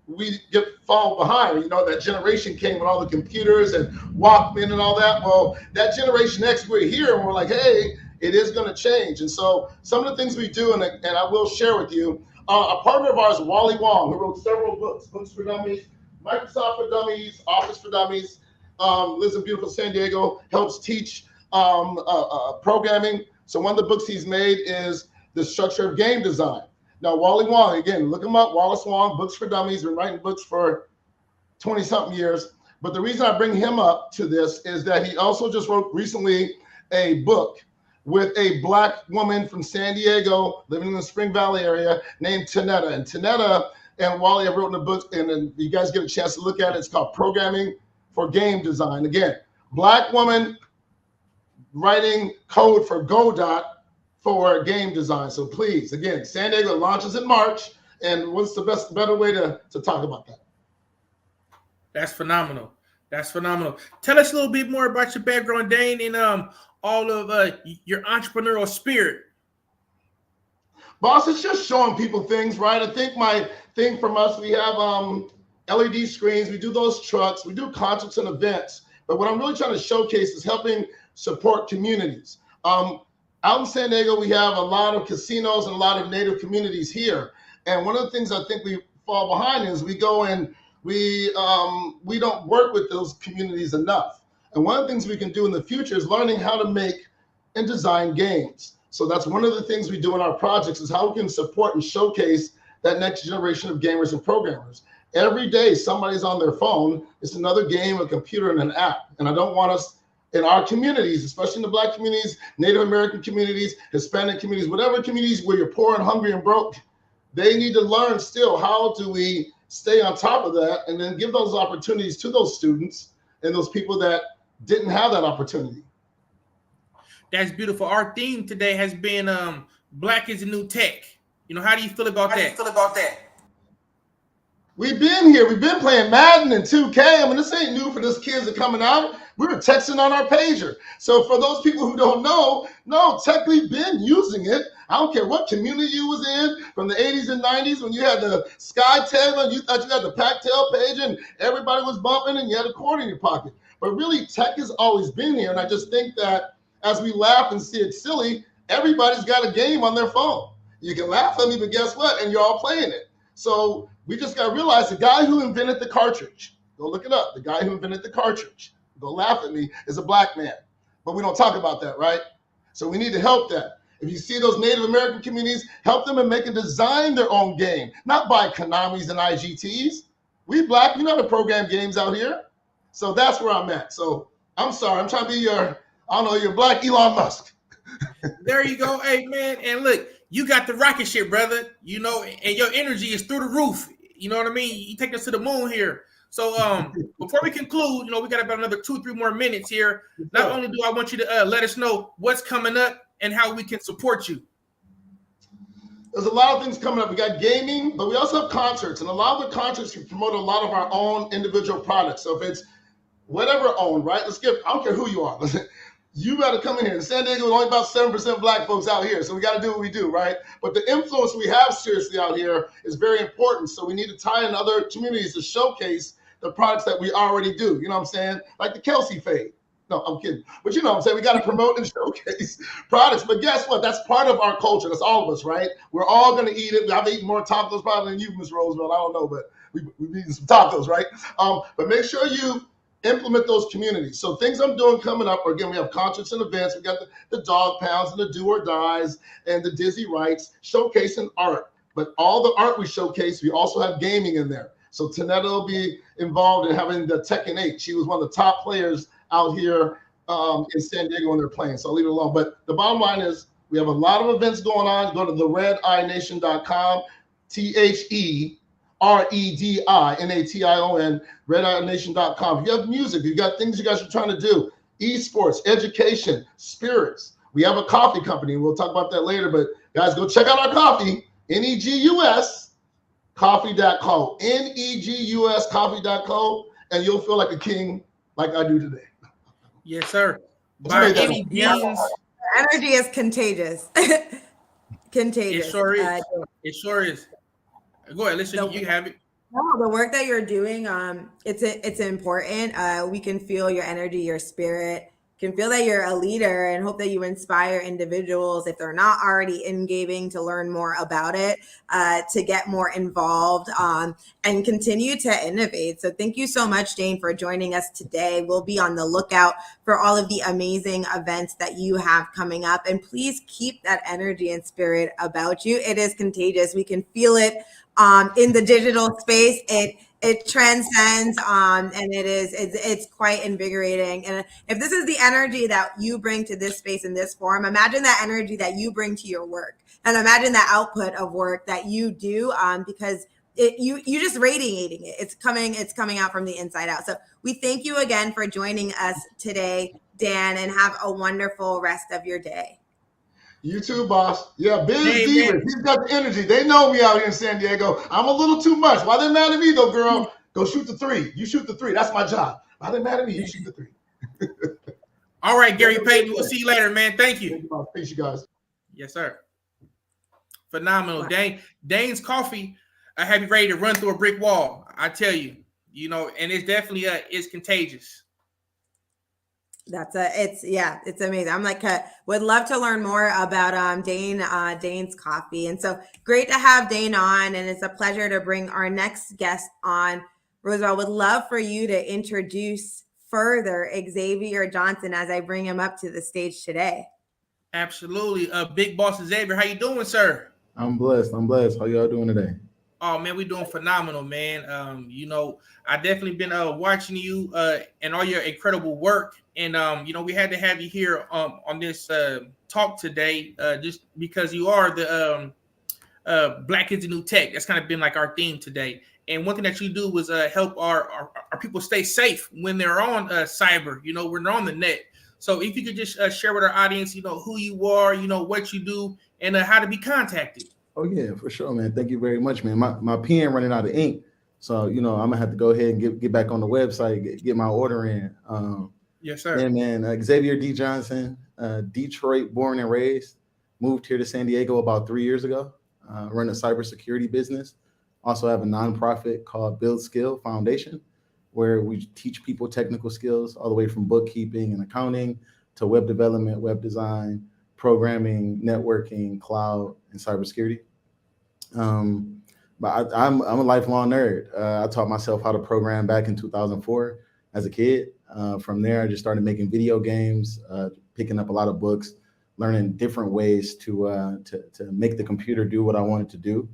we fall behind. You know, that generation came with all the computers and Walkman and all that. Well, that Generation X, we're here, and we're like, hey, it is going to change. And so some of the things we do, and I will share with you, a partner of ours, Wally Wong, who wrote several books, Books for Dummies, Microsoft for Dummies, Office for Dummies, lives in beautiful San Diego, helps teach programming. So one of the books he's made is The Structure of Game Design. Now, Wally Wong, again, look him up, Wallace Wong, Books for Dummies, been writing books for 20-something years. But the reason I bring him up to this is that he also just wrote recently a book with a Black woman from San Diego living in the Spring Valley area named Tanetta. And Tanetta and Wally have written a book, and then you guys get a chance to look at it. It's called Programming for Game Design. Again, Black woman writing code for Godot for game design. So please, again, San Diego launches in March. And what's the better way to talk about that? That's phenomenal. That's phenomenal. Tell us a little bit more about your background, Dane, and all of your entrepreneurial spirit. Boss, it's just showing people things, right? I think my thing from us, we have LED screens, we do those trucks, we do concerts and events. But what I'm really trying to showcase is helping support communities. Out in San Diego, we have a lot of casinos and a lot of Native communities here. And one of the things I think we fall behind is we go and we don't work with those communities enough. And one of the things we can do in the future is learning how to make and design games. So that's one of the things we do in our projects is how we can support and showcase that next generation of gamers and programmers. Every day, somebody's on their phone. It's another game, a computer, and an app. And I don't want us in our communities, especially in the Black communities, Native American communities, Hispanic communities, whatever communities where you're poor and hungry and broke, they need to learn still how do we stay on top of that and then give those opportunities to those students and those people that didn't have that opportunity. That's beautiful. Our theme today has been Black is the New Tech. You know, how do you feel about that? We've been here. We've been playing Madden and 2K. I mean, this ain't new for those kids that are coming out. We were texting on our pager. So for those people who don't know, no, tech, we've been using it. I don't care what community you was in from the 80s and 90s when you had the SkyTail and you thought you had the Pactel page and everybody was bumping and you had a quarter in your pocket. But really, tech has always been here. And I just think that as we laugh and see it silly, everybody's got a game on their phone. You can laugh at me, but guess what? And you're all playing it. So we just got to realize the guy who invented the cartridge, go look it up. The guy who invented the cartridge, go laugh at me, is a Black man. But we don't talk about that, right? So we need to help that. If you see those Native American communities, help them and make and design their own game, not buy Konamis and IGTs. We Black, you know how to program games out here. So that's where I'm at. So I'm sorry, I'm trying to be your, I don't know, your Black Elon Musk. There you go. Hey, man. And look, you got the rocket ship, brother, you know, and your energy is through the roof. You know what I mean? You take us to the moon here. So before we conclude, you know, we got about another 2-3 more minutes here. Not only do I want you to let us know what's coming up and how we can support you. There's a lot of things coming up. We got gaming, but we also have concerts. And a lot of the concerts, we promote a lot of our own individual products. So if it's whatever owned, right? Let's give, I don't care who you are. You got to come in here. In San Diego, there's only about 7% Black folks out here. So we got to do what we do, right? But the influence we have seriously out here is very important. So we need to tie in other communities to showcase the products that we already do. You know what I'm saying? Like the Kelsey fade. No, I'm kidding. But you know what I'm saying? We got to promote and showcase products. But guess what? That's part of our culture. That's all of us, right? We're all going to eat it. I've eaten more tacos probably than you, Ms. Roosevelt. I don't know, but we've eaten some tacos, right? But make sure you implement those communities. So things I'm doing coming up, again, we have concerts and events. We got the dog pounds and the do or dies and the dizzy rights showcasing art. But all the art we showcase, we also have gaming in there. So Tanetta will be involved in having the Tekken 8. She was one of the top players out here in San Diego when they're playing. So I'll leave it alone. But the bottom line is we have a lot of events going on. Go to theredination.com, TheRedINation, redination.com. If you have music, you got things you guys are trying to do, esports, education, spirits. We have a coffee company. We'll talk about that later. But guys, go check out our coffee, NEGUS, coffee.co, NEGUS, coffee.co, and you'll feel like a king like I do today. Yes, sir. By any means, energy is contagious. Contagious. It sure is. It sure is. Go ahead, listen. You have it. No, the work that you're doing, it's important. We can feel your energy, your spirit. Can feel that you're a leader, and hope that you inspire individuals, if they're not already in gaming, to learn more about it, to get more involved, and continue to innovate. So thank you so much, Dane, for joining us today. We'll be on the lookout for all of the amazing events that you have coming up, and please keep that energy and spirit about you. It is contagious. We can feel it in the digital space. It transcends, and it's quite invigorating. And if this is the energy that you bring to this space in this forum, imagine that energy that you bring to your work, and imagine the output of work that you do, because you just radiating it. It's coming out from the inside out. So we thank you again for joining us today, Dan, and have a wonderful rest of your day. You too, boss. Yeah, Biz Divas. He's got the energy. They know me out here in San Diego. I'm a little too much. Why they mad at me though, girl? Go shoot the three. You shoot the three. That's my job. Why they mad at me? You shoot the three. All right, Gary Payton. We'll see you later, man. Thank you. Peace, you guys. Yes, sir. Phenomenal. Dane's coffee. I have you ready to run through a brick wall. I tell you, and it's definitely it's contagious. It's amazing. I'm like, would love to learn more about Dane's coffee. And so great to have Dane on, and it's a pleasure to bring our next guest on. Roosevelt, would love for you to introduce further Xavier Johnson as I bring him up to the stage today. Absolutely. Big boss Xavier, how you doing, sir? I'm blessed. How y'all doing today? Oh man, we're doing phenomenal, man. I definitely been watching you and all your incredible work, and we had to have you here on this talk today, just because you are the Black is the New Tech. That's kind of been like our theme today. And one thing that you do was help our people stay safe when they're on cyber. When they're on the net. So if you could just share with our audience, who you are, what you do, and how to be contacted. Oh yeah, for sure, man. Thank you very much, man. My pen running out of ink, so I'm gonna have to go ahead and get back on the website, get my order in. Yes, sir. Yeah, man. Xavier D. Johnson, Detroit born and raised, moved here to San Diego about 3 years ago. Run a cybersecurity business. Also have a nonprofit called Build Skill Foundation, where we teach people technical skills all the way from bookkeeping and accounting to web development, web design, programming, networking, cloud, and cybersecurity. But I'm a lifelong nerd. I taught myself how to program back in 2004 as a kid. From there, I just started making video games, picking up a lot of books, learning different ways to make the computer do what I wanted to do.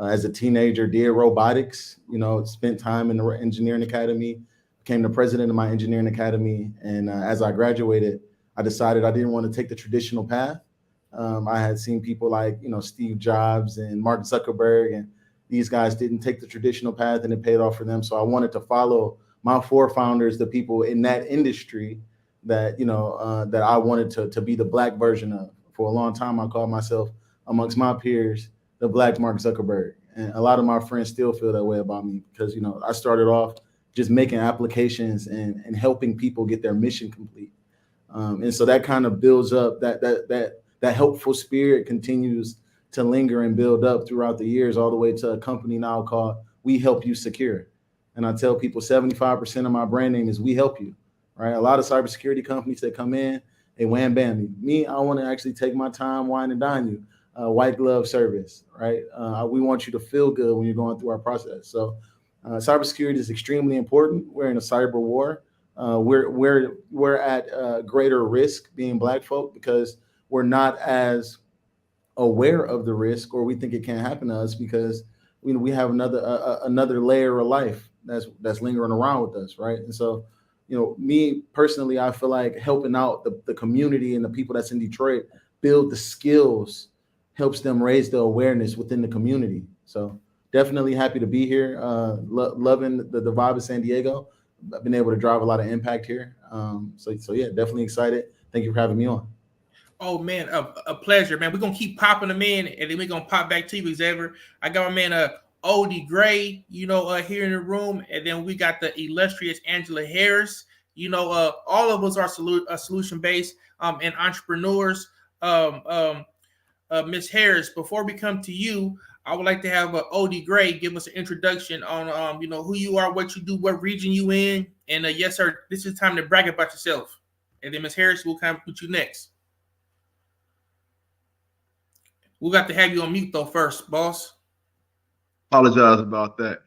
As a teenager, did robotics. Spent time in the engineering academy, became the president of my engineering academy, and as I graduated, I decided I didn't want to take the traditional path. I had seen people like, Steve Jobs and Mark Zuckerberg, and these guys didn't take the traditional path and it paid off for them. So I wanted to follow my forefathers, the people in that industry that, that I wanted to be the Black version of. For a long time, I called myself, amongst my peers, the Black Mark Zuckerberg. And a lot of my friends still feel that way about me because, I started off just making applications and helping people get their mission complete. And so that kind of builds up, that helpful spirit continues to linger and build up throughout the years, all the way to a company now called We Help You Secure. And I tell people 75% of my brand name is We Help You, right? A lot of cybersecurity companies that come in, they wham bam me. Me, I want to actually take my time, wine and dine you. White glove service, right? We want you to feel good when you're going through our process. So cybersecurity is extremely important. We're in a cyber war. we're at greater risk being Black folk because we're not as aware of the risk, or we think it can't happen to us because we have another layer of life that's lingering around with us, right? And so, me personally, I feel like helping out the community and the people that's in Detroit build the skills helps them raise the awareness within the community. So definitely happy to be here. Loving the vibe of San Diego. I've been able to drive a lot of impact here. So yeah, definitely excited. Thank you for having me on. Oh man, a pleasure, man. We're gonna keep popping them in, and then we're gonna pop back to you, Xavier. I got my man Odie Gray, here in the room, and then we got the illustrious Angela Harris. All of us are solution based and entrepreneurs. Miss Harris, before we come to you, I would like to have Odie Gray give us an introduction on who you are, what you do, what region you in, and yes, sir, this is time to brag about yourself. And then Miss Harris will come with you next. We got to have you on mute though first, boss. Apologize about that.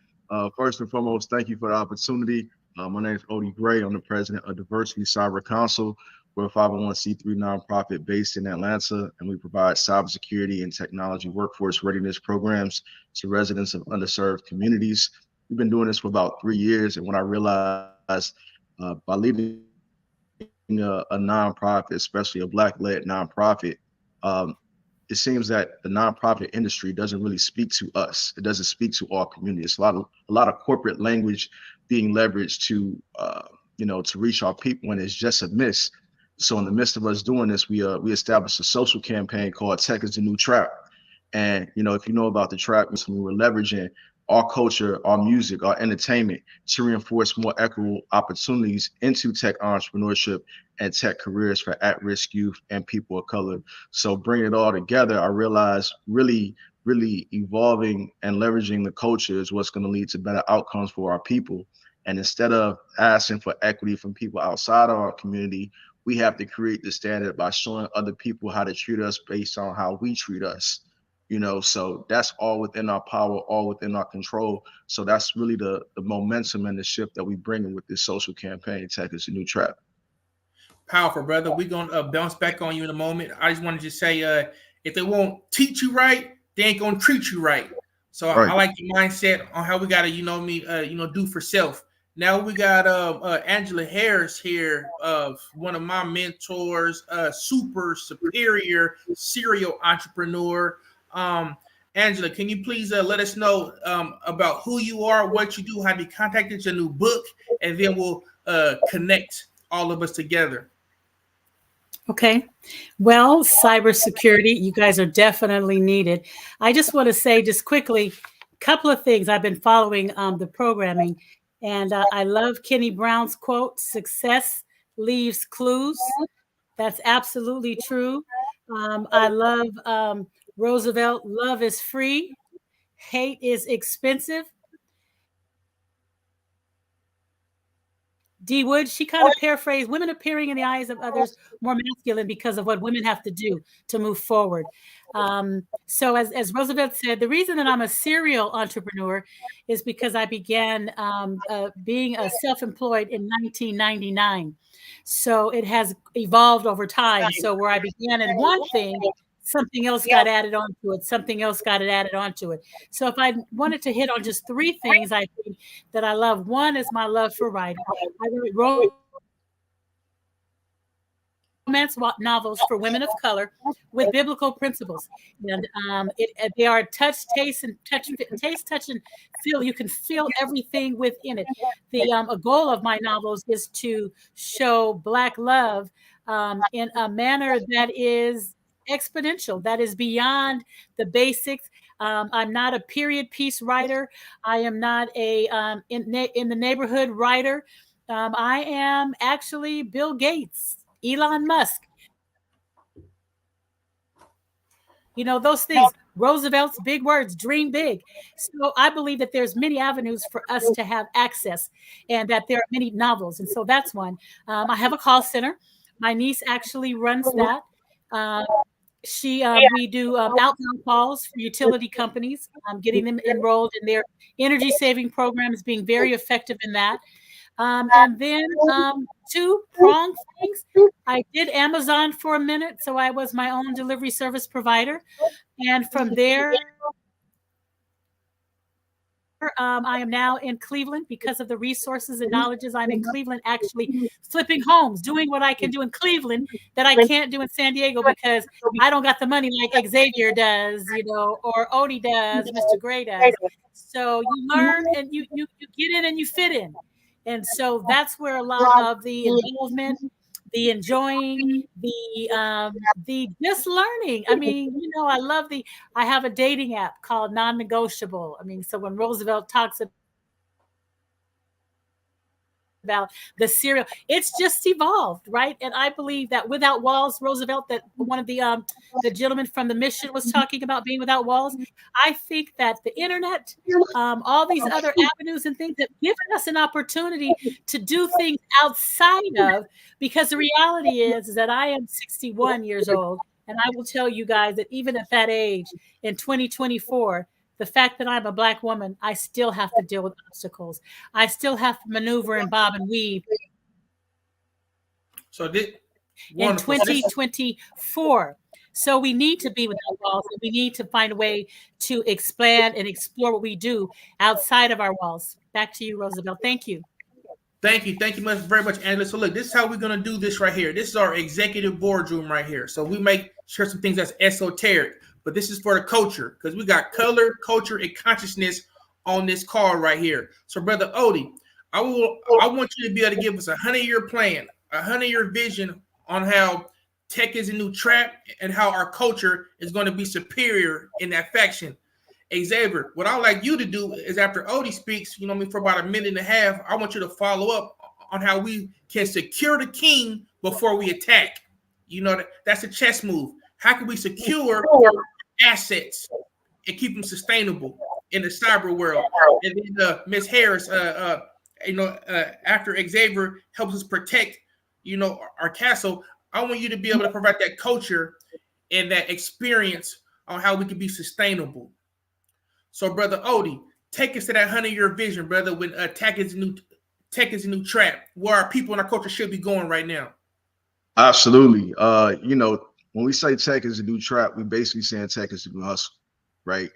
First and foremost, thank you for the opportunity. My name is Odie Gray. I'm the president of Diversity Cyber Council. We're a 501c3 nonprofit based in Atlanta, and we provide cybersecurity and technology workforce readiness programs to residents of underserved communities. We've been doing this for about 3 years, and when I realized by leading a nonprofit, especially a Black-led nonprofit, it seems that the nonprofit industry doesn't really speak to us. It doesn't speak to our community. It's a lot of corporate language being leveraged to reach our people, when it's just a miss. So in the midst of us doing this, we established a social campaign called Tech is the New Trap. And if you know about the trap, we were leveraging our culture, our music, our entertainment to reinforce more equitable opportunities into tech entrepreneurship and tech careers for at-risk youth and people of color. So bringing it all together, I realized really evolving and leveraging the culture is what's going to lead to better outcomes for our people. And instead of asking for equity from people outside of our community, we have to create the standard by showing other people how to treat us based on how we treat us. So that's all within our power, all within our control. So that's really the momentum and the shift that we bring in with this social campaign, Tech is the New Trap. Powerful, brother. We're going to bounce back on you in a moment. I just want to just say, if they won't teach you right, they ain't going to treat you right. So right. I like your mindset on how we got to, do for self. Now we got Angela Harris here, one of my mentors, super superior serial entrepreneur. Angela, can you please let us know about who you are, what you do, how you contacted your new book, and then we'll connect all of us together. Okay. Well, cybersecurity, you guys are definitely needed. I just want to say just quickly, a couple of things. I've been following the programming, and I love Kenny Brown's quote, "Success leaves clues." That's absolutely true. I love Roosevelt, "Love is free, hate is expensive." D. Wood, she kind of paraphrased, "Women appearing in the eyes of others more masculine because of what women have to do to move forward." So as Roosevelt said, the reason that I'm a serial entrepreneur is because I began being self-employed in 1999. So it has evolved over time. So where I began in one thing, something else got added onto it. Something else got added onto it. So if I wanted to hit on just three things I think that I love, one is my love for writing. I wrote romance novels for women of color with biblical principles, and they are touch, taste, and feel. You can feel everything within it. The goal of my novels is to show Black love in a manner that is exponential, that is beyond the basics. I'm not a period piece writer. I am not a in the neighborhood writer. I am actually Bill Gates, Elon Musk. Those things. Roosevelt's big words, dream big. So I believe that there's many avenues for us to have access, and that there are many novels. And so that's one. I have a call center. My niece actually runs that. We do outbound calls for utility companies, getting them enrolled in their energy saving programs, being very effective in that. And then two prong things. I did Amazon for a minute, so I was my own delivery service provider. And from there, I am now in Cleveland because of the resources and knowledges. I'm in Cleveland actually flipping homes, doing what I can do in Cleveland that I can't do in San Diego because I don't got the money like Xavier does, or Odie does, Mr. Gray does. So you learn and you get in and you fit in. And so that's where a lot of the involvement, the enjoying, the just learning. I mean, I have a dating app called Non-Negotiable. I mean, so when Roosevelt talks about the serial, it's just evolved, right? And I believe that without walls, Roosevelt, that one of the gentlemen from the mission was talking about being without walls. I think that the internet, all these other avenues and things have given us an opportunity to do things outside of, because the reality is that I am 61 years old. And I will tell you guys that even at that age in 2024, the fact that I'm a Black woman, I still have to deal with obstacles. I still have to maneuver and bob and weave. So in 2024. So we need to be without walls, and we need to find a way to expand and explore what we do outside of our walls. Back to you, Roosevelt. Thank you. Thank you very much, Angela. So look, this is how we're gonna do this right here. This is our executive boardroom right here. So we make sure some things that's esoteric, but this is for the culture, because we got color, culture, and consciousness on this call right here. So Brother Odie, I want you to be able to give us a 100-year plan, a 100-year vision on how tech is a new trap and how our culture is going to be superior in that faction. Xavier, what I'd like you to do is, after Odie speaks, for about a minute and a half, I want you to follow up on how we can secure the king before we attack. That's a chess move. How can we secure assets and keep them sustainable in the cyber world? And then Ms. Harris, after Xavier helps us protect, our castle, I want you to be able to provide that culture and that experience on how we can be sustainable. So, Brother Odie, take us to that 100-year vision, brother, when tech is a new trap, where our people and our culture should be going right now. Absolutely. When we say tech is a new trap, we basically saying tech is a new hustle, right?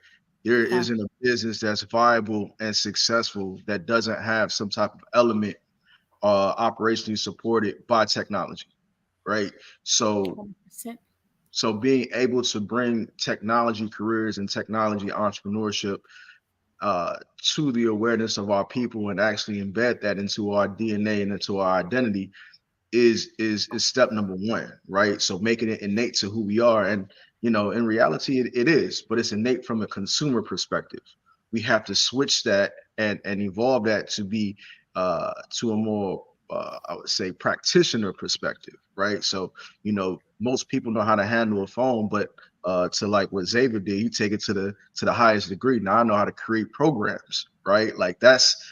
There isn't a business that's viable and successful that doesn't have some type of element operationally supported by technology, right? So 100%. So being able to bring technology careers and technology entrepreneurship to the awareness of our people and actually embed that into our DNA and into our identity is step number one, right? So making it innate to who we are. And, in reality, it is, but it's innate from a consumer perspective. We have to switch that and evolve that to be to a more, I would say, practitioner perspective, right? So, most people know how to handle a phone, but to like what Xavier did, you take it to the highest degree. Now I know how to create programs, right? Like that's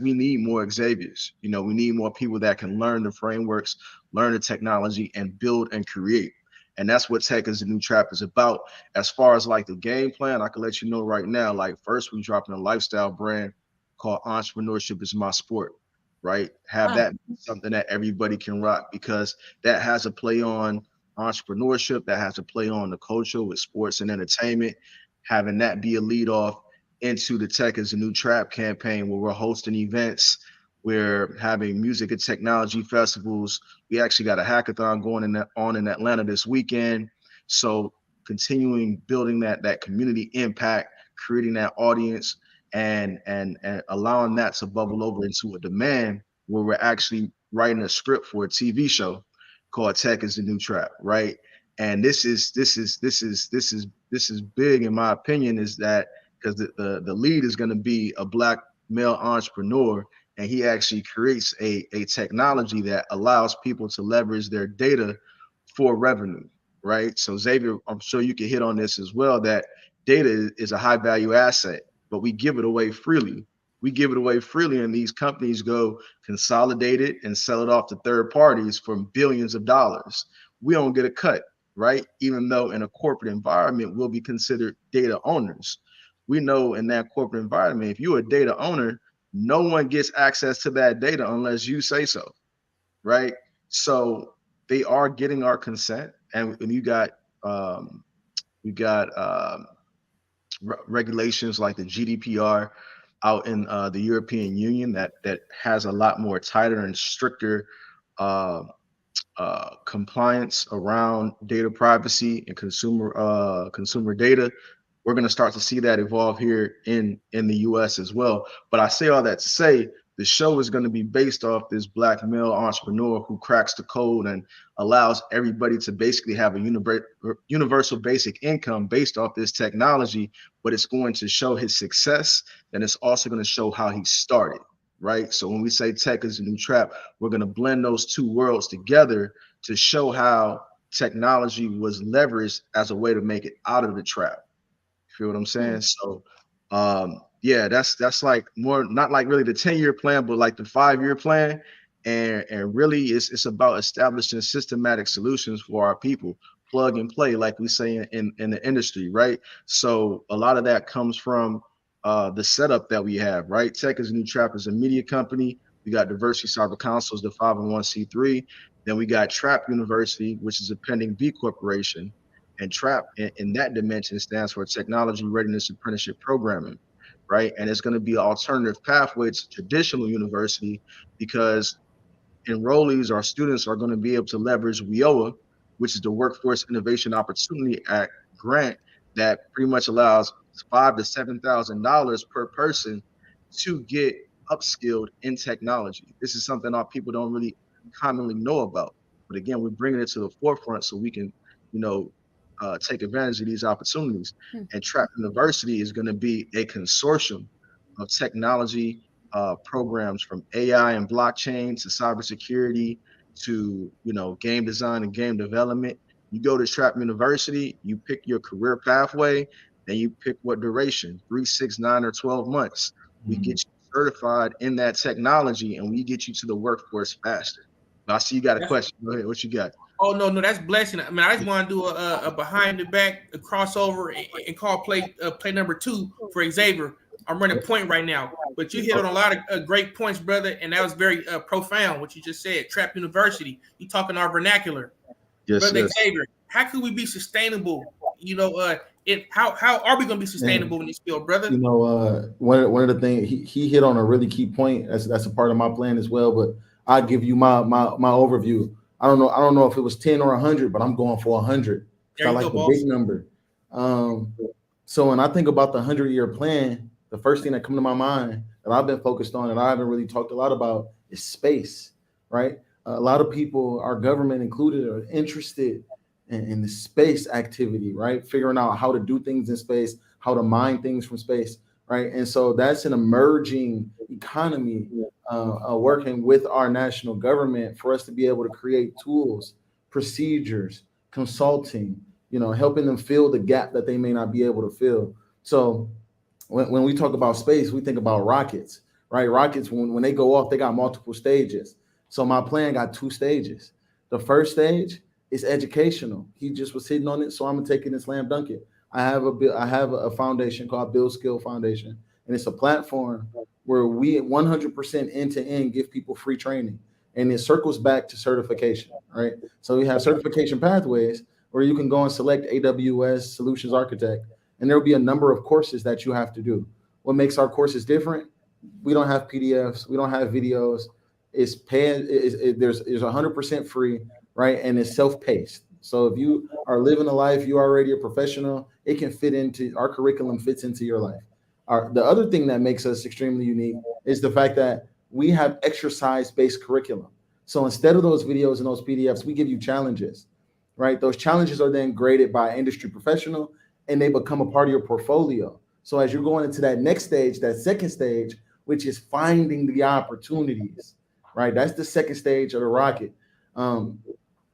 we need more Xaviers. We need more people that can learn the frameworks, learn the technology, and build and create. And that's what tech is a new trap is about. As far as like the game plan, I can let you know right now, like first we're dropping a lifestyle brand called Entrepreneurship is My Sport, right? Have that be something that everybody can rock, because that has a play on entrepreneurship, that has a play on the culture with sports and entertainment, having that be a lead off into the Tech is a New Trap campaign, where we're hosting events, we're having music and technology festivals. We actually got a hackathon going in Atlanta this weekend. So continuing building that community impact, creating that audience, and allowing that to bubble over into a demand where we're actually writing a script for a TV show called Tech is the New Trap, right? And this is big in my opinion, is that because the lead is going to be a Black male entrepreneur, and he actually creates a technology that allows people to leverage their data for revenue, right? So Xavier, I'm sure you can hit on this as well, that data is a high value asset, but we give it away freely. We give it away freely, and these companies go consolidate it and sell it off to third parties for billions of dollars. We don't get a cut, right? Even though in a corporate environment, we'll be considered data owners. We know in that corporate environment, if you're a data owner, no one gets access to that data unless you say so, right? So they are getting our consent, and you got regulations like the GDPR out in the European Union that has a lot more tighter and stricter uh, compliance around data privacy and consumer data. We're going to start to see that evolve here in the US as well. But I say all that to say the show is going to be based off this black male entrepreneur who cracks the code and allows everybody to basically have a universal basic income based off this technology. But it's going to show his success, and it's also going to show how he started, right? So when we say tech is a new trap, we're going to blend those two worlds together to show how technology was leveraged as a way to make it out of the trap. You feel what I'm saying? So yeah, that's like more not like really the 10-year plan, but like the 5-year plan. And really it's about establishing systematic solutions for our people, plug and play, like we say in the industry, right? So a lot of that comes from the setup that we have, right? Tech is a New Trap is a media company. We got Diversity Cyber Councils, the 501c3. Then we got Trap University, which is a pending B corporation. And TRAP in that dimension stands for Technology Readiness Apprenticeship Programming, right? And it's going to be an alternative pathway to traditional university because enrollees or students are going to be able to leverage WIOA, which is the Workforce Innovation Opportunity Act grant that pretty much allows $5,000 to $7,000 per person to get upskilled in technology. This is something our people don't really commonly know about. But again, we're bringing it to the forefront so we can, take advantage of these opportunities. And Trap University is going to be a consortium of technology programs from AI and blockchain to cybersecurity to game design and game development. You go to Trap University, you pick your career pathway, then you pick what duration, 3, 6, 9, or 12 months. We get you certified in that technology and we get you to the workforce faster. I see you got a question. Go ahead. What you got? Oh no, that's blessing. I mean, I just want to do a behind the back a crossover and call play number 2 for Xavier. I'm running point right now, but you hit on a lot of great points, brother, and that was very profound. What you just said, Trap University. You talking our vernacular, yes, brother yes. Xavier. How could we be sustainable? How are we going to be sustainable in this field, brother? One of the things he hit on a really key point. That's a part of my plan as well. But I'll give you my overview. I don't know if it was 10 or 100, but I'm going for 100. I like the big number. So when I think about the 100-year plan, the first thing that comes to my mind that I've been focused on and I haven't really talked a lot about is space, right? A lot of people, our government included, are interested in the space activity, right? Figuring out how to do things in space, how to mine things from space, right? And so that's an emerging economy working with our national government for us to be able to create tools, procedures, consulting, helping them fill the gap that they may not be able to fill. So when we talk about space, we think about rockets, right? Rockets, when they go off, they got multiple stages. So my plan got 2 stages. The first stage is educational. He just was hitting on it, so I'm gonna take it and slam dunk it. I have a foundation called Build Skill Foundation, and it's a platform where we 100% end-to-end give people free training, and it circles back to certification, right? So we have certification pathways where you can go and select AWS Solutions Architect, and there will be a number of courses that you have to do. What makes our courses different? We don't have PDFs, we don't have videos. It's there's 100% free, right? And it's self-paced. So if you are living a life, you are already a professional, it can fit into our curriculum, fits into your life. The other thing that makes us extremely unique is the fact that we have exercise-based curriculum. So instead of those videos and those PDFs, we give you challenges, right? Those challenges are then graded by an industry professional and they become a part of your portfolio. So as you're going into that next stage, that second stage, which is finding the opportunities, right? That's the second stage of the rocket.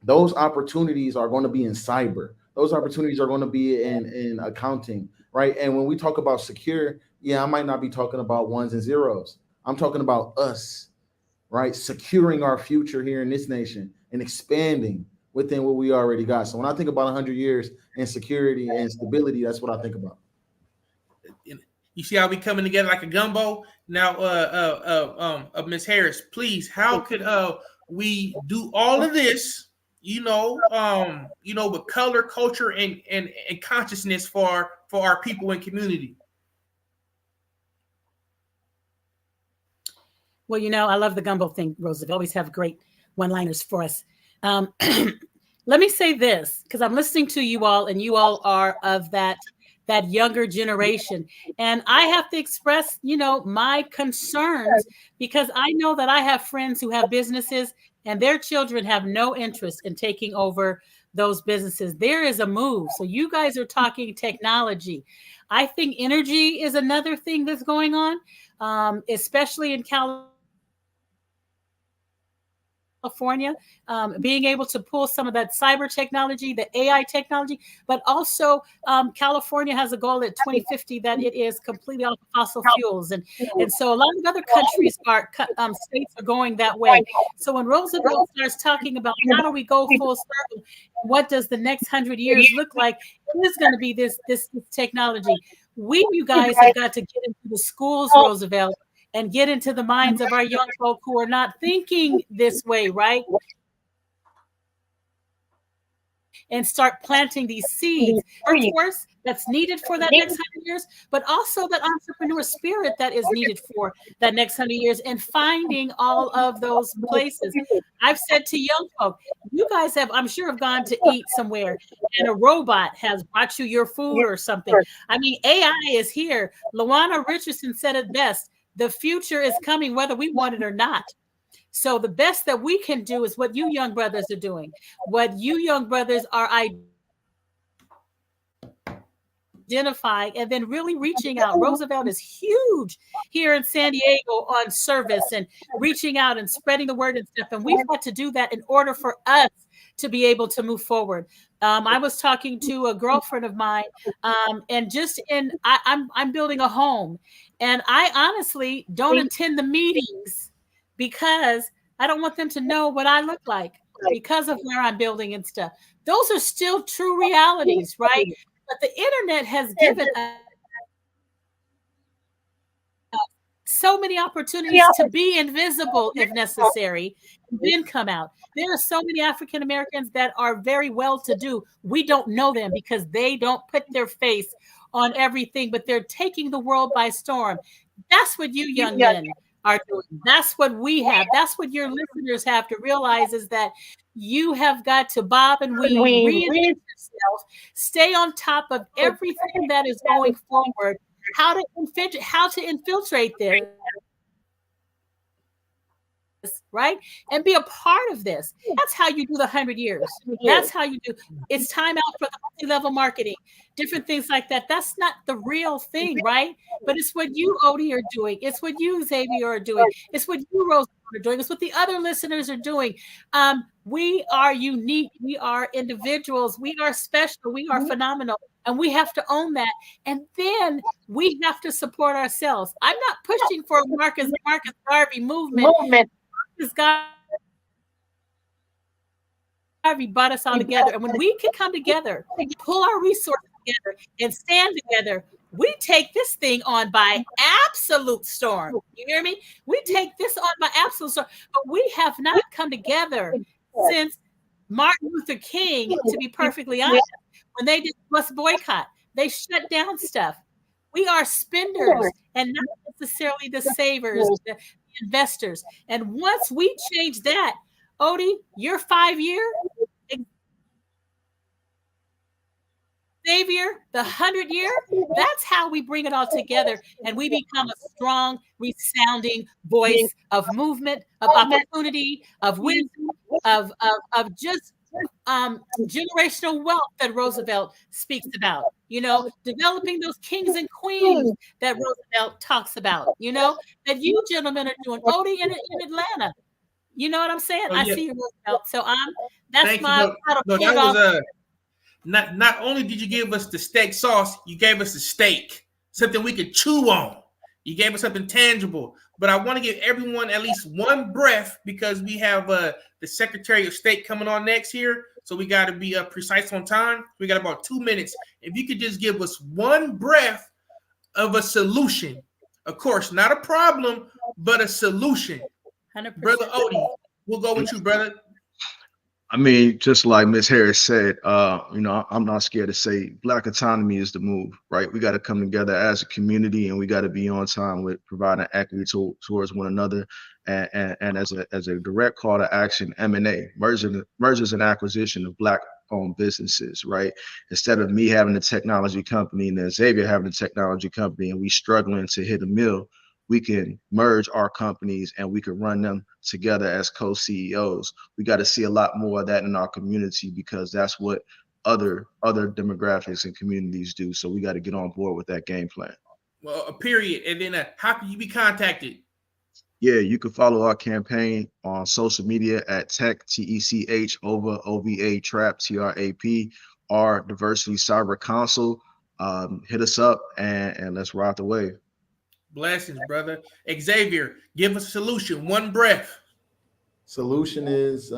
Those opportunities are going to be in cyber. Those opportunities are going to be in accounting, right? And when we talk about secure, I might not be talking about ones and zeros. I'm talking about us, right? Securing our future here in this nation and expanding within what we already got. So when I think about 100 years in security and stability, that's what I think about. You see how we coming together like a gumbo? Now, Ms. Harris, please, how could we do all of this, with color, culture, and consciousness for our people and community? Well, I love the gumbo thing, Roosevelt. Always have great one-liners for us. Let me say this, because I'm listening to you all, and you all are of that younger generation. And I have to express, my concerns, because I know that I have friends who have businesses and their children have no interest in taking over those businesses. There is a move. So you guys are talking technology. I think energy is another thing that's going on, especially in California, being able to pull some of that cyber technology, the AI technology, but also California has a goal at 2050 that it is completely off of fossil fuels. And so a lot of other countries states are going that way. So when Roosevelt starts talking about how do we go full circle, what does the next 100 years look like, it is going to be this technology. You guys have got to get into the schools, Roosevelt, and get into the minds of our young folk who are not thinking this way, right? And start planting these seeds, workforce that's needed for that next 100 years, but also that entrepreneur spirit that is needed for that next 100 years, and finding all of those places. I've said to young folk, you guys I'm sure have gone to eat somewhere and a robot has brought you your food or something. I mean, AI is here. Lawana Richardson said it best. The future is coming, whether we want it or not. So the best that we can do is what you young brothers are doing, what you young brothers are identifying, and then really reaching out. Roosevelt is huge here in San Diego on service and reaching out and spreading the word and stuff. And we've got to do that in order for us to be able to move forward. I was talking to a girlfriend of mine, and I'm building a home, and I honestly don't attend the meetings because I don't want them to know what I look like because of where I'm building and stuff. Those are still true realities, right? But the internet has given us so many opportunities to be invisible if necessary, and then come out. There are so many African Americans that are very well-to-do. We don't know them because they don't put their face on everything, but they're taking the world by storm. That's what you young men are doing. That's what we have. That's what your listeners have to realize, is that you have got to bob and weave, reinvent yourself, stay on top of everything that is going forward, how to infiltrate this, right? And be a part of this. That's how you do the 100 years. That's how you do. It's time out for the multi-level marketing, different things like that. That's not the real thing, right? But it's what you, Odie, are doing. It's what you, Xavier, are doing. It's what you, Rose, are doing. It's what the other listeners are doing. We are unique. We are individuals. We are special. We are phenomenal. And we have to own that. And then we have to support ourselves. I'm not pushing for a Marcus Garvey movement. Marcus Garvey brought us all together. And when we can come together, pull our resources together, and stand together, we take this thing on by absolute storm. You hear me? We take this on by absolute storm. But we have not come together since Martin Luther King, to be perfectly honest. When they did bus boycott, they shut down stuff. We are spenders and not necessarily the savers, the investors. And once we change that, Odie, your 5-year, Xavier, the 100-year, that's how we bring it all together, and we become a strong, resounding voice of movement, of opportunity, of wisdom, of just generational wealth that Roosevelt speaks about, developing those kings and queens that Roosevelt talks about, that you gentlemen are doing. Odie in Atlanta. You know what I'm saying? I see you, Roosevelt. So that's my not only did you give us the steak sauce, you gave us the steak, something we could chew on. You gave us something tangible. But I want to give everyone at least one breath, because we have the Secretary of State coming on next here. So we got to be precise on time. We got about 2 minutes. If you could just give us one breath of a solution. Of course, not a problem, but a solution. 100%. Brother Odie, we'll go with you, brother. I mean, just like Ms. Harris said, I'm not scared to say Black autonomy is the move, right? We got to come together as a community, and we got to be on time with providing equity towards one another. And as a direct call to action, M&A, mergers and acquisition of Black-owned businesses, right? Instead of me having a technology company and then Xavier having a technology company, and we struggling to hit a mill, we can merge our companies and we can run them together as co-CEOs. We got to see a lot more of that in our community, because that's what other demographics and communities do. So we got to get on board with that game plan. Well, a period. And then how can you be contacted? Yeah, you can follow our campaign on social media at Tech, TECH, OVA, TRAP, TRAP, our Diversity Cyber Council. Hit us up and let's ride the wave. Blessings, brother. Xavier, give us a solution. One breath. Solution is,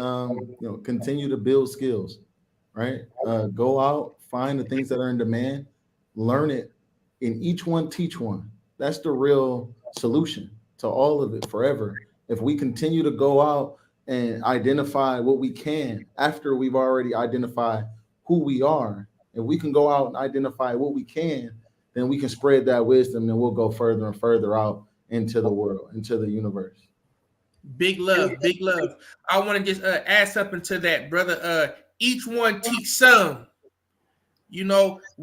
continue to build skills, right? Go out, find the things that are in demand, learn it, and each one teach one. That's the real solution to all of it forever. If we continue to go out and identify what we can after we've already identified who we are, if we can go out and identify what we can, then we can spread that wisdom, and we'll go further and further out into the world, into the universe. Big love, big love. I want to just add something to that, brother. Each one teach some. We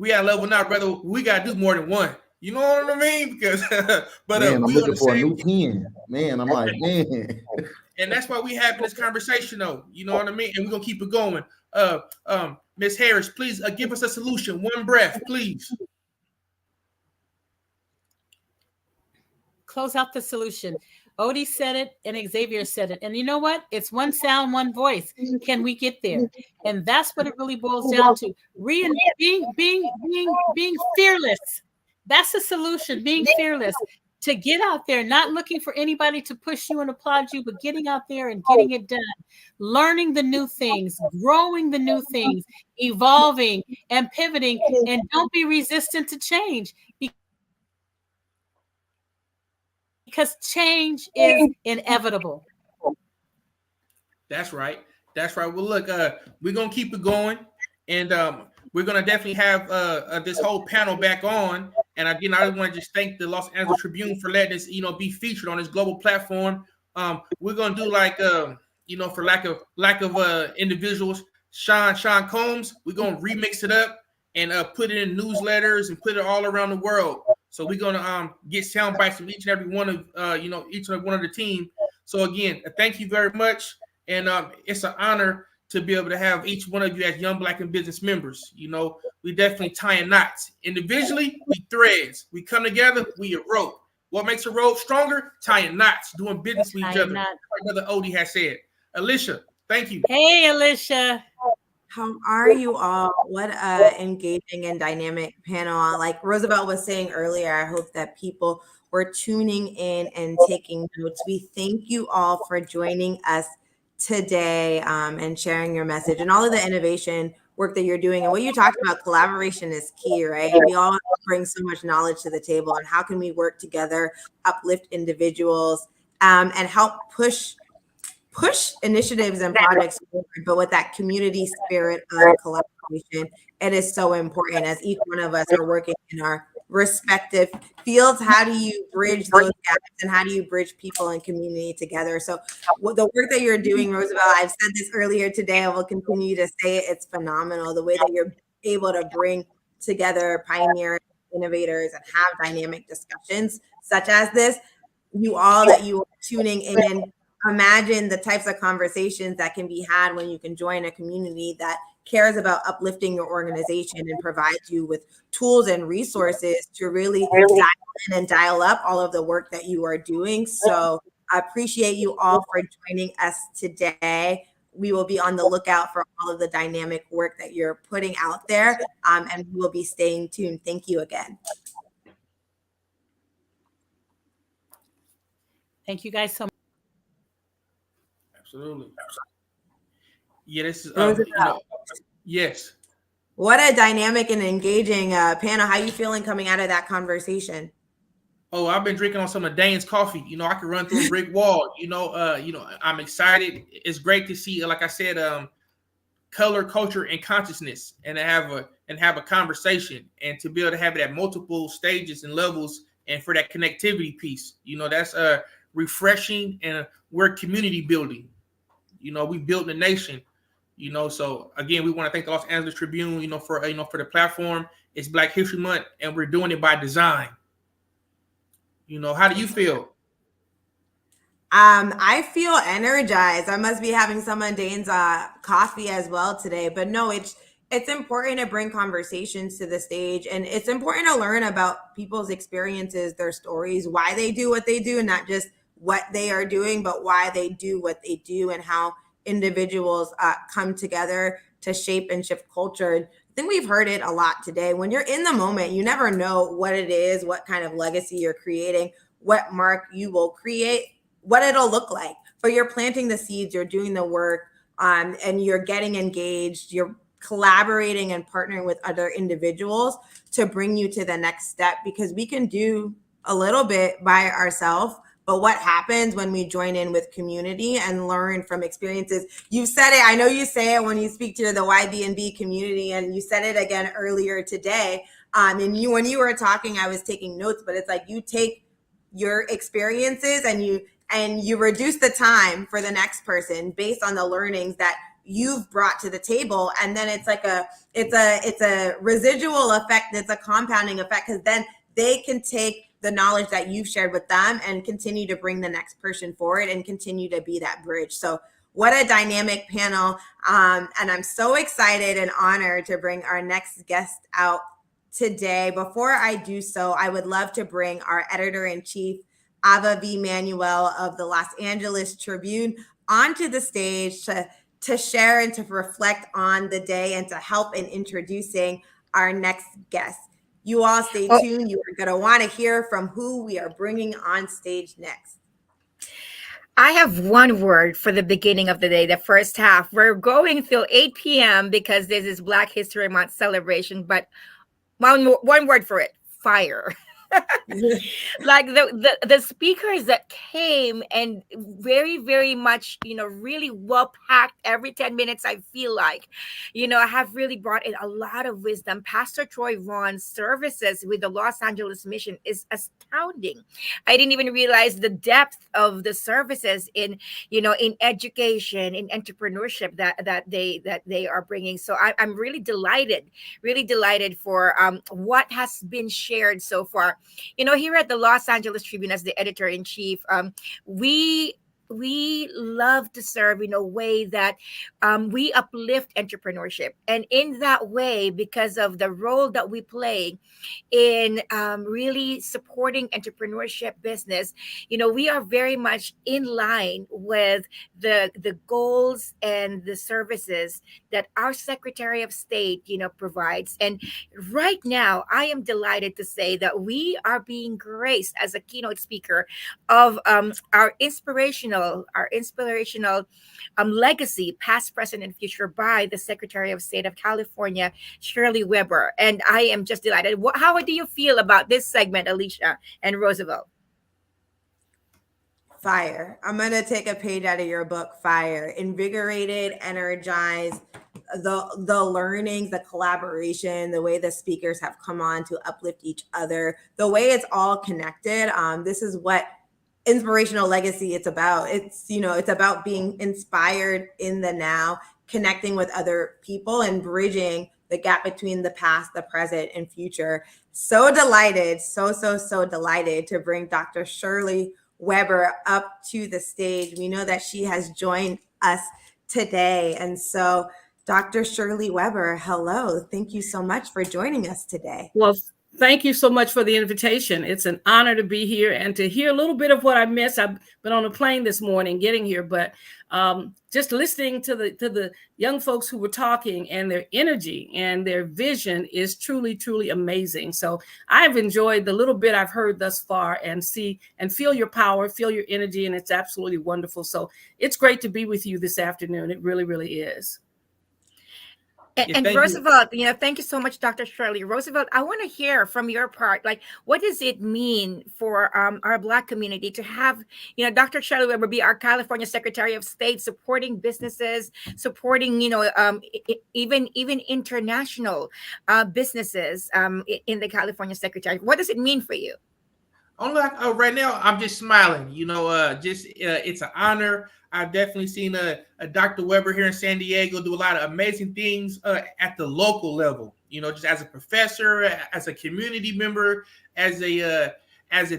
got level now, brother. We got to do more than one. You know what I mean? Because, but man, I'm we looking for a new pen. Man, I'm like, man. And that's why we having this conversation, though. You know what I mean? And we're gonna keep it going. Ms. Harris, please give us a solution. One breath, please. Close out the solution. Odie said it and Xavier said it. And you know what? It's one sound, one voice. Can we get there? And that's what it really boils down to. Being fearless. That's the solution. Being fearless. To get out there, not looking for anybody to push you and applaud you, but getting out there and getting it done. Learning the new things, growing the new things, evolving and pivoting, and don't be resistant to change. Because change is inevitable. That's right. That's right. Well, look, we're gonna keep it going, and we're gonna definitely have this whole panel back on. And again, I want to just thank the Los Angeles Tribune for letting us, be featured on this global platform. We're gonna do like, for lack of individuals, Sean Combs. We're gonna remix it up and put it in newsletters and put it all around the world. So we're gonna get sound bites from each and every one of each and every one of the team. So again, thank you very much, and it's an honor to be able to have each one of you as young Black and business members. We definitely tying knots. Individually, we threads. We come together, we a rope. What makes a rope stronger? Tying knots, doing business with each other. Like Brother Odie has said. Alicia, thank you. Hey, Alicia. How are you all? What a engaging and dynamic panel. Like Roosevelt was saying earlier, I hope that people were tuning in and taking notes. We thank you all for joining us today and sharing your message and all of the innovation work that you're doing. And what you talked about, collaboration is key, right? We all bring so much knowledge to the table, and how can we work together, uplift individuals, and help push initiatives and projects forward, but with that community spirit of collaboration. It is so important as each one of us are working in our respective fields. How do you bridge those gaps, and how do you bridge people and community together? So the work that you're doing, Roosevelt, I've said this earlier today, I will continue to say it, it's phenomenal. The way that you're able to bring together pioneers, innovators, and have dynamic discussions such as this, you are tuning in and imagine the types of conversations that can be had when you can join a community that cares about uplifting your organization and provides you with tools and resources to really dial in and dial up all of the work that you are doing. So I appreciate you all for joining us today. We will be on the lookout for all of the dynamic work that you're putting out there, and we will be staying tuned. Thank you again. Thank you guys so much. Absolutely. Yeah, this is Roosevelt. yes. What a dynamic and engaging panel. How are you feeling coming out of that conversation? Oh, I've been drinking on some of Dane's coffee. I can run through a brick wall. I'm excited. It's great to see, like I said, color, culture, and consciousness, and to have a conversation, and to be able to have it at multiple stages and levels, and for that connectivity piece. That's refreshing, and we're community building. We built the nation. So again, we want to thank the Los Angeles Tribune, for the platform. It's Black History Month, and we're doing it by design. How do you feel? I feel energized. I must be having some of Dane's coffee as well today. But no, it's important to bring conversations to the stage, and it's important to learn about people's experiences, their stories, why they do what they do, and not just what they are doing, but why they do what they do, and how individuals come together to shape and shift culture. I think we've heard it a lot today. When you're in the moment, you never know what it is, what kind of legacy you're creating, what mark you will create, what it'll look like. But you're planting the seeds, you're doing the work, and you're getting engaged, you're collaborating and partnering with other individuals to bring you to the next step, because we can do a little bit by ourselves. But what happens when we join in with community and learn from experiences? You said it, I know you say it when you speak to the YB&B community, and you said it again earlier today. And when you were talking, I was taking notes, but it's like you take your experiences and you reduce the time for the next person based on the learnings that you've brought to the table. And then it's like it's a residual effect. It's a compounding effect, because then they can take the knowledge that you've shared with them and continue to bring the next person forward and continue to be that bridge. So what a dynamic panel. And I'm so excited and honored to bring our next guest out today. Before I do so, I would love to bring our editor-in-chief, Ava V. Manuel of the Los Angeles Tribune, onto the stage to share and to reflect on the day and to help in introducing our next guest. You all stay tuned. You are going to want to hear from who we are bringing on stage next. I have one word for the beginning of the day, the first half. We're going till 8 p.m. because this is Black History Month celebration, but one word for it: fire. Like the speakers that came, and very, very much, really well packed every 10 minutes, I feel like, have really brought in a lot of wisdom. Pastor Troy Vaughn's services with the Los Angeles Mission is astounding. I didn't even realize the depth of the services in education, in entrepreneurship that they are bringing. So I'm really delighted for what has been shared so far. Here at the Los Angeles Tribune, as the editor-in-chief, we love to serve in a way that we uplift entrepreneurship. And in that way, because of the role that we play in really supporting entrepreneurship business, we are very much in line with the goals and the services that our Secretary of State, provides. And right now, I am delighted to say that we are being graced as a keynote speaker of our inspirational legacy, past, present, and future, by the Secretary of State of California, Shirley Weber. And I am just delighted. How do you feel about this segment, Alicia and Roosevelt? Fire. I'm going to take a page out of your book, Fire. Invigorated, energized, the learnings, the collaboration, the way the speakers have come on to uplift each other, the way it's all connected. This is what Inspirational Legacy it's about. It's about being inspired in the now, connecting with other people, and bridging the gap between the past, the present, and future. So delighted, so delighted to bring Dr. Shirley Weber up to the stage. We know that she has joined us today. And so, Dr. Shirley Weber, hello. Thank you so much for joining us today. Well, thank you so much for the invitation. It's an honor to be here and to hear a little bit of what I missed. I've been on a plane this morning getting here, but just listening to the young folks who were talking, and their energy and their vision is truly, truly amazing. So I've enjoyed the little bit I've heard thus far, and see and feel your power, feel your energy, and it's absolutely wonderful. So it's great to be with you this afternoon. It really, really is. And Roosevelt, thank you so much, Dr. Shirley. Roosevelt, I want to hear from your part, like, what does it mean for our Black community to have, Dr. Shirley Weber be our California Secretary of State, supporting businesses, supporting, even international businesses in the California Secretary. What does it mean for you? Right now, I'm just smiling. It's an honor. I've definitely seen a Dr. Weber here in San Diego do a lot of amazing things at the local level. Just as a professor, as a community member, as a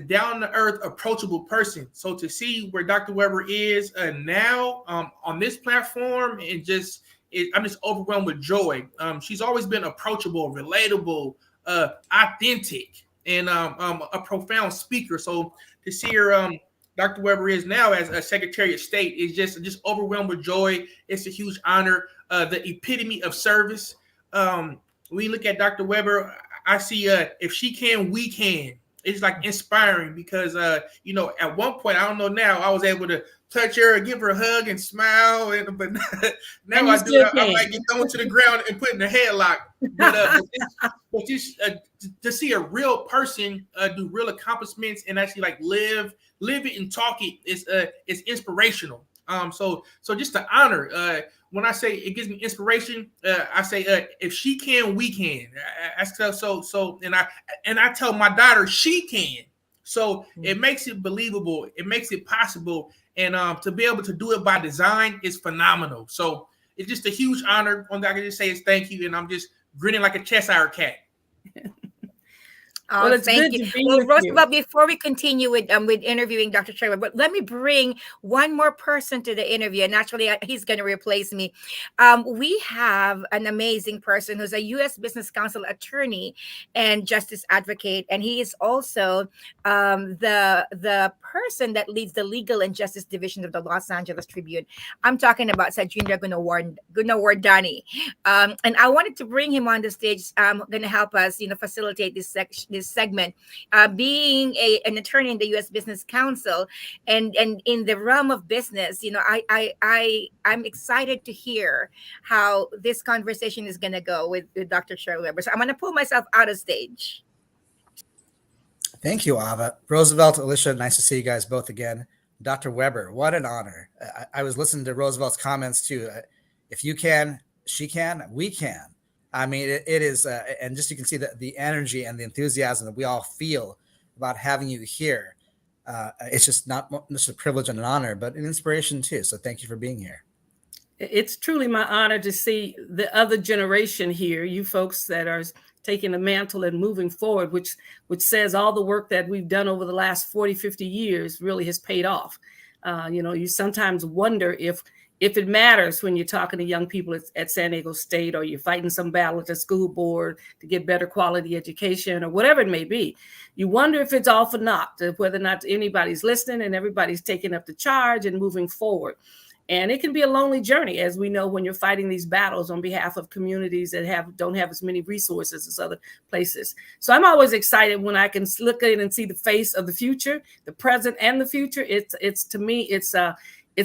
down to earth, approachable person. So to see where Dr. Weber is now on this platform, I'm just overwhelmed with joy. She's always been approachable, relatable, authentic, and a profound speaker. So to see her, Dr. Weber is now as a Secretary of State is just overwhelmed with joy. It's a huge honor. The epitome of service. When you look at Dr. Weber, I see if she can, we can. It's like inspiring because at one point, I don't know now, I was able to touch her, give her a hug, and smile. But now I might get thrown to the ground and put in a headlock. But just to see a real person do real accomplishments and actually like live it and talk it is inspirational. So just to honor. When I say it gives me inspiration, I say if she can, we can. And I tell my daughter she can. So it makes it believable. It makes it possible. And to be able to do it by design is phenomenal. So it's just a huge honor. One thing I can just say is thank you. And I'm just grinning like a Cheshire cat. Oh, thank you. Well, Roosevelt, before we continue with interviewing Dr. Shirley, but let me bring one more person to the interview. And actually, he's going to replace me. We have an amazing person who's a U.S. Business Council attorney and justice advocate. And he is also the person that leads the Legal and Justice Division of the Los Angeles Tribune. I'm talking about Sajindra Gunawardani. And I wanted to bring him on the stage, going to help us, facilitate this segment, being an attorney in the U.S. Business Council and in the realm of business. I'm excited to hear how this conversation is going to go with Dr. Shirley Weber. So I'm going to pull myself out of stage. Thank you, Ava. Roosevelt, Alicia, nice to see you guys both again. Dr. Weber, what an honor. I was listening to Roosevelt's comments too. If you can, she can, we can. I mean, it is, and just you can see the energy and the enthusiasm that we all feel about having you here. It's just not just a privilege and an honor, but an inspiration too. So thank you for being here. It's truly my honor to see the other generation here, you folks that are taking the mantle and moving forward, which says all the work that we've done over the last 40, 50 years really has paid off. You sometimes wonder if it matters when you're talking to young people at San Diego State, or you're fighting some battle at the school board to get better quality education or whatever it may be. You wonder if it's all for naught, whether or not anybody's listening and everybody's taking up the charge and moving forward. And it can be a lonely journey, as we know, when you're fighting these battles on behalf of communities that don't have as many resources as other places. So I'm always excited when I can look at it and see the face of the future, the present and the future. It's to me, it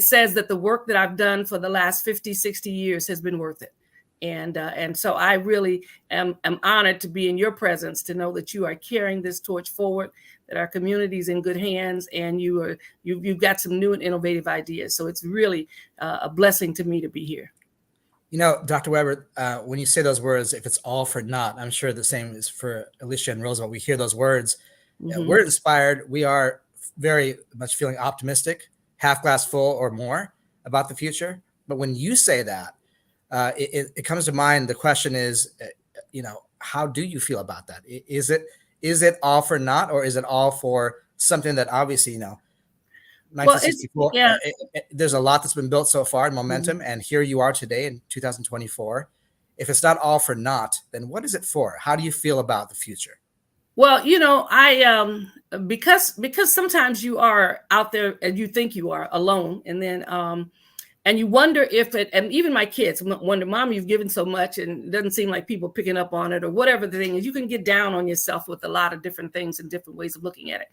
says that the work that I've done for the last 50, 60 years has been worth it. And so I really am honored to be in your presence, to know that you are carrying this torch forward, that our community is in good hands, and you've got some new and innovative ideas. So it's really a blessing to me to be here. Dr. Weber, when you say those words, if it's all for naught, I'm sure the same is for Alicia and Roosevelt. We hear those words. Mm-hmm. We're inspired. We are very much feeling optimistic, half glass full or more about the future. But when you say that, it comes to mind. The question is, how do you feel about that? Is it all for naught, or is it all for something that obviously, 1964, there's a lot that's been built so far in momentum, mm-hmm. and here you are today in 2024. If it's not all for naught, then what is it for? How do you feel about the future? Well, I because sometimes you are out there and you think you are alone, and then and you wonder if it, and even my kids wonder, Mom, you've given so much and it doesn't seem like people picking up on it, or whatever the thing is. You can get down on yourself with a lot of different things and different ways of looking at it.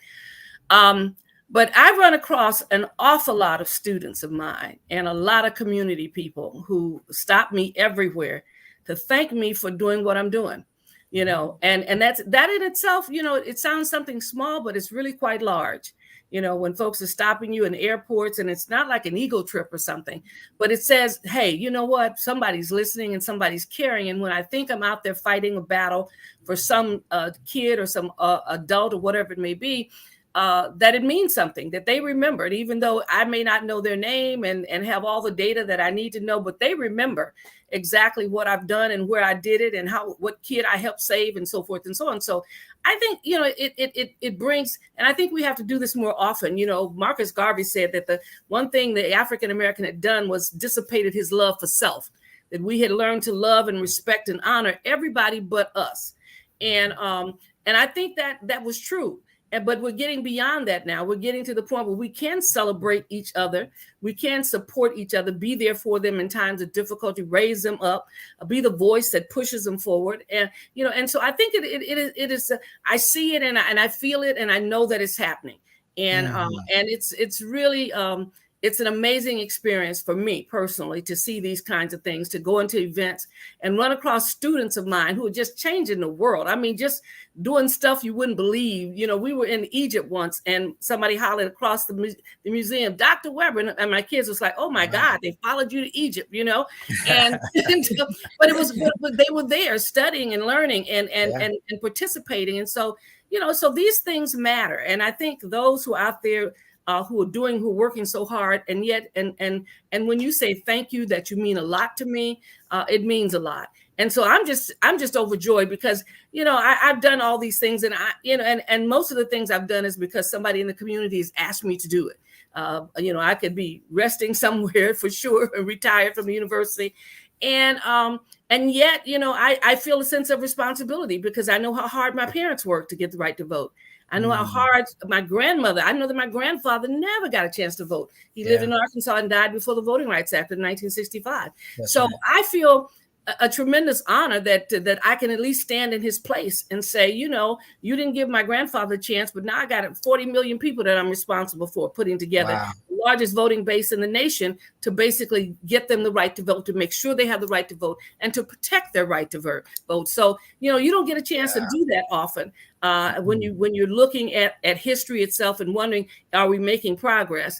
But I run across an awful lot of students of mine and a lot of community people who stop me everywhere to thank me for doing what I'm doing, you know, and that in itself, you know, it sounds something small, but it's really quite large. You know, when folks are stopping you in airports, and it's not like an ego trip or something, but it says, hey, you know what? Somebody's listening and somebody's caring. And when I think I'm out there fighting a battle for some kid or some adult or whatever it may be, that it means something, that they remembered, even though I may not know their name and have all the data that I need to know, but they remember exactly what I've done and where I did it and what kid I helped save and so forth and so on. So I think, you know, it brings, and I think we have to do this more often. You know, Marcus Garvey said that the one thing the African American had done was dissipated his love for self, that we had learned to love and respect and honor everybody but us. And I think that was true. But we're getting beyond that now. We're getting to the point where we can celebrate each other. We can support each other, be there for them in times of difficulty, raise them up, be the voice that pushes them forward. And, you know, and so I think it is, I see it and I feel it and I know that it's happening. And, and it's really, it's an amazing experience for me personally to see these kinds of things, to go into events and run across students of mine who are just changing the world. I mean, just doing stuff you wouldn't believe. You know, we were in Egypt once and somebody hollered across the museum, Dr. Weber, and my kids was like, oh my God, they followed you to Egypt, you know? And, but it was, but they were there studying and learning and participating. And so, you know, so these things matter. And I think those who are out there who are working so hard, and yet, and when you say thank you, that you mean a lot to me, it means a lot. And so I'm just overjoyed because, you know, I've done all these things, and and most of the things I've done is because somebody in the community has asked me to do it. You know, I could be resting somewhere for sure, retired from the university, and yet, you know, I feel a sense of responsibility because I know how hard my parents worked to get the right to vote. I know how hard my grandmother, I know that my grandfather never got a chance to vote. He lived in Arkansas and died before the Voting Rights Act of 1965. That's so right. I feel a tremendous honor that I can at least stand in his place and say, you know, you didn't give my grandfather a chance, but now I got 40 million people that I'm responsible for putting together the largest voting base in the nation to basically get them the right to vote, to make sure they have the right to vote and to protect their right to vote. So, you know, you don't get a chance to do that often. When you're looking at history itself and wondering, are we making progress?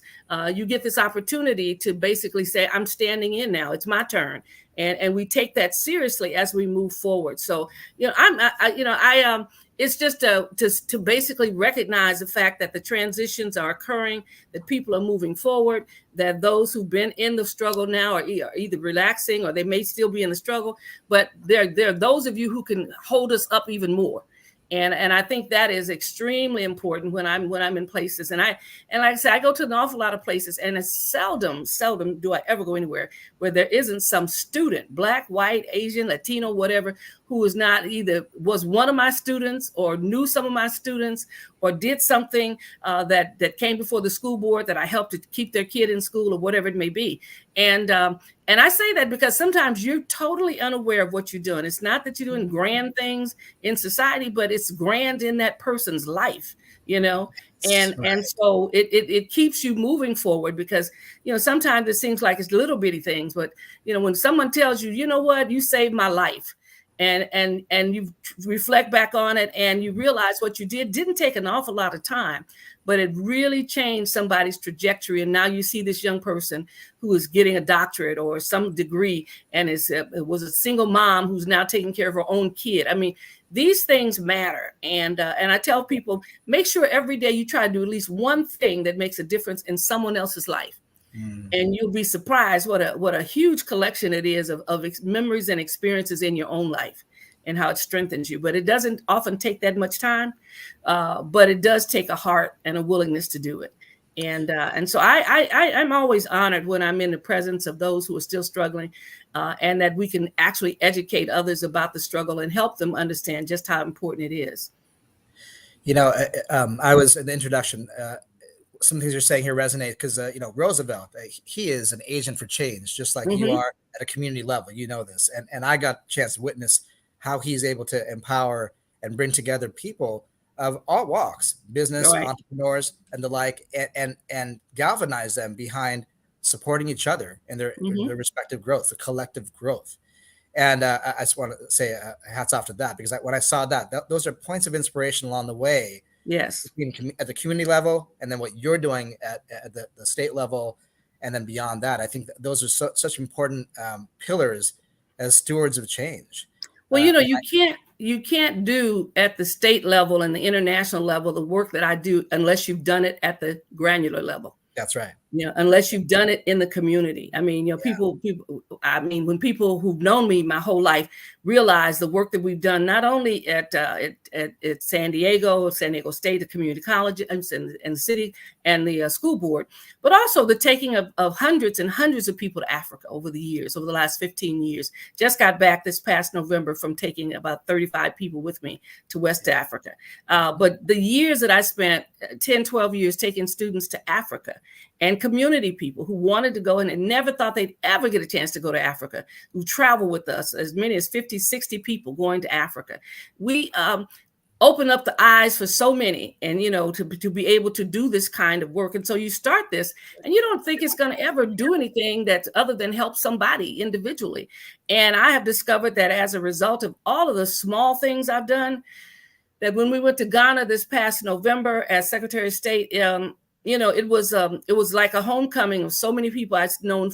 You get this opportunity to basically say, I'm standing in now. It's my turn. And we take that seriously as we move forward. So, you know, it's just to basically recognize the fact that the transitions are occurring, that people are moving forward, that those who've been in the struggle now are either relaxing or they may still be in the struggle, but there are those of you who can hold us up even more. And I think that is extremely important when I'm in places. And like I said, I go to an awful lot of places, and it's seldom do I ever go anywhere where there isn't some student, Black, white, Asian, Latino, whatever, who is not either was one of my students or knew some of my students or did something that came before the school board that I helped to keep their kid in school or whatever it may be. And I say that because sometimes you're totally unaware of what you're doing. It's not that you're doing grand things in society, but it's grand in that person's life, you know? And so it keeps you moving forward because, you know, sometimes it seems like it's little bitty things, but, you know, when someone tells you, you know what, you saved my life, and you reflect back on it and you realize what you didn't take an awful lot of time, but it really changed somebody's trajectory. And now you see this young person who is getting a doctorate or some degree and was a single mom who's now taking care of her own kid. I mean, these things matter. And I tell people, make sure every day you try to do at least one thing that makes a difference in someone else's life. And you'll be surprised what a huge collection it is of memories and experiences in your own life and how it strengthens you. But it doesn't often take that much time, but it does take a heart and a willingness to do it. And so I'm always honored when I'm in the presence of those who are still struggling, and that we can actually educate others about the struggle and help them understand just how important it is. You know, I was in the introduction. Some things you're saying here resonate because, you know, Roosevelt, he is an agent for change, just like you are at a community level. You know this. And I got a chance to witness how he's able to empower and bring together people of all walks, business, entrepreneurs, and the like, and galvanize them behind supporting each other and their respective growth, the collective growth. And I just want to say hats off to that, because when I saw that, those are points of inspiration along the way. Yes. At the community level, and then what you're doing at the state level, and then beyond that. I think those are such important pillars as stewards of change. Well, you can't do at the state level and the international level the work that I do unless you've done it at the granular level. That's right. Unless you've done it in the community. I mean, people, when people who've known me my whole life realize the work that we've done, not only at San Diego State, the community college and the city and the school board, but also the taking of hundreds and hundreds of people to Africa over the last 15 years. Just got back this past November from taking about 35 people with me to West Africa. But the years that I spent, 10, 12 years taking students to Africa, and community people who wanted to go in and never thought they'd ever get a chance to go to Africa, who travel with us, as many as 50, 60 people going to Africa. We open up the eyes for so many, and to be able to do this kind of work. And so you start this and you don't think it's going to ever do anything that's other than help somebody individually. And I have discovered that as a result of all of the small things I've done, that when we went to Ghana this past November as Secretary of State, it was like a homecoming of so many people I've known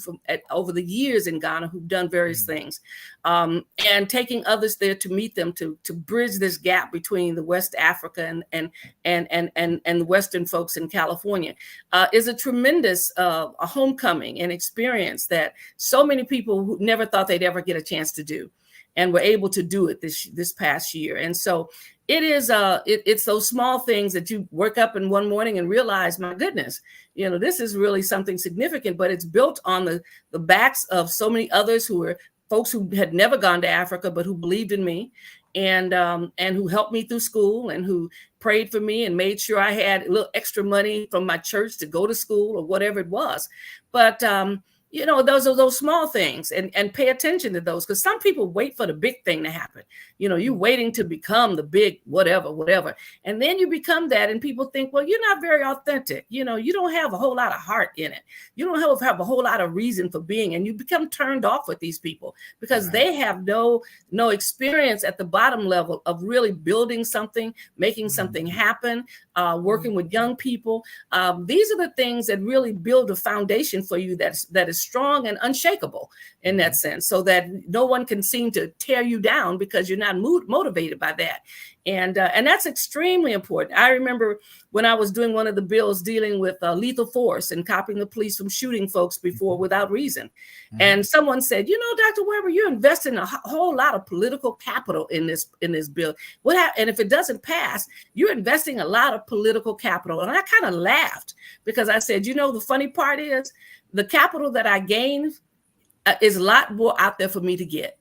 over the years in Ghana who've done various things, and taking others there to meet them to bridge this gap between the West Africa and the Western folks in California is a tremendous a homecoming and experience that so many people who never thought they'd ever get a chance to do, and were able to do it this past year. And so it is it's those small things that you wake up in one morning and realize, my goodness, this is really something significant, but it's built on the backs of so many others who were folks who had never gone to Africa, but who believed in me and who helped me through school and who prayed for me and made sure I had a little extra money from my church to go to school or whatever it was. But those are those small things, and pay attention to those, because some people wait for the big thing to happen. You're waiting to become the big whatever. And then you become that, and people think, well, you're not very authentic. You don't have a whole lot of heart in it. You don't have a whole lot of reason for being, and you become turned off with these people because they have no experience at the bottom level of really building something, making something happen, working with young people. These are the things that really build a foundation for you that is strong and unshakable in that sense, so that no one can seem to tear you down because you're not motivated by that. And that's extremely important. I remember when I was doing one of the bills dealing with lethal force and stopping the police from shooting folks before without reason. And someone said, Dr. Weber, you're investing a whole lot of political capital in this bill. And if it doesn't pass, you're investing a lot of political capital. And I kind of laughed because I said, the funny part is the capital that I gained is a lot more out there for me to get.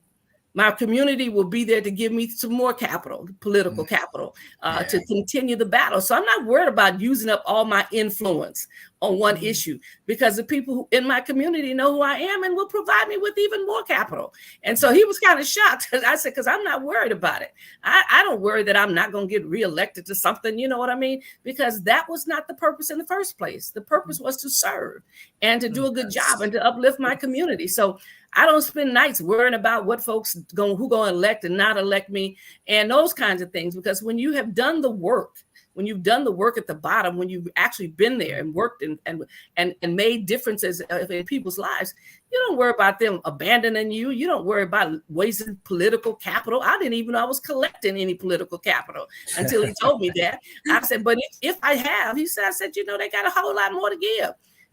My community will be there to give me some more capital, political capital, to continue the battle. So I'm not worried about using up all my influence on one issue, because the people who in my community know who I am and will provide me with even more capital. And so he was kind of shocked. I said, because I'm not worried about it. I don't worry that I'm not going to get reelected to something, you know what I mean? Because that was not the purpose in the first place. The purpose was to serve and to do a good job and to uplift my community. So I don't spend nights worrying about what folks who going to elect and not elect me and those kinds of things, because when you have done the work, when you've done the work at the bottom, when you've actually been there and worked and made differences in people's lives, you don't worry about them abandoning you. You don't worry about wasting political capital. I didn't even know I was collecting any political capital until he told me that. I said, but if I have, he said, they got a whole lot more to give.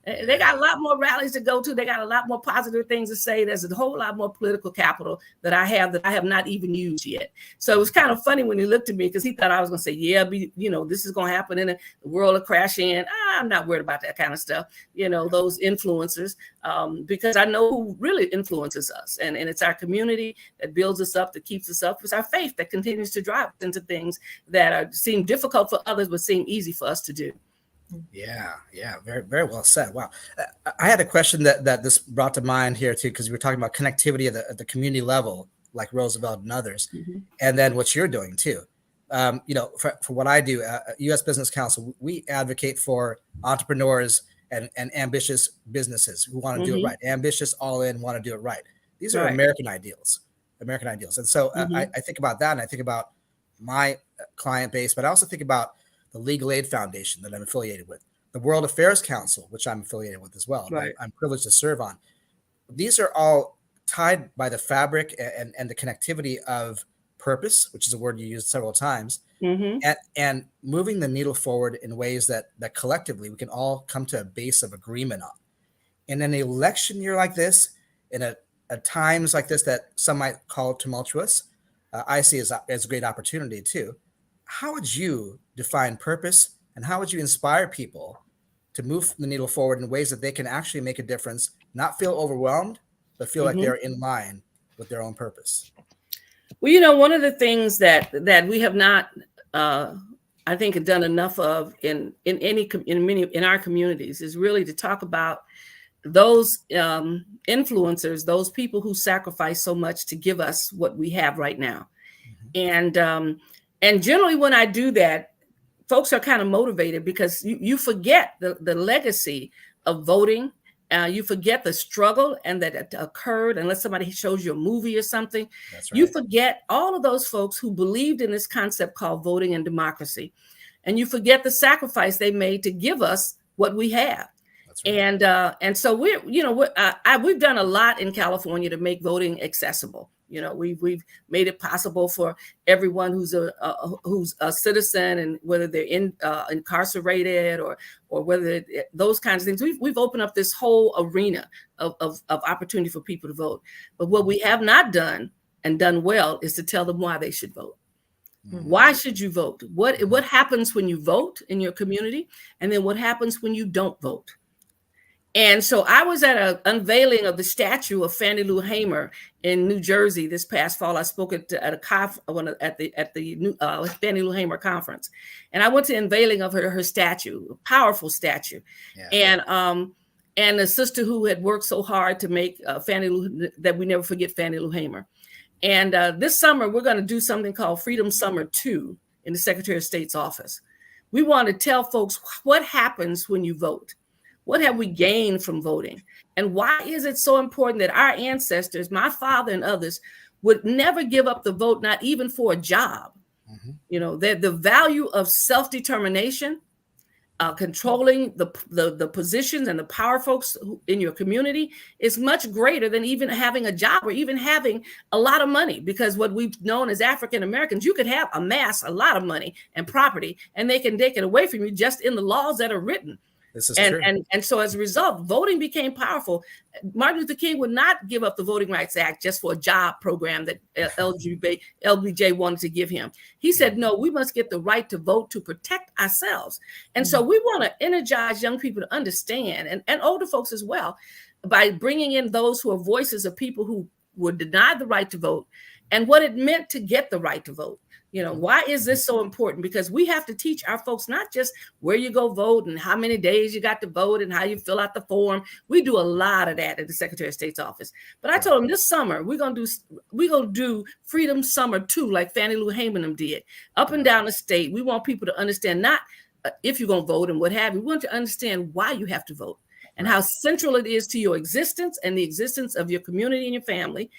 They got a lot more rallies to go to. They got a lot more positive things to say. There's a whole lot more political capital that I have not even used yet. So it was kind of funny when he looked at me, because he thought I was going to say, this is going to happen and the world will crash in. I'm not worried about that kind of stuff. Those influencers, because I know who really influences us. And it's our community that builds us up, that keeps us up. It's our faith that continues to drive us into things that seem difficult for others, but seem easy for us to do. Yeah, very, very well said. Wow. I had a question that this brought to mind here too, because we were talking about connectivity at the community level, like Roosevelt and others, and then what you're doing too. For what I do, U.S. Business Council, we advocate for entrepreneurs and ambitious businesses who want to do it right. Ambitious, all in, want to do it right. These are American ideals. American ideals. And so I think about that, and I think about my client base, but I also think about the Legal Aid Foundation that I'm affiliated with, the World Affairs Council, which I'm affiliated with as well. Right. I'm privileged to serve on. These are all tied by the fabric and the connectivity of purpose, which is a word you used several times, and moving the needle forward in ways that collectively we can all come to a base of agreement on. In an election year like this, in a times like this that some might call tumultuous, I see as a great opportunity too. How would you define purpose, and how would you inspire people to move the needle forward in ways that they can actually make a difference, not feel overwhelmed, but feel like they're in line with their own purpose? Well, you know, one of the things that we have not, I think, done enough of in our communities is really to talk about those influencers, those people who sacrifice so much to give us what we have right now. And generally when I do that, folks are kind of motivated because you forget the legacy of voting. You forget the struggle and that it occurred, unless somebody shows you a movie or something. That's right. You forget all of those folks who believed in this concept called voting and democracy. And you forget the sacrifice they made to give us what we have. Right. And so we've done a lot in California to make voting accessible. You know, we've made it possible for everyone who's a citizen, and whether they're incarcerated or whether those kinds of things. We've opened up this whole arena of opportunity for people to vote. But what we have not done and done well is to tell them why they should vote. Why should you vote? What happens when you vote in your community, and then what happens when you don't vote? And so I was at an unveiling of the statue of Fannie Lou Hamer in New Jersey this past fall. I spoke at the Fannie Lou Hamer conference, and I went to the unveiling of her statue, a powerful statue, and the sister who had worked so hard to make Fannie Lou, that we never forget Fannie Lou Hamer. And this summer we're going to do something called Freedom Summer 2 in the Secretary of State's office. We want to tell folks what happens when you vote. What have we gained from voting? And why is it so important that our ancestors, my father and others, would never give up the vote, not even for a job? You know, the value of self-determination, controlling the positions and the power folks in your community is much greater than even having a job or even having a lot of money. Because what we've known as African Americans, you could amass a lot of money and property, and they can take it away from you just in the laws that are written. This is true. And so as a result, voting became powerful. Martin Luther King would not give up the Voting Rights Act just for a job program that LBJ wanted to give him. He said, no, we must get the right to vote to protect ourselves. And so we want to energize young people to understand, and older folks as well, by bringing in those who are voices of people who were denied the right to vote and what it meant to get the right to vote. You know, why is this so important? Because we have to teach our folks not just where you go vote and how many days you got to vote and how you fill out the form. We do a lot of that at the Secretary of State's office. But I told them this summer we're gonna do Freedom Summer 2, like Fannie Lou Hamer did, up and down the state. We want people to understand not if you're gonna vote and what have you. We want to understand why you have to vote and how central it is to your existence and the existence of your community and your family,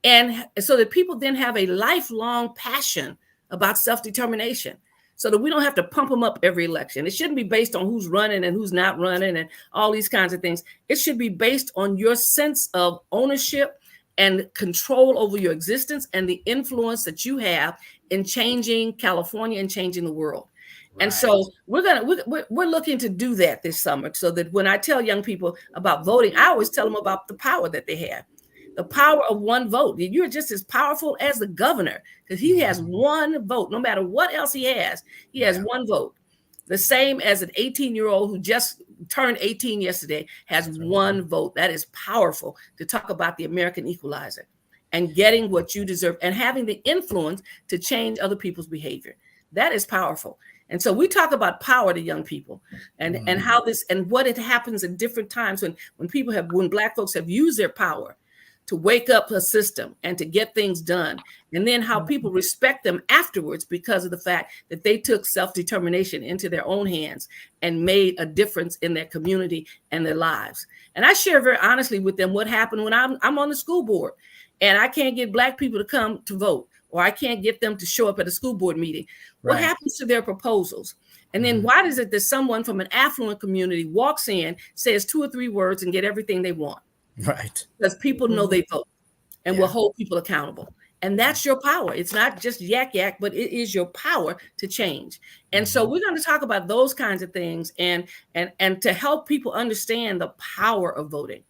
and so that people then have a lifelong passion about self-determination, so that we don't have to pump them up every election. It shouldn't be based on who's running and who's not running and all these kinds of things. It should be based on your sense of ownership and control over your existence and the influence that you have in changing California and changing the world. Right. And so we're looking to do that this summer, so that when I tell young people about voting, I always tell them about the power that they have. The power of one vote. You're just as powerful as the governor, because he has one vote. No matter what else he has one vote. The same as an 18-year-old who just turned 18 yesterday has one vote. That is powerful to talk about the American equalizer and getting what you deserve and having the influence to change other people's behavior. That is powerful. And so we talk about power to young people and how this and what it happens in different times when Black folks have used their power to wake up a system and to get things done. And then how people respect them afterwards because of the fact that they took self-determination into their own hands and made a difference in their community and their lives. And I share very honestly with them what happened when I'm on the school board. and I can't get Black people to come to vote, or I can't get them to show up at a school board meeting. What happens to their proposals? And then why is it that someone from an affluent community walks in, says 2 or 3 words, and get everything they want? Right. Because people know they vote and will hold people accountable. And that's your power. It's not just yak, but it is your power to change. And so we're going to talk about those kinds of things and to help people understand the power of voting,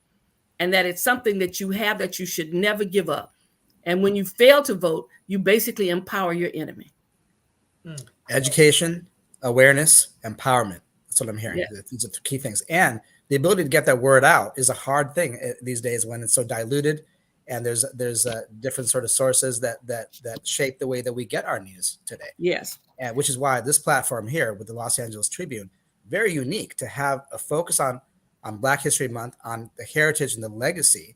and that it's something that you have that you should never give up. And when you fail to vote, you basically empower your enemy. Education, awareness, empowerment. That's what I'm hearing. Yeah. These are the key things. And the ability to get that word out is a hard thing these days when it's so diluted, and there's different sort of sources that shape the way that we get our news today. Yes. And which is why this platform here with the Los Angeles Tribune, very unique to have a focus on Black History Month, on the heritage and the legacy,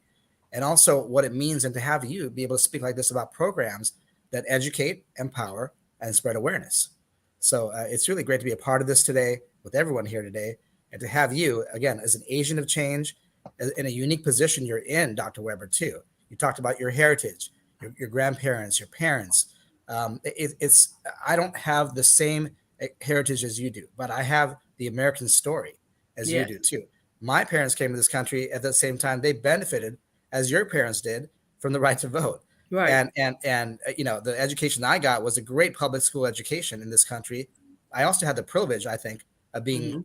and also what it means, and to have you be able to speak like this about programs that educate, empower, and spread awareness. So it's really great to be a part of this today with everyone here today, and to have you, again, as an agent of change, in a unique position you're in, Dr. Weber, too. You talked about your heritage, your grandparents, your parents. I don't have the same heritage as you do, but I have the American story as you do, too. My parents came to this country at the same time. They benefited, as your parents did, from the right to vote. Right. And you know, the education I got was a great public school education in this country. I also had the privilege, I think, of being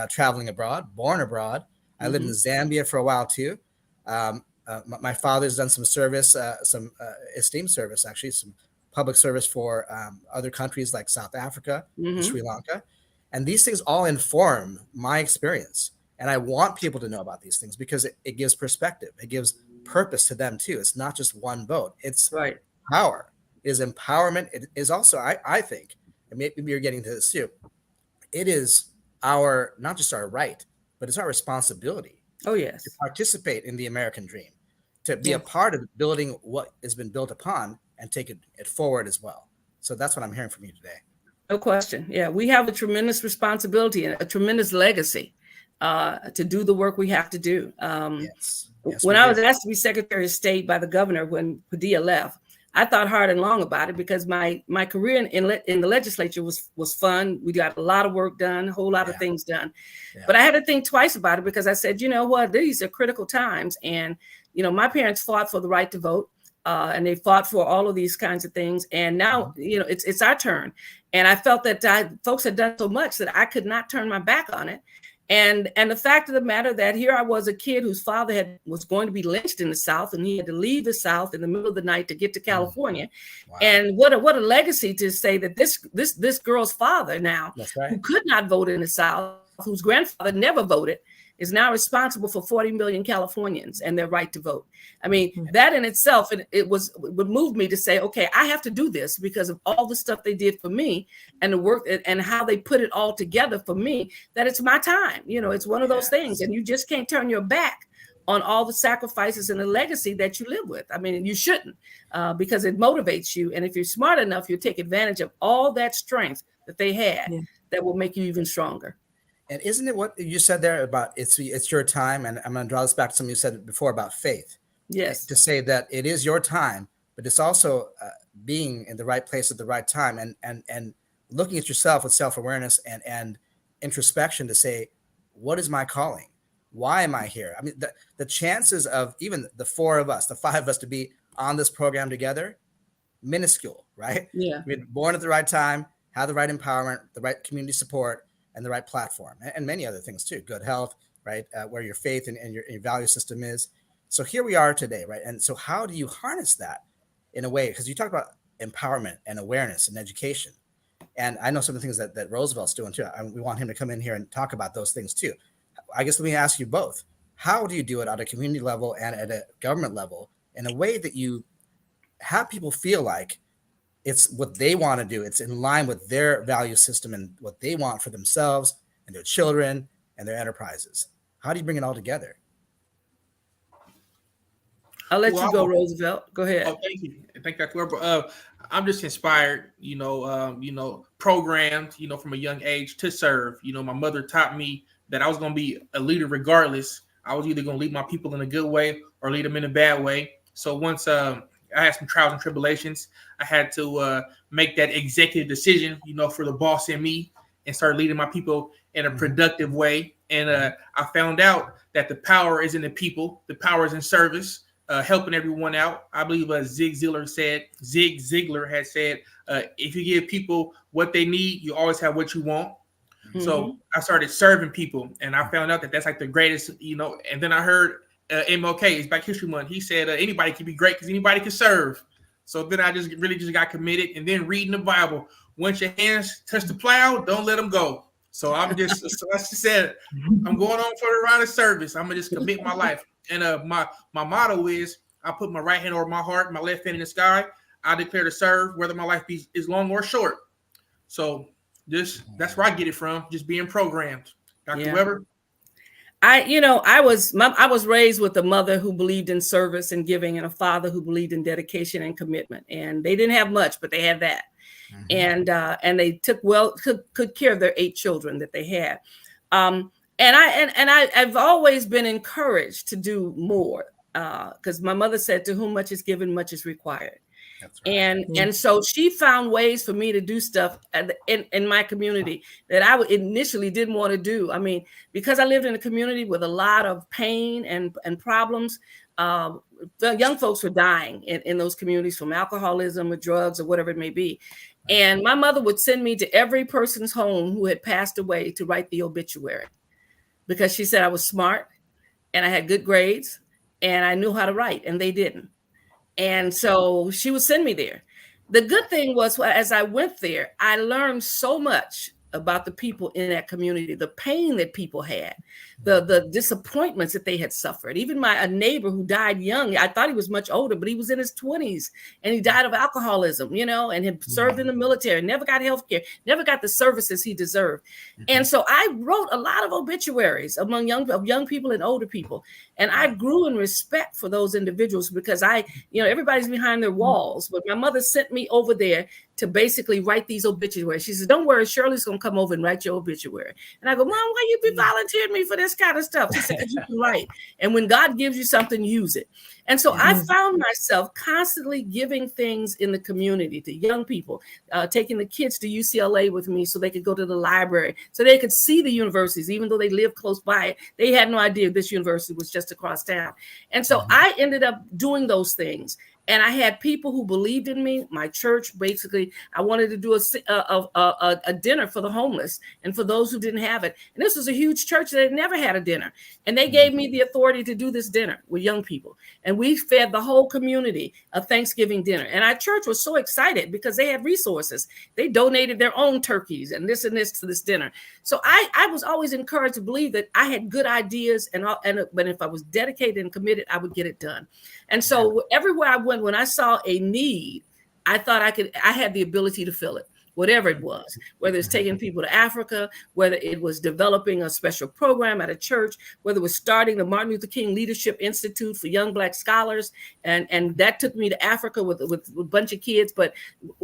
traveling abroad, born abroad. I lived in Zambia for a while too. My father's done some service, some esteemed service, actually, some public service for other countries like South Africa, Sri Lanka. And these things all inform my experience. And I want people to know about these things because it gives perspective. It gives purpose to them too. It's not just one vote. It's power. It is empowerment. It is also, I think, and maybe you're getting to this too, it is our, not just our right, but it's our responsibility. Oh, yes. To participate in the American dream, to be a part of building what has been built upon and take it forward as well. So that's what I'm hearing from you today. No question. Yeah, we have a tremendous responsibility and a tremendous legacy to do the work we have to do. When I was asked to be Secretary of State by the governor when Padilla left, I thought hard and long about it because my career in the legislature was fun. We got a lot of work done, a whole lot of things done. But I had to think twice about it because I said, you know what, these are critical times. And, you know, my parents fought for the right to vote. And they fought for all of these kinds of things. And now, you know, it's our turn. And I felt that folks had done so much that I could not turn my back on it. And the fact of the matter that here I was, a kid whose father was going to be lynched in the South, and he had to leave the South in the middle of the night to get to California. Wow. And what a legacy to say that this girl's father now, who could not vote in the South, whose grandfather never voted, is now responsible for 40 million Californians and their right to vote. I mean, that in itself, it would move me to say, okay, I have to do this because of all the stuff they did for me and the work and how they put it all together for me, that it's my time. You know, it's one of those things, and you just can't turn your back on all the sacrifices and the legacy that you live with. I mean, you shouldn't because it motivates you. And if you're smart enough, you'll take advantage of all that strength that they had that will make you even stronger. And isn't it what you said there about it's your time? And I'm going to draw this back to something you said before about faith. Yes. To say that it is your time, but it's also being in the right place at the right time and looking at yourself with self-awareness and introspection to say, what is my calling? Why am I here? I mean, the chances of even the 4 of us, the 5 of us to be on this program together, minuscule, right? Yeah. We're born at the right time, have the right empowerment, the right community support, and the right platform, and many other things too, good health, right? Where your faith and your value system is. So here we are today, right? And so how do you harness that in a way? Because you talk about empowerment and awareness and education. And I know some of the things that Roosevelt's doing too. We want him to come in here and talk about those things too. I guess let me ask you both. How do you do it at a community level and at a government level in a way that you have people feel like it's what they want to do. It's in line with their value system and what they want for themselves and their children and their enterprises. How do you bring it all together? I'll let you go, Roosevelt. Go ahead. Oh, thank you. Thank you, Dr. Weber. I'm just inspired, programmed, from a young age to serve. My mother taught me that I was going to be a leader regardless. I was either going to lead my people in a good way or lead them in a bad way. So once I had some trials and tribulations, I had to make that executive decision, for the boss in me, and start leading my people in a productive way. And I found out that the power is in the people. The power is in service, helping everyone out. I believe Zig Ziglar had said, if you give people what they need, you always have what you want. So I started serving people, and I found out that that's like the greatest, and then I heard MLK, it's Black History Month. He said anybody can be great because anybody can serve. So then I just got committed, and then reading the Bible. Once your hands touch the plow, don't let them go. So I'm just, so I said, I'm going on for the round of service. I'm gonna just commit my life. And my motto is, I put my right hand over my heart, my left hand in the sky. I declare to serve, whether my life is long or short. So that's where I get it from, just being programmed. Dr. Weber? I was raised with a mother who believed in service and giving, and a father who believed in dedication and commitment. And they didn't have much, but they had that. And they took good care of their 8 children that they had. I've always been encouraged to do more, because my mother said, to whom much is given, much is required. Right. And so she found ways for me to do stuff in my community that I initially didn't want to do. I mean, because I lived in a community with a lot of pain and problems, the young folks were dying in those communities from alcoholism or drugs or whatever it may be. And my mother would send me to every person's home who had passed away to write the obituary, because she said I was smart and I had good grades and I knew how to write, and they didn't. And so she would send me there. The good thing was, as I went there, I learned so much about the people in that community, the pain that people had, the disappointments that they had suffered. Even a neighbor who died young, I thought he was much older, but he was in his 20s, and he died of alcoholism, and had served in the military, never got health care, never got the services he deserved. And so I wrote a lot of obituaries among young people and older people. And I grew in respect for those individuals, because everybody's behind their walls. But my mother sent me over there to basically write these obituaries. She said, don't worry, Shirley's going to come over and write your obituary. And I go, Mom, why you be volunteering me for this kind of stuff? She said, because you can write. And when God gives you something, use it. And so I found myself constantly giving things in the community to young people, taking the kids to UCLA with me so they could go to the library, so they could see the universities, even though they lived close by. They had no idea this university was just across town. And so I ended up doing those things. And I had people who believed in me. My church, basically, I wanted to do a dinner for the homeless and for those who didn't have it. And this was a huge church that had never had a dinner. And they gave me the authority to do this dinner with young people. And we fed the whole community a Thanksgiving dinner. And our church was so excited because they had resources. They donated their own turkeys and this to this dinner. So I was always encouraged to believe that I had good ideas, but if I was dedicated and committed, I would get it done. And so everywhere I went, when I saw a need, I thought I had the ability to fill it, whatever it was, whether it's taking people to Africa, whether it was developing a special program at a church, whether it was starting the Martin Luther King Leadership Institute for young Black scholars. And that took me to Africa with a bunch of kids, but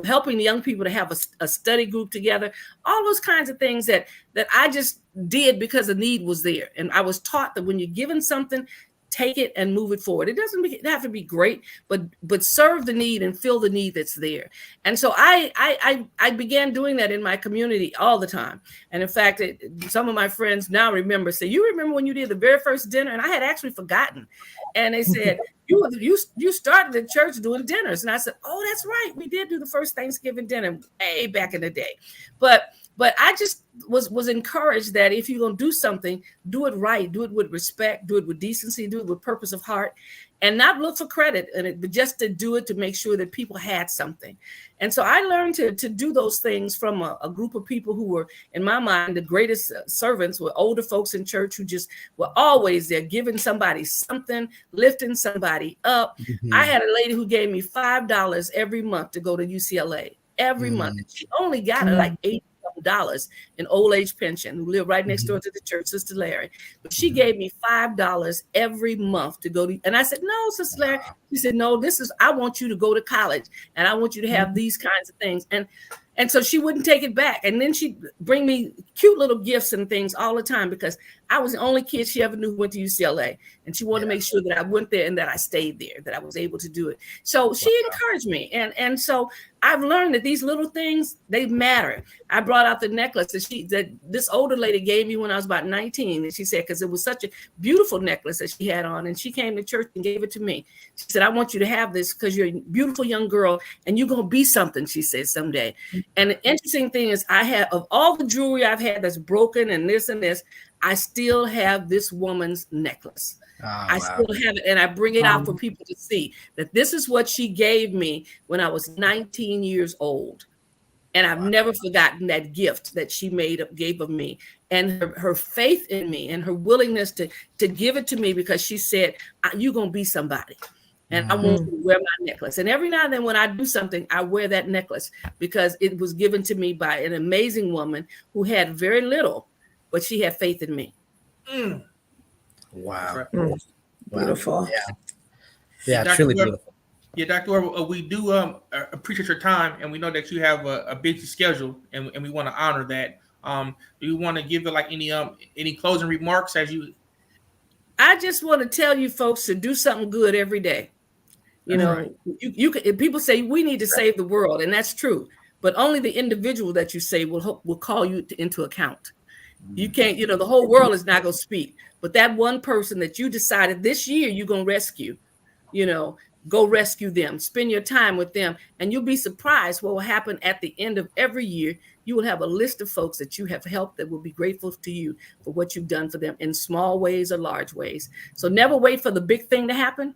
helping the young people to have a study group together, all those kinds of things that I just did because the need was there. And I was taught that when you're given something, take it and move it forward. It doesn't have to be great, but serve the need and fill the need that's there. And so I began doing that in my community all the time. And in fact, some of my friends now say, you remember when you did the very first dinner? And I had actually forgotten. And they said, you started the church doing dinners. And I said, oh, that's right. We did do the first Thanksgiving dinner way back in the day. But I just was encouraged that if you're going to do something, do it right, do it with respect, do it with decency, do it with purpose of heart, and not look for credit, but just to do it to make sure that people had something. And so I learned to do those things from a group of people who were, in my mind, the greatest servants were older folks in church who just were always there, giving somebody something, lifting somebody up. I had a lady who gave me $5 every month to go to UCLA every month. She only got it like $80 in old age pension, who lived right next door to the church, Sister Larry. But she gave me $5 every month to go to, and I said, no, Sister Larry. She said, no, I want you to go to college and I want you to have these kinds of things. And And so she wouldn't take it back. And then she'd bring me cute little gifts and things all the time because I was the only kid she ever knew who went to UCLA. And she wanted to make sure that I went there and that I stayed there, that I was able to do it. So she encouraged me. And so I've learned that these little things, they matter. I brought out the necklace that this older lady gave me when I was about 19. And she said, because it was such a beautiful necklace that she had on. And she came to church and gave it to me. She said, I want you to have this because you're a beautiful young girl and you're going to be something, she said, someday. And the interesting thing is of all the jewelry I've had that's broken and this, I still have this woman's necklace. I still have it, and I bring it out for people to see that this is what she gave me when I was 19 years old. And I've never forgotten that gift that she gave of me, and her faith in me and her willingness to give it to me because she said, you're going to be somebody. And I want you to wear my necklace. And every now and then when I do something, I wear that necklace because it was given to me by an amazing woman who had very little, but she had faith in me. Wow. Beautiful. Yeah, Dr. truly Weber, beautiful. Yeah, Dr. Weber, we do appreciate your time, and we know that you have a busy schedule, and we want to honor that. Do you want to give it like any closing remarks as you? I just want to tell you folks to do something good every day. You know, you can, people say we need to save the world, and that's true. But only the individual that you say will call you into account. You can't, the whole world is not going to speak. But that one person that you decided this year you're going to rescue, go rescue them. Spend your time with them. And you'll be surprised what will happen at the end of every year. You will have a list of folks that you have helped that will be grateful to you for what you've done for them in small ways or large ways. So never wait for the big thing to happen.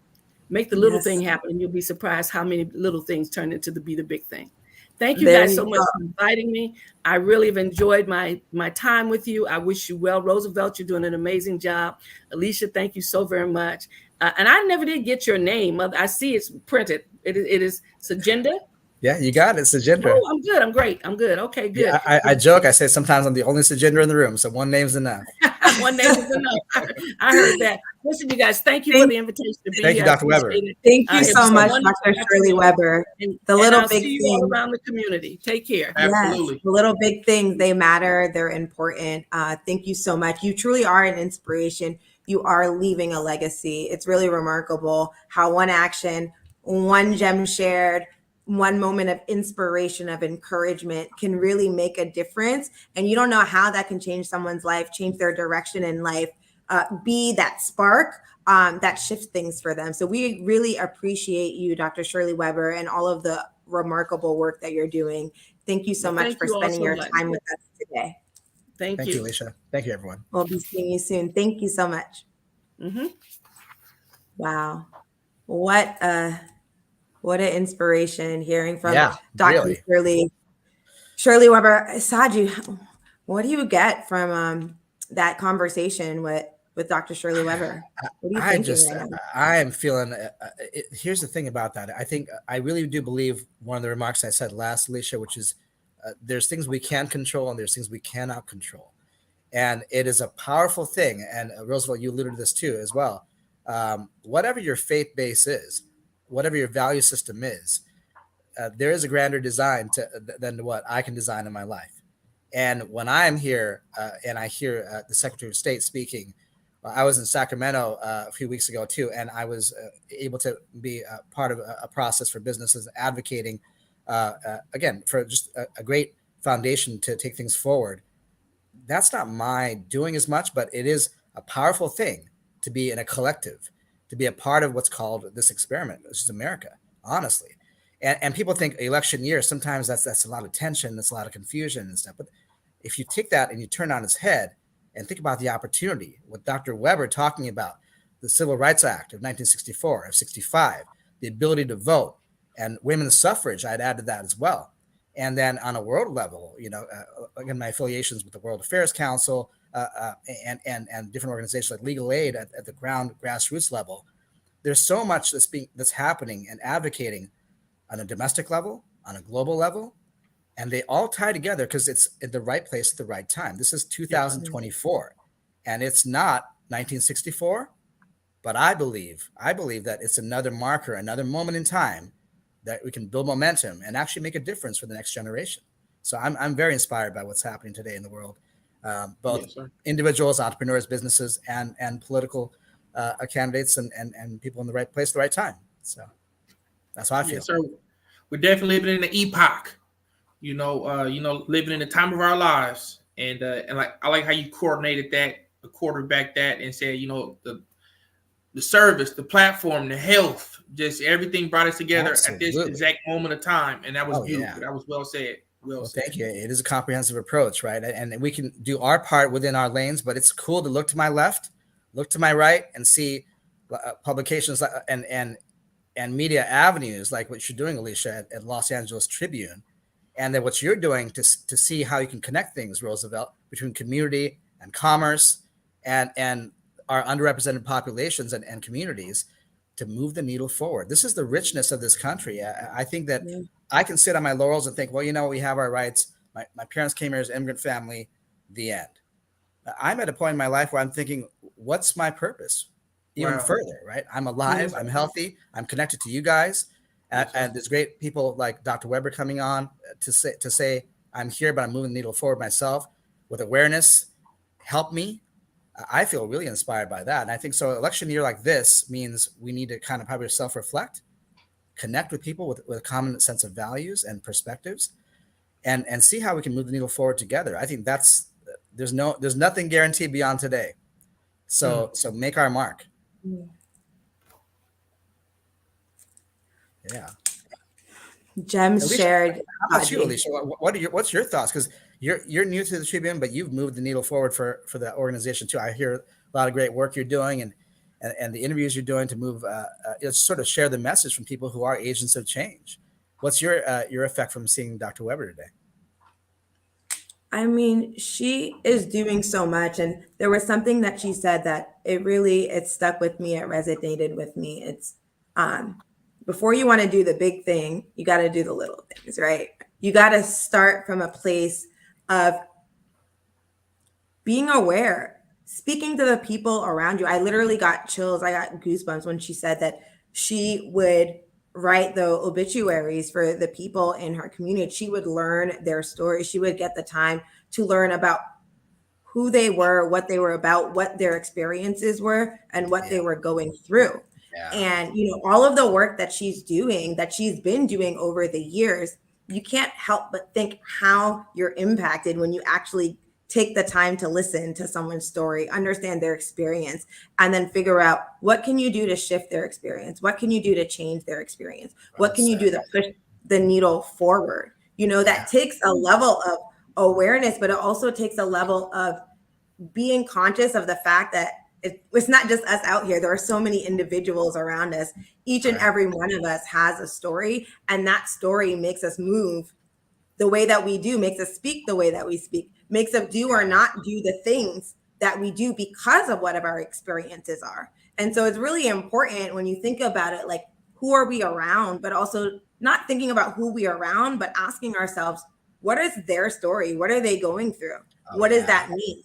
Make the little thing happen, and you'll be surprised how many little things turn into the big thing. Thank you guys so much for inviting me. I really have enjoyed my time with you. I wish you well. Roosevelt, you're doing an amazing job. Alicia, thank you so very much. And I never did get your name. I see it's printed. It is Sagenda. Yeah, you got it. Sagenda. Oh, I'm good. I'm great. I'm good. Okay, good. Yeah, I joke. I say sometimes I'm the only Sagenda in the room, so one name's enough. One name is enough. I heard that. Listen, you guys, thank you for the invitation to be here. Thank you, Dr. Weber. Thank you so much, Dr. Shirley Weber. The little big things all around the community. Take care. Absolutely. Yes, the little big things, they matter. They're important. Thank you so much. You truly are an inspiration. You are leaving a legacy. It's really remarkable how one action, one gem shared, one moment of inspiration, of encouragement can really make a difference. And you don't know how that can change someone's life, change their direction in life, be that spark that shifts things for them. So we really appreciate you, Dr. Shirley Weber, and all of the remarkable work that you're doing. Thank you so much for spending your time with us today. Thank you, Alicia. Thank you, everyone. We'll be seeing you soon. Thank you so much. Wow. What an inspiration hearing from Dr. Shirley Weber. Saju, what do you get from that conversation with Dr. Shirley Weber? What are you thinking right now? I am feeling, here's the thing about that. I really do believe one of the remarks I said last, Alicia, which is there's things we can control and there's things we cannot control. And it is a powerful thing. And Roosevelt, you alluded to this too, as well. Whatever your faith base is, whatever your value system is, there is a grander design than what I can design in my life. And when I'm here and I hear the Secretary of State speaking, I was in Sacramento a few weeks ago too, and I was able to be part of a process for businesses advocating, again, for just a great foundation to take things forward. That's not my doing as much, but it is a powerful thing to be in a collective, to be a part of what's called this experiment, which is America, honestly. And people think election year, sometimes that's a lot of tension, that's a lot of confusion and stuff. But if you take that and you turn it on its head and think about the opportunity, what Dr. Weber talking about, the Civil Rights Act of 1964, of 65, the ability to vote, and women's suffrage, I'd add to that as well. And then on a world level, again, my affiliations with the World Affairs Council and different organizations like Legal Aid at the grassroots level, there's so much that's happening and advocating on a domestic level, on a global level, and they all tie together because it's at the right place at the right time. This is 2024, and it's not 1964, but I believe that it's another marker, another moment in time that we can build momentum and actually make a difference for the next generation. So I'm very inspired by what's happening today in the world, both Yes, sir. individuals, entrepreneurs, businesses, and political candidates and people in the right place at the right time. So that's how I feel. Yes, sir. We're definitely living in the epoch. Living in the time of our lives, and like I like how you coordinated that, quarterback that, and said, the service, the platform, the health, just everything brought us together at this Absolutely. exact moment of time, and that was beautiful. Yeah. That was well said. Well said. Thank you. It is a comprehensive approach, right? And we can do our part within our lanes, but it's cool to look to my left, look to my right, and see publications and media avenues like what you're doing, Alicia, at Los Angeles Tribune, and then what you're doing to see how you can connect things, Roosevelt, between community and commerce and our underrepresented populations and communities to move the needle forward. This is the richness of this country. I think that I can sit on my laurels and think, well, we have our rights. My parents came here as an immigrant family, the end. I'm at a point in my life where I'm thinking, what's my purpose? Even further, right? I'm alive, I'm healthy, I'm connected to you guys. And there's great people like Dr. Weber coming on to say I'm here, but I'm moving the needle forward myself with awareness. Help me. I feel really inspired by that. And I think so. Election year like this means we need to kind of probably self-reflect, connect with people with a common sense of values and perspectives, and see how we can move the needle forward together. I think there's nothing guaranteed beyond today. So make our mark. Yeah. Gems Alicia, shared. How about you, Alicia? What's your thoughts? Because you're new to the Tribune, but you've moved the needle forward for the organization too. I hear a lot of great work you're doing and the interviews you're doing to move, sort of share the message from people who are agents of change. What's your effect from seeing Dr. Weber today? I mean, she is doing so much. And there was something that she said that it stuck with me. It resonated with me. It's before you want to do the big thing, you got to do the little things, right? You got to start from a place of being aware, speaking to the people around you. I literally got chills. I got goosebumps when she said that she would write the obituaries for the people in her community. She would learn their stories. She would get the time to learn about who they were, what they were about, what their experiences were, and what they were going through. And, all of the work that she's doing, that she's been doing over the years, you can't help but think how you're impacted when you actually take the time to listen to someone's story, understand their experience, and then figure out what can you do to shift their experience? What can you do to change their experience? What can you do to push the needle forward? That takes a level of awareness, but it also takes a level of being conscious of the fact that it's not just us out here. There are so many individuals around us. Each and every one of us has a story, and that story makes us move the way that we do, makes us speak the way that we speak, makes us do or not do the things that we do because of what our experiences are. And so it's really important when you think about it, like, who are we around, but also not thinking about who we are around, but asking ourselves, what is their story? What are they going through? What does that mean?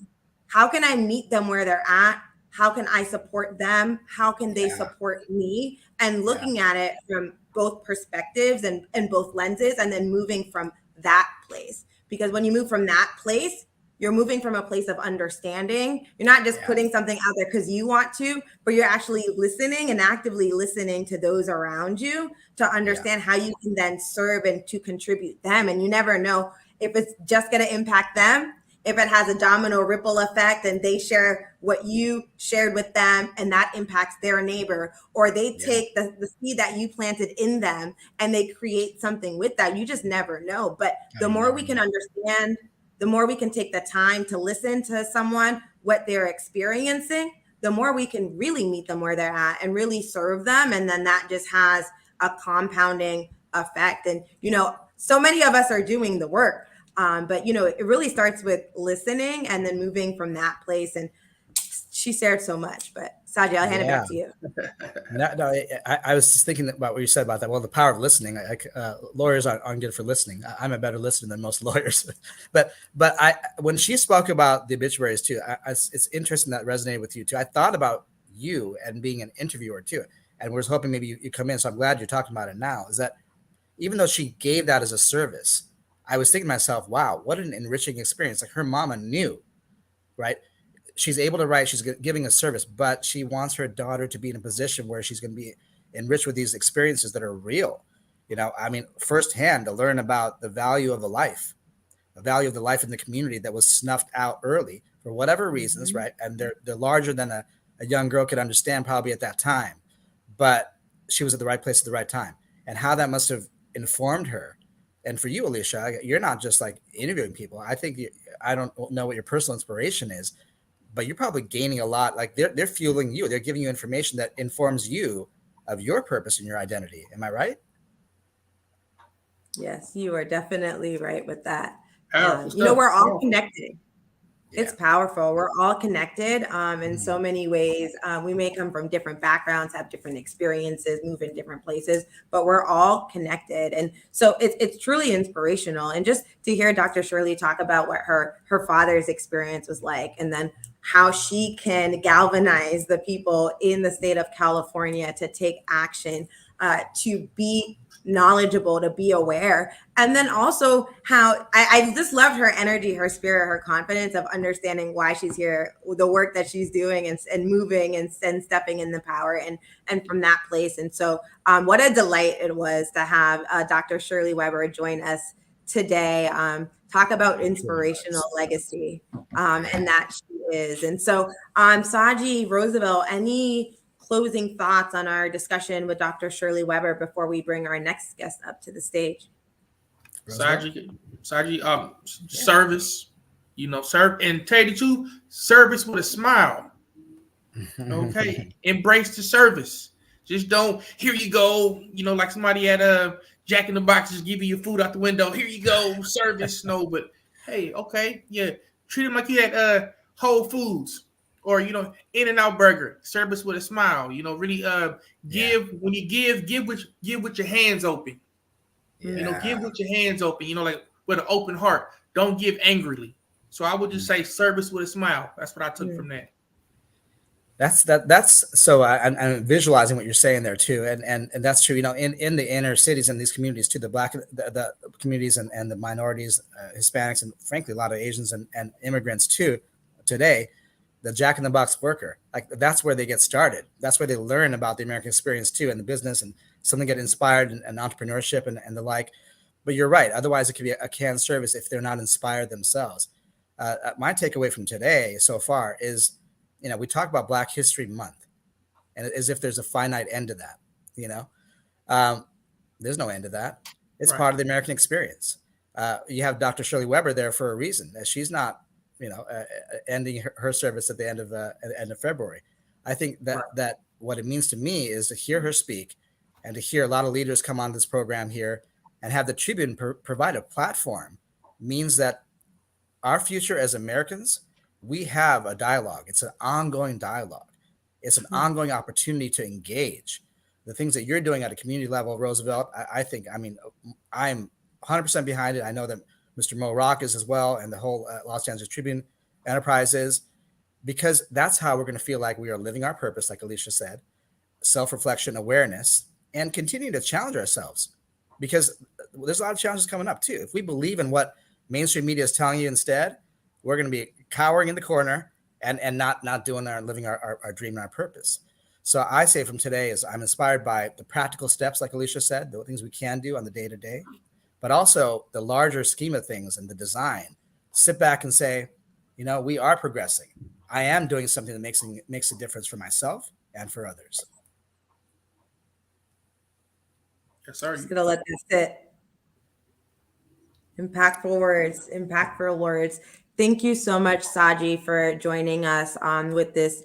How can I meet them where they're at? How can I support them? How can they support me? And looking at it from both perspectives and both lenses, and then moving from that place. Because when you move from that place, you're moving from a place of understanding. You're not just putting something out there because you want to, but you're actually listening and actively listening to those around you to understand how you can then serve and to contribute them. And you never know if it's just going to impact them, if it has a domino ripple effect and they share what you shared with them and that impacts their neighbor, or they take the seed that you planted in them and they create something with that. You just never know. But the more we can understand, the more we can take the time to listen to someone, what they're experiencing, the more we can really meet them where they're at and really serve them. And then that just has a compounding effect. And, so many of us are doing the work. But it really starts with listening and then moving from that place. And she shared so much, but Sajid, I'll hand it back to you. No, I was just thinking about what you said about that. Well, the power of listening. Lawyers aren't good for listening. I'm a better listener than most lawyers. but when she spoke about the obituaries too, it's interesting that resonated with you too. I thought about you and being an interviewer too, and was hoping maybe you come in. So I'm glad you're talking about it now. Is that even though she gave that as a service, I was thinking to myself, wow, what an enriching experience. Like her mama knew, right? She's able to write, she's giving a service, but she wants her daughter to be in a position where she's going to be enriched with these experiences that are real. I mean, firsthand to learn about the value of the life in the community that was snuffed out early for whatever reasons, right? And they're larger than a young girl could understand probably at that time, but she was at the right place at the right time. And how that must have informed her. And for you, Alicia, you're not just like interviewing people. I think I don't know what your personal inspiration is, but you're probably gaining a lot. Like they're fueling you. They're giving you information that informs you of your purpose and your identity. Am I right? Yes, you are definitely right with that. Powerful We're all stuff. connected. It's powerful. We're all connected in so many ways. We may come from different backgrounds, have different experiences, move in different places, but we're all connected. And so it's truly inspirational. And just to hear Dr. Shirley talk about what her father's experience was like, and then how she can galvanize the people in the state of California to take action, to be knowledgeable, to be aware. And then also how I just loved her energy, her spirit, her confidence of understanding why she's here, the work that she's doing and moving and stepping in the power and from that place. And so what a delight it was to have Dr. Shirley Weber join us today, talk about inspirational legacy, and that she is. And so Saji, Roosevelt, any closing thoughts on our discussion with Dr. Shirley Weber before we bring our next guest up to the stage? Saji, service, serve, and tell you the truth, service with a smile. Okay, embrace the service. Just don't, here you go, like somebody at Jack in the Box just give you your food out the window. Here you go, service. No, but hey, okay, yeah, treat them like you at Whole Foods or In-N-Out Burger. Service with a smile. Really give when you give with your hands open. Give with your hands open. Like with an open heart. Don't give angrily. So I would just say service with a smile. That's what I took from that. That's so I'm visualizing what you're saying there too, and that's true. In the inner cities and these communities too, the communities and the minorities, Hispanics, and frankly a lot of Asians and immigrants too today, the Jack in the Box worker, like that's where they get started. That's where they learn about the American experience too, and the business, and some get inspired and entrepreneurship and the like. But you're right. Otherwise, it could be a canned service if they're not inspired themselves. My takeaway from today so far is, we talk about Black History Month, and as if there's a finite end to that. There's no end to that. It's part of the American experience. You have Dr. Shirley Weber there for a reason. She's not, ending her service at the end of February. I think that what it means to me is to hear her speak, and to hear a lot of leaders come on this program here, and have the Tribune provide a platform, means that our future as Americans, we have a dialogue. It's an ongoing dialogue. It's an ongoing opportunity to engage. The things that you're doing at a community level, Roosevelt, I'm 100% behind it. I know that Mr. Mo Rock is as well, and the whole Los Angeles Tribune enterprise is, because that's how we're going to feel like we are living our purpose, like Alicia said, self-reflection, awareness, and continue to challenge ourselves, because there's a lot of challenges coming up too. If we believe in what mainstream media is telling you instead, we're going to be cowering in the corner and not doing living our dream and our purpose. So I say from today is I'm inspired by the practical steps, like Alicia said, the things we can do on the day-to-day, but also the larger scheme of things and the design. Sit back and say, we are progressing. I am doing something that makes a difference for myself and for others. Yes, sir. Just gonna let that sit. Impactful words. Thank you so much, Saji, for joining us with this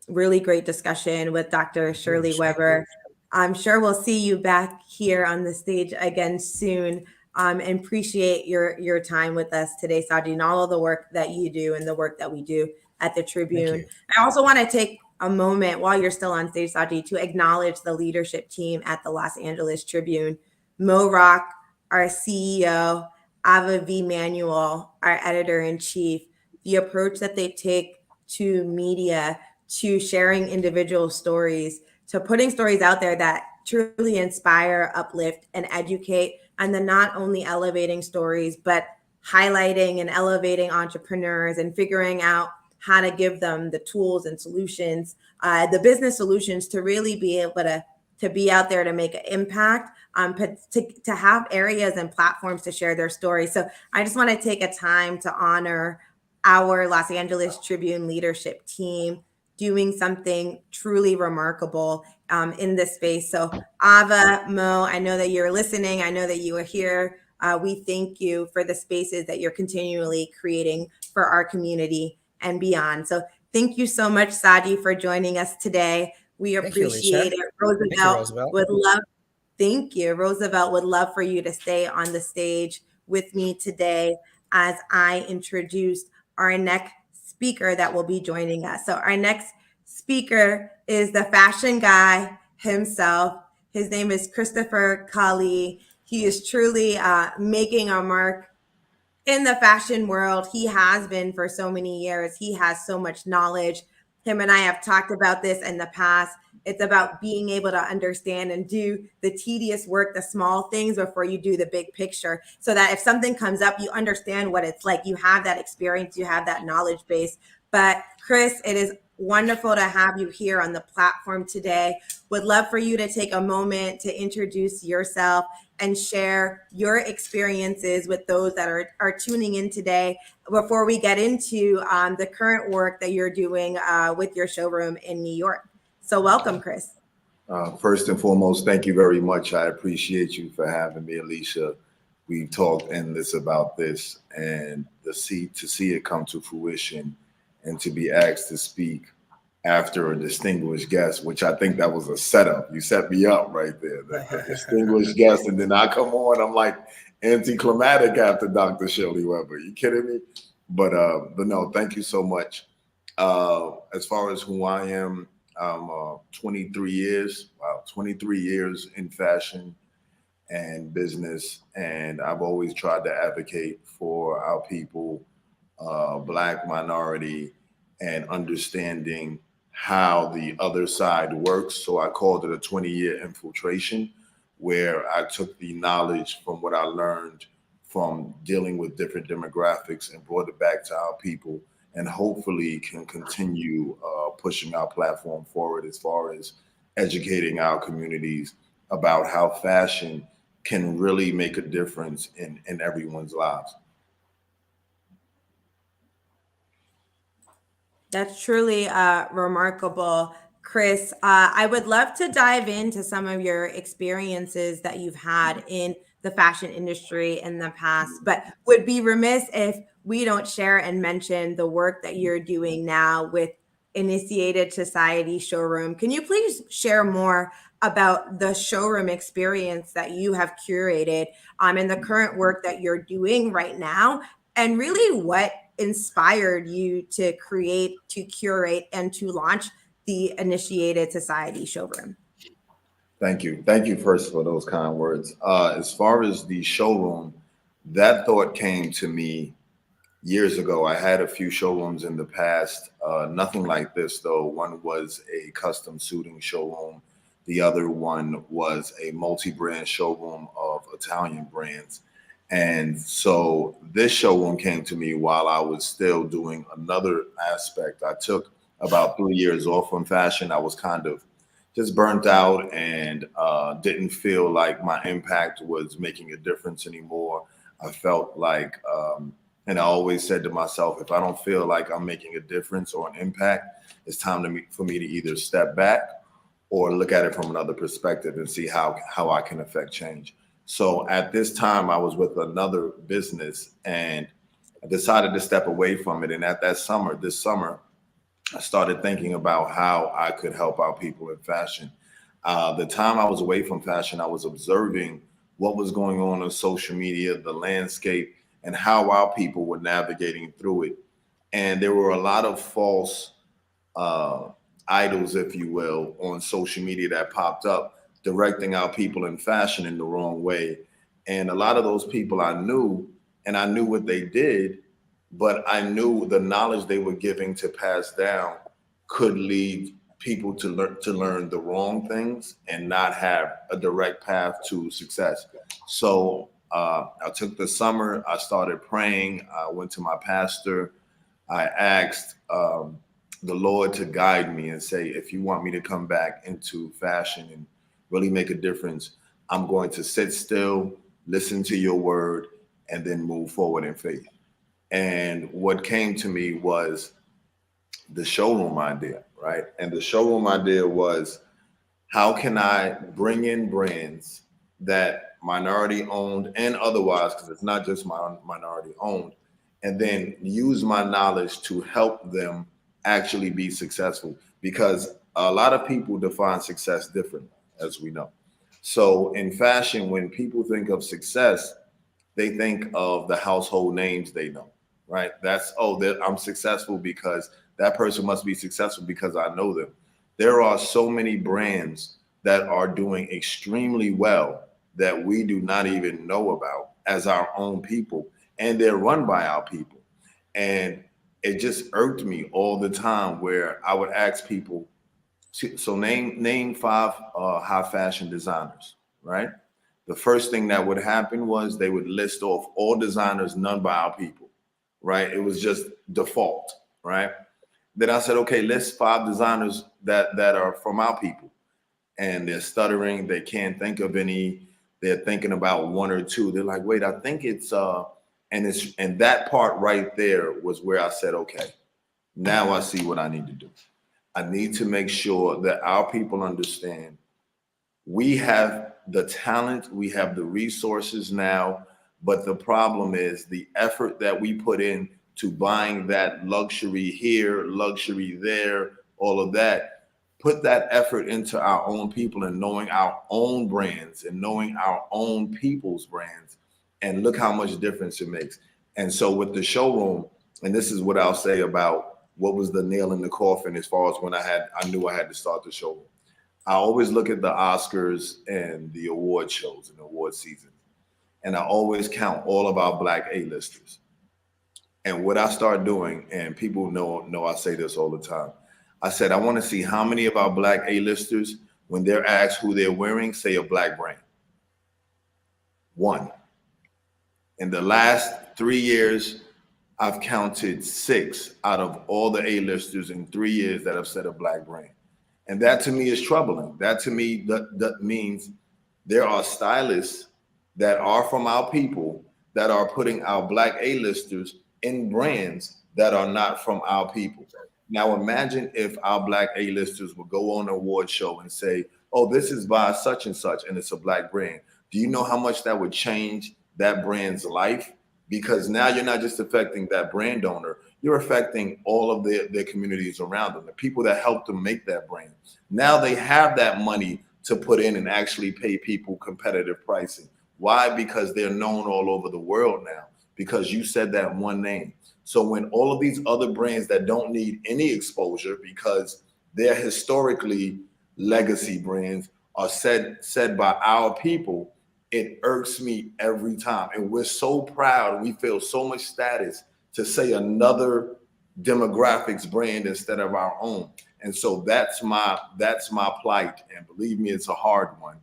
really great discussion with Dr. Shirley Weber. I'm sure we'll see you back here on the stage again soon. And appreciate your time with us today, Saji, and all of the work that you do and the work that we do at the Tribune. I also want to take a moment while you're still on stage, Saji, to acknowledge the leadership team at the Los Angeles Tribune. Mo Rock, our CEO, Ava V. Manuel, our editor-in-chief, the approach that they take to media, to sharing individual stories, to putting stories out there that truly inspire, uplift, and educate, and then not only elevating stories, but highlighting and elevating entrepreneurs and figuring out how to give them the tools and solutions, the business solutions to really be able to be out there to make an impact, to have areas and platforms to share their stories. So I just want to take a time to honor our Los Angeles Tribune leadership team doing something truly remarkable in this space. So Ava, Mo, I know that you're listening. I know that you are here. We thank you for the spaces that you're continually creating for our community and beyond. So thank you so much, Saji, for joining us today. We appreciate it. Roosevelt would love, thank you. Roosevelt would love for you to stay on the stage with me today as I introduce our next speaker that will be joining us. So our next speaker is the fashion guy himself. His name is Christopher Kali. He is truly making a mark in the fashion world. He has been for so many years. He has so much knowledge. Him and I have talked about this in the past. It's about being able to understand and do the tedious work, the small things before you do the big picture, so that if something comes up, you understand what it's like. You have that experience, you have that knowledge base. But Chris, it is wonderful to have you here on the platform today. Would love for you to take a moment to introduce yourself and share your experiences with those that are tuning in today before we get into the current work that you're doing with your showroom in New York. So welcome, Chris. First and foremost, thank you very much. I appreciate you for having me, Alicia. We talked endless about this, and to see it come to fruition and to be asked to speak after a distinguished guest, which I think that was a setup. You set me up right there, the distinguished guest, and then I come on, I'm like anticlimactic after Dr. Shirley Weber. You kidding me? But no, thank you so much. As far as who I am, I'm 23 years in fashion and business, and I've always tried to advocate for our people, Black, minority, and understanding how the other side works. So I called it a 20-year infiltration, where I took the knowledge from what I learned from dealing with different demographics and brought it back to our people, and hopefully can continue pushing our platform forward as far as educating our communities about how fashion can really make a difference in everyone's lives. That's truly remarkable, Chris. I would love to dive into some of your experiences that you've had in the fashion industry in the past, but would be remiss if we don't share and mention the work that you're doing now with Initiated Society Showroom. Can you please share more about the showroom experience that you have curated and the current work that you're doing right now, and really what inspired you to create, to curate, and to launch the Initiated Society Showroom? Thank you. Thank you first for those kind words. As far as the showroom, that thought came to me years ago. I had a few showrooms in the past, nothing like this though. One was a custom suiting showroom. The other one was a multi-brand showroom of Italian brands. And so this showroom came to me while I was still doing another aspect. I took about 3 years off from fashion. I was kind of just burnt out and didn't feel like my impact was making a difference anymore. I felt like, and I always said to myself, if I don't feel like I'm making a difference or an impact, it's time for me to either step back or look at it from another perspective and see how I can affect change. So at this time, I was with another business and I decided to step away from it. And at this summer, I started thinking about how I could help our people in fashion. The time I was away from fashion, I was observing what was going on social media, the landscape, and how our people were navigating through it. And there were a lot of false idols, if you will, on social media that popped up, directing our people in fashion in the wrong way. And a lot of those people I knew, and I knew what they did, but I knew the knowledge they were giving to pass down could lead people to learn the wrong things and not have a direct path to success. So I took the summer, I started praying, I went to my pastor, I asked the Lord to guide me and say, if you want me to come back into fashion and really make a difference, I'm going to sit still, listen to your word, and then move forward in faith. And what came to me was the showroom idea, right? And the showroom idea was, how can I bring in brands that minority owned and otherwise, because it's not just minority owned, and then use my knowledge to help them actually be successful, because a lot of people define success differently, as we know. So in fashion, when people think of success, they think of the household names they know, right? That's, I'm successful because that person must be successful because I know them. There are so many brands that are doing extremely well that we do not even know about as our own people, and they're run by our people. And it just irked me all the time where I would ask people, so name 5 high fashion designers, right? The first thing that would happen was they would list off all designers, none by our people, right? It was just default, right? Then I said, okay, list 5 designers that are from our people. And they're stuttering, they can't think of any, they're thinking about 1 or 2. They're like, wait, I think it's and that part right there was where I said, okay, now I see what I need to do. I need to make sure that our people understand we have the talent, we have the resources now, but the problem is the effort that we put in to buying that luxury here, luxury there, all of that. Put that effort into our own people and knowing our own brands and knowing our own people's brands. And look how much difference it makes. And so with the showroom, and this is what I'll say about what was the nail in the coffin as far as when I knew I had to start the showroom. I always look at the Oscars and the award shows and the award season. And I always count all of our Black A-listers. And what I start doing, and people know I say this all the time, I said, I want to see how many of our Black A-listers, when they're asked who they're wearing, say a Black brand. 1. In the last 3 years, I've counted 6 out of all the A-listers in 3 years that have said a Black brand. And that to me is troubling. That to me, that means there are stylists that are from our people that are putting our Black A-listers in brands that are not from our people. Now imagine if our Black A-listers would go on an award show and say, oh, this is by such and such, and it's a Black brand. Do you know how much that would change that brand's life? Because now you're not just affecting that brand owner, you're affecting all of their communities around them, the people that helped them make that brand. Now they have that money to put in and actually pay people competitive pricing. Why? Because they're known all over the world now, because you said that one name. So when all of these other brands that don't need any exposure because they're historically legacy brands are said by our people, it irks me every time. And we're so proud, we feel so much status to say another demographics brand instead of our own. And so that's my plight. And believe me, it's a hard one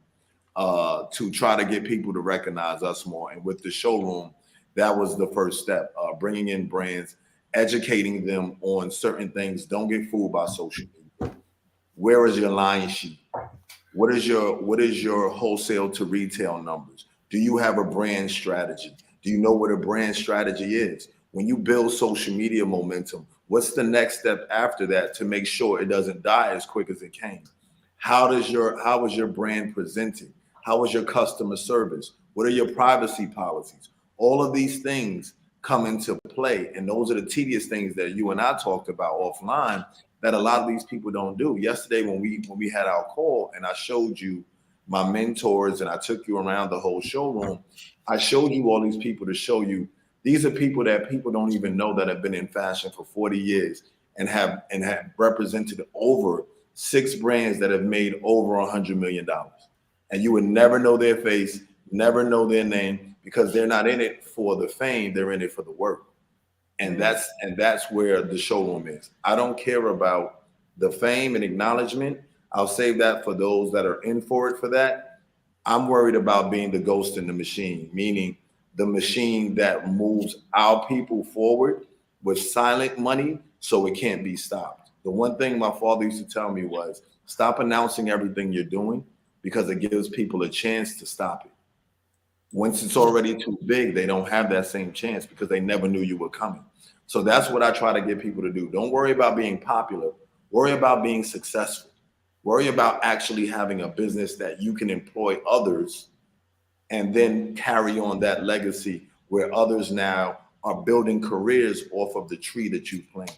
to try to get people to recognize us more. And with the showroom, that was the first step, bringing in brands, educating them on certain things. Don't get fooled by social media. Where is your line sheet? What is your wholesale to retail numbers? Do you have a brand strategy? Do you know what a brand strategy is? When you build social media momentum, what's the next step after that to make sure it doesn't die as quick as it came? How is your brand presenting? How is your customer service? What are your privacy policies? All of these things come into play. And those are the tedious things that you and I talked about offline that a lot of these people don't do. Yesterday, when we had our call and I showed you my mentors and I took you around the whole showroom, I showed you all these people to show you these are people that people don't even know that have been in fashion for 40 years and have represented over 6 brands that have made over $100 million. And you would never know their face, never know their name, because they're not in it for the fame, they're in it for the work. And that's where the showroom is. I don't care about The fame and acknowledgement, I'll save that for those that are in for it for that. I'm worried about being the ghost in the machine, meaning the machine that moves our people forward with silent money so it can't be stopped. The one thing my father used to tell me was, stop announcing everything you're doing because it gives people a chance to stop it. Once it's already too big, they don't have that same chance because they never knew you were coming. So that's what I try to get people to do. Don't worry about being popular. Worry about being successful. Worry about actually having a business that you can employ others and then carry on that legacy where others now are building careers off of the tree that you planted.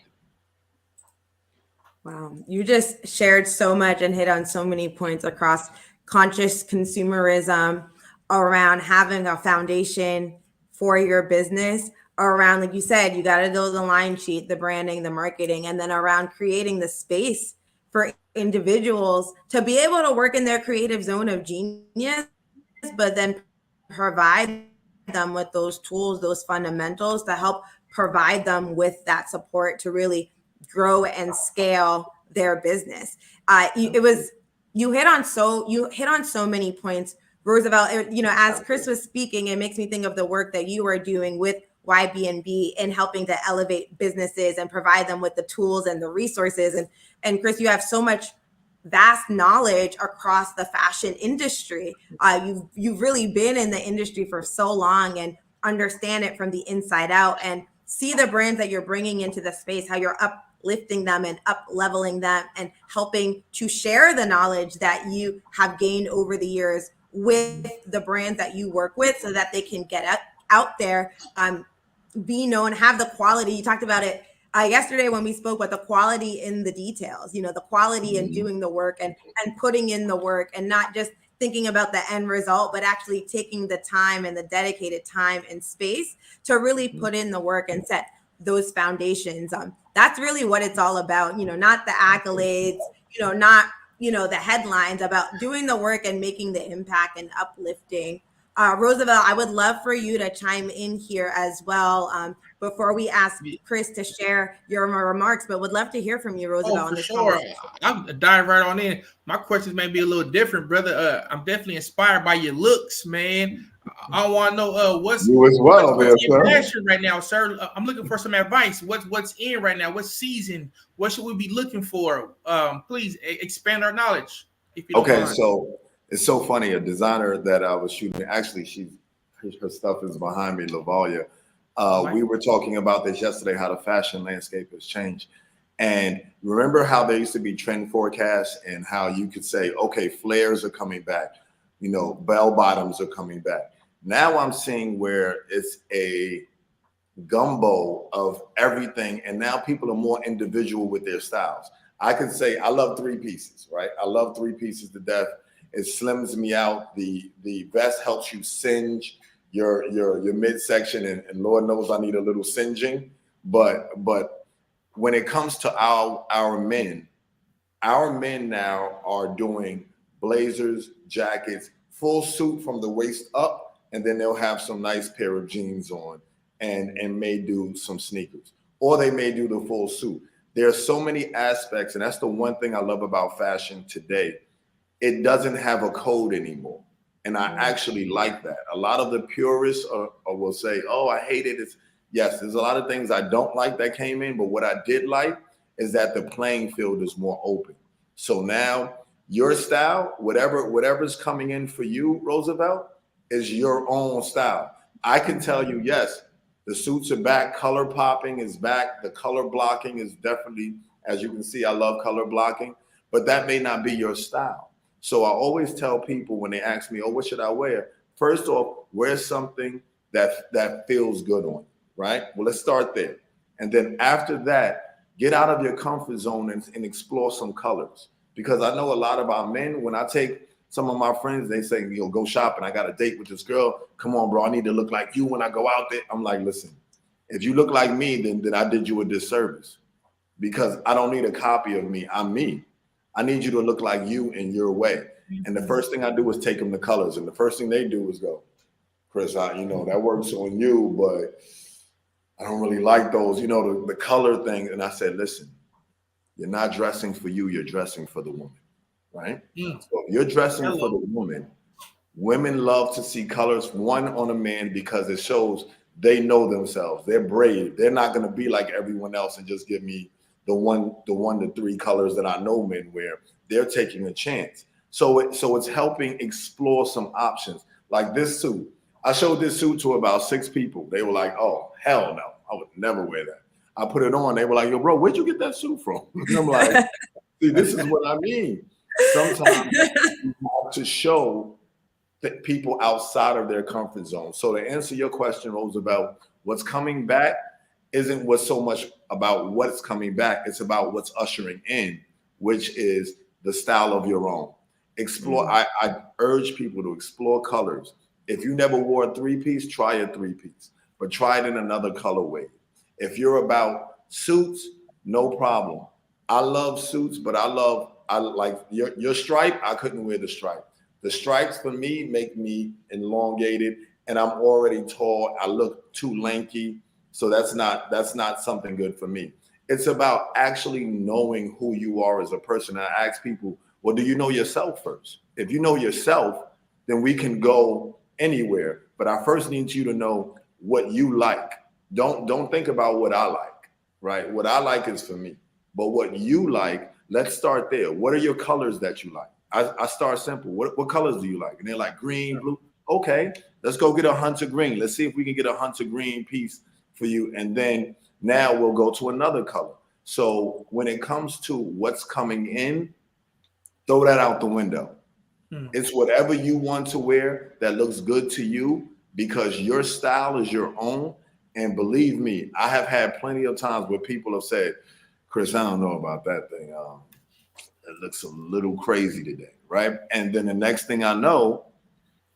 Wow, you just shared so much and hit on so many points across conscious consumerism, around having a foundation for your business, around, like you said, you got to do the line sheet, the branding, the marketing, and then around creating the space for individuals to be able to work in their creative zone of genius, but then provide them with those tools, those fundamentals to help provide them with that support to really grow and scale their business. You hit on so many points, Roosevelt. As Chris was speaking, it makes me think of the work that you are doing with YB&NB in helping to elevate businesses and provide them with the tools and the resources. And Chris, you have so much vast knowledge across the fashion industry. You've really been in the industry for so long and understand it from the inside out, and see the brands that you're bringing into the space, how you're uplifting them and up leveling them and helping to share the knowledge that you have gained over the years with the brands that you work with so that they can get out there, be known, have the quality. You talked about it yesterday when we spoke about the quality in the details, the quality in doing the work and putting in the work, and not just thinking about the end result, but actually taking the time and the dedicated time and space to really put in the work and set those foundations. That's really what it's all about, not the accolades, not, the headlines, about doing the work and making the impact and uplifting. Roosevelt, I would love for you to chime in here as well before we ask Chris to share your remarks, but would love to hear from you, Roosevelt. Oh, for sure. I'll dive right on in. My questions may be a little different, brother. I'm definitely inspired by your looks, man. I want to know what's in fashion right now, sir. I'm looking for some advice. What's in right now? What season? What should we be looking for? Please expand our knowledge. If you don't mind. So it's so funny. A designer that I was shooting, actually, her stuff is behind me, Lavalia. We were talking about this yesterday, how the fashion landscape has changed. And remember how there used to be trend forecasts and how you could say, okay, flares are coming back, bell bottoms are coming back. Now I'm seeing where it's a gumbo of everything. And now people are more individual with their styles. I could say I love three pieces, right? I love three pieces to death. It slims me out. The vest helps you singe your midsection, and Lord knows I need a little singeing. But when it comes to our men now are doing blazers, jackets, full suit from the waist up, and then they'll have some nice pair of jeans on and may do some sneakers, or they may do the full suit. There are so many aspects, and that's the one thing I love about fashion today. It doesn't have a code anymore. And I actually like that. A lot of the purists will say, oh, I hate it. Yes, there's a lot of things I don't like that came in, but what I did like is that the playing field is more open. So now your style, whatever's coming in for you, Roosevelt, is your own style. I can tell you, yes, the suits are back. Color popping is back. The color blocking is definitely, as you can see, I love color blocking, but that may not be your style. So I always tell people when they ask me, oh, what should I wear? First off, wear something that feels good on you, right? Well, let's start there. And then after that, get out of your comfort zone and explore some colors. Because I know a lot of our men, when I take some of my friends, they say, go shopping. I got a date with this girl. Come on, bro. I need to look like you when I go out there. I'm like, listen, if you look like me, then I did you a disservice, because I don't need a copy of me. I'm me. I need you to look like you in your way. And the first thing I do is take them the colors. And the first thing they do is go, Chris, that works on you, but I don't really like those, the color thing. And I said, listen, You're not dressing for you, you're dressing for the woman, right? Mm. So if you're dressing for the woman, women love to see colors, one, on a man, because it shows they know themselves. They're brave. They're not going to be like everyone else and just give me the one to three colors that I know men wear. They're taking a chance. So it's helping explore some options. Like this suit. I showed this suit to about 6 people. They were like, oh, hell no. I would never wear that. I put it on. They were like, yo, bro, where'd you get that suit from? And I'm like, see, this is what I mean. Sometimes you have to show that people outside of their comfort zone. So to answer your question, Roosevelt, what's coming back isn't what's so much about what's coming back. It's about what's ushering in, which is the style of your own. Explore. I urge people to explore colors. If you never wore a 3-piece, try a 3-piece, but try it in another colorway. If you're about suits, no problem. I love suits, but I like your stripe. I couldn't wear the stripe. The stripes for me make me elongated, and I'm already tall. I look too lanky, so that's not something good for me. It's about actually knowing who you are as a person. I ask people, well, do you know yourself first? If you know yourself, then we can go anywhere. But I first need you to know what you like. Don't think about what I like, right? What I like is for me. But what you like, let's start there. What are your colors that you like? I start simple. What colors do you like? And they're like green, blue. Okay, let's go get a hunter green. Let's see if we can get a hunter green piece for you. And then now we'll go to another color. So when it comes to what's coming in, throw that out the window. It's whatever you want to wear that looks good to you, because your style is your own. And believe me, I have had plenty of times where people have said, Chris, I don't know about that thing. It looks a little crazy today, right? And then the next thing I know,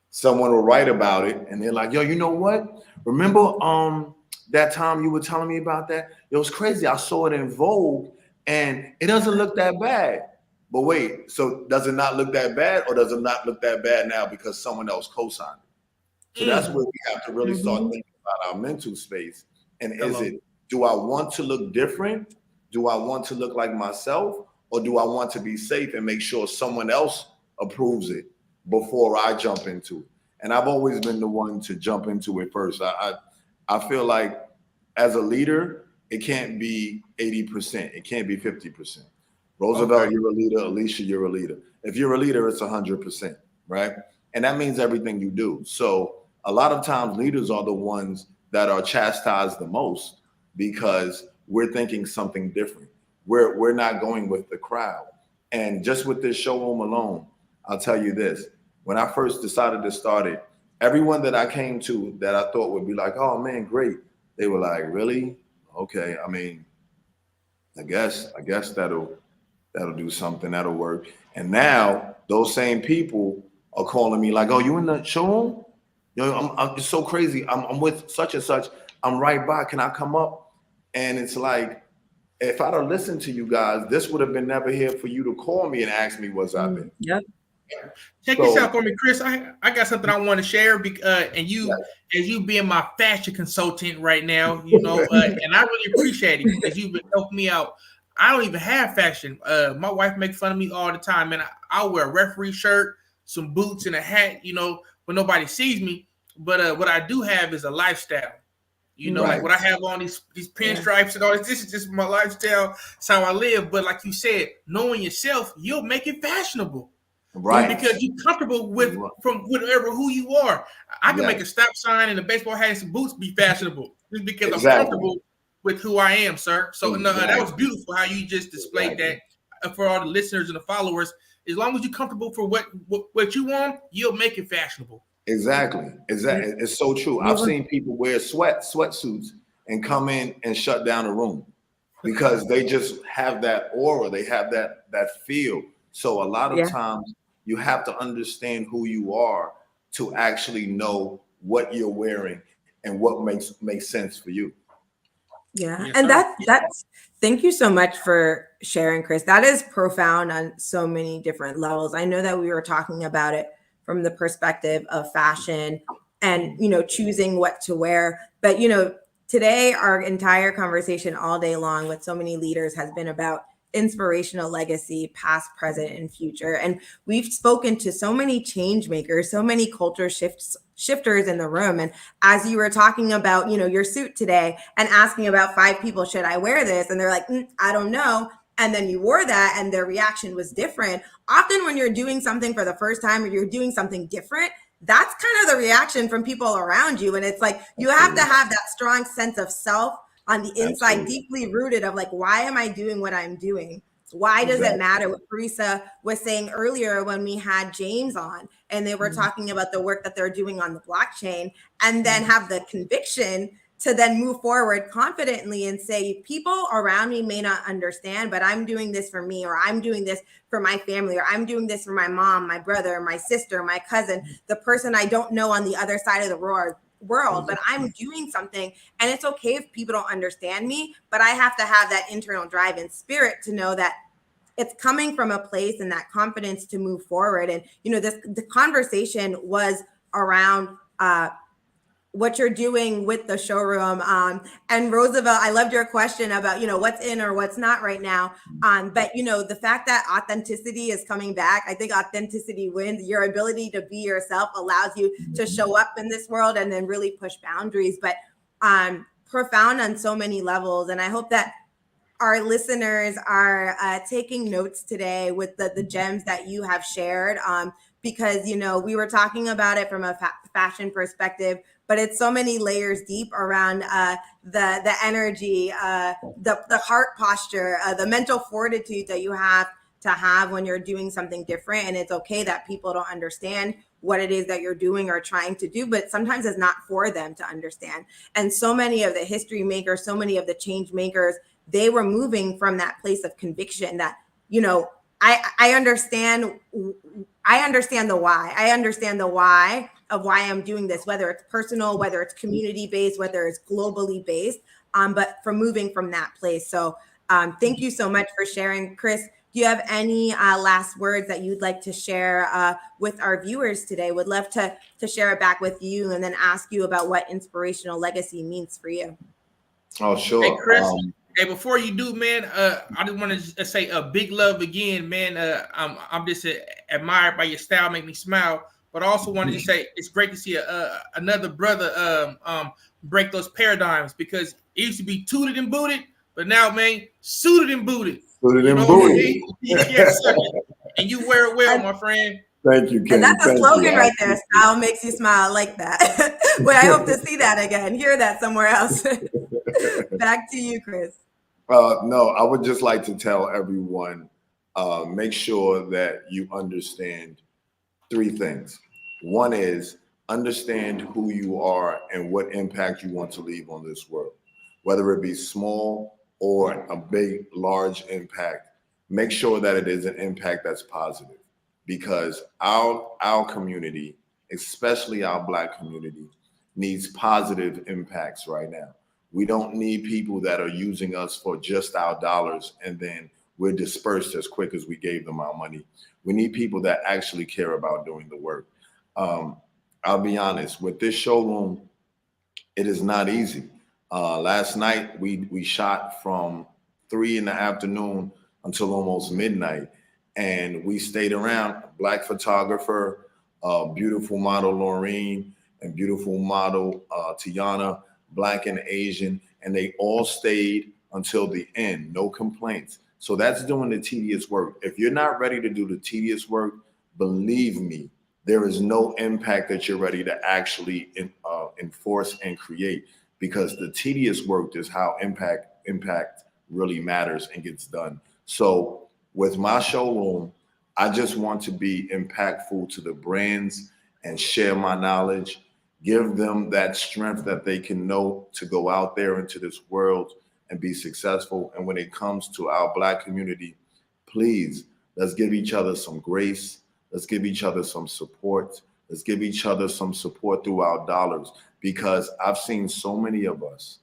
someone will write about it and they're like, yo, you know what? Remember that time you were telling me about that? It was crazy. I saw it in Vogue and it doesn't look that bad. But wait, so does it not look that bad, or does it not look that bad now because someone else co-signed it? So that's where we have to really start thinking about our mental space. And is it, do I want to look different? Do I want to look like myself? Or do I want to be safe and make sure someone else approves it before I jump into it? And I've always been the one to jump into it first. I feel like as a leader, it can't be 80%. It can't be 50%. Roosevelt, you're a leader. Alicia, you're a leader. If you're a leader, it's 100%, right? And that means everything you do. So a lot of times leaders are the ones that are chastised the most because we're thinking something different. We're not going with the crowd. And just with this showroom alone, I'll tell you this. When I first decided to start it, everyone that I came to that I thought would be like, oh man, great. They were like, really? Okay. I mean, I guess that'll do something, that'll work. And now those same people are calling me like, oh, you in the showroom? You know, I'm it's so crazy. I'm with such and such. I'm right by. Can I come up? And it's like, if I'd have listened to you guys, this would have been never here for you to call me and ask me what's out there. Yep. Check this out for me, Chris. I got something I want to share, and you, as you being my fashion consultant right now, you know, and I really appreciate it because you've been helping me out. I don't even have fashion. My wife makes fun of me all the time, and I'll wear a referee shirt, some boots, and a hat, you know, but nobody sees me. But what I do have is a lifestyle. You know, like what I have on these pinstripes and all this is just my lifestyle. It's how I live. But like you said, knowing yourself, you'll make it fashionable. Right. Because you're comfortable with from whatever who you are. I can make a stop sign and a baseball hat and some boots be fashionable just because I'm comfortable with who I am, sir. So no, that was beautiful how you just displayed that for all the listeners and the followers. As long as you're comfortable for what you want, you'll make it fashionable. Exactly. It's so true. I've seen people wear sweatsuits and come in and shut down a room because they just have that aura. They have that feel. So a lot of times you have to understand who you are to actually know what you're wearing and what makes sense for you. Yeah. And that's thank you so much for sharing, Chris. That is profound on so many different levels. I know that we were talking about it from the perspective of fashion and, you know, choosing what to wear. But, you know, today our entire conversation all day long with so many leaders has been about inspirational legacy, past, present, and future. And we've spoken to so many change makers, so many culture shifters in the room. And as you were talking about, your suit today and asking about 5 people, should I wear this? And they're like, I don't know. And then you wore that and their reaction was different. Often when you're doing something for the first time or you're doing something different, that's kind of the reaction from people around you. And it's like, you have to have that strong sense of self on the inside, Absolutely. deeply rooted of like, why am I doing what I'm doing? Why does it matter? What Teresa was saying earlier when we had James on and they were talking about the work that they're doing on the blockchain, and then have the conviction to then move forward confidently and say, people around me may not understand, but I'm doing this for me, or I'm doing this for my family, or I'm doing this for my mom, my brother, my sister, my cousin, the person I don't know on the other side of the world, but I'm doing something. And it's okay if people don't understand me, but I have to have that internal drive and spirit to know that it's coming from a place and that confidence to move forward. And, the conversation was around what you're doing with the showroom. And Roosevelt, I loved your question about, what's in or what's not right now. But, the fact that authenticity is coming back, I think authenticity wins. Your ability to be yourself allows you to show up in this world and then really push boundaries, but profound on so many levels. And I hope that our listeners are taking notes today with the gems that you have shared, because, we were talking about it from a fashion perspective, but it's so many layers deep around the energy, the heart posture, the mental fortitude that you have to have when you're doing something different. And it's okay that people don't understand what it is that you're doing or trying to do, but sometimes it's not for them to understand. And so many of the history makers, so many of the change makers, they were moving from that place of conviction that, I understand the why. I understand the why of why I'm doing this, whether it's personal, whether it's community based, whether it's globally based, but from moving from that place. So thank you so much for sharing. Chris, do you have any last words that you'd like to share with our viewers today? Would love to share it back with you and then ask you about what inspirational legacy means for you. Oh, sure. Hey, Chris. Hey, before you do, man, I just want to say a big love again, man. I'm just admired by your style, make me smile. But I also wanted to say it's great to see another brother break those paradigms, because it used to be tooted and booted, but now, man, suited and booted. Suited and booted. Yes, sir. And you wear it well, my friend. Thank you, Ken. And that's a slogan right there. Style makes you smile. I like that. Well, I hope to see that again, hear that somewhere else. Back to you, Chris. No, I would just like to tell everyone, make sure that you understand 3 things. One is understand who you are and what impact you want to leave on this world, whether it be small or a big, large impact. Make sure that it is an impact that's positive, because our community, especially our Black community, needs positive impacts right now. We don't need people that are using us for just our dollars and then we're dispersed as quick as we gave them our money. We need people that actually care about doing the work. I'll be honest, with this showroom, it is not easy. Last night, we shot from 3 p.m. until almost midnight, and we stayed around. Black photographer, beautiful model Laureen, and beautiful model Tiana, Black and Asian, and they all stayed until the end, no complaints. So that's doing the tedious work. If you're not ready to do the tedious work, believe me, there is no impact that you're ready to actually enforce and create, because the tedious work is how impact really matters and gets done. So with my showroom, I just want to be impactful to the brands and share my knowledge, give them that strength that they can know to go out there into this world and be successful. And when it comes to our Black community, please, let's give each other some grace. Let's give each other some support. Let's give each other some support through our dollars, because I've seen so many of us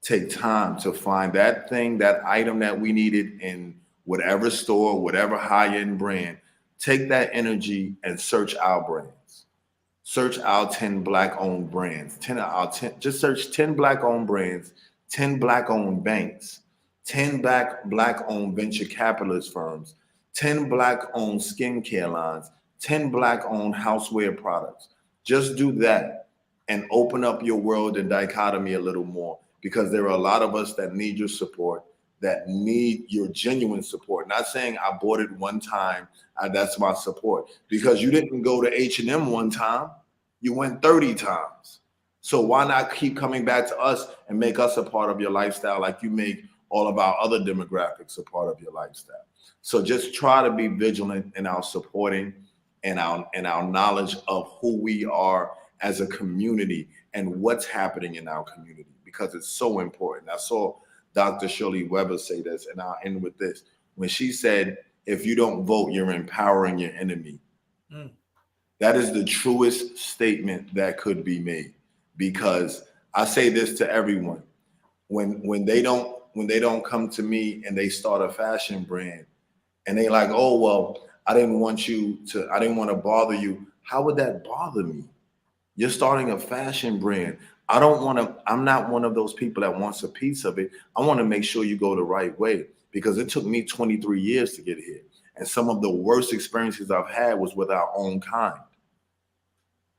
take time to find that thing, that item that we needed in whatever store, whatever high-end brand. Take that energy and search our brands. Search our 10 Black-owned brands. Just search 10 Black-owned brands, 10 Black-owned banks, 10 black-owned venture capitalist firms, 10 black-owned skincare lines, 10 black-owned houseware products. Just do that and open up your world and dichotomy a little more, because there are a lot of us that need your support, that need your genuine support. Not saying I bought it one time, that's my support, because you didn't go to H&M one time, you went 30 times. So why not keep coming back to us and make us a part of your lifestyle like you make all of our other demographics a part of your lifestyle? So just try to be vigilant in our supporting and our knowledge of who we are as a community and what's happening in our community, because it's so important. I saw Dr. Shirley Weber say this, and I'll end with this. When she said, if you don't vote, you're empowering your enemy. That is the truest statement that could be made, because I say this to everyone. When they don't come to me and they start a fashion brand and they like, oh, well, I didn't want to bother you. How would that bother me? You're starting a fashion brand. I'm not one of those people that wants a piece of it. I want to make sure you go the right way, because it took me 23 years to get here. And some of the worst experiences I've had was with our own kind.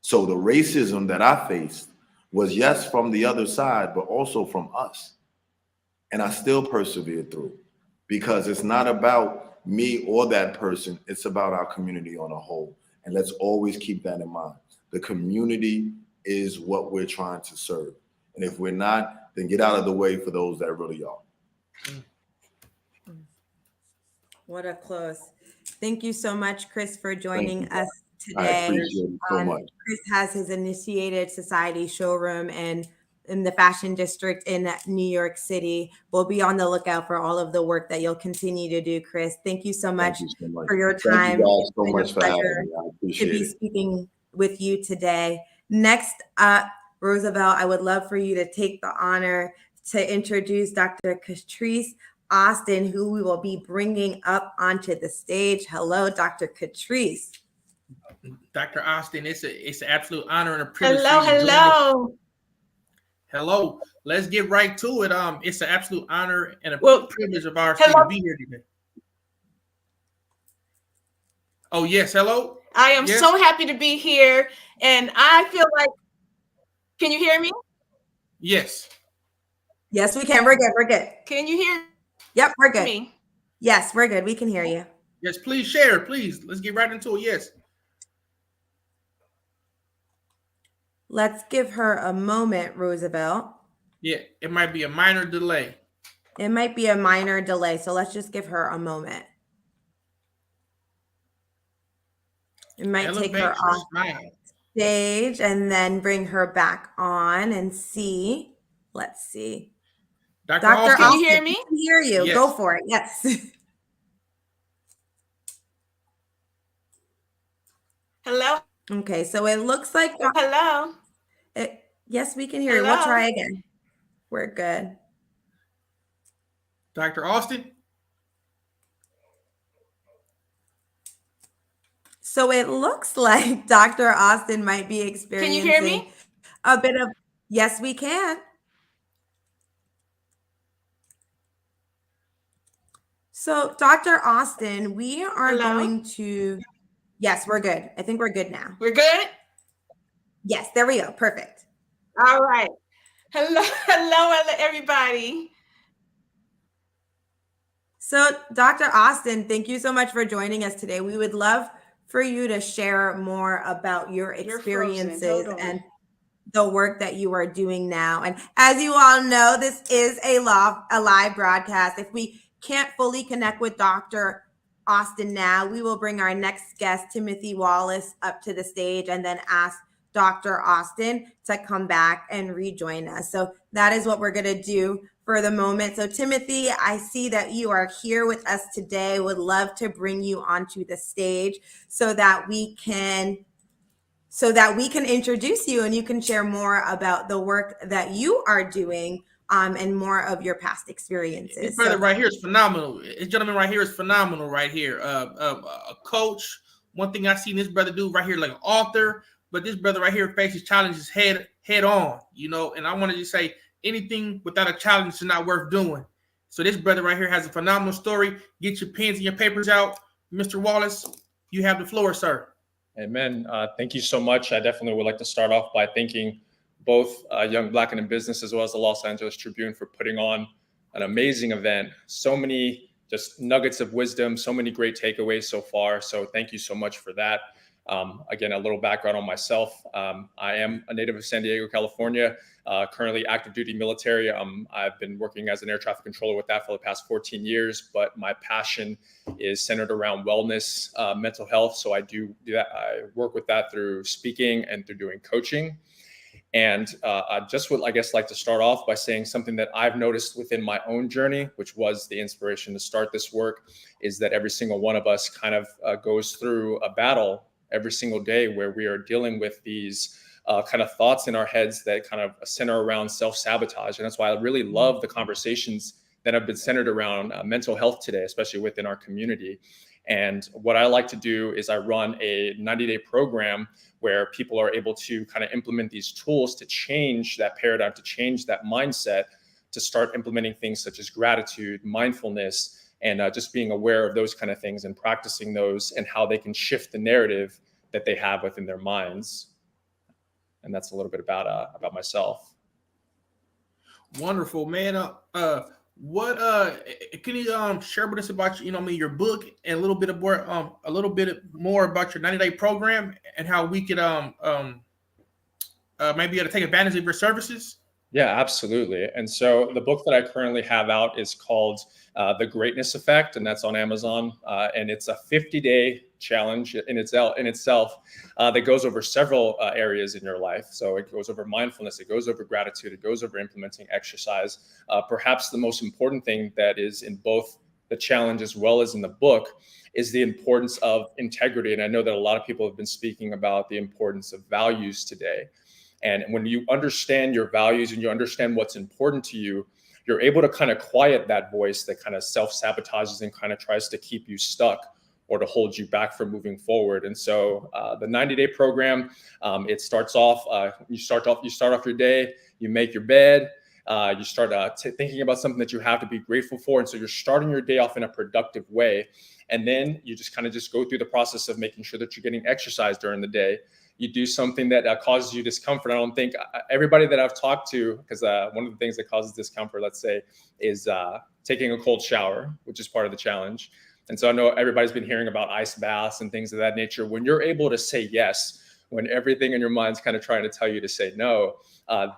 So the racism that I faced was, yes, from the other side, but also from us. And I still persevered through, because it's not about me or that person. It's about our community on a whole. And let's always keep that in mind. The community is what we're trying to serve. And if we're not, then get out of the way for those that really are. What a close. Thank you so much, Chris, for joining us today. I appreciate it so much. Chris has his Initiated Society showroom in the Fashion District in New York City. We'll be on the lookout for all of the work that you'll continue to do, Chris. Thank you so much for your time. Thank you guys so It's been much a for having pleasure me. I appreciate to be it. speaking with you today. Next up, Roosevelt, I would love for you to take the honor to introduce Dr. Catrice Austin, who we will be bringing up onto the stage. Hello, Dr. Catrice. Dr. Austin, it's an absolute honor and a privilege. Hello. Hello. Let's get right to it. It's an absolute honor and a privilege of ours to be here today. Oh, yes. Hello. I am so happy to be here. And I feel like, can you hear me? Yes. Yes, we can. We're good. We're good. Can you hear Yep, we're good. me? Yes, we're good. We can hear you. Yes, please share. Please. Let's get right into it. Yes. Let's give her a moment, Roosevelt. Yeah, it might be a minor delay. It might be a minor delay, so let's just give her a moment. It might take her off stage and then bring her back on and see. Let's see. Dr. Austin, can you hear me? I can hear you. Yes. Go for it. Yes. Hello. Okay, so it looks like Hello. Yes, we can hear you. We'll try again. We're good. Dr. Austin. So it looks like Dr. Austin might be experiencing Can you hear me? a bit of, yes, we can. So Dr. Austin, we are going to, yes, we're good. I think we're good now. We're good? Yes, there we go. Perfect. All right. Hello, everybody. So Dr. Austin, thank you so much for joining us today. We would love for you to share more about your experiences and the work that you are doing now. And as you all know, this is a live broadcast. If we can't fully connect with Dr. Austin now, we will bring our next guest, Timothy Wallace, up to the stage and then ask Dr. Austin to come back and rejoin us. So that is what we're going to do for the moment. So Timothy, I see that you are here with us today. Would love to bring you onto the stage so that we can introduce you and you can share more about the work that you are doing and more of your past experiences. This brother right here is phenomenal. This gentleman right here is phenomenal right here. A coach. One thing I seen this brother do right here, like an author, but this brother right here faces challenges head on, you know, and I want to just say anything without a challenge is not worth doing. So this brother right here has a phenomenal story. Get your pens and your papers out. Mr. Wallace, you have the floor, sir. Amen. Thank you so much. I definitely would like to start off by thanking both Young Black and in Business as well as the Los Angeles Tribune for putting on an amazing event. So many just nuggets of wisdom, so many great takeaways so far. So thank you so much for that. Again, a little background on myself. I am a native of San Diego, California, currently active duty military. I've been working as an air traffic controller with that for the past 14 years, but my passion is centered around wellness, mental health. So I do that. I work with that through speaking and through doing coaching. And I just would, I guess, like to start off by saying something that I've noticed within my own journey, which was the inspiration to start this work, is that every single one of us kind of goes through a battle every single day where we are dealing with these kind of thoughts in our heads that kind of center around self-sabotage. And that's why I really love the conversations that have been centered around mental health today, especially within our community. And what I like to do is I run a 90-day program where people are able to kind of implement these tools to change that paradigm, to change that mindset, to start implementing things such as gratitude, mindfulness, and just being aware of those kind of things and practicing those and how they can shift the narrative that they have within their minds. And that's a little bit about myself. Wonderful, man. What can you share with us about your book and a little bit more about your 90-day program and how we could maybe be able to take advantage of your services? Yeah, absolutely. And so the book that I currently have out is called The Greatness Effect, and that's on Amazon. And it's a 50-day challenge in itself that goes over several areas in your life. So it goes over mindfulness, it goes over gratitude, it goes over implementing exercise. Perhaps the most important thing that is in both the challenge as well as in the book is the importance of integrity. And I know that a lot of people have been speaking about the importance of values today. And when you understand your values and you understand what's important to you, you're able to kind of quiet that voice that kind of self-sabotages and kind of tries to keep you stuck or to hold you back from moving forward. And so the 90-day program, it starts off, you start off your day, you make your bed, you start thinking about something that you have to be grateful for. And so you're starting your day off in a productive way. And then you just kind of go through the process of making sure that you're getting exercise during the day. You do something that causes you discomfort. I don't think everybody that I've talked to, because one of the things that causes discomfort, let's say, is taking a cold shower, which is part of the challenge. And so I know everybody's been hearing about ice baths and things of that nature. When you're able to say yes, when everything in your mind's kind of trying to tell you to say no,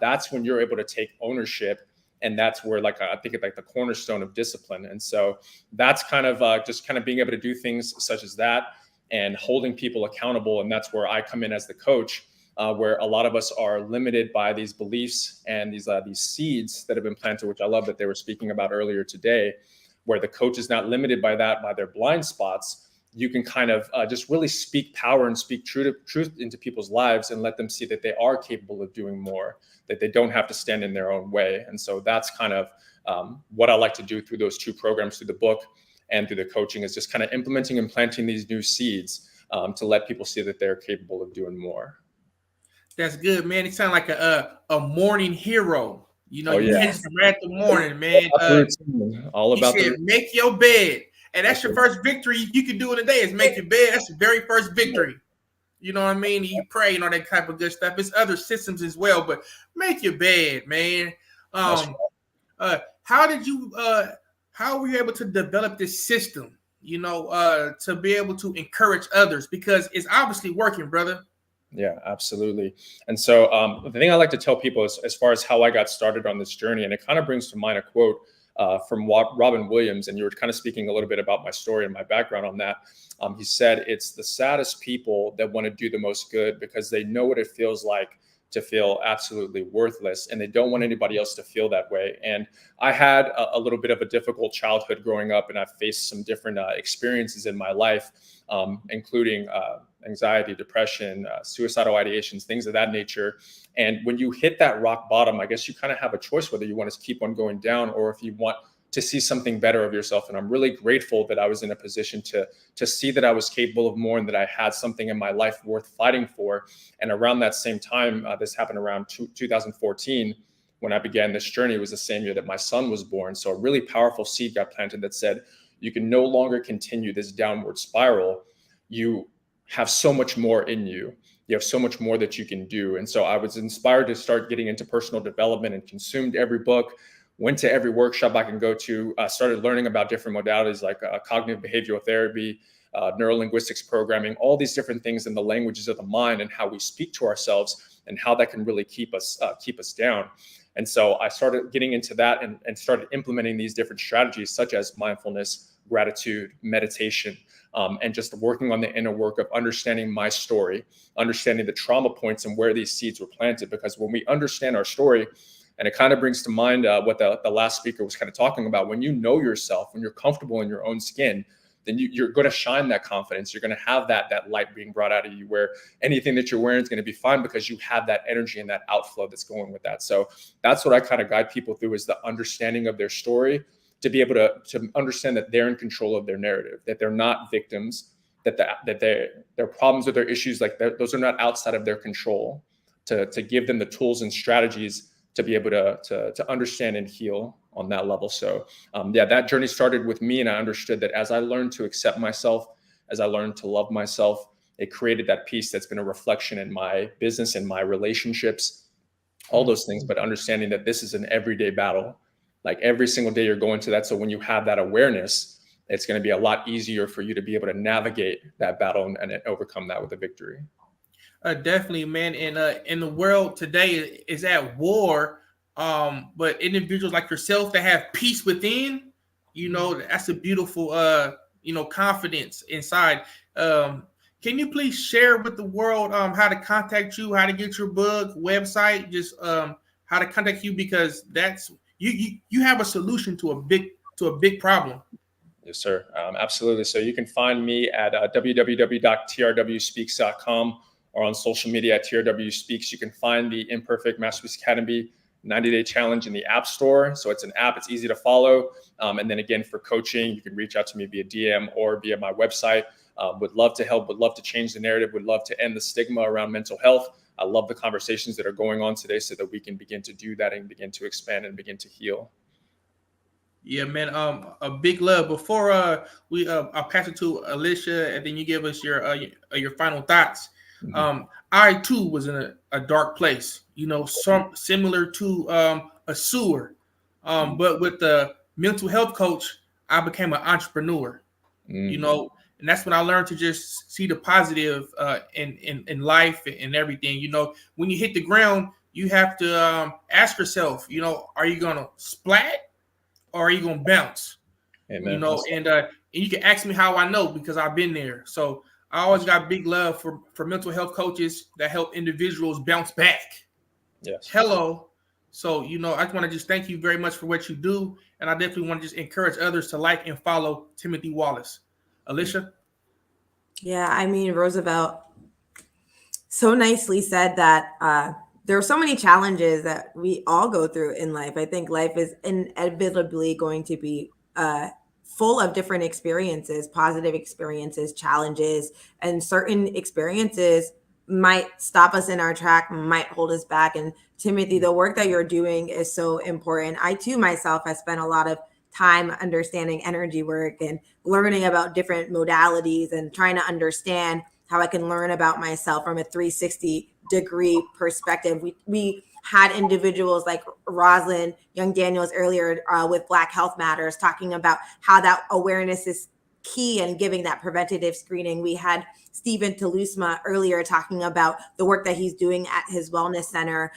that's when you're able to take ownership. And that's where I think it's like the cornerstone of discipline. And so that's kind of just kind of being able to do things such as that and holding people accountable. And that's where I come in as the coach, where a lot of us are limited by these beliefs and these seeds that have been planted, which I love that they were speaking about earlier today, where the coach is not limited by that, by their blind spots. You can kind of just really speak power and speak truth into people's lives and let them see that they are capable of doing more, that they don't have to stand in their own way. And so that's kind of what I like to do through those two programs, through the book and through the coaching, is just kind of implementing and planting these new seeds to let people see that they're capable of doing more. That's good, man. It sounds like a morning hero. You Oh, yeah. catch them right at the morning, man. All about he said, make your bed. And that's your first victory you can do in a day is make your bed. That's the very first victory. You know what I mean? You pray and all that type of good stuff. It's other systems as well, but make your bed, man. How were you able to develop this system, to be able to encourage others? Because it's obviously working, brother. Yeah, absolutely. And so the thing I like to tell people is, as far as how I got started on this journey, and it kind of brings to mind a quote from Robin Williams, and you were kind of speaking a little bit about my story and my background on that. He said, it's the saddest people that want to do the most good because they know what it feels like to feel absolutely worthless, and they don't want anybody else to feel that way. And I had a little bit of a difficult childhood growing up, and I faced some different experiences in my life, including anxiety, depression, suicidal ideations, things of that nature. And when you hit that rock bottom, I guess you kind of have a choice whether you want to keep on going down or if you want to see something better of yourself. And I'm really grateful that I was in a position to see that I was capable of more and that I had something in my life worth fighting for. And around that same time, this happened around 2014, when I began this journey, it was the same year that my son was born. So a really powerful seed got planted that said, you can no longer continue this downward spiral. You have so much more in you. You have so much more that you can do. And so I was inspired to start getting into personal development and consumed every book, went to every workshop I can go to, started learning about different modalities like cognitive behavioral therapy, neurolinguistics programming, all these different things in the languages of the mind and how we speak to ourselves and how that can really keep us down. And so I started getting into that and started implementing these different strategies such as mindfulness, gratitude, meditation, and just working on the inner work of understanding my story, understanding the trauma points and where these seeds were planted. Because when we understand our story, and it kind of brings to mind what the last speaker was kind of talking about, when you know yourself, when you're comfortable in your own skin, then you're going to shine that confidence. You're going to have that light being brought out of you, where anything that you're wearing is going to be fine because you have that energy and that outflow that's going with that. So that's what I kind of guide people through, is the understanding of their story, to be able to understand that they're in control of their narrative, that they're not victims, that their problems or their issues, like those are not outside of their control, to give them the tools and strategies to be able to understand and heal on that level. So that journey started with me, and I understood that as I learned to accept myself, as I learned to love myself, it created that peace that's been a reflection in my business and my relationships, all those things. But understanding that this is an everyday battle, like every single day you're going to that. So when you have that awareness, it's going to be a lot easier for you to be able to navigate that battle and overcome that with a victory. Definitely, man. And the world today is at war. But individuals like yourself that have peace within, that's a beautiful, confidence inside. Can you please share with the world how to contact you, how to get your book, website, just how to contact you, because that's you have a solution to a big problem. Yes, sir. Absolutely. So you can find me at www.trwspeaks.com or on social media at TRWSpeaks. You can find the Imperfect Masterpiece Academy 90-day challenge in the App Store. So it's an app, it's easy to follow. And then again, for coaching, you can reach out to me via DM or via my website. Would love to help, would love to change the narrative, would love to end the stigma around mental health. I love the conversations that are going on today so that we can begin to do that and begin to expand and begin to heal. Yeah, man. A big love. Before I'll pass it to Alicia, and then you give us your final thoughts. I too was in a dark place, similar to a sewer. But with the mental health coach, I became an entrepreneur. And that's when I learned to just see the positive in life and everything. When you hit the ground, you have to ask yourself, are you gonna splat or are you gonna bounce? Amen. And you can ask me how I know, because I've been there. So I always got big love for mental health coaches that help individuals bounce back. Yes. Hello. So, I just want to just thank you very much for what you do. And I definitely want to just encourage others to like and follow Timothy Wallace. Alicia? Yeah, I mean, Roosevelt so nicely said that there are so many challenges that we all go through in life. I think life is inevitably going to be full of different experiences, positive experiences, challenges, and certain experiences might stop us in our track, might hold us back. And Timothy, the work that you're doing is so important. I too myself have spent a lot of time understanding energy work and learning about different modalities and trying to understand how I can learn about myself from a 360-degree perspective. We had individuals like Rosalind Young Daniels earlier with Black Health Matters talking about how that awareness is key and giving that preventative screening. We had Stephen Telusma earlier talking about the work that he's doing at his wellness center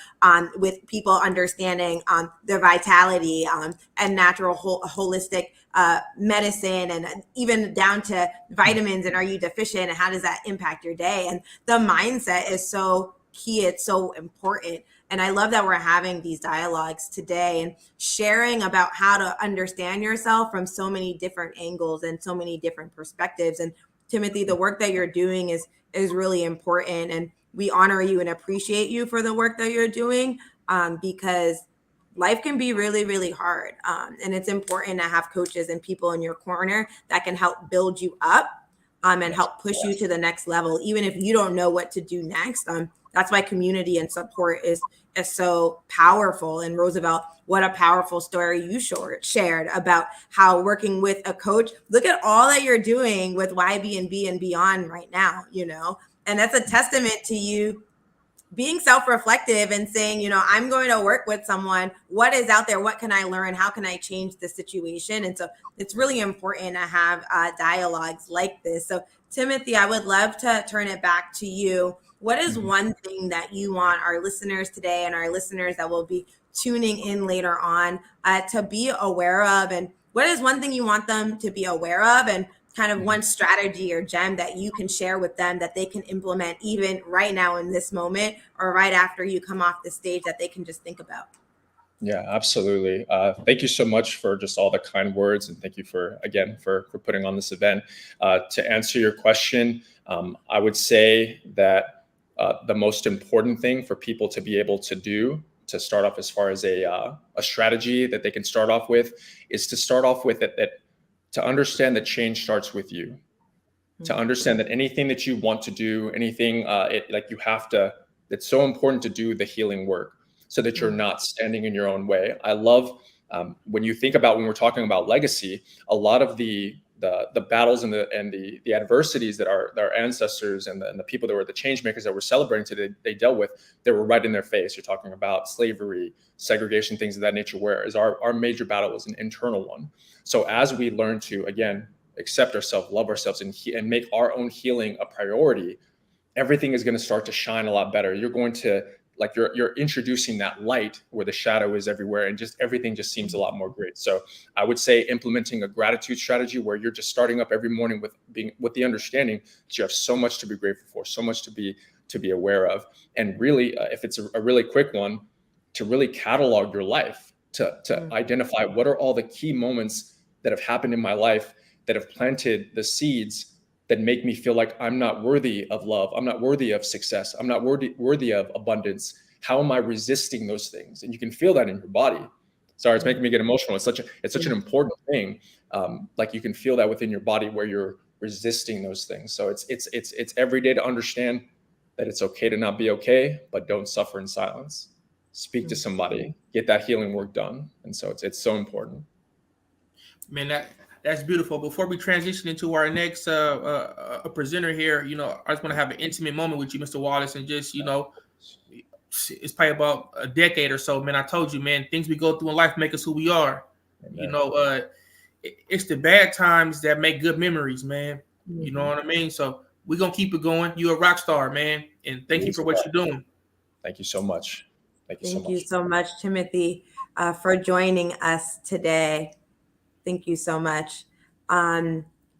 with people understanding their vitality and natural holistic medicine, and even down to vitamins, and are you deficient and how does that impact your day? And the mindset is so key. It's so important. And I love that we're having these dialogues today and sharing about how to understand yourself from so many different angles and so many different perspectives. And Timothy, the work that you're doing is really important. And we honor you and appreciate you for the work that you're doing because life can be really, really hard. And it's important to have coaches and people in your corner that can help build you up and help push you to the next level. Even if you don't know what to do next, that's why community and support is so powerful. And Roosevelt, what a powerful story you shared about how working with a coach. Look at all that you're doing with YB&B and beyond right now, and that's a testament to you being self-reflective and saying, I'm going to work with someone. What is out there? What can I learn? How can I change the situation? And so it's really important to have dialogues like this. So Timothy, I would love to turn it back to you. What is one thing that you want our listeners today and our listeners that will be tuning in later on to be aware of? And what is one thing you want them to be aware of? And kind of one strategy or gem that you can share with them that they can implement even right now in this moment or right after you come off the stage that they can just think about? Yeah, absolutely. Thank you so much for just all the kind words. And thank you for putting on this event. To answer your question, I would say that the most important thing for people to be able to do to start off as far as a strategy that they can start off with is to start off with it, that to understand that change starts with you, to understand that anything that you want to do, anything it's so important to do the healing work so that you're not standing in your own way. I love when we're talking about legacy, a lot of the battles and the adversities that our ancestors and the people that were the change makers that we're celebrating today, they dealt with, they were right in their face. You're talking about slavery, segregation, things of that nature, whereas our major battle was an internal one. So as we learn to, again, accept ourselves, love ourselves, and make our own healing a priority, everything is going to start to shine a lot better. You're going to, you're introducing that light where the shadow is everywhere, and just everything just seems a lot more great. So I would say implementing a gratitude strategy where you're just starting up every morning with the understanding that you have so much to be grateful for, so much to be aware of. And really, if it's a really quick one, to really catalog your life, to identify what are all the key moments that have happened in my life that have planted the seeds that make me feel like I'm not worthy of love, I'm not worthy of success, I'm not worthy of abundance. How am I resisting those things? And you can feel that in your body. Sorry, it's making me get emotional. It's such an important thing. You can feel that within your body where you're resisting those things. So it's every day to understand that it's okay to not be okay, but don't suffer in silence. Speak to somebody, get that healing work done. And so it's so important. Man, that's beautiful. Before we transition into our next presenter here, I just want to have an intimate moment with you, Mr. Wallace, and just, it's probably about a decade or so, man. I told you, man, things we go through in life make us who we are. Amen. It's the bad times that make good memories, man. You know what I mean? So we're going to keep it going. You're a rock star, man. And thank you for what you're doing. Thank you so much. Thank you so much, Timothy, for joining us today. Thank you so much.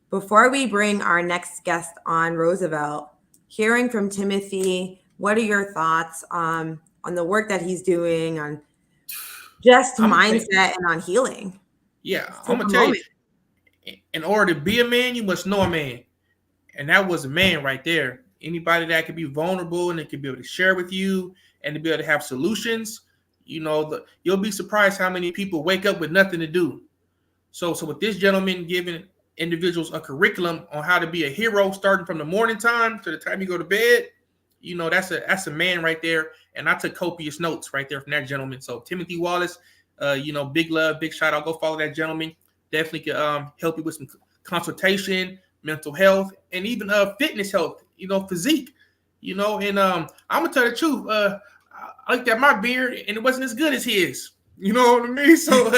Before we bring our next guest on, Roosevelt, hearing from Timothy, what are your thoughts on the work that he's doing, on just mindset and on healing? Yeah, I'm going to tell you, in order to be a man, you must know a man. And that was a man right there. Anybody that could be vulnerable and they could be able to share with you and to be able to have solutions, you'll be surprised how many people wake up with nothing to do. So with this gentleman giving individuals a curriculum on how to be a hero, starting from the morning time to the time you go to bed, that's a man right there. And I took copious notes right there from that gentleman. So Timothy Wallace, big love, big shout out. Go follow that gentleman. Definitely can help you with some consultation, mental health, and even fitness health, physique, and I'm gonna tell the truth. I looked at my beard and it wasn't as good as his. You know what I mean? So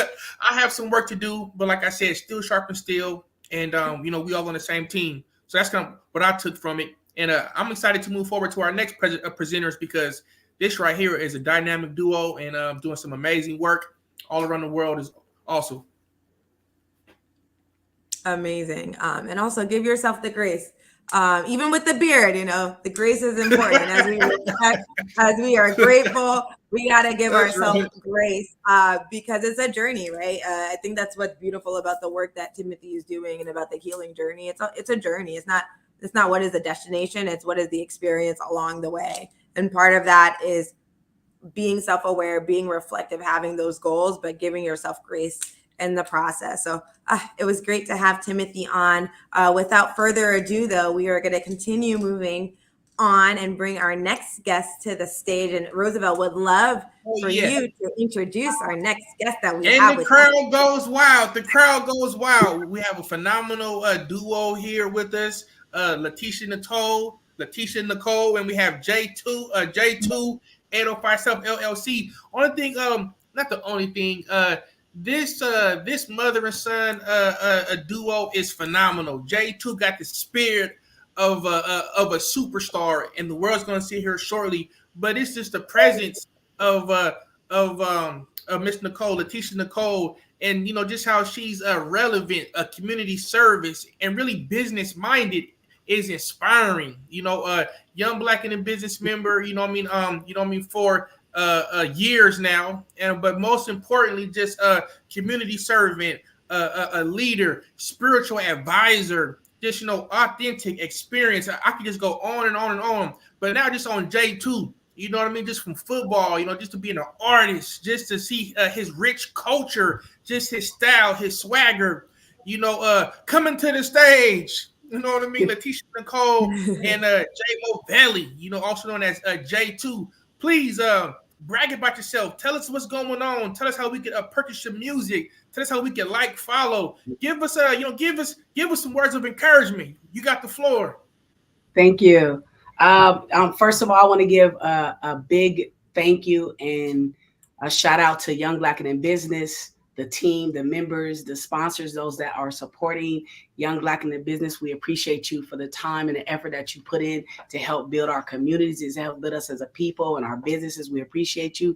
I have some work to do, but like I said, still sharp and still. And, we all on the same team. So that's kind of what I took from it. And I'm excited to move forward to our next presenters, because this right here is a dynamic duo and doing some amazing work all around the world is awesome. Amazing. And also give yourself the grace. Even with the beard, the grace is important. As we respect, as we are grateful, we got to give ourselves grace because it's a journey, right? I think that's what's beautiful about the work that Timothy is doing and about the healing journey. It's a journey. It's not what is the destination. It's what is the experience along the way. And part of that is being self-aware, being reflective, having those goals, but giving yourself grace in the process. So it was great to have Timothy on. Without further ado, though, we are going to continue moving on and bring our next guest to the stage. And Roosevelt would love for you to introduce our next guest that we have. And the crowd goes wild. The crowd goes wild. We have a phenomenal duo here with us, Letitia Nicole, and we have J2 805 Self LLC. Only thing, not the only thing. This mother and son a duo is phenomenal. J2 got the spirit of a superstar, and the world's going to see her shortly. But it's just the presence of Miss Nicole, Letitia Nicole, and just how she's relevant, community service, and really business minded is inspiring. Young Black and business member. For years now, but most importantly, just a community servant, a leader, spiritual advisor. Just authentic experience. I could just go on and on and on. But now just on J2. You know what I mean? Just from football, just to being an artist, just to see his rich culture, just his style, his swagger, coming to the stage. You know what I mean? Letitia Nicole and J.Mo Belly, also known as J2. Please brag about yourself. Tell us what's going on. Tell us how we can purchase your music. Tell us how we can follow. Give us give us some words of encouragement. You got the floor. Thank you. First of all, I want to give a big thank you and a shout out to Young Black and in Business, the team, the members, the sponsors, those that are supporting Young Black and in Business. We appreciate you for the time and the effort that you put in to help build our communities, to help build us as a people and our businesses. We appreciate you.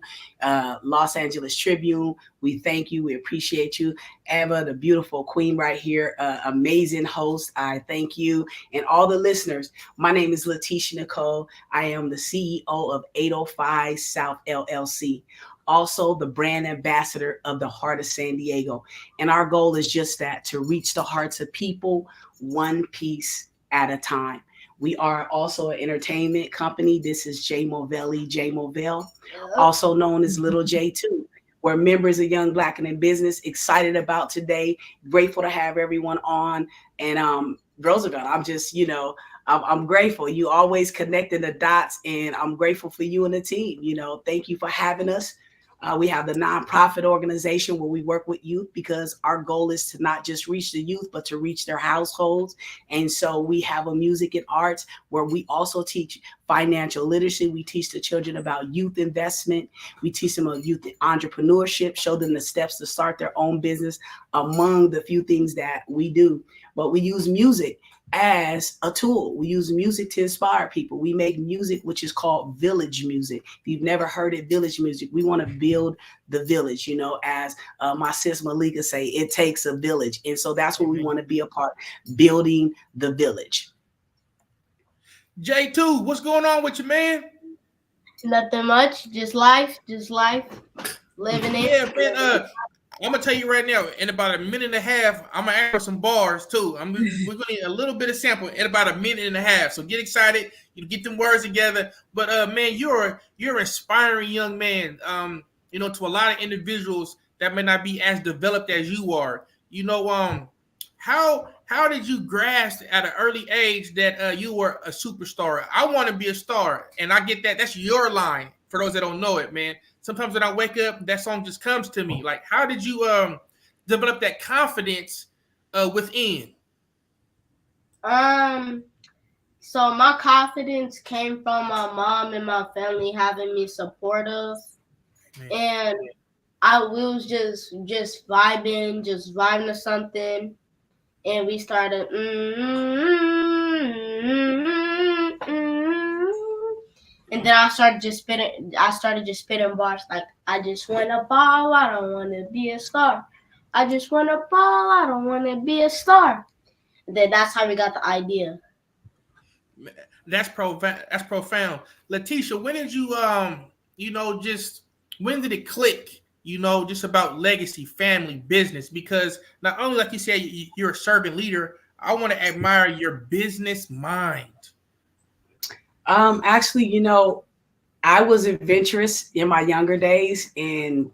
Los Angeles Tribune, we thank you. We appreciate you. Eva, the beautiful queen right here, amazing host. I thank you. And all the listeners, my name is Letitia Nicole. I am the CEO of 805 South LLC. Also the brand ambassador of the Heart of San Diego. And our goal is just that, to reach the hearts of people one piece at a time. We are also an entertainment company. This is J.Mo Belly, J.Mo Bell, also known as Little J2. We're members of Young Black and in Business, excited about today, grateful to have everyone on. And Roosevelt, I'm just, I'm grateful. You always connecting the dots, and I'm grateful for you and the team. Thank you for having us. We have the nonprofit organization where we work with youth, because our goal is to not just reach the youth, but to reach their households. And so we have a music and arts where we also teach financial literacy. We teach the children about youth investment. We teach them about youth entrepreneurship, show them the steps to start their own business, among the few things that we do. But we use music as a tool. We use music to inspire people. We make music which is called village music. If you've never heard it, village music, we want to build the village, as my sis Malika say, it takes a village. And so that's what we want to be a part, building the village. J2, what's going on with you, man? Nothing much, just life, living it. Yeah, man, I'm gonna tell you right now, in about a minute and a half, I'm gonna add some bars too. We're gonna need a little bit of sample in about a minute and a half. So get excited, get them words together. But man, you're an inspiring young man. To a lot of individuals that may not be as developed as you are. How did you grasp at an early age that you were a superstar? I want to be a star, and I get that. That's your line. For those that don't know it, man. Sometimes when I wake up, that song just comes to me. Like, how did you develop that confidence within? So my confidence came from my mom and my family having me supportive, and I was just vibing to something, and we started. And then I started just spitting bars like, I just want to ball, I don't want to be a star. I just want to ball, I don't want to be a star. And then that's how we got the idea. That's profound. Letitia, when did you when did it click? Just about legacy, family, business? Because not only, like you said, you're a servant leader, I want to admire your business mind. Actually, I was adventurous in my younger days, and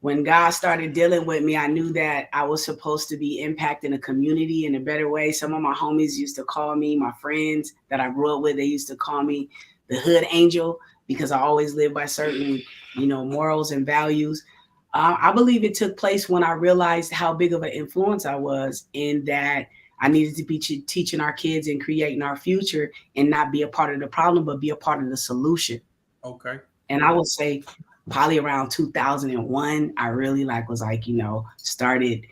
when God started dealing with me, I knew that I was supposed to be impacting the community in a better way. Some of my homies used to call me, my friends that I grew up with, they used to call me the hood angel because I always lived by certain, morals and values. I believe it took place when I realized how big of an influence I was, in that I needed to be teaching our kids and creating our future and not be a part of the problem, but be a part of the solution. Okay. And I would say probably around 2001, I really started,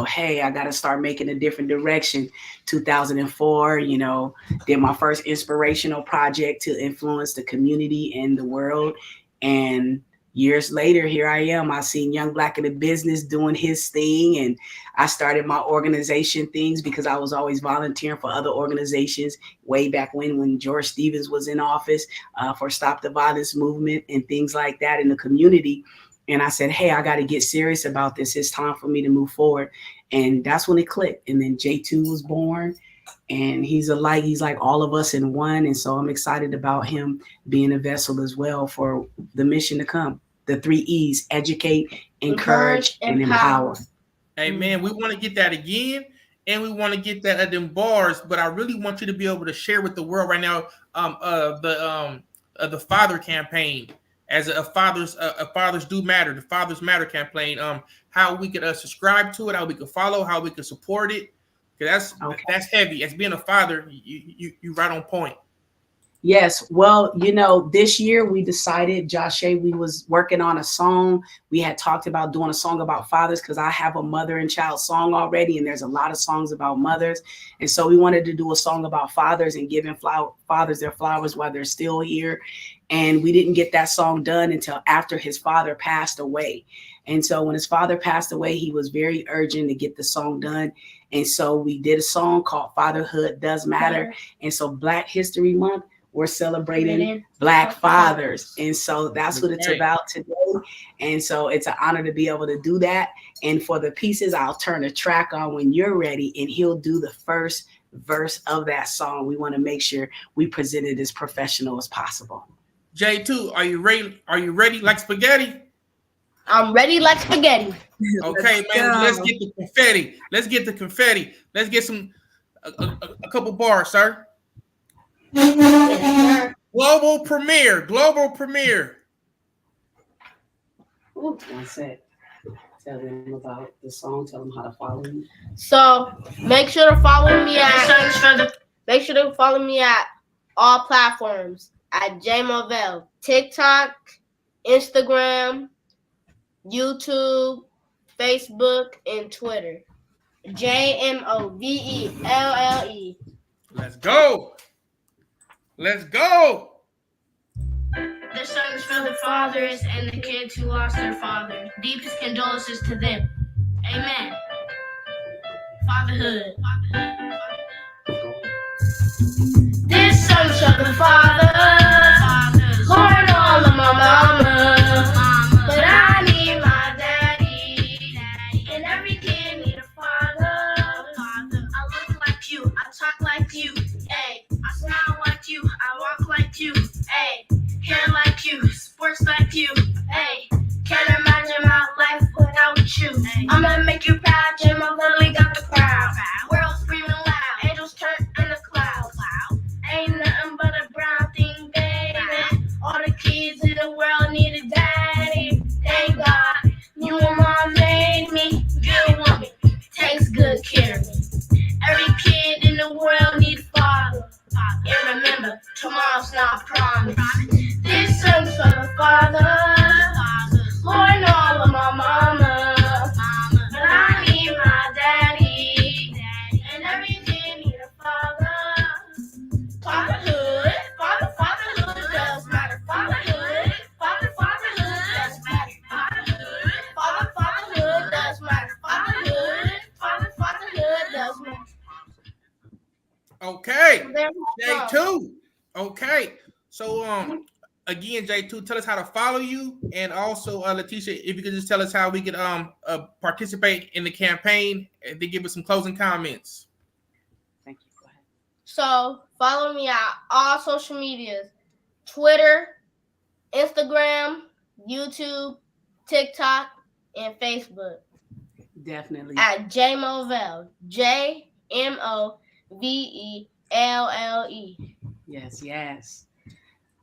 hey, I got to start making a different direction. 2004, did my first inspirational project to influence the community and the world. And years later, here I am. I seen Young Black in the Business doing his thing, and I started my organization things because I was always volunteering for other organizations way back when George Stevens was in office for Stop the Violence movement and things like that in the community. And I said, hey, I got to get serious about this. It's time for me to move forward. And that's when it clicked. And then J2 was born. And he's like all of us in one. And so I'm excited about him being a vessel as well for the mission to come. The 3 E's: educate, encourage, and empower. Hey, man, we want to get that again. And we want to get that at them bars. But I really want you to be able to share with the world right now the Father campaign. As a fathers do matter, the Fathers Matter campaign. How we could subscribe to it, how we could follow, how we could support it. Because that's heavy. As being a father, you right on point. Yes. Well, this year we decided, Joshe, we was working on a song. We had talked about doing a song about fathers because I have a mother and child song already, and there's a lot of songs about mothers. And so we wanted to do a song about fathers and giving fathers their flowers while they're still here. And we didn't get that song done until after his father passed away. And so when his father passed away, he was very urgent to get the song done. And so we did a song called Fatherhood Does Matter. And so Black History Month, we're celebrating Black fathers. And so that's what it's about today. And so it's an honor to be able to do that. And for the pieces, I'll turn the track on when you're ready, and he'll do the first verse of that song. We want to make sure we present it as professional as possible. J2, are you ready? Are you ready like spaghetti? I'm ready like spaghetti. Okay, man. Let's get the confetti. Let's get a couple bars, sir. Global premiere. Ooh, one sec. Tell them about the song. Tell them how to follow you. So make sure to follow me at all platforms at JMovell, TikTok, Instagram, YouTube, Facebook, and Twitter. JMovelle. Let's go. This song is for the fathers and the kids who lost their father. Deepest condolences to them. Amen. Fatherhood. This song's for the fathers. Lord, all of my mama. But I need my daddy. And every kid need a father. I look like you. I talk like you. Hey, I smile like you. I walk like you. Hey, hair like you. Sports like you. Hey, can't imagine my life without you. I'm gonna make you proud, Jim. I've literally got the crowd. World screaming loud. Angels turn in the clouds. Ain't nothing but a brown thing, baby. All the kids in the world need a daddy. Thank God, you and mom made me. Good woman, takes good care of me. Every kid in the world need a father. And remember, tomorrow's not promised. This song's for the fathers. Lord, all of my mama. But I need my daddy. And every kid need a father. Fatherhood does matter. Fatherhood does matter. Fatherhood does matter. Fatherhood does matter. Okay, J2. Okay, so again, J2, tell us how to follow you, and also Letitia, if you could just tell us how we could participate in the campaign, and then give us some closing comments. Thank you. Go ahead. So follow me at all social medias: Twitter, Instagram, YouTube, TikTok, and Facebook. Definitely. At JMovelle. JMovelle. Yes, yes.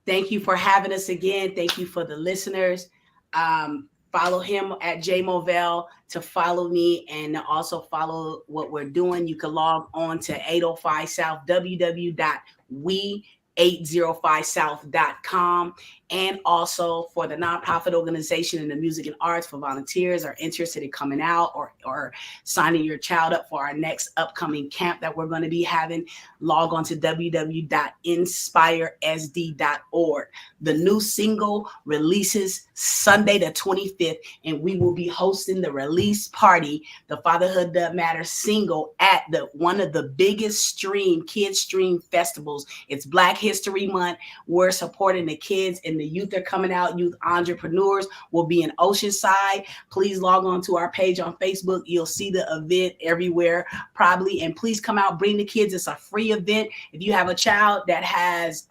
Thank you for having us again. Thank you for the listeners. Follow him at JMovelle to follow me and also follow what we're doing. You can log on to 805 South, www.we805south.com. And also for the nonprofit organization in the music and arts for volunteers are interested in coming out or signing your child up for our next upcoming camp that we're going to be having, log on to www.inspiresd.org. The new single releases Sunday the 25th, and we will be hosting the release party, the Fatherhood That Matters single, at one of the biggest kids stream festivals. It's Black History Month. We're supporting the kids and the youth are coming out. Youth entrepreneurs will be in Oceanside. Please log on to our page on Facebook. You'll see the event everywhere probably, and please come out, bring the kids. It's a free event. If you have a child that has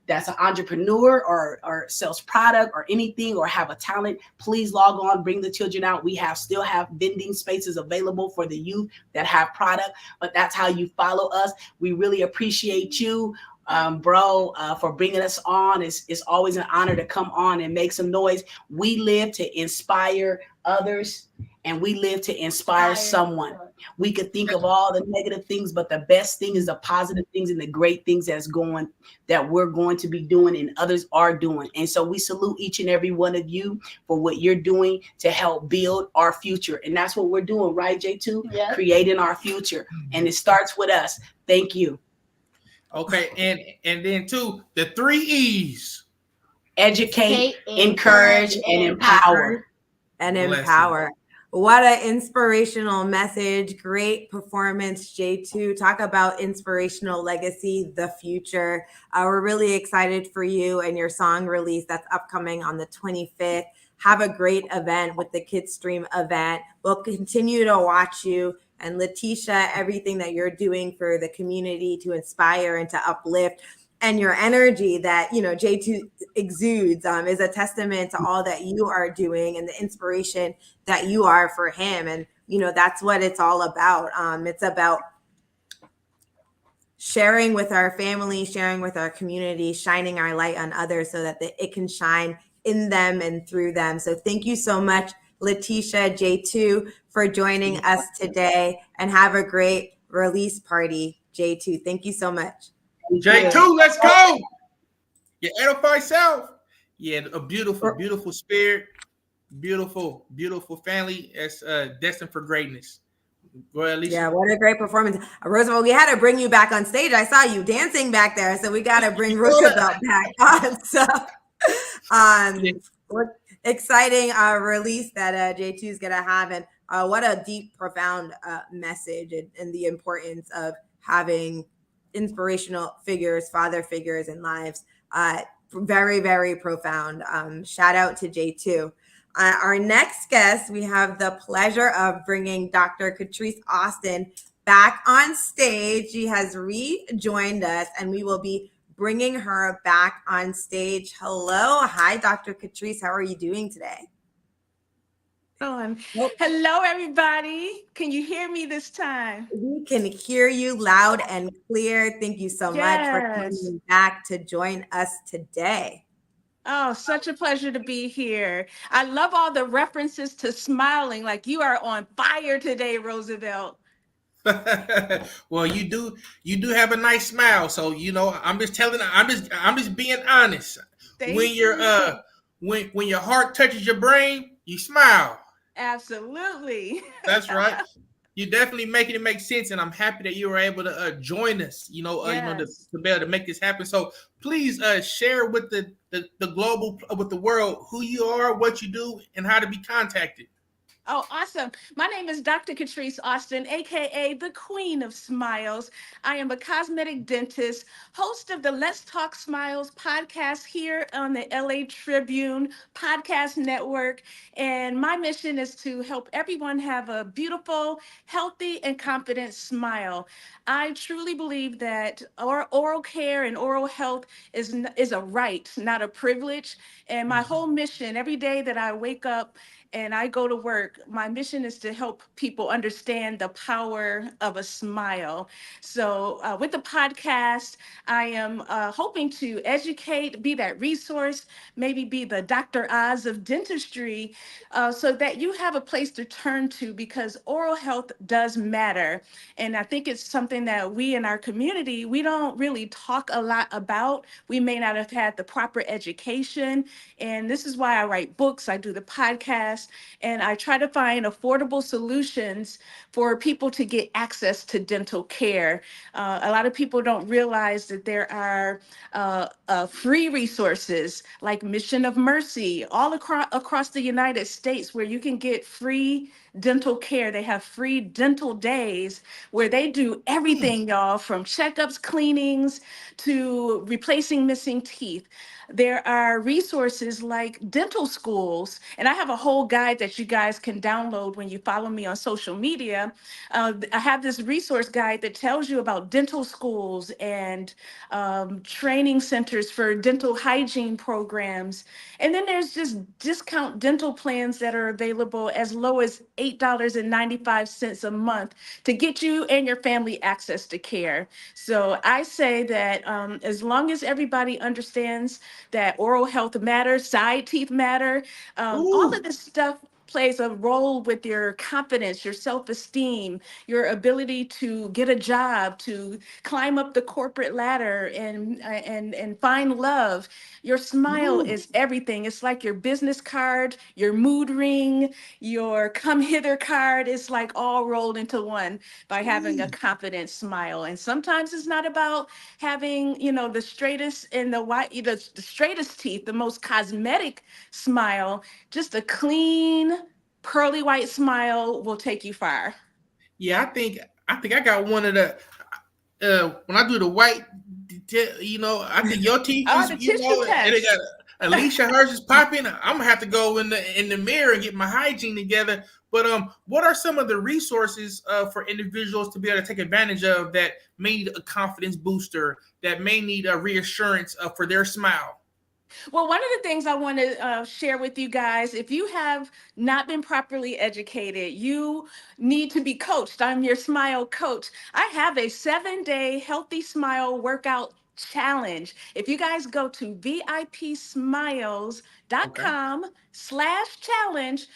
that's an entrepreneur or sells product or anything or have a talent, please log on, bring the children out. We still have vending spaces available for the youth that have product, but that's how you follow us. We really appreciate you, bro, for bringing us on. It's always an honor to come on and make some noise. We live to inspire others, and we live to inspire someone. We could think of all the negative things, but the best thing is the positive things and the great things that we're going to be doing and others are doing. And so we salute each and every one of you for what you're doing to help build our future. And that's what we're doing, right, J2? Yeah. Creating our future. And it starts with us. Thank you. Okay, and then too, the 3 E's. Educate, encourage, and empower. And empower. What an inspirational message. Great performance, J2. Talk about inspirational legacy, the future. We're really excited for you and your song release that's upcoming on the 25th. Have a great event with the Kids Stream event. We'll continue to watch you. And Letitia, everything that you're doing for the community to inspire and to uplift, and your energy that, J2 exudes is a testament to all that you are doing and the inspiration that you are for him. And, that's what it's all about. It's about sharing with our family, sharing with our community, shining our light on others so that it can shine in them and through them. So thank you so much, Letitia, J2, for joining us today, and have a great release party, J2. Thank you so much. J2, let's go. Yeah, 805 South. Yeah, a beautiful spirit, beautiful family that's destined for greatness. Go ahead, Lisa. Yeah, what a great performance. Roosevelt, we had to bring you back on stage. I saw you dancing back there, so we got to bring Roosevelt back on. So, exciting release that J2 is going to have, and what a deep, profound message and the importance of having inspirational figures, father figures in lives. Very, very profound. Shout out to J2. Our next guest, we have the pleasure of bringing Dr. Catrice Austin back on stage. She has rejoined us, and we will be bringing her back on stage. Hello. Hi, Dr. Catrice. How are you doing today? Hello, everybody. Can you hear me this time? We can hear you loud and clear. Thank you so much for coming back to join us today. Oh, such a pleasure to be here. I love all the references to smiling, like you are on fire today, Roosevelt. Well, you do have a nice smile, so I'm just being honest. When your heart touches your brain, you smile. Absolutely. That's right. You're definitely making it make sense, and I'm happy that you were able to join us. To be able to make this happen. So please share with the global, with the world, who you are, what you do, and how to be contacted. Oh, awesome. My name is Dr. Catrice Austin, aka the Queen of Smiles. I am a cosmetic dentist, host of the Let's Talk Smiles podcast here on the LA Tribune podcast network. And my mission is to help everyone have a beautiful, healthy, and confident smile. I truly believe that oral care and oral health is a right, not a privilege. And my whole mission every day that I wake up and I go to work, my mission is to help people understand the power of a smile. So, with the podcast, I am hoping to educate, be that resource, maybe be the Dr. Oz of dentistry, so that you have a place to turn to, because oral health does matter. And I think it's something that we in our community, we don't really talk a lot about. We may not have had the proper education. And this is why I write books, I do the podcast, and I try to find affordable solutions for people to get access to dental care. A lot of people don't realize that there are free resources like Mission of Mercy all across the United States, where you can get free dental care. They have free dental days where they do everything, y'all, from checkups, cleanings, to replacing missing teeth. There are resources like dental schools, and I have a whole guide that you guys can download when you follow me on social media. I have this resource guide that tells you about dental schools and training centers for dental hygiene programs. And then there's just discount dental plans that are available as low as $8.95 a month to get you and your family access to care. So I say that as long as everybody understands that oral health matters, side teeth matter, all of this stuff plays a role with your confidence, your self-esteem, your ability to get a job, to climb up the corporate ladder and find love. Your smile is everything. It's like your business card, your mood ring, your come hither card. It's like all rolled into one by having a confident smile. And sometimes it's not about having, the straightest and the white, the straightest teeth, the most cosmetic smile. Just a clean, pearly white smile will take you far. Yeah, I think I got one of the when I do the white, I think your teeth is, the tissue and they test. got Alicia, hers is popping. I'm gonna have to go in the mirror and get my hygiene together. But what are some of the resources for individuals to be able to take advantage of that may need a confidence booster, that may need a reassurance for their smile? Well, one of the things I want to share with you guys, if you have not been properly educated, you need to be coached. I'm your smile coach. I have a 7-day healthy smile workout challenge. If you guys go to vipsmiles.com/challenge,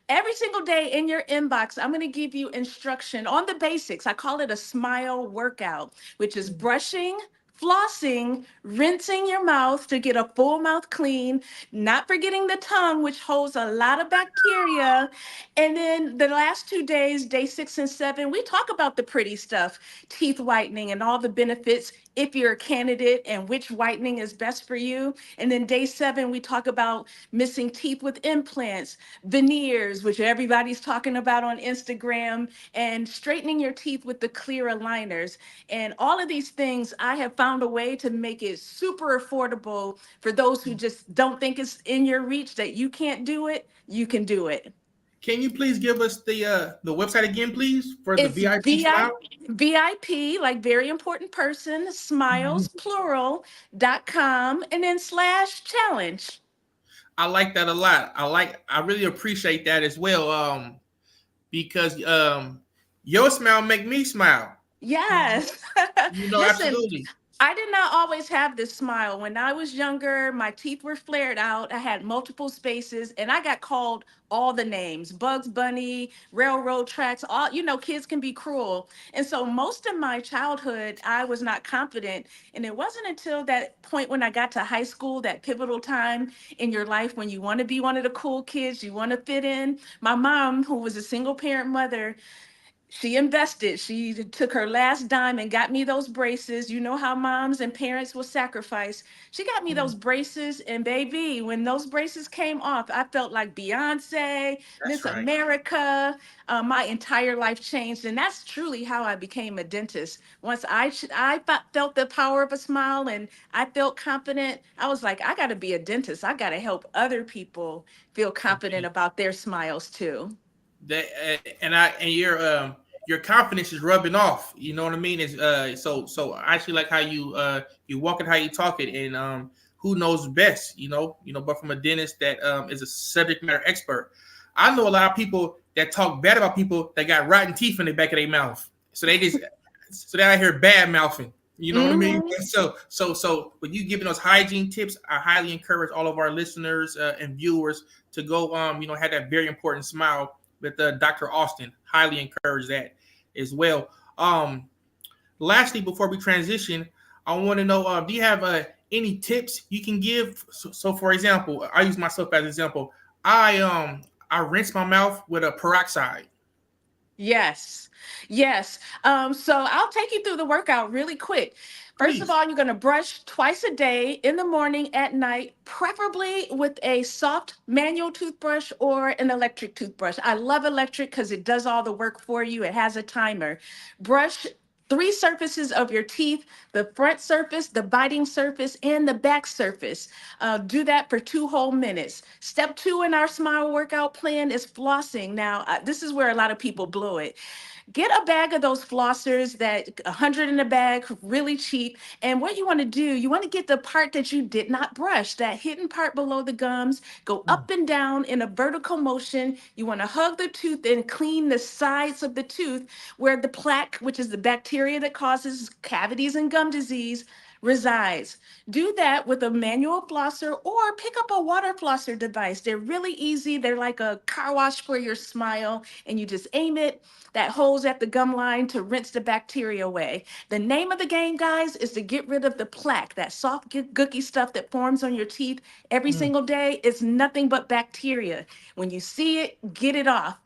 every single day in your inbox, I'm going to give you instruction on the basics. I call it a smile workout, which is brushing, flossing, rinsing your mouth to get a full mouth clean, not forgetting the tongue, which holds a lot of bacteria. And then the last 2 days, day 6 and 7, we talk about the pretty stuff, teeth whitening and all the benefits if you're a candidate and which whitening is best for you. And then day 7, we talk about missing teeth with implants, veneers, which everybody's talking about on Instagram, and straightening your teeth with the clear aligners. And all of these things, I have found a way to make it super affordable for those who just don't think it's in your reach, that you can't do it, you can do it. Can you please give us the website again, please, for the It's VIP smile? VIP, like very important person, smiles, plural.com, and then /challenge. I like that a lot. I really appreciate that as well. Because your smile make me smile. Yes. Listen, Absolutely. I did not always have this smile. When I was younger, my teeth were flared out. I had multiple spaces, and I got called all the names: Bugs Bunny, railroad tracks, all, kids can be cruel. And so most of my childhood, I was not confident. And it wasn't until that point when I got to high school, that pivotal time in your life when you want to be one of the cool kids, you want to fit in. My mom, who was a single parent mother, she invested. She took her last dime and got me those braces. You know how moms and parents will sacrifice. She got me those braces, and baby, when those braces came off, I felt like Beyonce, Miss America. My entire life changed, and that's truly how I became a dentist. Once I felt the power of a smile, and I felt confident, I was like, I got to be a dentist. I got to help other people feel confident about their smiles too. And your confidence is rubbing off. You know what I mean? It's so I actually like how you walk it, how you talk it, and who knows best, but from a dentist that is a subject matter expert. I know a lot of people that talk bad about people that got rotten teeth in the back of their mouth. So they out here bad mouthing. You know what I mean? So when you giving those hygiene tips, I highly encourage all of our listeners and viewers to go, have that very important smile with Dr. Austin. Highly encourage that as well. Lastly, before we transition, I want to know, do you have any tips you can give? So for example, I use myself as an example. I rinse my mouth with a peroxide. Yes. Yes. So I'll take you through the workout really quick. First of all, you're going to brush twice a day, in the morning, at night, preferably with a soft manual toothbrush or an electric toothbrush. I love electric because it does all the work for you. It has a timer. Brush 3 surfaces of your teeth: the front surface, the biting surface, and the back surface. Do that for 2 whole minutes. Step 2 in our smile workout plan is flossing. Now, this is where a lot of people blow it. Get a bag of those flossers, that 100 in a bag, really cheap. And what you want to do, you want to get the part that you did not brush, that hidden part below the gums. Go up and down in a vertical motion. You want to hug the tooth and clean the sides of the tooth where the plaque, which is the bacteria that causes cavities and gum disease, resides. Do that with a manual flosser or pick up a water flosser device. They're really easy. They're like a car wash for your smile, and you just aim it, that hose at the gum line, to rinse the bacteria away. The name of the game, guys, is to get rid of the plaque, that soft, gooky stuff that forms on your teeth every single day. It's nothing but bacteria. When you see it, get it off.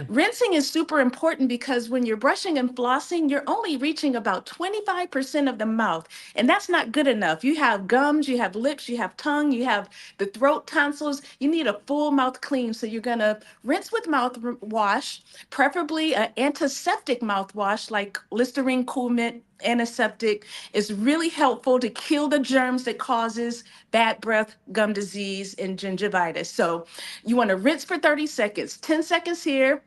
Rinsing is super important because when you're brushing and flossing, you're only reaching about 25% of the mouth, and that's not good enough. You have gums, you have lips, you have tongue, you have the throat, tonsils. You need a full mouth clean. So you're gonna rinse with mouthwash, preferably an antiseptic mouthwash like Listerine Cool Mint antiseptic. Is really helpful to kill the germs that causes bad breath, gum disease, and gingivitis. So you want to rinse for 30 seconds, 10 seconds here,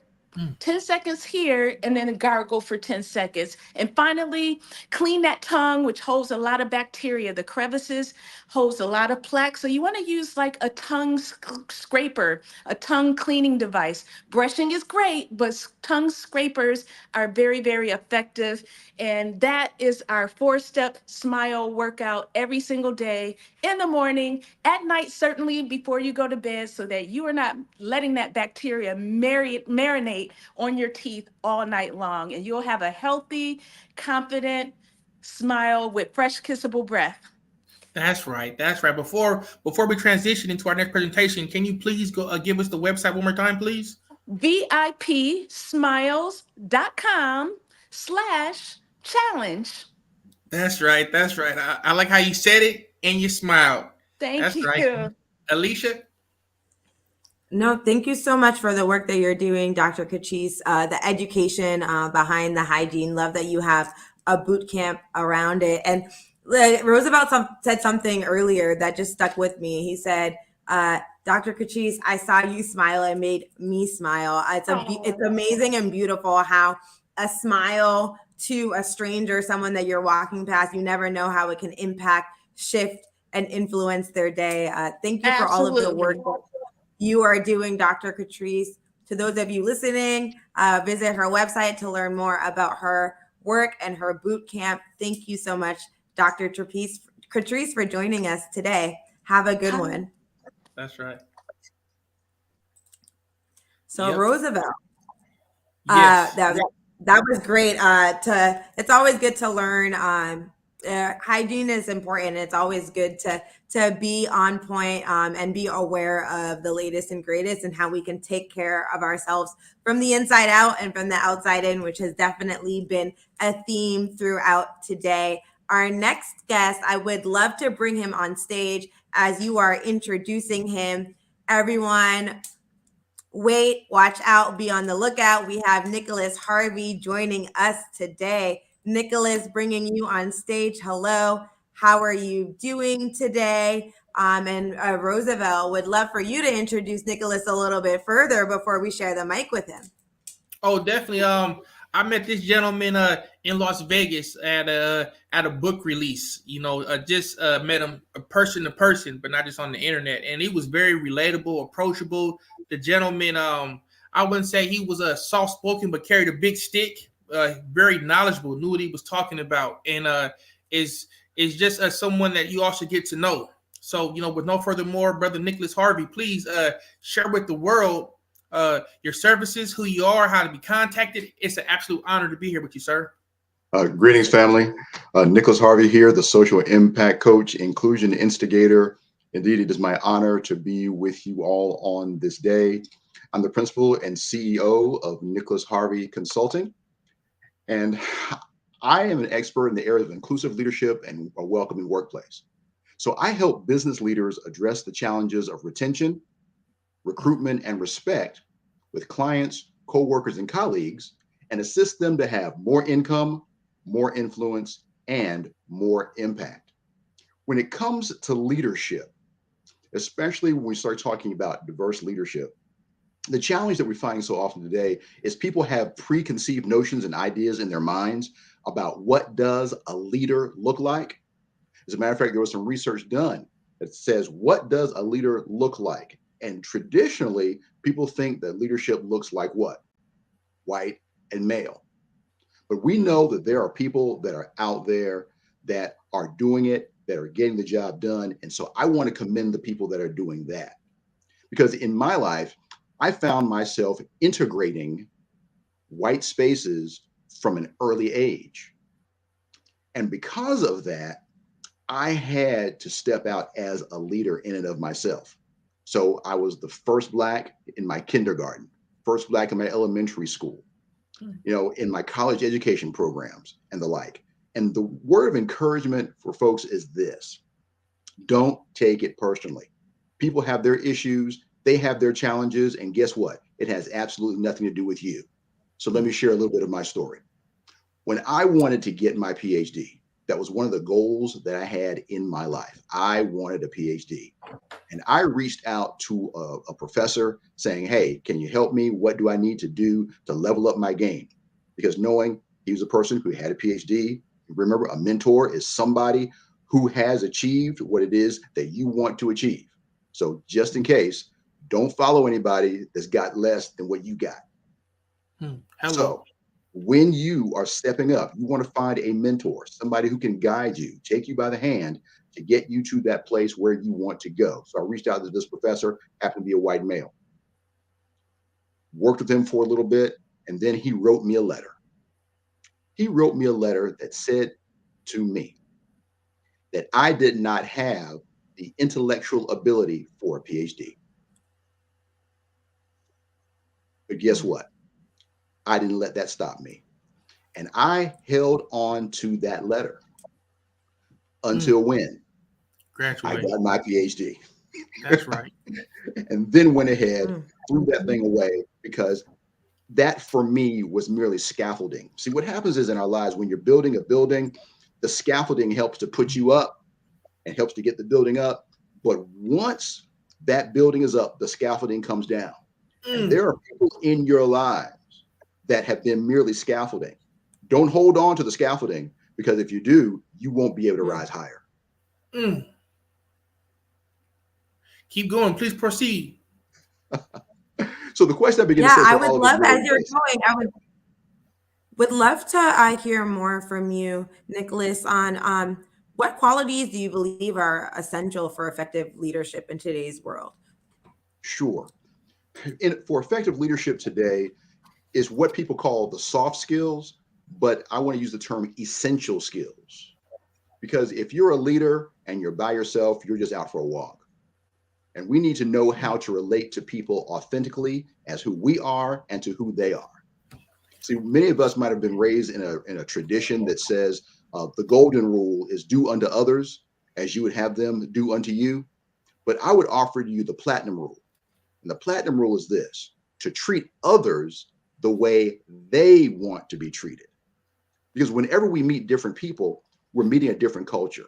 10 seconds here, and then gargle for 10 seconds. And finally, clean that tongue, which holds a lot of bacteria. The crevices holds a lot of plaque. So you want to use like a tongue scraper, a tongue cleaning device. Brushing is great, but tongue scrapers are very, very effective. And that is our 4-step smile workout every single day, in the morning, at night, certainly before you go to bed, so that you are not letting that bacteria marinate on your teeth all night long. And you'll have a healthy, confident smile with fresh, kissable breath. That's right. That's right. Before we transition into our next presentation, can you please go give us the website one more time, please? VIPsmiles.com/challenge. That's right. That's right. I like how you said it and you smiled. Thank you. Right. Alicia? No, thank you so much for the work that you're doing, Dr. Kachis, the education behind the hygiene. Love that you have a boot camp around it. And Roosevelt said something earlier that just stuck with me. He said, Dr. Kachis, I saw you smile and made me smile. It's amazing and beautiful how a smile to a stranger, someone that you're walking past, you never know how it can impact, shift, and influence their day. Thank you for all of the work you are doing, Dr. Catrice. To those of you listening, visit her website to learn more about her work and her boot camp. Thank you so much, Dr. Catrice, for joining us today. Have a good one. That's right. So Roosevelt, yes. that was great. It's always good to learn. Hygiene is important. It's always good to be on point and be aware of the latest and greatest and how we can take care of ourselves from the inside out and from the outside in, which has definitely been a theme throughout today. Our next guest, I would love to bring him on stage as you are introducing him. Everyone, wait, watch out, be on the lookout. We have Nicholas Harvey joining us today. Nicholas, bringing you on stage. Hello. How are you doing today? And Roosevelt, would love for you to introduce Nicholas a little bit further before we share the mic with him. Oh, definitely. I met this gentleman in Las Vegas at a book release. Just met him person to person, but not just on the internet. And he was very relatable, approachable, the gentleman. I wouldn't say he was a soft spoken, but carried a big stick. Very knowledgeable, knew what he was talking about, and is just someone that you all should get to know. So, with no further more, Brother Nicholas Harvey, please share with the world your services, who you are, how to be contacted. It's an absolute honor to be here with you, sir. Greetings, family. Nicholas Harvey here, the social impact coach, inclusion instigator. Indeed, it is my honor to be with you all on this day. I'm the principal and CEO of Nicholas Harvey Consulting, and I am an expert in the area of inclusive leadership and a welcoming workplace. So I help business leaders address the challenges of retention, recruitment, and respect with clients, co-workers, and colleagues, and assist them to have more income, more influence, and more impact. When it comes to leadership, especially when we start talking about diverse leadership, the challenge that we're finding so often today is people have preconceived notions and ideas in their minds about what does a leader look like. As a matter of fact, there was some research done that says, what does a leader look like? And traditionally, people think that leadership looks like what? White and male. But we know that there are people that are out there that are doing it, that are getting the job done. And so I want to commend the people that are doing that. Because in my life, I found myself integrating white spaces from an early age. And because of that, I had to step out as a leader in and of myself. So I was the first Black in my kindergarten, first Black in my elementary school, in my college education programs and the like. And the word of encouragement for folks is this: don't take it personally. People have their issues, they have their challenges, and guess what? It has absolutely nothing to do with you. So let me share a little bit of my story. When I wanted to get my PhD, that was one of the goals that I had in my life. I wanted a PhD. And I reached out to a professor saying, hey, can you help me? What do I need to do to level up my game? Because knowing he was a person who had a PhD, remember, a mentor is somebody who has achieved what it is that you want to achieve. So just in case, don't follow anybody that's got less than what you got. So when you are stepping up, you want to find a mentor, somebody who can guide you, take you by the hand to get you to that place where you want to go. So I reached out to this professor, happened to be a white male, worked with him for a little bit, and then he wrote me a letter. He wrote me a letter that said to me that I did not have the intellectual ability for a PhD. But guess what? I didn't let that stop me. And I held on to that letter until when? Graduate. I got my PhD. That's right. And then went ahead, threw that thing away, because that for me was merely scaffolding. See, what happens is in our lives, when you're building a building, the scaffolding helps to put you up and helps to get the building up. But once that building is up, the scaffolding comes down. And there are people in your lives that have been merely scaffolding. Don't hold on to the scaffolding, because if you do, you won't be able to rise higher. Keep going. Please proceed. So the question I begin to say, I would love, as you're going, I would love to hear more from you, Nicholas, on what qualities do you believe are essential for effective leadership in today's world? Sure. For effective leadership today is what people call the soft skills, but I want to use the term essential skills. Because if you're a leader and you're by yourself, you're just out for a walk. And we need to know how to relate to people authentically as who we are and to who they are. See, many of us might have been raised in a tradition that says the golden rule is do unto others as you would have them do unto you. But I would offer you the platinum rule. And the platinum rule is this: to treat others the way they want to be treated. Because whenever we meet different people, we're meeting a different culture.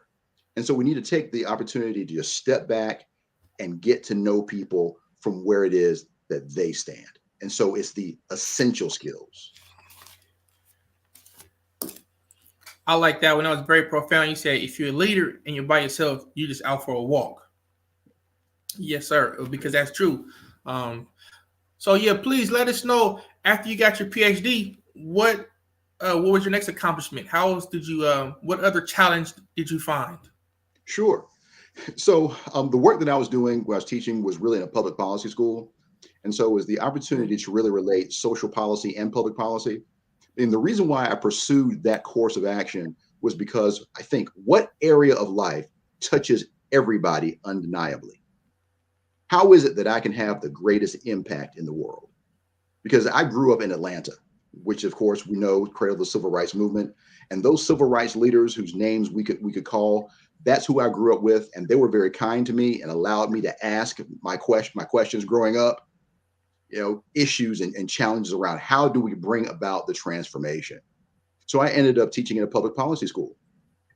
And so we need to take the opportunity to just step back and get to know people from where it is that they stand. And so it's the essential skills. I like that one. That was very profound. You said if you're a leader and you're by yourself, you're just out for a walk. Yes, sir. Because that's true. So yeah, please let us know after you got your PhD, what was your next accomplishment? How else did you, what other challenge did you find? Sure. So the work that I was doing when I was teaching was really in a public policy school. And so it was the opportunity to really relate social policy and public policy. And the reason why I pursued that course of action was because I think, what area of life touches everybody undeniably? How is it that I can have the greatest impact in the world? Because I grew up in Atlanta, which of course we know cradled the civil rights movement. And those civil rights leaders whose names we could call, that's who I grew up with. And they were very kind to me and allowed me to ask my questions growing up, issues and challenges around how do we bring about the transformation. So I ended up teaching in a public policy school.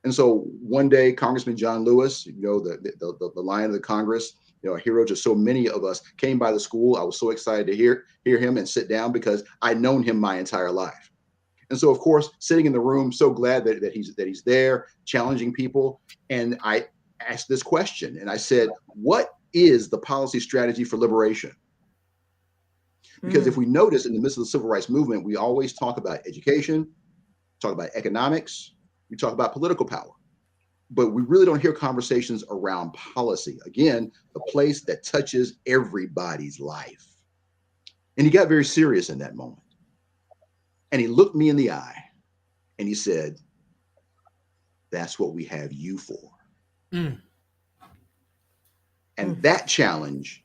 And so one day, Congressman John Lewis, the Lion of the Congress, a hero to so many of us, came by the school. I was so excited to hear him and sit down because I'd known him my entire life. And so, of course, sitting in the room, so glad that he's there, challenging people. And I asked this question, and I said, what is the policy strategy for liberation? Because if we notice in the midst of the civil rights movement, we always talk about education, talk about economics, we talk about political power, but we really don't hear conversations around policy. Again, the place that touches everybody's life. And he got very serious in that moment. And he looked me in the eye and he said, that's what we have you for. And that challenge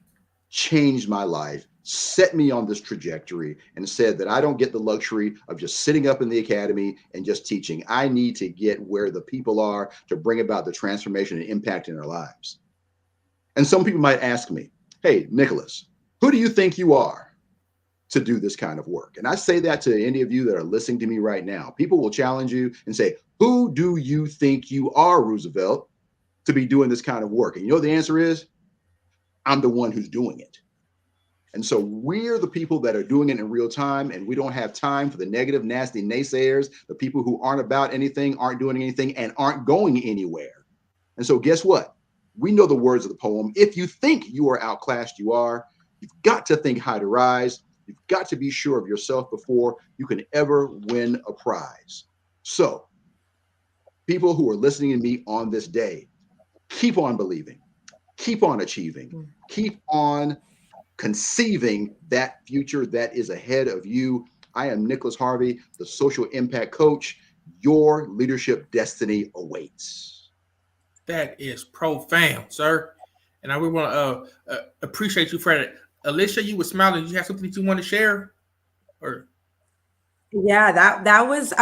changed my life, set me on this trajectory, and said that I don't get the luxury of just sitting up in the academy and just teaching. I need to get where the people are to bring about the transformation and impact in their lives. And some people might ask me, hey, Nicholas, who do you think you are to do this kind of work? And I say that to any of you that are listening to me right now. People will challenge you and say, who do you think you are, Roosevelt, to be doing this kind of work? And you know the answer is, I'm the one who's doing it. And so we're the people that are doing it in real time, and we don't have time for the negative, nasty naysayers, the people who aren't about anything, aren't doing anything, and aren't going anywhere. And so guess what? We know the words of the poem. If you think you are outclassed, you are. You've got to think high to rise. You've got to be sure of yourself before you can ever win a prize. So people who are listening to me on this day, keep on believing, keep on achieving, keep on conceiving that future that is ahead of you. I am Nicholas Harvey, the social impact coach. Your leadership destiny awaits. That is profound, sir. And I really want to appreciate you for that. Alicia, you were smiling. Did you have something that you want to share? Or yeah, that was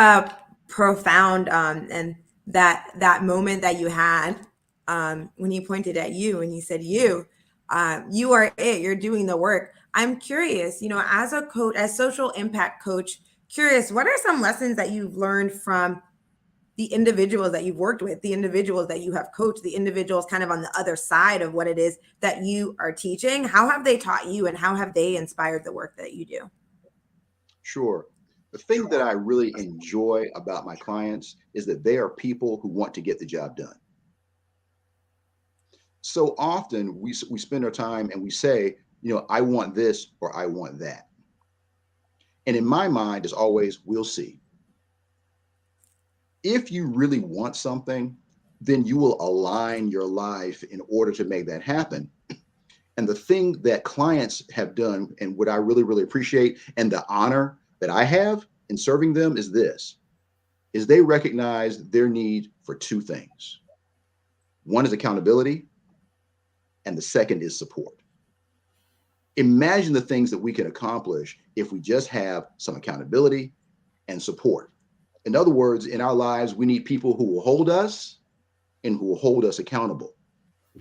profound. And that moment that you had when he pointed at you and he said, you are it, you're doing the work. I'm curious, as a coach, as social impact coach, curious, what are some lessons that you've learned from the individuals that you've worked with, the individuals that you have coached, the individuals kind of on the other side of what it is that you are teaching? How have they taught you and how have they inspired the work that you do? Sure. The thing that I really enjoy about my clients is that they are people who want to get the job done. So often we spend our time and we say, I want this or I want that. And in my mind, as always, we'll see. If you really want something, then you will align your life in order to make that happen. And the thing that clients have done, and what I really, really appreciate, and the honor that I have in serving them is this, is they recognize their need for two things. One is accountability, and the second is support. Imagine the things that we can accomplish if we just have some accountability and support. In other words, in our lives, we need people who will hold us and who will hold us accountable.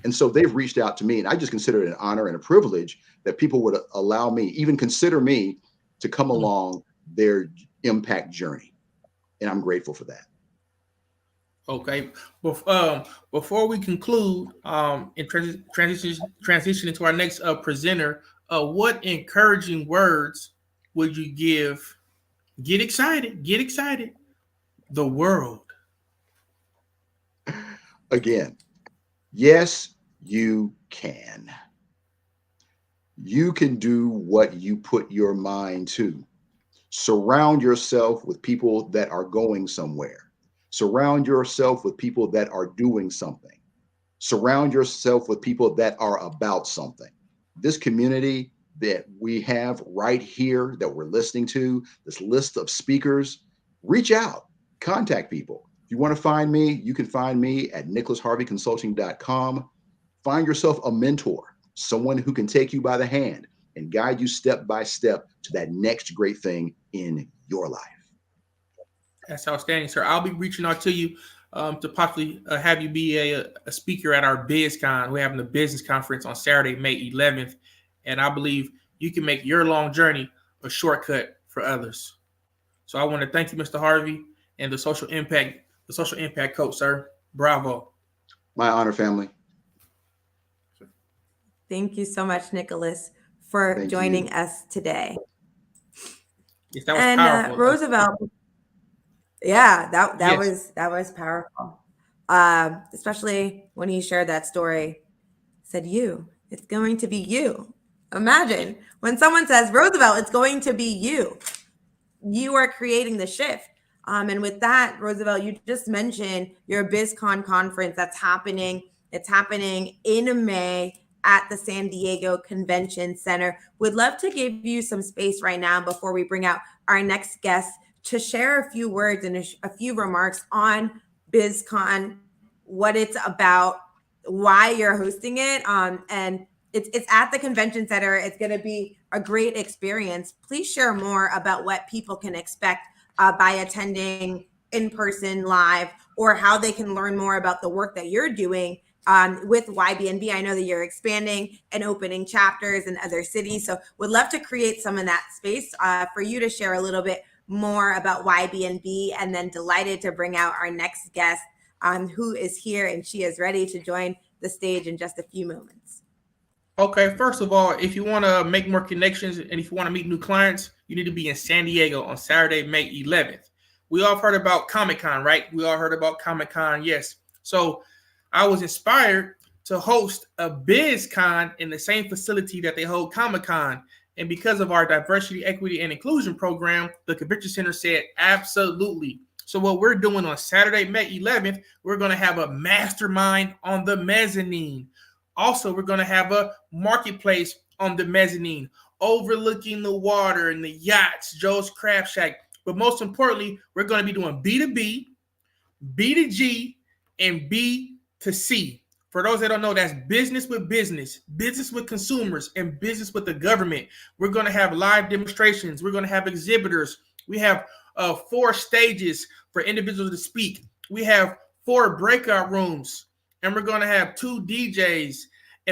And so they've reached out to me, and I just consider it an honor and a privilege that people would allow me, even consider me, to come along their impact journey. And I'm grateful for that. Okay. Before we conclude and transition into our next presenter, what encouraging words would you give? Get excited. The world. Again, yes, you can. You can do what you put your mind to. Surround yourself with people that are going somewhere. Surround yourself with people that are doing something. Surround yourself with people that are about something. This community that we have right here that we're listening to, this list of speakers, reach out, contact people. If you want to find me, you can find me at nicholasharveyconsulting.com. Find yourself a mentor, someone who can take you by the hand and guide you step by step to that next great thing in your life. That's outstanding, sir. I'll be reaching out to you to possibly have you be a speaker at our BizCon. We're having a business conference on Saturday, May 11th. And I believe you can make your long journey a shortcut for others. So I want to thank you, Mr. Harvey, and the social impact coach, sir. Bravo. My honor, family. Thank you so much, Nicholas, for joining us today. Yes, that was powerful. Roosevelt. Yeah, that Yes. was powerful. Especially when he shared that story. Said it's going to be you. Imagine when someone says, Roosevelt, it's going to be you. You are creating the shift. And with that, Roosevelt, you just mentioned your BizCon conference that's happening. It's happening in May at the San Diego Convention Center. Would love to give you some space right now before we bring out our next guest to share a few words and a few remarks on BizCon, what it's about, why you're hosting it, and it's at the convention center. It's going to be a great experience. Please share more about what people can expect by attending in person, live, or how they can learn more about the work that you're doing with YB&NB. I know that you're expanding and opening chapters in other cities, so would love to create some of that space for you to share a little bit more about YB&NB, and then delighted to bring out our next guest who is here, and she is ready to join the stage in just a few moments. Okay, first of all, if you want to make more connections and if you want to meet new clients, you need to be in San Diego on Saturday, May 11th. We all heard about Comic-Con, right? We all heard about Comic-Con, yes. So I was inspired to host a BizCon in the same facility that they hold Comic-Con. And because of our diversity, equity, and inclusion program, the convention center said absolutely. So what we're doing on Saturday, May 11th, we're going to have a mastermind on the mezzanine. Also, we're going to have a marketplace on the mezzanine, overlooking the water and the yachts, Joe's Crab Shack. But most importantly, we're going to be doing B2B, B2G, and B2C. For those that don't know, that's business with business, business with consumers, and business with the government. We're going to have live demonstrations. We're going to have exhibitors. We have 4 stages for individuals to speak. We have 4 breakout rooms. And we're going to have 2 DJs.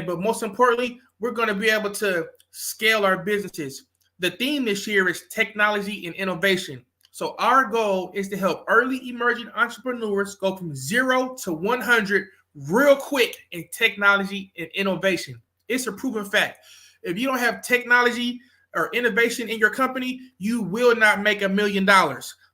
But most importantly, we're going to be able to scale our businesses. The theme this year is technology and innovation. So our goal is to help early emerging entrepreneurs go from 0 to 100 real quick in technology and innovation. It's a proven fact. If you don't have technology or innovation in your company, you will not make $1 million.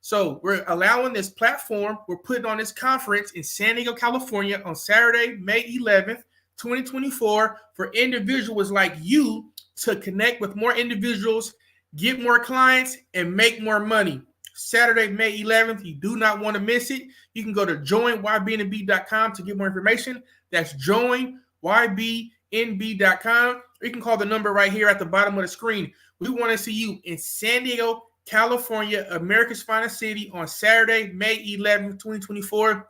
So we're allowing this platform. We're putting on this conference in San Diego, California on Saturday, May 11th, 2024 for individuals like you to connect with more individuals, get more clients, and make more money. Saturday, May 11th, you do not want to miss it. You can go to joinYB&NB.com to get more information. That's joinYB&NB.com. Or you can call the number right here at the bottom of the screen. We want to see you in San Diego, California, America's finest city, on Saturday, May 11th, 2024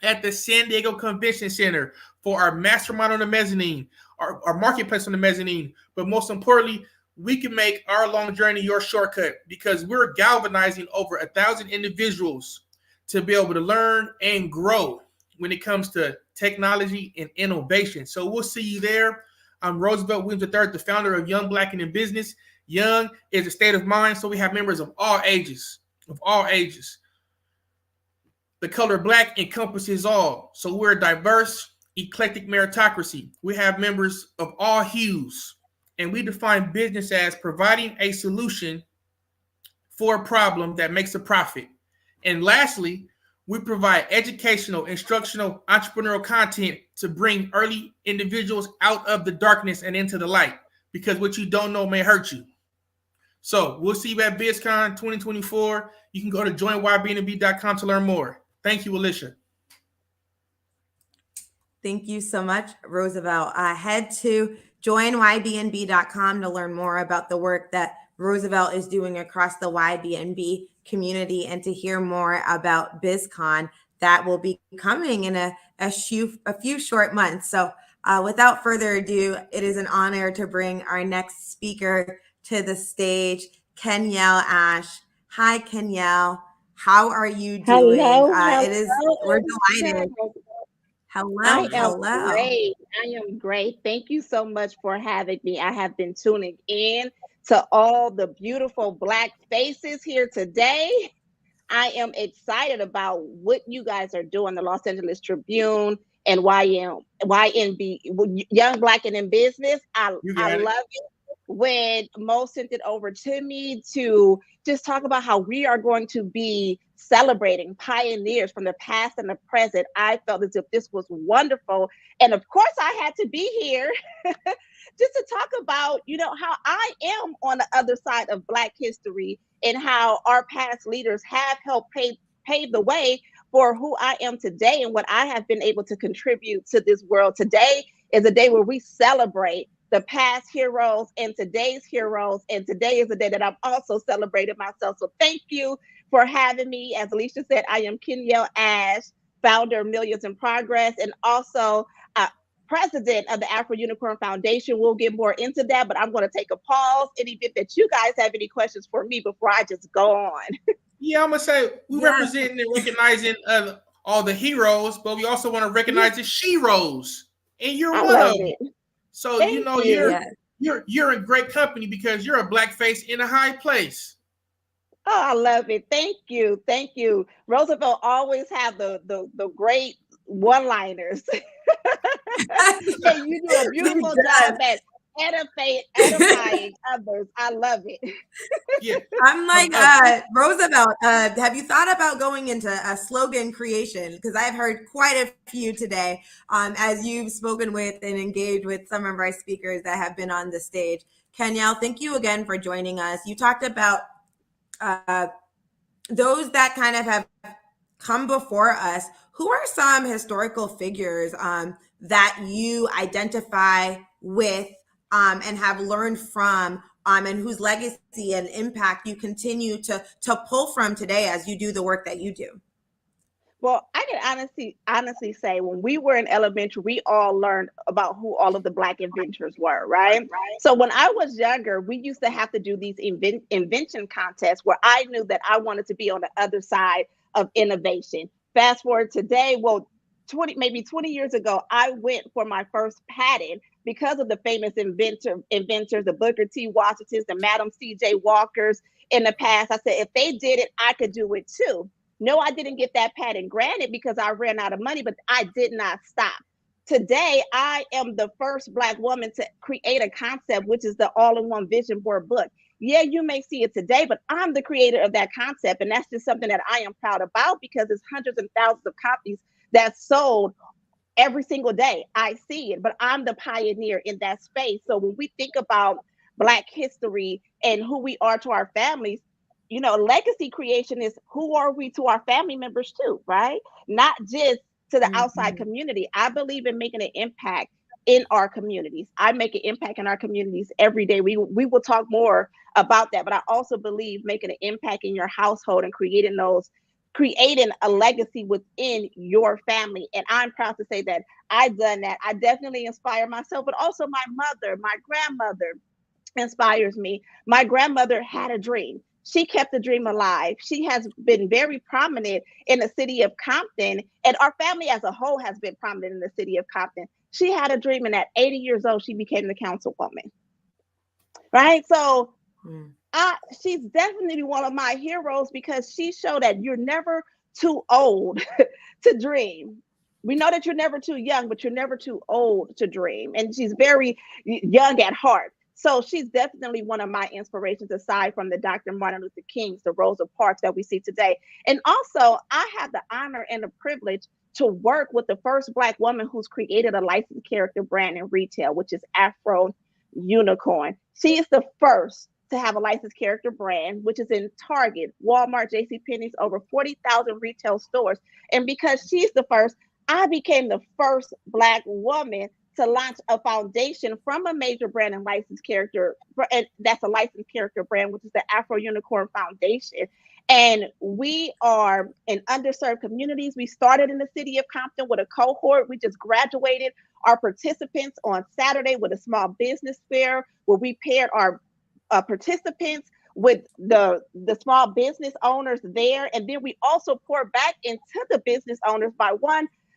at the San Diego Convention Center for our mastermind on the mezzanine, our marketplace on the mezzanine. But most importantly, we can make our long journey your shortcut because we're galvanizing over 1,000 individuals to be able to learn and grow when it comes to technology and innovation. So we'll see you there. I'm Roosevelt Williams III, the founder of Young Black and in Business. Young is a state of mind, so we have members of all ages, The color Black encompasses all. So we're a diverse, eclectic meritocracy. We have members of all hues. And we define business as providing a solution for a problem that makes a profit. And lastly, we provide educational, instructional, entrepreneurial content to bring early individuals out of the darkness and into the light. because what you don't know may hurt you. So we'll see you at BizCon 2024. You can go to joinYB&NB.com to learn more. Thank you, Alicia. Thank you so much, Roosevelt. Head to joinYB&B.com to learn more about the work that Roosevelt is doing across the YB&B community and to hear more about BizCon that will be coming in a few short months. So without further ado, it is an honor to bring our next speaker to the stage, Kenyelle Ash. Hi, Kenyelle. How are you doing? We're delighted. Hello. Great. I am great. Thank you so much for having me. I have been tuning in to all the beautiful Black faces here today. I am excited about what you guys are doing, the Los Angeles Tribune and YB&NB, Young Black and in Business. I love it when Mo sent it over to me to just talk about how we are going to be celebrating pioneers from the past and the present. I felt as if this was wonderful. And of course I had to be here just to talk about, how I am on the other side of Black history and how our past leaders have helped pave the way for who I am today and what I have been able to contribute to this world. Today is a day where we celebrate the past heroes and today's heroes. And today is a day that I'm also celebrating myself. So thank you for having me. As Alicia said, I am Kenyelle Ash, founder of Millions in Progress, and also president of the Afro Unicorn Foundation. We'll get more into that, but I'm going to take a pause in the event that you guys have any questions for me before I just go on. Yeah, I'm going to say we representing and recognizing all the heroes, but we also want to recognize the sheroes. And you're one of them. So, you're in great company because you're a Black face in a high place. Oh, I love it. Thank you. Thank you. Roosevelt always have the great one-liners. And you do a beautiful job at edifying others. I love it. Yeah. I'm like, Roosevelt, have you thought about going into a slogan creation? Because I've heard quite a few today as you've spoken with and engaged with some of our speakers that have been on the stage. Kenyelle, thank you again for joining us. You talked about those that kind of have come before us. Who are some historical figures that you identify with and have learned from and whose legacy and impact you continue to pull from today as you do the work that you do? Well, I can honestly say when we were in elementary, we all learned about who all of the Black inventors were, right? So when I was younger, we used to have to do these invention contests where I knew that I wanted to be on the other side of innovation. Fast forward today, well, 20 years ago, I went for my first patent because of the famous inventors, the Booker T. Washingtons, the Madam C.J. Walkers in the past. I said, if they did it, I could do it too. No, I didn't get that patent granted because I ran out of money, but I did not stop. Today, I am the first Black woman to create a concept, which is the all-in-one vision board book. Yeah, you may see it today, but I'm the creator of that concept. And that's just something that I am proud about because it's hundreds and thousands of copies that's sold every single day. I see it, but I'm the pioneer in that space. So when we think about Black history and who we are to our families, legacy creation is who are we to our family members too, right? Not just to the outside community. I believe in making an impact in our communities. I make an impact in our communities every day. We will talk more about that, but I also believe making an impact in your household and creating a legacy within your family. And I'm proud to say that I've done that. I definitely inspire myself, but also my mother, my grandmother inspires me. My grandmother had a dream. She kept the dream alive. She has been very prominent in the city of Compton, and our family as a whole has been prominent in the city of Compton. She had a dream, and at 80 years old, she became the councilwoman. Right? So she's definitely one of my heroes because she showed that you're never too old to dream. We know that you're never too young, but you're never too old to dream. And she's very young at heart. So she's definitely one of my inspirations, aside from the Dr. Martin Luther Kings, the Rosa Parks that we see today. And also, I have the honor and the privilege to work with the first Black woman who's created a licensed character brand in retail, which is Afro Unicorn. She is the first to have a licensed character brand, which is in Target, Walmart, JCPenney's, over 40,000 retail stores. And because she's the first, I became the first Black woman to launch a foundation from a major brand and licensed character, and that's a licensed character brand, which is the Afro Unicorn Foundation. And we are in underserved communities. We started in the city of Compton with a cohort. We just graduated our participants on Saturday with a small business fair where we paired our participants with the small business owners there. And then we also poured back into the business owners by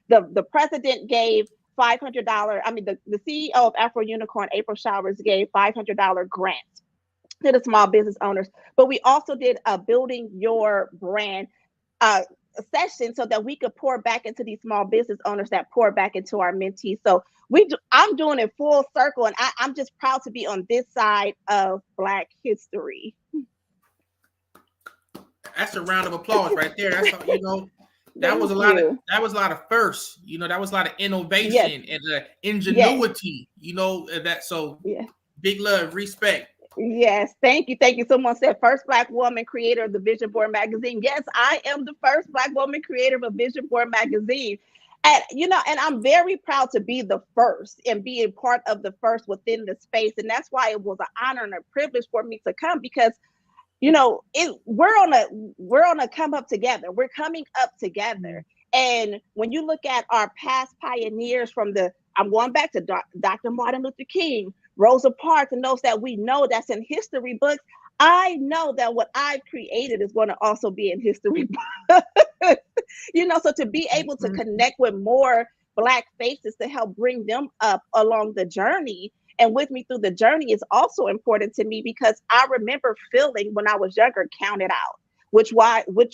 the president gave $500. I mean, the CEO of Afro Unicorn, April Showers, gave $500 grants to the small business owners. But we also did a building your brand session so that we could pour back into these small business owners that pour back into our mentees. So I'm doing it full circle, and I'm just proud to be on this side of Black history. That's a round of applause right there. That's how, that was a lot of firsts. That was a lot of innovation and ingenuity. Big love, respect. Yes, thank you. Someone said first Black woman creator of the Vision Board magazine. Yes, I am the first Black woman creator of a Vision Board magazine. And and I'm very proud to be the first and be a part of the first within the space. And that's why it was an honor and a privilege for me to come, because we're on a come up together. We're coming up together. And when you look at our past pioneers I'm going back to Dr. Martin Luther King, Rosa Parks, and those that we know that's in history books, I know that what I've created is going to also be in history books. So to be able to connect with more Black faces to help bring them up along the journey and with me through the journey is also important to me, because I remember feeling when I was younger counted out, which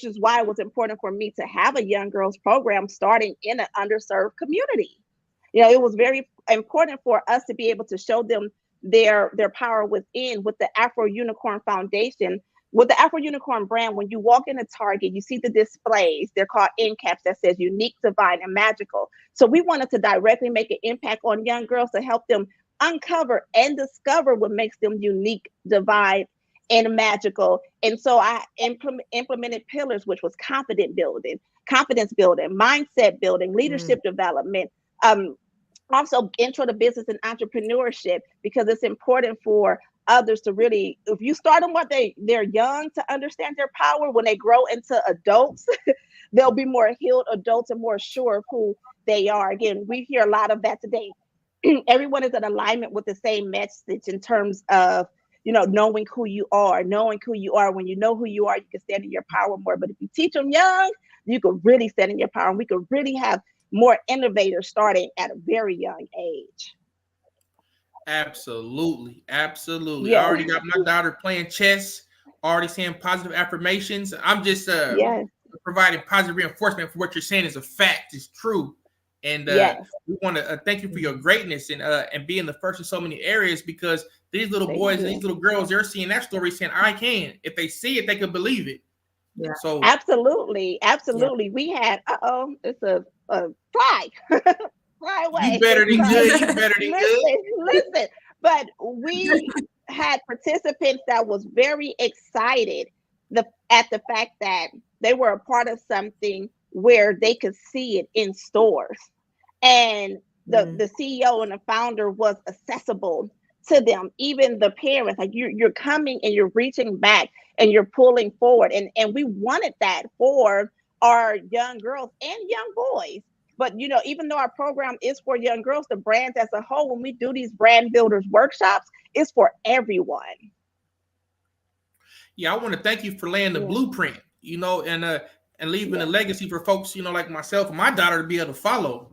is why it was important for me to have a young girls program starting in an underserved community. It was very important for us to be able to show them their power within with the Afro Unicorn Foundation. With the Afro Unicorn brand, when you walk into Target, you see the displays. They're called end caps that says unique, divine, and magical. So we wanted to directly make an impact on young girls to help them uncover and discover what makes them unique, divine, and magical. And so I implemented pillars, which was confidence building, mindset building, leadership development, also intro to business and entrepreneurship, because it's important for others to really, if you start them while they're young to understand their power, when they grow into adults, they'll be more healed adults and more sure of who they are. Again, we hear a lot of that today. Everyone is in alignment with the same message in terms of, knowing who you are. When you know who you are, you can stand in your power more. But if you teach them young, you can really stand in your power. And we could really have more innovators starting at a very young age. Absolutely. Yes. I already got my daughter playing chess, already saying positive affirmations. I'm just providing positive reinforcement for what you're saying is a fact, it's true. And we want to thank you for your greatness and being the first in so many areas, because these little boys and these little girls, they're seeing that story saying, I can. If they see it, they can believe it. Yeah. So absolutely. We had it's a fly. Fly away. You better than good. Listen, but we had participants that was very excited at the fact that they were a part of something where they could see it in stores, and the CEO and the founder was accessible to them, even the parents. Like you're coming and you're reaching back and you're pulling forward, and we wanted that for our young girls and young boys. But even though our program is for young girls, the brands as a whole, when we do these brand builders workshops, it's for everyone. Yeah, I want to thank you for laying the blueprint, and leaving a legacy for folks, like myself and my daughter to be able to follow,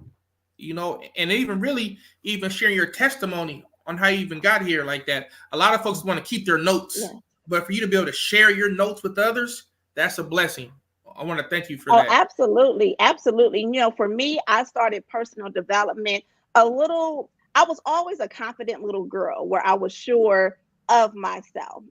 and even sharing your testimony on how you even got here like that. A lot of folks want to keep their notes, but for you to be able to share your notes with others, that's a blessing. I want to thank you for that. Absolutely. For me, I started personal development I was always a confident little girl where I was sure of myself.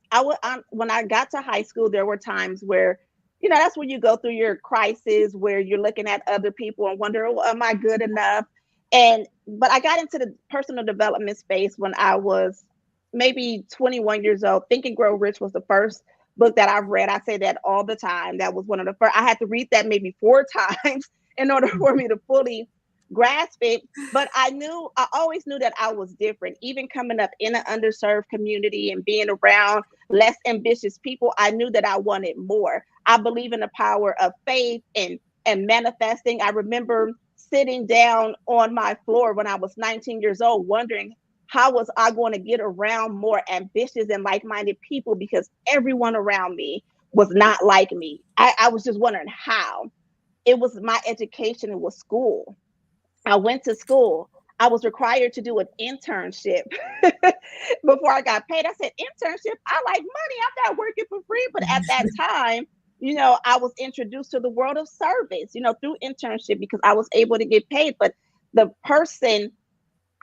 When I got to high school, there were times where, that's when you go through your crisis where you're looking at other people and wonder, well, am I good enough? But I got into the personal development space when I was maybe 21 years old. Think and Grow Rich was the first book that I've read. I say that all the time. That was one of the first. I had to read that maybe 4 times in order for me to fully grasp it. But I always knew that I was different. Even coming up in an underserved community and being around less ambitious people, I knew that I wanted more. I believe in the power of faith and manifesting. I remember sitting down on my floor when I was 19 years old, wondering how was I going to get around more ambitious and like-minded people, because everyone around me was not like me. I was just wondering how. It was my education. It was school. I went to school. I was required to do an internship before I got paid. I said, internship? I like money. I'm not working for free. But at that time, I was introduced to the world of service, through internship, because I was able to get paid. But the person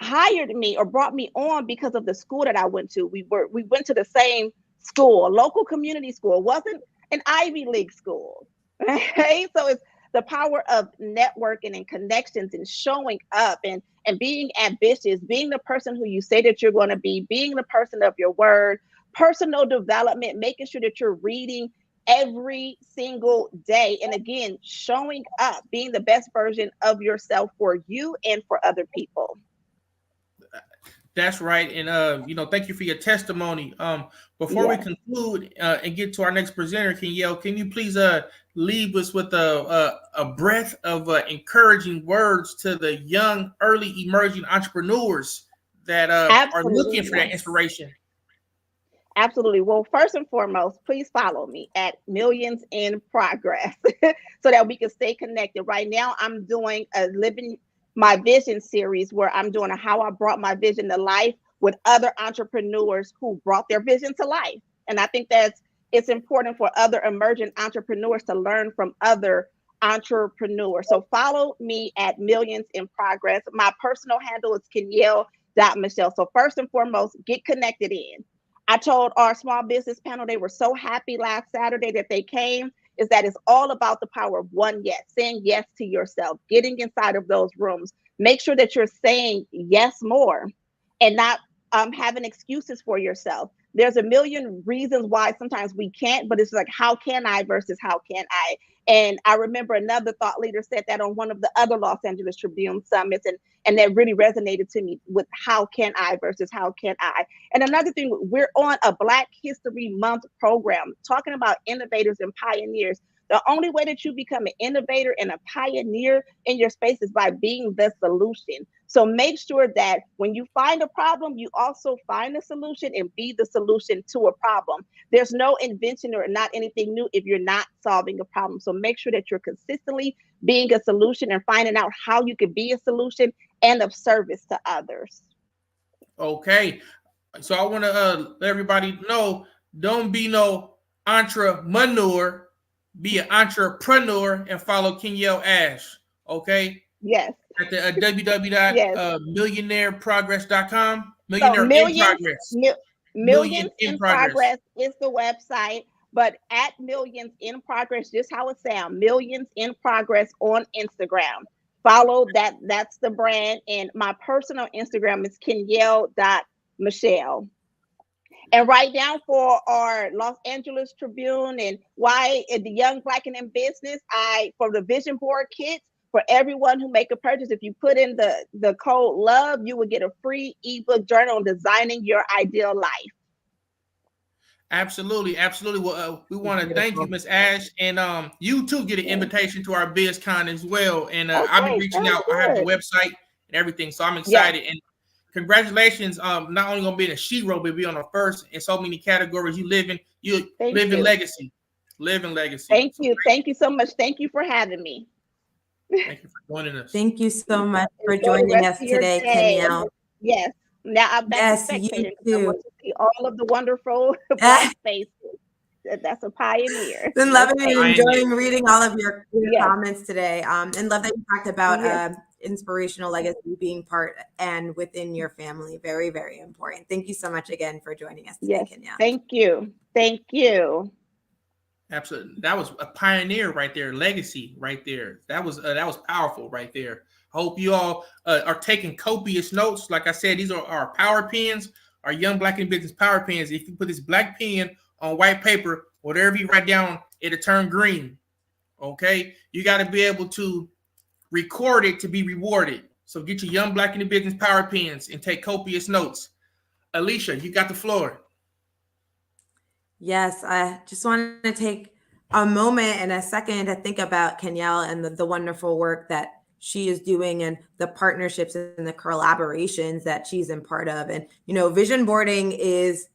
hired me or brought me on because of the school that I went to. We went to the same school, a local community school. It wasn't an Ivy League school. Right? So it's the power of networking and connections and showing up and being ambitious, being the person who you say that you're going to be, being the person of your word, personal development, making sure that you're reading every single day. And again, showing up, being the best version of yourself for you and for other people. That's right. And, thank you for your testimony. Before we conclude and get to our next presenter, can you please leave us with a breath of encouraging words to the young, early emerging entrepreneurs that are looking for that inspiration? Absolutely. Well, first and foremost, please follow me at Millions in Progress so that we can stay connected. Right now, I'm doing a Living My Vision series where I'm doing a How I Brought My Vision to Life with other entrepreneurs who brought their vision to life. And I think it's important for other emerging entrepreneurs to learn from other entrepreneurs. So follow me at Millions in Progress. My personal handle is Kenyelle.Michelle. So first and foremost, get connected in. I told our small business panel, they were so happy last Saturday that they came, is that it's all about the power of one yes, saying yes to yourself, getting inside of those rooms. Make sure that you're saying yes more and not having excuses for yourself. There's a million reasons why sometimes we can't, but it's like, how can I versus how can I? And I remember another thought leader said that on one of the other Los Angeles Tribune summits, and that really resonated to me with how can I versus how can I. And another thing, we're on a Black History Month program talking about innovators and pioneers. The only way that you become an innovator and a pioneer in your space is by being the solution. So make sure that when you find a problem, you also find a solution and be the solution to a problem. There's no invention or not anything new if you're not solving a problem. So make sure that you're consistently being a solution and finding out how you can be a solution and of service to others. Okay. So I want to let everybody know, don't be no entrepreneur, be an entrepreneur and follow Kenyelle Ash. Okay? Yes. At the www.millionaireprogress.com. Millionaire in Progress. Millions in Progress is the website, but at Millions in Progress, just how it sounds, Millions in Progress on Instagram. Follow that. That's the brand. And my personal Instagram is Kenyelle.Michelle. And right now for our Los Angeles Tribune and the Young Black and in Business, for the vision board kits, for everyone who make a purchase, if you put in the code LOVE, you will get a free ebook journal on designing your ideal life. Absolutely. Well, we want to thank you, Ms. Ash, and you too get an invitation to our BizCon as well. And I'll be reaching out. I have the website and everything, so I'm excited. And congratulations! Not only gonna be in a shero, but be on the first in so many categories. You live in legacy. Thank you so much. Thank you for having me. Thank you for joining us. Thank you so much for joining us today, Kenyelle. Yes. Now I'm back to spectating. I want to see all of the wonderful Black faces. That's a pioneer. Been loving and enjoying reading all of your comments today. And love that you talked about inspirational legacy being part and within your family. Very, very important. Thank you so much again for joining us today, Kenyelle. Thank you. Thank you. Absolutely. That was a pioneer right there. Legacy right there. That was powerful right there. I hope you all are taking copious notes. Like I said, these are our power pens. our Young Black in Business power pens. If you put this black pen on white paper, whatever you write down, it'll turn green. Okay, you got to be able to record it to be rewarded. So get your Young Black in the Business power pens and take copious notes. Alicia, you got the floor. Yes, I just wanted to take a moment and a second to think about Kenyelle and the wonderful work that she is doing and the partnerships and the collaborations that she's in part of. And, you know, vision boarding is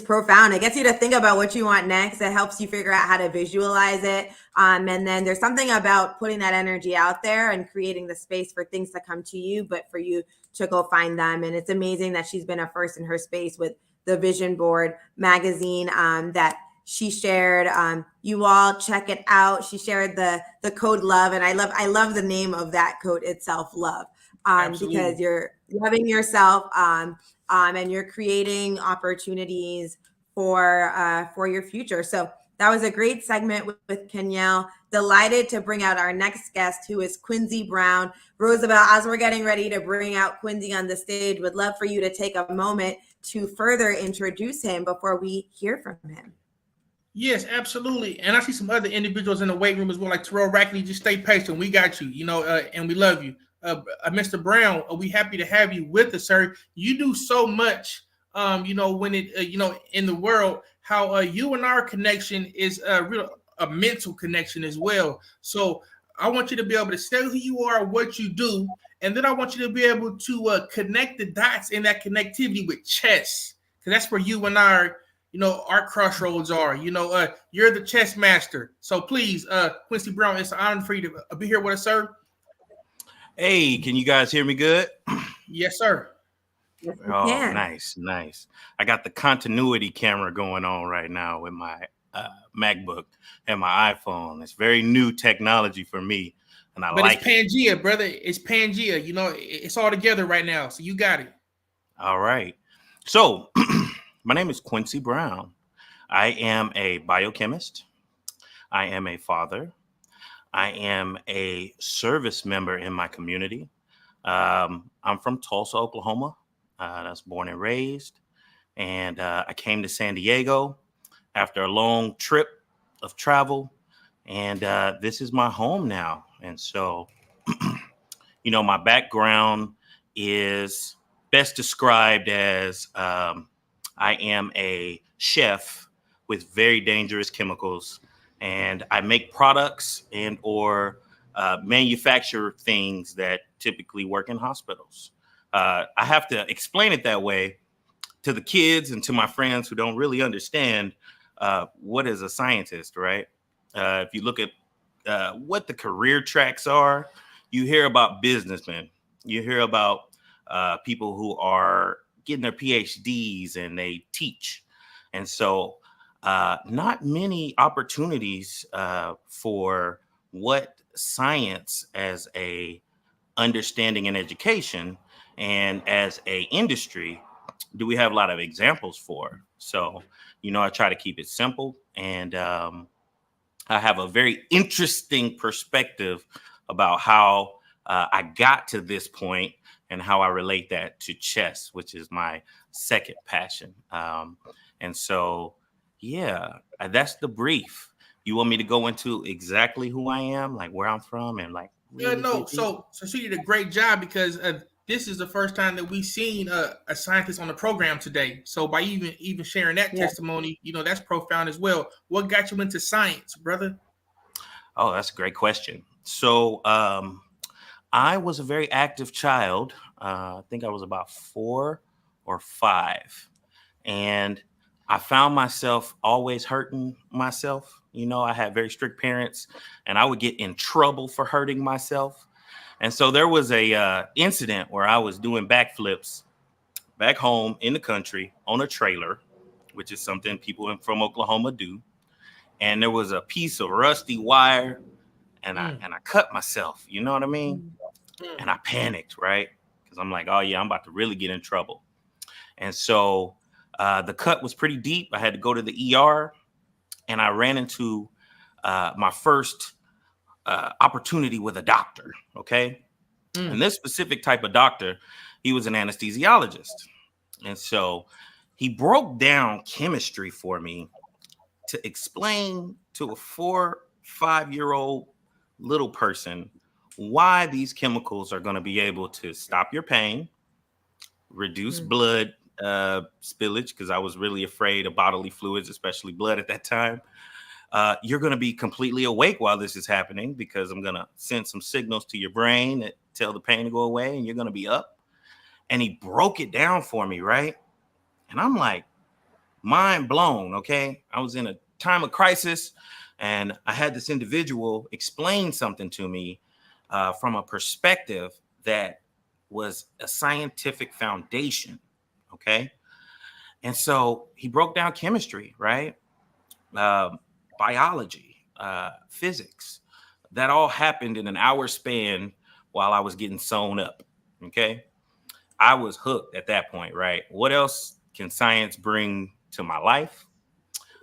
profound. It gets you to think about what you want next. It helps you figure out how to visualize it. And then there's something about putting that energy out there and creating the space for things to come to you, but for you to go find them. And it's amazing that she's been a first in her space with the Vision Board magazine that she shared. You all check it out. She shared the code LOVE, and I love the name of that code itself, LOVE, because you're loving yourself and you're creating opportunities for your future. So that was a great segment with Kenyelle. Delighted to bring out our next guest, who is Quincy Brown. Roosevelt, as we're getting ready to bring out Quincy on the stage, would love for you to take a moment to further introduce him before we hear from him. Yes, absolutely. And I see some other individuals in the weight room as well, like Terrell Rackley. Just stay patient. We got you, and we love you. Mr. Brown, we happy to have you with us, sir. You do so much, when it, in the world, how you and our connection is a mental connection as well. So I want you to be able to say who you are, what you do, and then I want you to be able to connect the dots in that connectivity with chess, because that's where you and our crossroads are. You're the chess master. So please, Quincy Brown, it's an honor for you to be here with us, sir. Hey, can you guys hear me good? Yes, sir. Yes, Oh, nice. I got the continuity camera going on right now with my MacBook and my iPhone. It's very new technology for me, and But it's Pangea, brother. It's Pangea. It's all together right now, so you got it. All right. So my name is Quincy Brown. I am a biochemist. I am a father. I am a service member in my community. I'm from Tulsa, Oklahoma. I was born and raised. And I came to San Diego after a long trip of travel. And this is my home now. And so, my background is best described as I am a chef with very dangerous chemicals, and I make products and or manufacture things that typically work in hospitals. I have to explain it that way to the kids and to my friends who don't really understand what is a scientist, right? If you look at what the career tracks are, you hear about businessmen, you hear about people who are getting their PhDs and they teach. And so not many opportunities for what science as a understanding and education and as a industry do we have a lot of examples for. So, I try to keep it simple, and I have a very interesting perspective about how I got to this point and how I relate that to chess, which is my second passion. And so, that's the brief. You want me to go into exactly who I am, like where I'm from, and like really no. So she did a great job, because this is the first time that we've seen a scientist on the program today. So by even sharing that testimony, that's profound as well. What got you into science, brother? Oh, that's a great question. So I was a very active child. I think I was about 4 or 5. And I found myself always hurting myself. I had very strict parents, and I would get in trouble for hurting myself. And so there was a incident where I was doing backflips back home in the country on a trailer, which is something people from Oklahoma do. And there was a piece of rusty wire, and I cut myself. You know what I mean? And I panicked, right? Because I'm like, oh yeah, I'm about to really get in trouble. And so the cut was pretty deep. I had to go to the ER, and I ran into my first opportunity with a doctor. Okay. And this specific type of doctor, he was an anesthesiologist. And so he broke down chemistry for me to explain to a 4-5-year-old little person why these chemicals are going to be able to stop your pain, reduce blood spillage, because I was really afraid of bodily fluids, especially blood at that time. You're going to be completely awake while this is happening because I'm going to send some signals to your brain that tell the pain to go away, and you're going to be up. And he broke it down for me, right? And I'm like, mind blown, okay? I was in a time of crisis, and I had this individual explain something to me from a perspective that was a scientific foundation, okay? And so he broke down chemistry, right? Biology, physics. That all happened in an hour span while I was getting sewn up, okay? I was hooked at that point, right? What else can science bring to my life?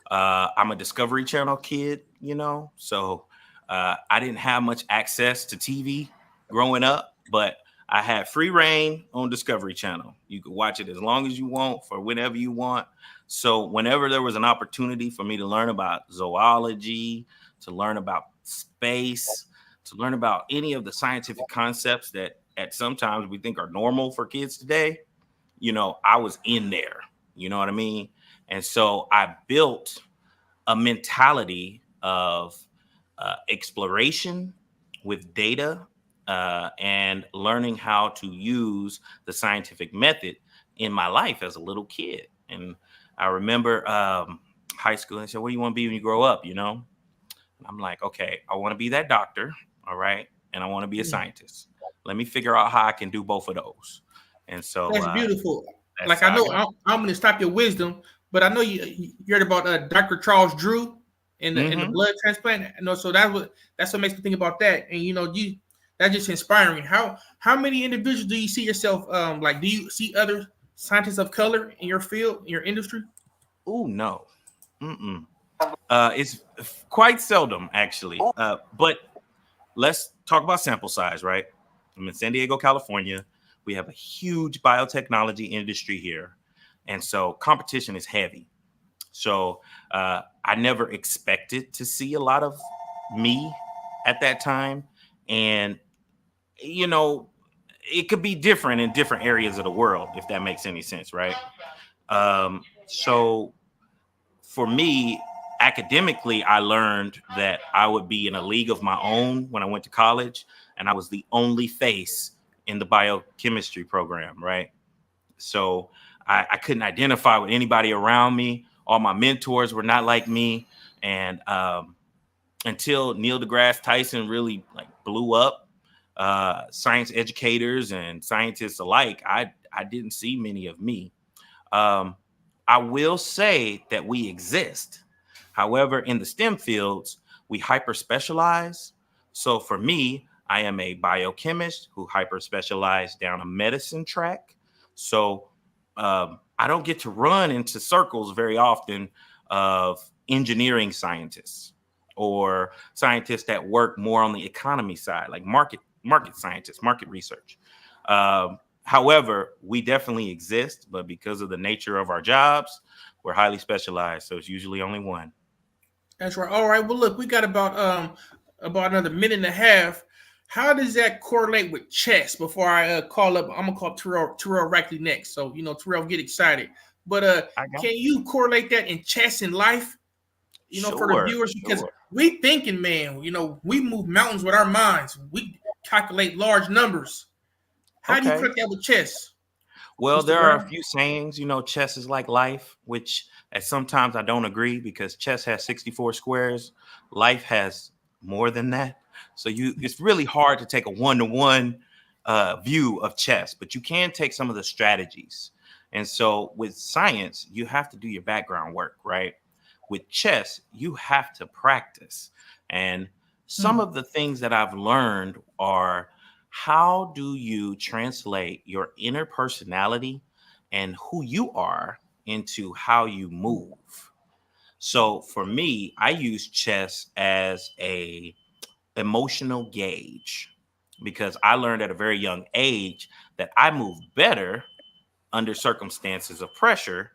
I'm a Discovery Channel kid, you know, so I didn't have much access to TV growing up, but I had free reign on Discovery Channel. You could watch it as long as you want for whenever you want. So whenever there was an opportunity for me to learn about zoology, to learn about space, to learn about any of the scientific concepts that at sometimes we think are normal for kids today, you know, I was in there. You know what I mean? And so I built a mentality of exploration with data and learning how to use the scientific method in my life as a little kid. And I remember high school, and said, what do you want to be when you grow up? You know, and I'm like, okay, I want to be that doctor. All right. And I want to be a scientist. Let me figure out how I can do both of those. And so That's beautiful. that's Like, I how know got I'm going to stop your wisdom, but I know you heard about Dr. Charles Drew and the blood transplant. I know, so that's what makes me think about that. And you know, that's just inspiring. How many individuals do you see yourself like? Do you see other scientists of color in your field, in your industry? Oh no. Mm-mm. It's quite seldom, actually. But let's talk about sample size, right? I'm in San Diego, California. We have a huge biotechnology industry here. And so competition is heavy. So I never expected to see a lot of me at that time. And, you know, it could be different in different areas of the world, if that makes any sense, right? So for me, academically, I learned that I would be in a league of my own when I went to college, and I was the only face in the biochemistry program, right? So I couldn't identify with anybody around me. All my mentors were not like me, and until Neil deGrasse Tyson really like blew up, science educators and scientists alike, I didn't see many of me. I will say that we exist. However, in the STEM fields, we hyper specialize. So for me, I am a biochemist who hyper specialized down a medicine track. So I don't get to run into circles very often of engineering scientists or scientists that work more on the economy side, like market scientists, market research. However, we definitely exist, but because of the nature of our jobs, we're highly specialized. So it's usually only one. That's right. All right. Well, look, we got about another minute and a half. How does that correlate with chess? Before I call up, I'm gonna call Terrell Rackley next. So you know, Terrell, get excited. But can you correlate that in chess and life? You know, for the viewers, because we thinking, man, you know, we move mountains with our minds. We calculate large numbers. How do you connect that with chess? Well, Mr. there are a Brown? few sayings, you know, chess is like life, which sometimes I don't agree because chess has 64 squares. Life has more than that. So it's really hard to take a one-to-one view of chess, but you can take some of the strategies. And so with science, you have to do your background work, right? With chess, you have to practice. And some of the things that I've learned are, how do you translate your inner personality and who you are into how you move? So for me, I use chess as a emotional gauge because I learned at a very young age that I move better under circumstances of pressure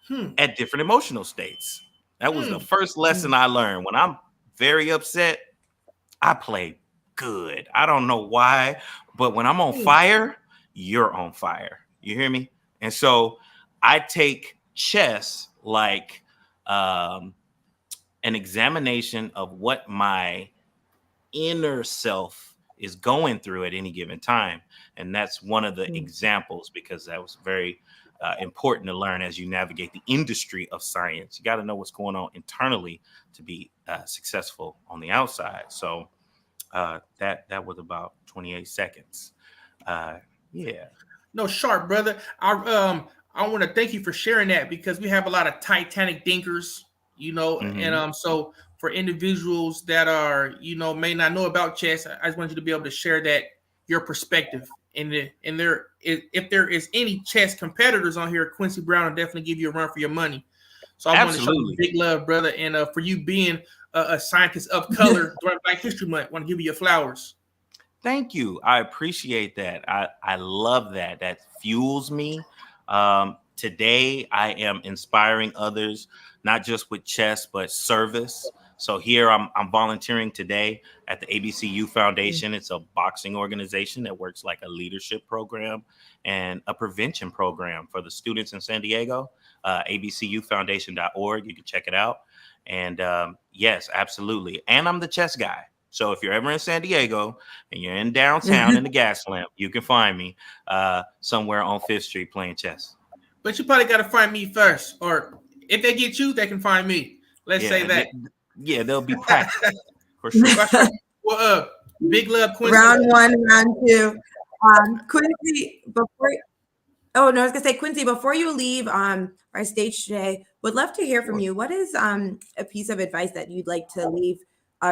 Hmm. at different emotional states. That was the first lesson I learned. When I'm very upset, I play good. I don't know why, but when I'm on fire, you're on fire. You hear me? And so I take chess like an examination of what my inner self is going through at any given time. And that's one of the examples, because that was very important to learn as you navigate the industry of science. You got to know what's going on internally to be successful on the outside. So that was about 28 seconds. Yeah. No, sharp, brother. I want to thank you for sharing that, because we have a lot of Titanic thinkers, and so for individuals that are, may not know about chess, I just want you to be able to share that, your perspective. And if there is any chess competitors on here, Quincy Brown will definitely give you a run for your money. So I want to show you big love, brother, and for you being a scientist of color during Black History Month, I want to give you your flowers. Thank you. I appreciate that. I love that. That fuels me. Today, I am inspiring others, not just with chess, but service. So here I'm volunteering today at the ABCU Foundation. It's a boxing organization that works like a leadership program and a prevention program for the students in San Diego. abcufoundation.org. You can check it out. And yes, absolutely. And I'm the chess guy. So if you're ever in San Diego and you're in downtown in the gas lamp, you can find me somewhere on 5th Street playing chess. But you probably got to find me first. Or if they get you, they can find me. Let's say that. They'll be practiced for sure. Well, big love, Quincy. Round one, round two. Quincy, I was going to say, Quincy, before you leave our stage today, would love to hear from you. What is a piece of advice that you'd like to leave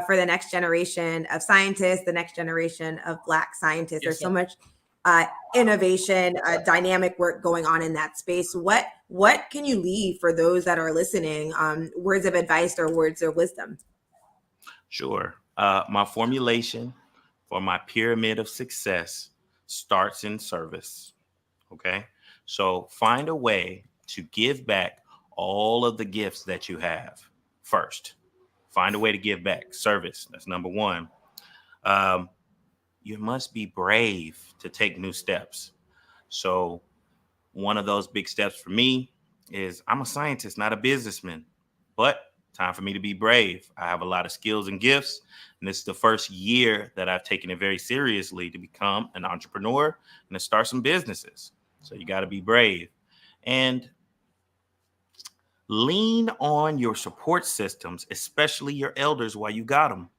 for the next generation of scientists, the next generation of Black scientists? There's so much innovation, dynamic work going on in that space. What can you leave for those that are listening? Words of advice or words of wisdom? Sure. My formulation for my pyramid of success starts in service. Okay. So find a way to give back all of the gifts that you have first. Find a way to give back. Service. That's number one. You must be brave to take new steps. So one of those big steps for me is I'm a scientist, not a businessman, but time for me to be brave. I have a lot of skills and gifts, and this is the first year that I've taken it very seriously to become an entrepreneur and to start some businesses. So you got to be brave and lean on your support systems, especially your elders while you got them.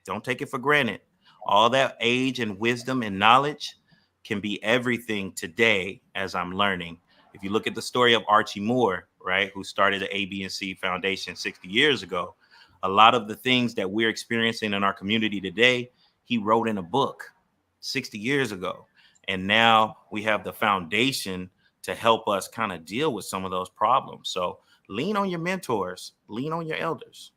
Don't take it for granted. All that age and wisdom and knowledge can be everything today as I'm learning. If you look at the story of Archie Moore, right, who started the AB&C Foundation 60 years ago, a lot of the things that we're experiencing in our community today, he wrote in a book 60 years ago. And now we have the foundation to help us kind of deal with some of those problems. So lean on your mentors, lean on your elders.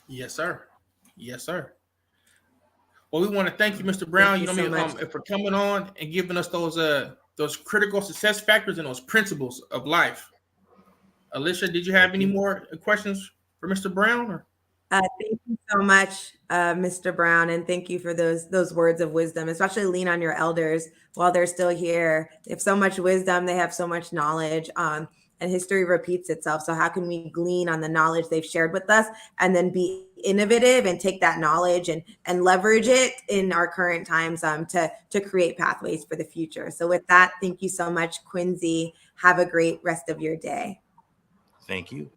Yes, sir. Yes, sir. Well, we want to thank you, Mr. Brown, for coming on and giving us those critical success factors and those principles of life. Alicia, did you have any more questions for Mr. Brown? Or? Thank you so much, Mr. Brown, and thank you for those words of wisdom, especially lean on your elders while they're still here. They have so much wisdom, they have so much knowledge, and history repeats itself. So how can we glean on the knowledge they've shared with us and then be innovative and take that knowledge and leverage it in our current times to create pathways for the future. So with that, thank you so much, Quincy. Have a great rest of your day. Thank you.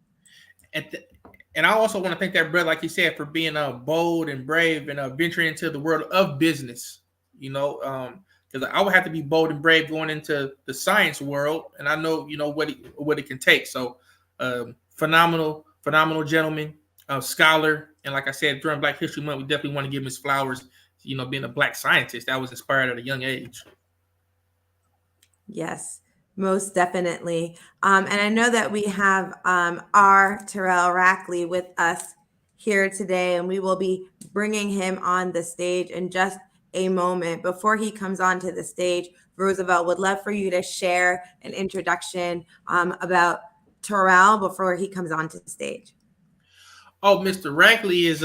And I also want to thank that brother, like you said, for being bold and brave and venturing into the world of business. Because I would have to be bold and brave going into the science world, and I know what it can take. So phenomenal gentleman, scholar, and like I said, during Black History Month, we definitely want to give him his flowers. Being a Black scientist that was inspired at a young age. Yes. Most definitely. And I know that we have our Terrell Rackley with us here today, and we will be bringing him on the stage in just a moment. Before he comes onto the stage, Roosevelt would love for you to share an introduction about Terrell before he comes onto the stage. Oh, Mr. Rackley is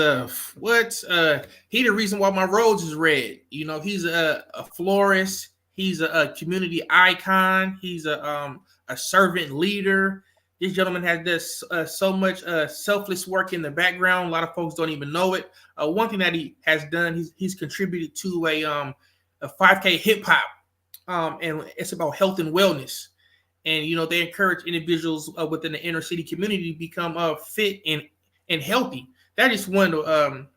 he the reason why my roads is red. You know, he's a florist. He's a community icon. He's a servant leader. This gentleman has this so much selfless work in the background. A lot of folks don't even know it. One thing that he has done, he's contributed to a 5K hip hop, and it's about health and wellness. And you know, they encourage individuals within the inner city community to become fit and healthy. That is one of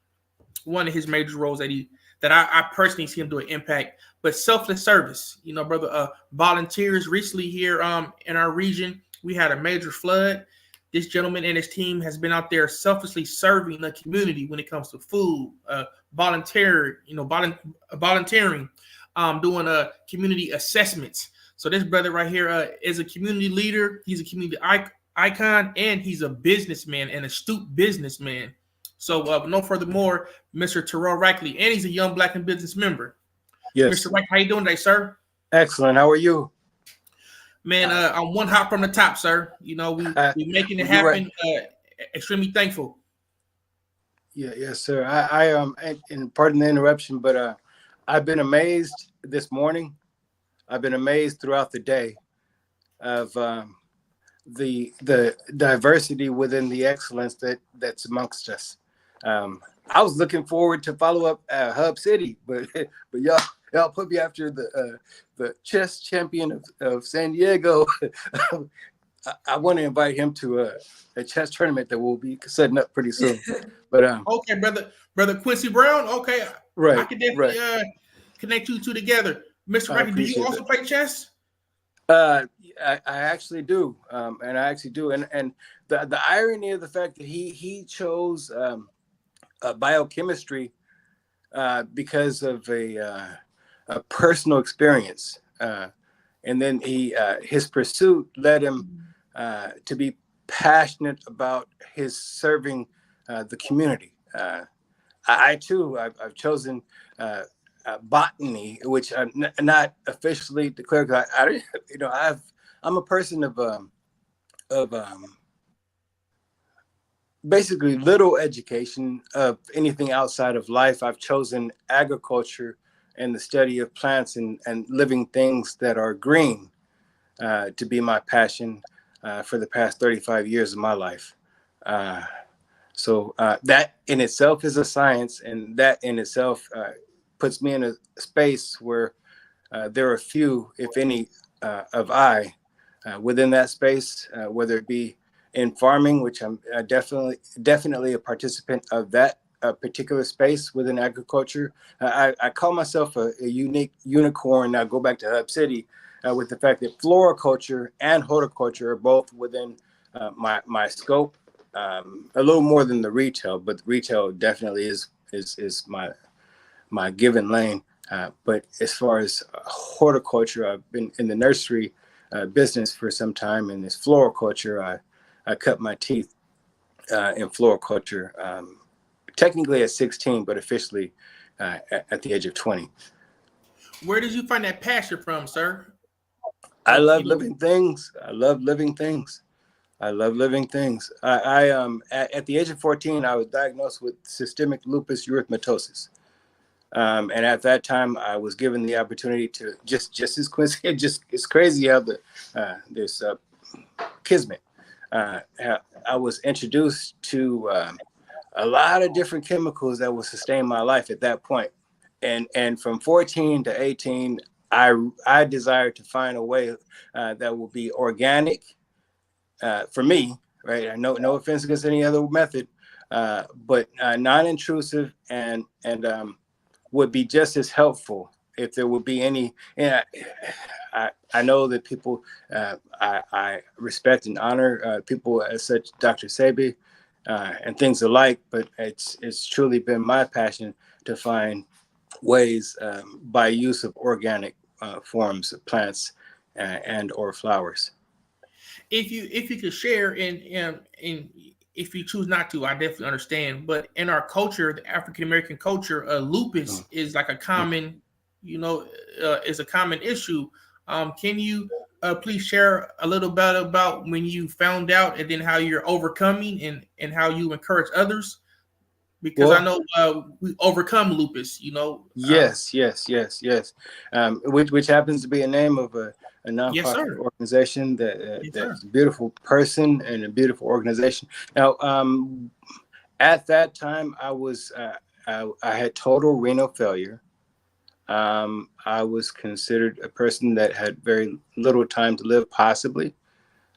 his major roles that I personally see him do an impact. But selfless service, you know, brother, volunteers recently here in our region, we had a major flood. This gentleman and his team has been out there selflessly serving the community when it comes to food, volunteering, doing community assessments. So this brother right here is a community leader. He's a community icon, and he's a businessman, an astute businessman. So no furthermore, Mr. Terrell Rackley, and he's a young Black and business member. Yes. Mr. Rackley, how you doing today, sir? Excellent. How are you? Man, I'm one hop from the top, sir. You know, we making it happen. Right. Extremely thankful. Yeah, yes, sir. I and pardon the interruption, but I've been amazed this morning. I've been amazed throughout the day of the diversity within the excellence that's amongst us. I was looking forward to follow up Hub City, but y'all put me after the chess champion of San Diego. I want to invite him to a chess tournament that we'll be setting up pretty soon. But okay, brother Quincy Brown. Okay, right. I can definitely connect you two together. Mr. Rackley, do you also play chess? I actually do, and I actually do, and the irony of the fact that he chose biochemistry because of a personal experience, and then his pursuit led him to be passionate about his serving the community. I too, I've chosen botany, which I'm not officially declared. I'm a person of basically little education of anything outside of life. I've chosen agriculture and the study of plants and living things that are green to be my passion for the past 35 years of my life. So that in itself is a science, and that in itself puts me in a space where there are few, if any, of I within that space, whether it be in farming, which I'm definitely a participant of that particular space within agriculture. I call myself a unique unicorn. I go back to Hub City with the fact that floriculture and horticulture are both within my scope. A little more than the retail, but retail definitely is my given lane. But as far as horticulture, I've been in the nursery business for some time, and this floriculture, I cut my teeth in floriculture, technically at 16, but officially at the age of 20. Where did you find that passion from, sir? I love living things. I love living things. I love living things. At the age of 14, I was diagnosed with systemic lupus erythematosus. And at that time, I was given the opportunity to just as Quincy, it's crazy how there's kismet. I was introduced to a lot of different chemicals that would sustain my life at that point. And from 14 to 18, I desired to find a way that will be organic for me, right? I know no offense against any other method, but non-intrusive and would be just as helpful if there would be any. I know that people, I respect and honor people as such, Dr. Sebi, and things alike, but it's truly been my passion to find ways by use of organic forms of plants and or flowers. If you could share in if you choose not to, I definitely understand. But in our culture, the African American culture, lupus is like a common, is a common issue. Can you please share a little bit about when you found out, and then how you're overcoming and how you encourage others? Because I know we overcome lupus, Yes. Which happens to be a name of a nonprofit Yes, sir. organization Yes, that's sir. a beautiful person and a beautiful organization. Now, at that time, I had total renal failure. I was considered a person that had very little time to live, possibly,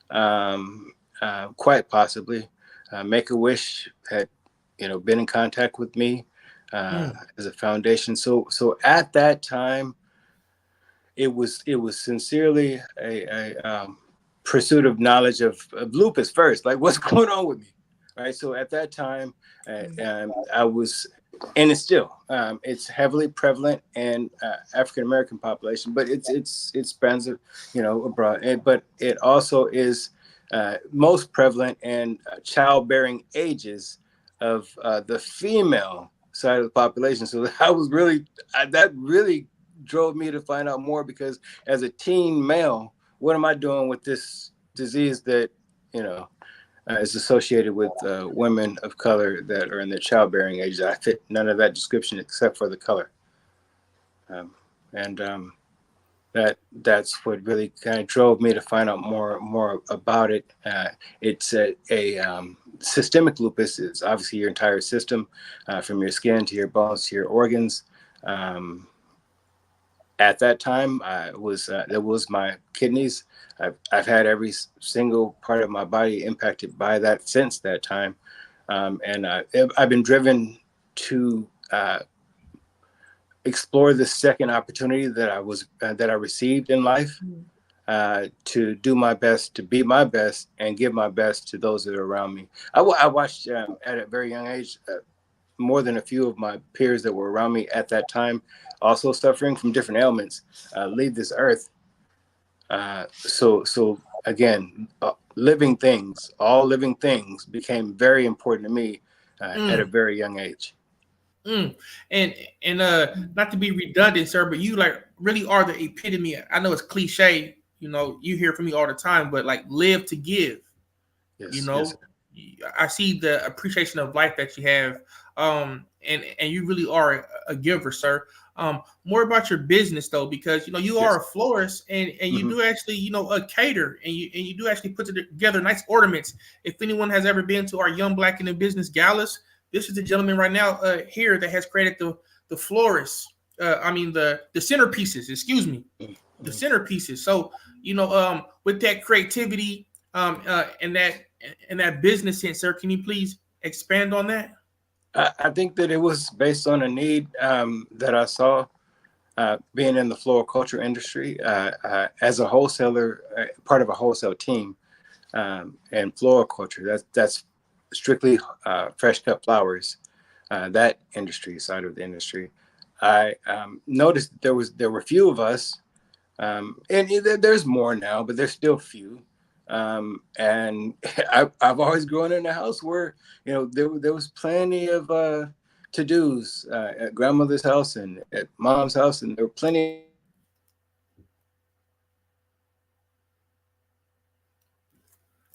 quite possibly. Make-A-Wish had, been in contact with me as a foundation. So at that time, it was sincerely a pursuit of knowledge of lupus first, like what's going on with me, right? So at that time, I was, and it's still, it's heavily prevalent in African American population, but it spans, abroad, but it also is most prevalent in childbearing ages of the female side of the population. So I was really, that really drove me to find out more, because as a teen male, what am I doing with this disease that, is associated with women of color that are in their childbearing age? I fit none of that description except for the color. That's what really kind of drove me to find out more about it. It's a systemic lupus. It's obviously your entire system, from your skin to your bones to your organs. At that time, that was my kidneys. I've had every single part of my body impacted by that since that time, and I've been driven to explore the second opportunity that I received in life, to do my best, to be my best, and give my best to those that are around me. I watched at a very young age more than a few of my peers that were around me at that time, also suffering from different ailments, leave this earth. So again, all living things became very important to me at a very young age. And not to be redundant, sir, but you like really are the epitome. I know it's cliche, you hear from me all the time, but like live to give. Yes, I see the appreciation of life that you have, and you really are a giver, sir. More about your business though, because you are a florist, and you do actually cater, and you do actually put together nice ornaments. If anyone has ever been to our Young Black and in Business galas, this is the gentleman right now here that has created the florist. The centerpieces. Excuse me, the centerpieces. So with that creativity, and that business sense, sir, can you please expand on that? I think that it was based on a need that I saw being in the floriculture industry as a wholesaler, part of a wholesale team, and floriculture. That's strictly fresh cut flowers. That industry side of the industry, I noticed there were few of us, and there's more now, but there's still few. And I've always grown in a house where there was plenty of to-dos at grandmother's house and at mom's house, and there were plenty.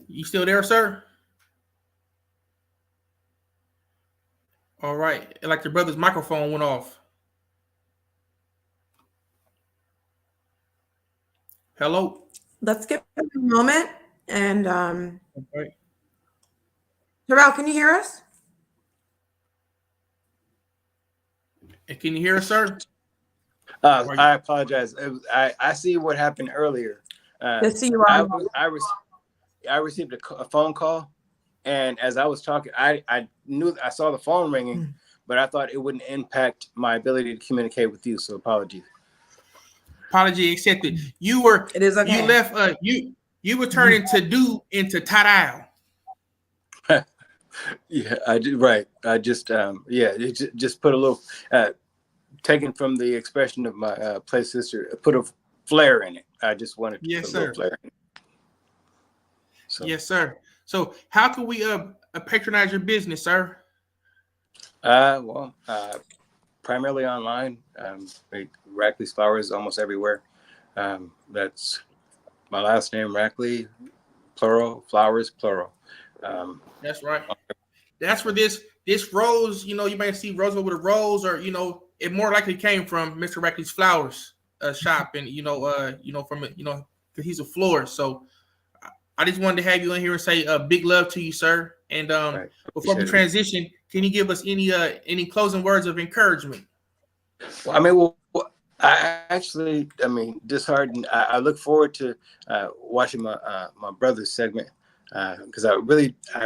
You still there, sir? All right. Like your brother's microphone went off. Hello. Let's give him a moment. And Okay. Terrell, can you hear us? Can you hear us, sir? I apologize. I see what happened earlier. Yes, you are. I received a phone call, and as I was talking, I knew I saw the phone ringing, but I thought it wouldn't impact my ability to communicate with you. So apologies. Apology accepted. You were. It is okay. You left. You were turning to do into Tadao. Yeah, I did. Right. I just just put a little taken from the expression of my play sister. Put a flair in it. I just wanted to put a little flair in it. So. Yes, sir. So how can we patronize your business, sir? Well, primarily online. Rackley's Flowers almost everywhere. That's my last name, Rackley, plural, flowers, plural. That's right. That's where this rose, you might see rose with a rose, or it more likely came from Mr. Rackley's Flowers shop, and from because he's a florist. So I just wanted to have you in here and say big love to you, sir. And before we transition, can you give us any closing words of encouragement? Well, disheartened. I look forward to watching my brother's segment because I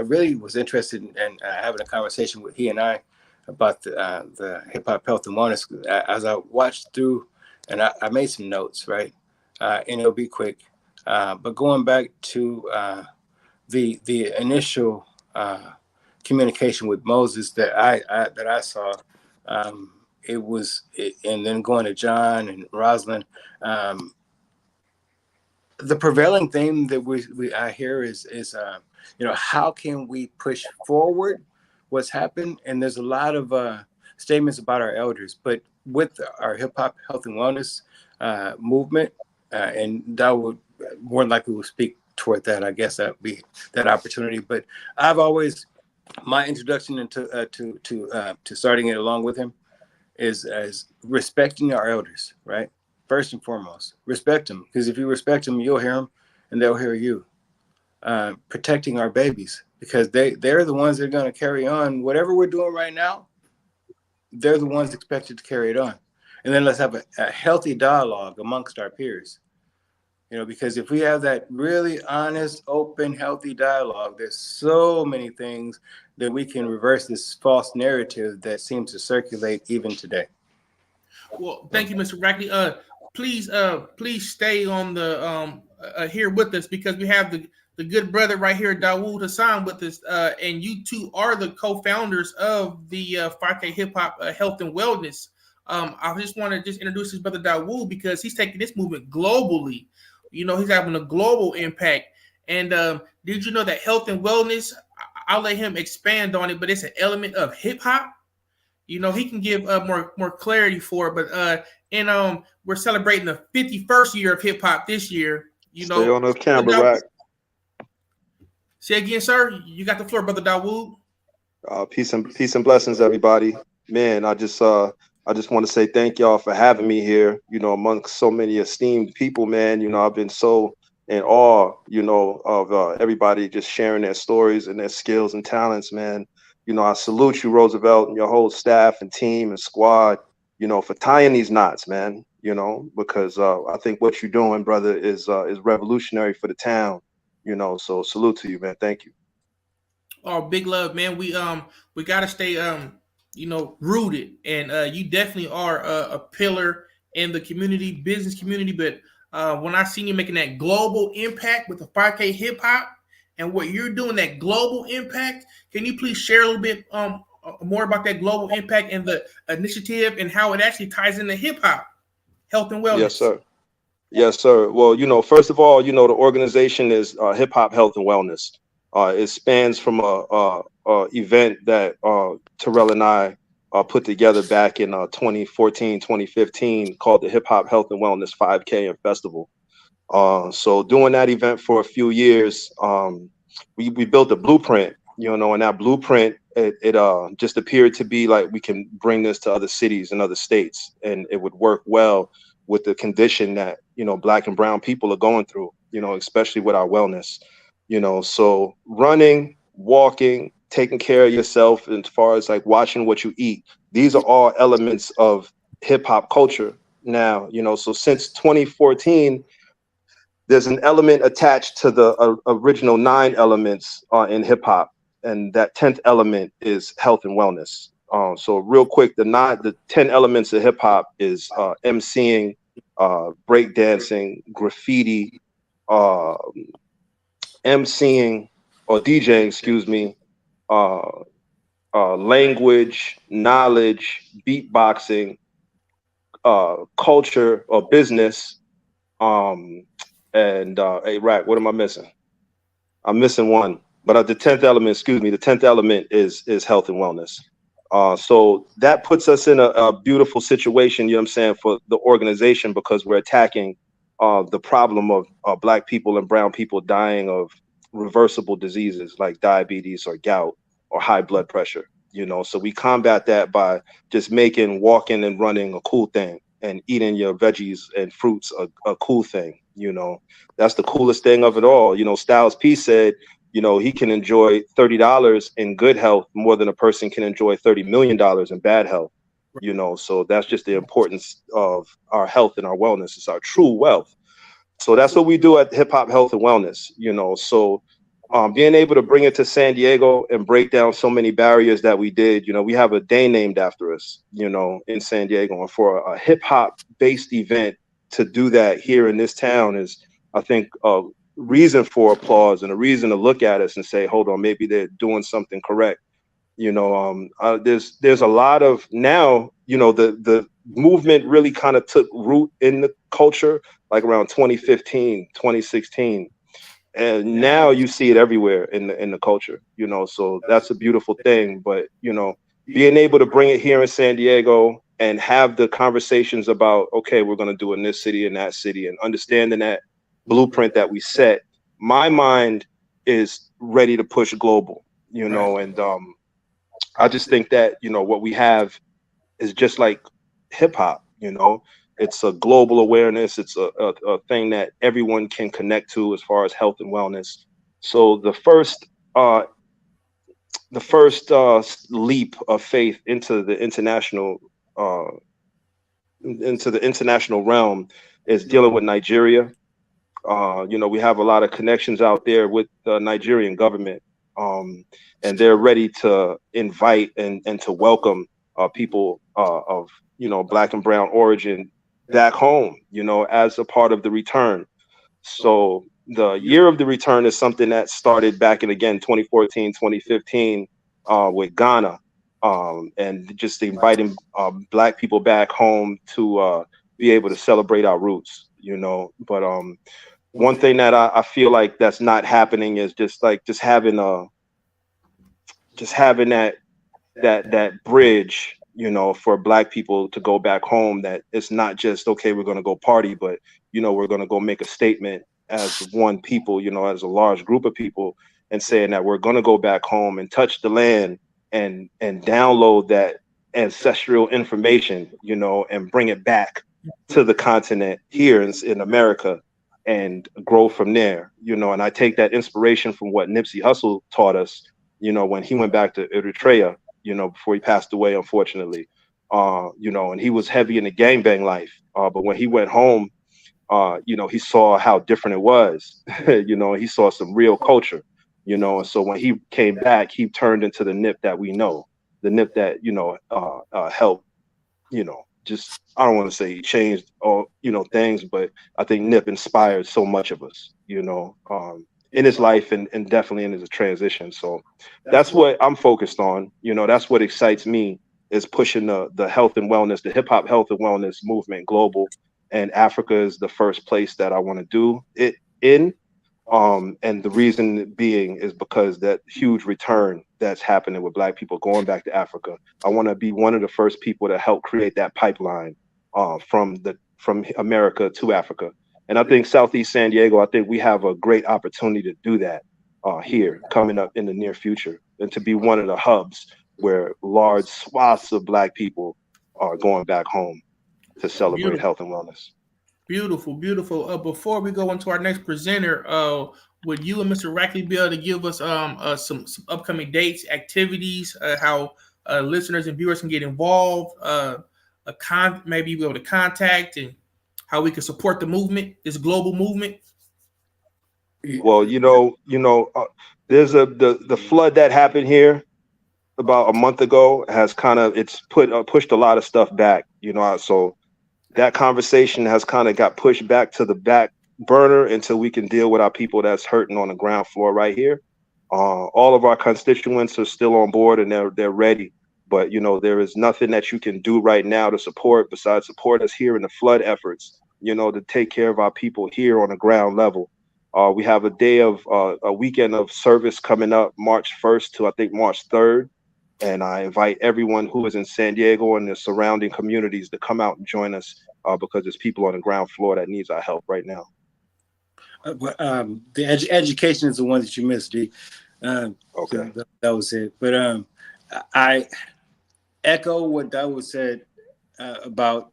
really was interested in having a conversation with he and I about the hip hop health and wellness. As I watched through, and I made some notes, right, and it'll be quick. But going back to the initial communication with Moses that I saw. And then going to John and Rosalind, the prevailing theme that I hear is how can we push forward what's happened? And there's a lot of statements about our elders, but with our hip hop health and wellness movement, and that would more than likely will speak toward that. I guess that'd be that opportunity. But I've always my introduction into to starting it along with him is as respecting our elders, right? First and foremost, respect them, because if you respect them, you'll hear them and they'll hear you. Protecting our babies, because they're the ones that are going to carry on whatever we're doing right now. They're the ones expected to carry it on. And then let's have a healthy dialogue amongst our peers. Because if we have that really honest, open, healthy dialogue, there's so many things that we can reverse this false narrative that seems to circulate even today. Well, thank you, Mr. Rackley. Please stay on the here with us, because we have the good brother right here, Dawood Hassan, with us, and you two are the co-founders of the 5K Hip Hop Health and Wellness. I just want to introduce his brother Dawood, because he's taking this movement globally. He's having a global impact. And did you know that health and wellness, I'll let him expand on it, but it's an element of hip hop. He can give more clarity for it. But we're celebrating the 51st year of hip hop this year. Stay on those camera rack. Say again, sir. You got the floor, brother Dawood. Peace and blessings, everybody. Man, I just want to say thank y'all for having me here. Amongst so many esteemed people, man. I've been so in awe, of everybody just sharing their stories and their skills and talents, man. I salute you, Roosevelt, and your whole staff and team and squad, for tying these knots, man. Because I think what you're doing, brother, is revolutionary for the town. So salute to you, man. Thank you. Oh, big love, man. We gotta stay rooted, and you definitely are a pillar in the community, business community. But when I seen you making that global impact with the 5K hip hop and what you're doing, that global impact, can you please share a little bit more about that global impact and the initiative and how it actually ties into hip hop, health and wellness? Yes, sir. Yes, sir. Well, first of all, the organization is Hip Hop Health and Wellness. It spans from a event that Terrell and I put together back in 2014, 2015, called the Hip Hop Health and Wellness 5K and Festival. So doing that event for a few years, we built a blueprint, and that blueprint, it just appeared to be like we can bring this to other cities and other states, and it would work well with the condition that, Black and brown people are going through, especially with our wellness. So running, walking, taking care of yourself, as far as like watching what you eat, these are all elements of hip hop culture now, so since 2014, there's an element attached to the original 9 elements in hip hop. And that 10th element is health and wellness. So real quick, the 10 elements of hip hop is MCing, breakdancing, graffiti, MCing or DJing, excuse me, language, knowledge, beatboxing, culture or business, and hey, Rack, what am I missing? I'm missing one. But the 10th element, the 10th element is health and wellness. So that puts us in a beautiful situation, you know what I'm saying, for the organization, because we're attacking the problem of Black people and brown people dying of reversible diseases like diabetes or gout or high blood pressure, you know. So we combat that by just making walking and running a cool thing, and eating your veggies and fruits a cool thing, you know. That's the coolest thing of it all. You know, Styles P said, you know, he can enjoy $30 in good health more than a person can enjoy $30 million in bad health, you know. So that's just the importance of our health and our wellness. It's our true wealth. So that's what we do at Hip Hop Health and Wellness, you know. So being able to bring it to San Diego and break down so many barriers that we did, you know, we have a day named after us, you know, in San Diego. And for a hip hop based event to do that here in this town is, I think, reason for applause and a reason to look at us and say, hold on, maybe they're doing something correct. You know, there's a lot of now, you know, the movement really kind of took root in the culture like around 2015, 2016. And now you see it everywhere in the culture, you know, so that's a beautiful thing. But, you know, being able to bring it here in San Diego and have the conversations about, okay, we're going to do it in this city and that city, and understanding that blueprint that we set, my mind is ready to push global, you know. And I just think that, you know, what we have is just like hip hop, you know. It's a global awareness. It's a thing that everyone can connect to as far as health and wellness. So the first leap of faith into the international realm is dealing with Nigeria. You know, we have a lot of connections out there with the Nigerian government, and they're ready to invite and to welcome people of, you know, Black and brown origin back home, you know, as a part of the return. So the year of the return is something that started back in, again, 2014, 2015 with Ghana, and just inviting Black people back home to be able to celebrate our roots, you know. But one thing that I feel like that's not happening is just having that bridge, you know, for Black people to go back home, that it's not just, okay, we're going to go party, but, you know, we're going to go make a statement as one people, you know, as a large group of people, and saying that we're going to go back home and touch the land and download that ancestral information, you know, and bring it back to the continent here in America and grow from there, you know. And I take that inspiration from what Nipsey Hussle taught us, you know, when he went back to Eritrea, you know, before he passed away, unfortunately, you know, and he was heavy in the gangbang life. But when he went home, you know, he saw how different it was, you know, he saw some real culture, you know. And so when he came back, he turned into the Nip that we know, the Nip that, you know, helped, you know, just, I don't want to say he changed all, you know, things, but I think Nip inspired so much of us, you know, in his life and definitely in his transition. So that's what I'm focused on. You know, that's what excites me, is pushing the health and wellness, the hip hop health and wellness movement global. And Africa is the first place that I want to do it in. And the reason being is because that huge return that's happening with Black people going back to Africa. I want to be one of the first people to help create that pipeline from America to Africa. And I think Southeast San Diego, I think we have a great opportunity to do that here coming up in the near future, and to be one of the hubs where large swaths of Black people are going back home to celebrate health and wellness. Beautiful, beautiful. Before we go into our next presenter, would you and Mr. Rackley be able to give us some upcoming dates, activities, how listeners and viewers can get involved, maybe be able to contact, and how we can support the movement, this global movement? Well, there's the flood that happened here about a month ago has kind of pushed a lot of stuff back, you know. So that conversation has kind of got pushed back to the back burner until we can deal with our people that's hurting on the ground floor right here. All of our constituents are still on board and they're ready, but you know, there is nothing that you can do right now to support besides support us here in the flood efforts, you know, to take care of our people here on the ground level. We have a weekend of service coming up March 1st to I think March 3rd. And I invite everyone who is in San Diego and the surrounding communities to come out and join us because there's people on the ground floor that needs our help right now. The education is the one that you missed, D. Okay. So that was it. But I echo what Dawood said about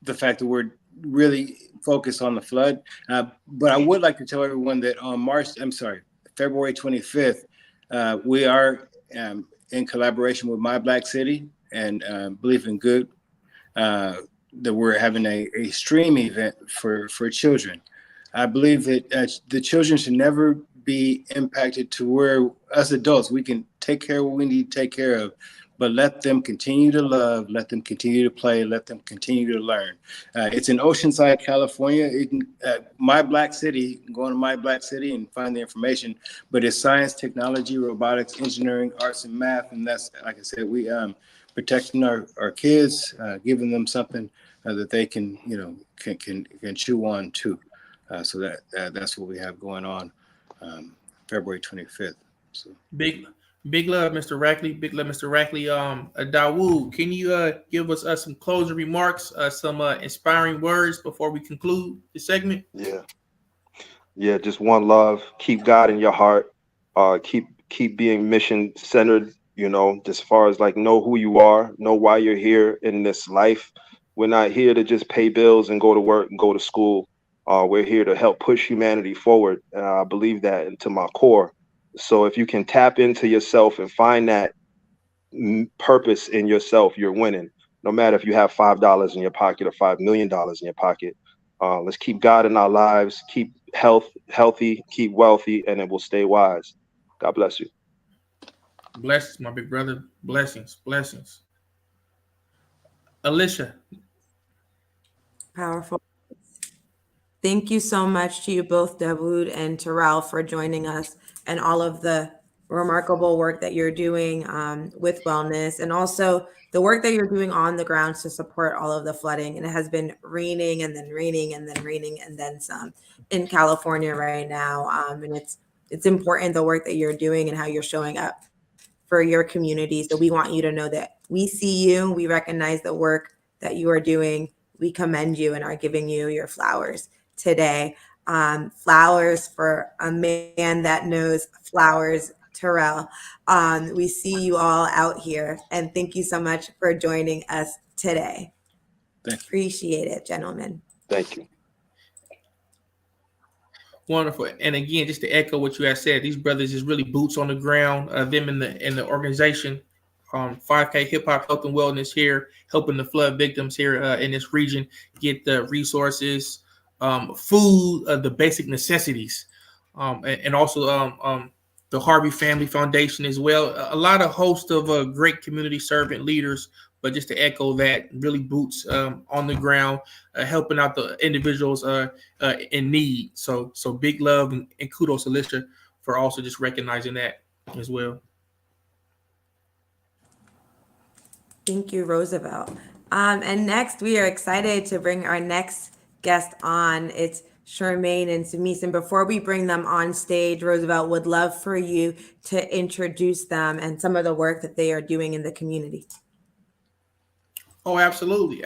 the fact that we're really focused on the flood. But I would like to tell everyone that on February 25th, we are in collaboration with My Black City and Belief in Good, that we're having a stream event for children. I believe that the children should never be impacted to where us adults, we can take care of what we need to take care of, but let them continue to love, let them continue to play, let them continue to learn. It's in Oceanside, California. You can, My Black City, you can go on to My Black City and find the information, but it's science, technology, robotics, engineering, arts, and math. And that's, like I said, we protecting our kids, giving them something that they can, can chew on too. So that's what we have going on February 25th. So Big love, Mr. Rackley. Big love, Mr. Rackley. Dawood, can you give us some closing remarks, some inspiring words before we conclude the segment? Yeah, just one love. Keep God in your heart. Keep being mission centered. As far as know who you are, know why you're here in this life. We're not here to just pay bills and go to work and go to school. We're here to help push humanity forward. And I believe that into my core. So if you can tap into yourself and find that purpose in yourself, you're winning. No matter if you have $5 in your pocket or $5 million in your pocket. Let's keep God in our lives, keep healthy, keep wealthy, and it will stay wise. God bless you. Blessings, my big brother. Blessings. Alicia. Powerful. Thank you so much to you both, Dawood and Terrell, for joining us and all of the remarkable work that you're doing with wellness, and also the work that you're doing on the ground to support all of the flooding. And it has been raining and then raining and then raining and then some in California right now. And it's important, the work that you're doing and how you're showing up for your community. So we want you to know that we see you, we recognize the work that you are doing. We commend you and are giving you your flowers today. Flowers for a man that knows flowers, Terrell. We see you all out here, and thank you so much for joining us today. Appreciate it, gentlemen. Thank you. Wonderful. And again, just to echo what you have said, these brothers is really boots on the ground. Them in the organization, 5K Hip Hop Health and Wellness here, helping the flood victims here in this region get the resources, food, the basic necessities, and also the Harvey Family Foundation as well. A lot of host of great community servant leaders. But just to echo that, really boots on the ground, helping out the individuals in need. So big love and kudos, Alicia, for also just recognizing that as well. Thank you, Roosevelt. And next, we are excited to bring our next guest on. It's Charmaine and Sumise. And before we bring them on stage, Roosevelt would love for you to introduce them and some of the work that they are doing in the community. Oh, absolutely.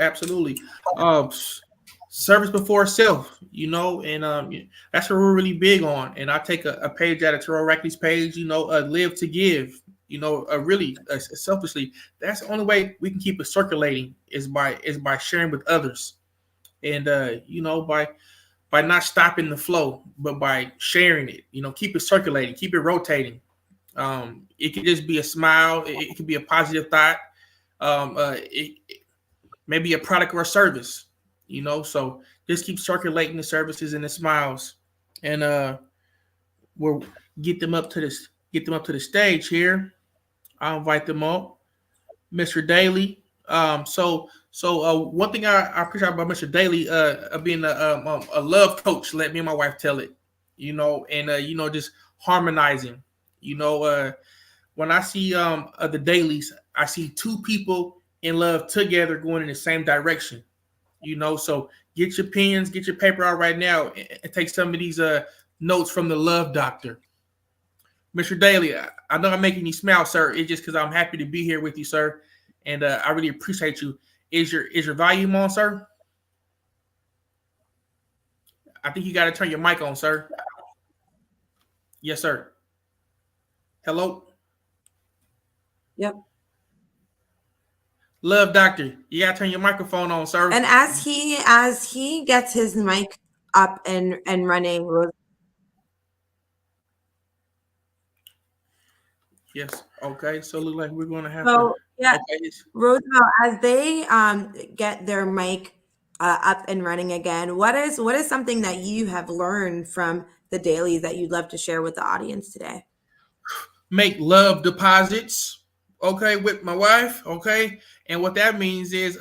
Service before self, and that's what we're really big on. And I take a page out of Terrell Rackley's page, live to give, really selfishly. That's the only way we can keep it circulating is by sharing with others. And, by not stopping the flow, but by sharing it, keep it circulating, keep it rotating. It could just be a smile. It could be a positive thought. It maybe a product or a service, so just keep circulating the services and the smiles, and we'll get them up to the stage here. I'll invite them up. Mr. Daly. So one thing I appreciate about Mr. Daly, being a love coach, let me and my wife tell it, and just harmonizing, when I see the Dalys, I see two people in love together going in the same direction, so get your pens, get your paper out right now, and take some of these notes from the Love Doctor. Mr. Daly, I know I'm making you smile, sir. It's just because I'm happy to be here with you, sir, and I really appreciate you. Is your volume on, sir? I think you got to turn your mic on, sir. Yes, sir. Hello? Yep. Love Doctor, you got to turn your microphone on, sir. And as he gets his mic up and running, Yes. Okay. So it looks like we're going to have so to. yeah, Okay. Roosevelt, as they get their mic up and running again, what is something that you have learned from the dailies that you'd love to share with the audience today? Make love deposits, okay, with my wife, okay? And what that means is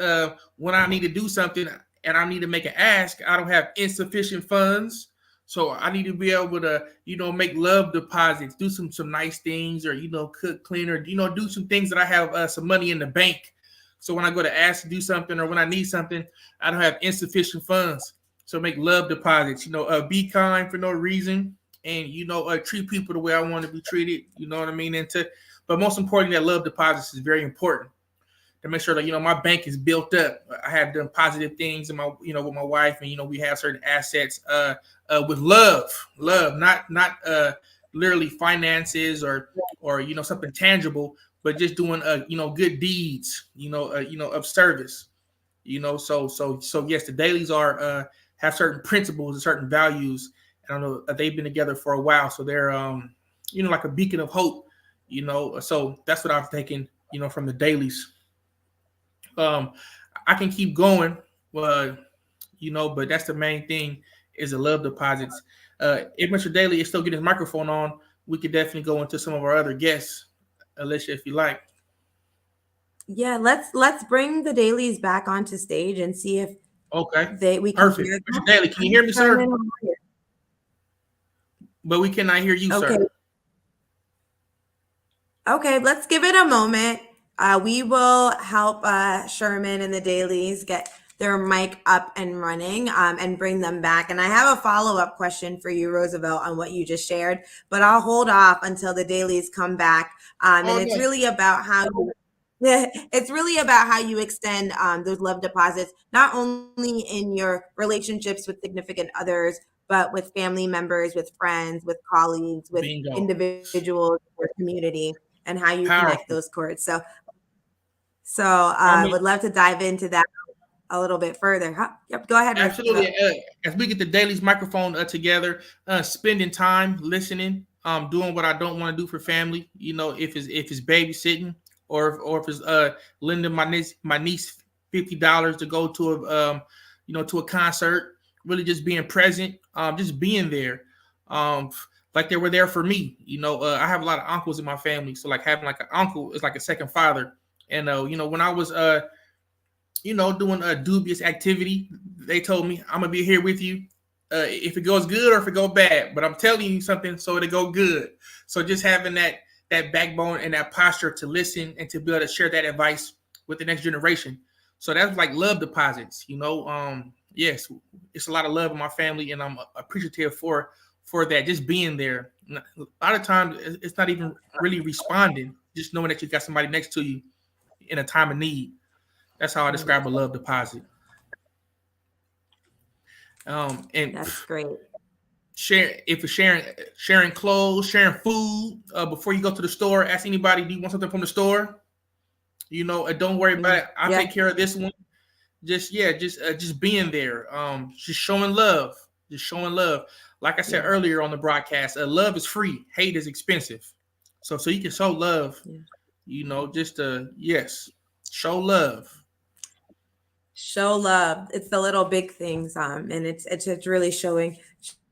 when I need to do something and I need to make an ask, I don't have insufficient funds. So I need to be able to, make love deposits, do some nice things, or, cook, clean, or, do some things that I have some money in the bank. So when I go to ask to do something or when I need something, I don't have insufficient funds. So make love deposits, be kind for no reason. And treat people the way I want to be treated. You know what I mean? But most importantly, that love deposits is very important to make sure that my bank is built up. I have done positive things in my with my wife, and we have certain assets with love, not literally finances or something tangible, but just doing good deeds, of service. So yes, the dailies are have certain principles and certain values. I don't know, they've been together for a while, so they're like a beacon of hope. So that's what I've taken from the dailies. I can keep going, but that's the main thing is the love deposits. If Mr. Daly is still getting his microphone on, we could definitely go into some of our other guests, Alicia, if you like. Yeah, let's bring the dailies back onto stage and see if we can perfect. hear Mr. Daly, can you hear me, sir? But we cannot hear you, okay. sir. Okay, let's give it a moment. We will help Sherman and the dailies get their mic up and running and bring them back. And I have a follow-up question for you, Roosevelt, on what you just shared, but I'll hold off until the dailies come back. And it's really about how you extend those love deposits, not only in your relationships with significant others, but with family members, with friends, with colleagues, with individuals, or community, and how you connect those cords. So I would love to dive into that a little bit further. Yep, go ahead. Absolutely. As we get the dailies microphone together, spending time listening, doing what I don't want to do for family. If it's babysitting or if it's lending my niece $50 to go to a concert. Really just being present, just being there, like they were there for me. I have a lot of uncles in my family, so like having like an uncle is like a second father. And when I was doing a dubious activity, they told me I'm gonna be here with you if it goes good or if it goes bad. But I'm telling you something so it'll go good. So just having that backbone and that posture to listen and to be able to share that advice with the next generation. So that's like love deposits. Yes, it's a lot of love in my family, and I'm appreciative for that. Just being there. A lot of times, it's not even really responding. Just knowing that you got somebody next to you in a time of need. That's how I describe a love deposit. And that's great. Sharing clothes, sharing food before you go to the store. Ask anybody, do you want something from the store? Don't worry about it. I'll take care of this one. Just being there. Just showing love. Like I said earlier on the broadcast, love is free. Hate is expensive. So you can show love. Show love. Show love. It's the little big things, and it's really showing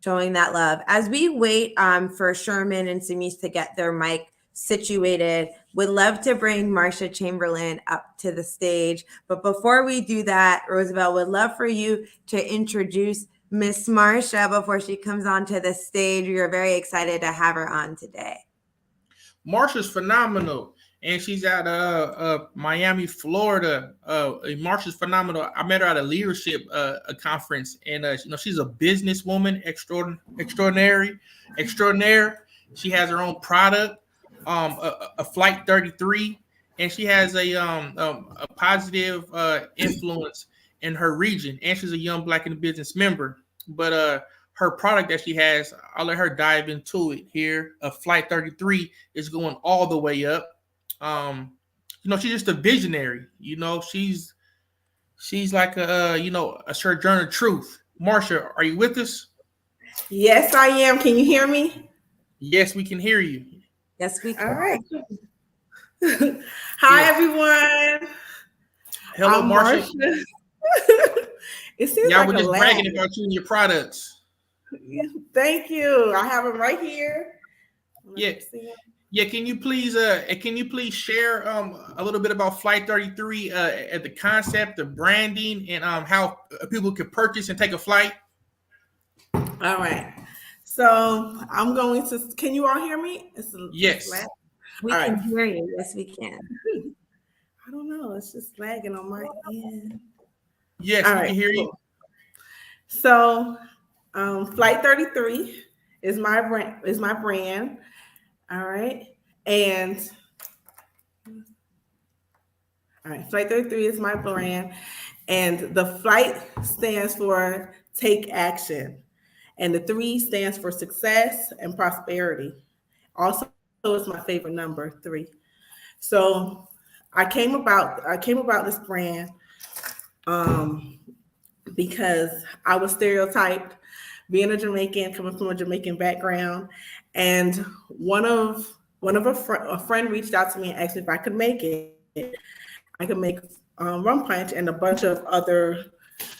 that love. As we wait for Sherman and Simis to get their mic situated, would love to bring Marsha Chamberlain up to the stage. But before we do that, Roosevelt, would love for you to introduce Miss Marsha before she comes onto the stage. We are very excited to have her on today. Marsha's phenomenal. and she's out of Miami, Florida. Marsha's phenomenal. I met her at a leadership conference, and she's a businesswoman extraordinaire. She has her own product, a Flight 33, and she has a positive influence in her region. And she's a young Black in business member. But her product that she has, I'll let her dive into it here. Flight 33 is going all the way up. She's just a visionary. She's like a sojourner truth. Marsha, are you with us? Yes, I am. Can you hear me? Yes, we can hear you. Yes, we can. All right. Hi, everyone. Hello, Marsha. It seems y'all like were a just lag. bragging about you and your products. Thank you. I have them right here. Yeah. Can you please share a little bit about Flight 33, at the concept, the branding, and how people could purchase and take a flight? All right. So I'm going to. Can you all hear me? Yes. We can hear you. Yes, we can. I don't know. It's just lagging on my end. Yes, we can hear you. So, Flight 33 is my brand. All right. And Flight 33 is my brand. And the flight stands for take action. And the 3 stands for success and prosperity. Also, it's my favorite number, 3. So I came about this brand because I was stereotyped, being a Jamaican, coming from a Jamaican background, and a friend reached out to me and asked me if I could make it. I could make rum punch and a bunch of other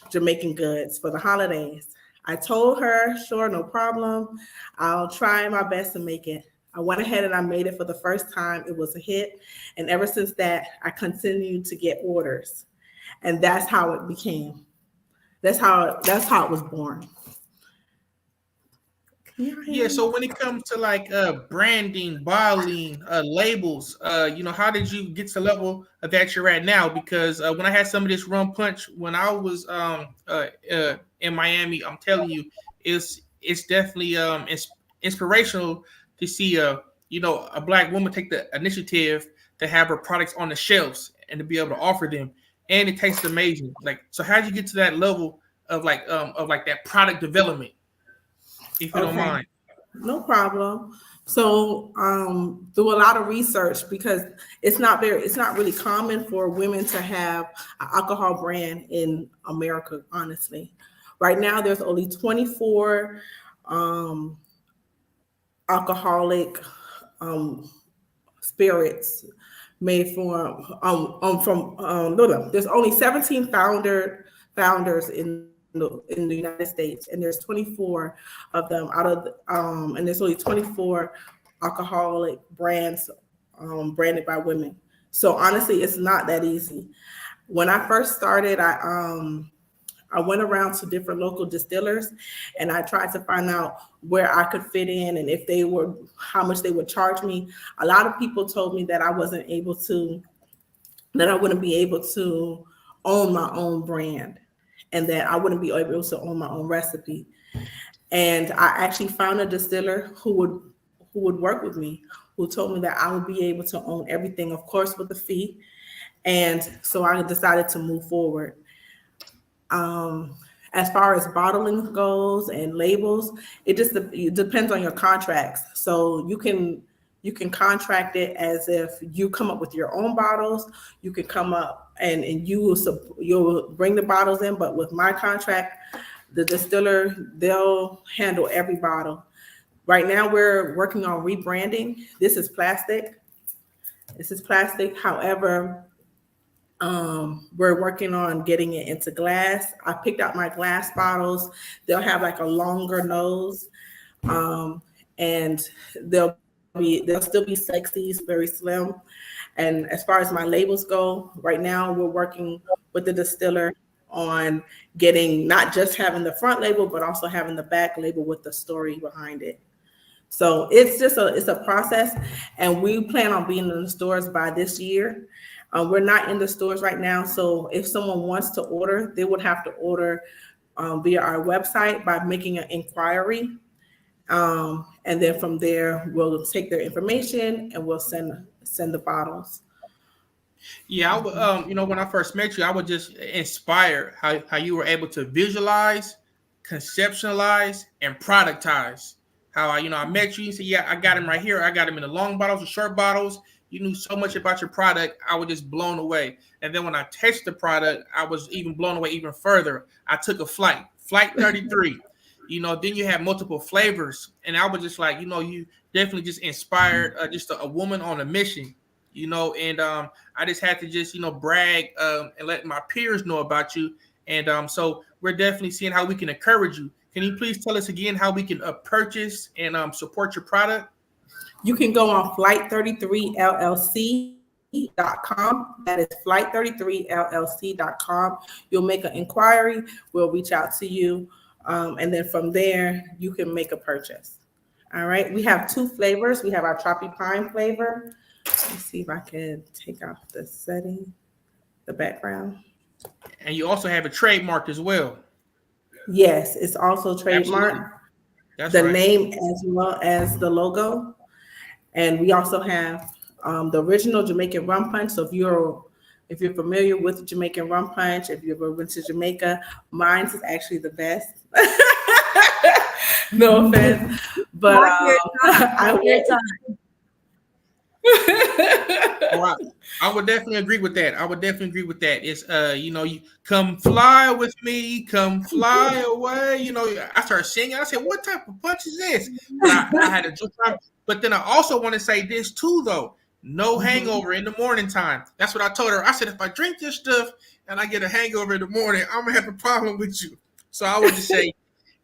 Jamaican goods for the holidays. I told her, sure, no problem. I'll try my best to make it. I went ahead and I made it for the first time. It was a hit. And ever since that, I continued to get orders. And that's how it became. That's how it was born. Yeah, so when it comes to like branding, bottling, labels, how did you get to the level that you're at now? Because when I had some of this rum punch when I was in Miami, I'm telling you, it's definitely inspirational to see a Black woman take the initiative to have her products on the shelves and to be able to offer them, and it tastes amazing. Like, so how did you get to that level of that product development? If you don't mind. No problem. So do a lot of research because it's not really common for women to have an alcohol brand in America, honestly. Right now there's only 24 alcoholic spirits made there's only 17 founders in the United States, and there's 24 of them and there's only 24 alcoholic brands branded by women. So honestly, it's not that easy. When I first started, I went around to different local distillers and I tried to find out where I could fit in and how much they would charge me. A lot of people told me that I wouldn't be able to own my own brand and that I wouldn't be able to own my own recipe. And I actually found a distiller who would work with me, who told me that I would be able to own everything, of course, with a fee. And so I decided to move forward. As far as bottling goes and labels, it depends on your contracts. So you can contract it as if you come up with your own bottles. You can come up and you'll bring the bottles in, but with my contract, the distiller, they'll handle every bottle. Right now we're working on rebranding. This is plastic. However, we're working on getting it into glass. I picked out my glass bottles. They'll have like a longer nose, and they'll still be sexy, very slim. And as far as my labels go, right now we're working with the distiller on getting not just having the front label, but also having the back label with the story behind it. So it's a process, and we plan on being in the stores by this year. We're not in the stores right now, so if someone wants to order, they would have to order via our website by making an inquiry. And then from there, we'll take their information and we'll send the bottles. Yeah, I would, when I first met you, I was just inspired how you were able to visualize, conceptualize, and productize. How I met you, you said, yeah, I got him right here. I got him in the long bottles, the short bottles. You knew so much about your product. I was just blown away. And then when I tasted the product, I was even blown away even further. I took a flight 33. Then you have multiple flavors. And I was just like, you definitely just inspired just a woman on a mission. And I just had to just, brag and let my peers know about you. And so we're definitely seeing how we can encourage you. Can you please tell us again how we can purchase and support your product? You can go on flight33llc.com. That is flight33llc.com. You'll make an inquiry. We'll reach out to you. And then from there, you can make a purchase. All right. We have 2 flavors. We have our Tropic Pine flavor. Let's see if I can take off the setting, the background. And you also have a trademark as well. Yes, it's also trademarked. That's the right. name as well as the logo. And we also have the original Jamaican rum punch. So if you're familiar with Jamaican rum punch, if you've ever been to Jamaica, mine is actually the best. No offense, but I would definitely agree with that. It's you come fly with me, come fly away. I started singing. I said, "What type of punch is this?" But I had a good time. But then I also want to say this too, though. No hangover in the morning time. That's what I told her. I said, if I drink this stuff and I get a hangover in the morning, I'm gonna have a problem with you. So I would just say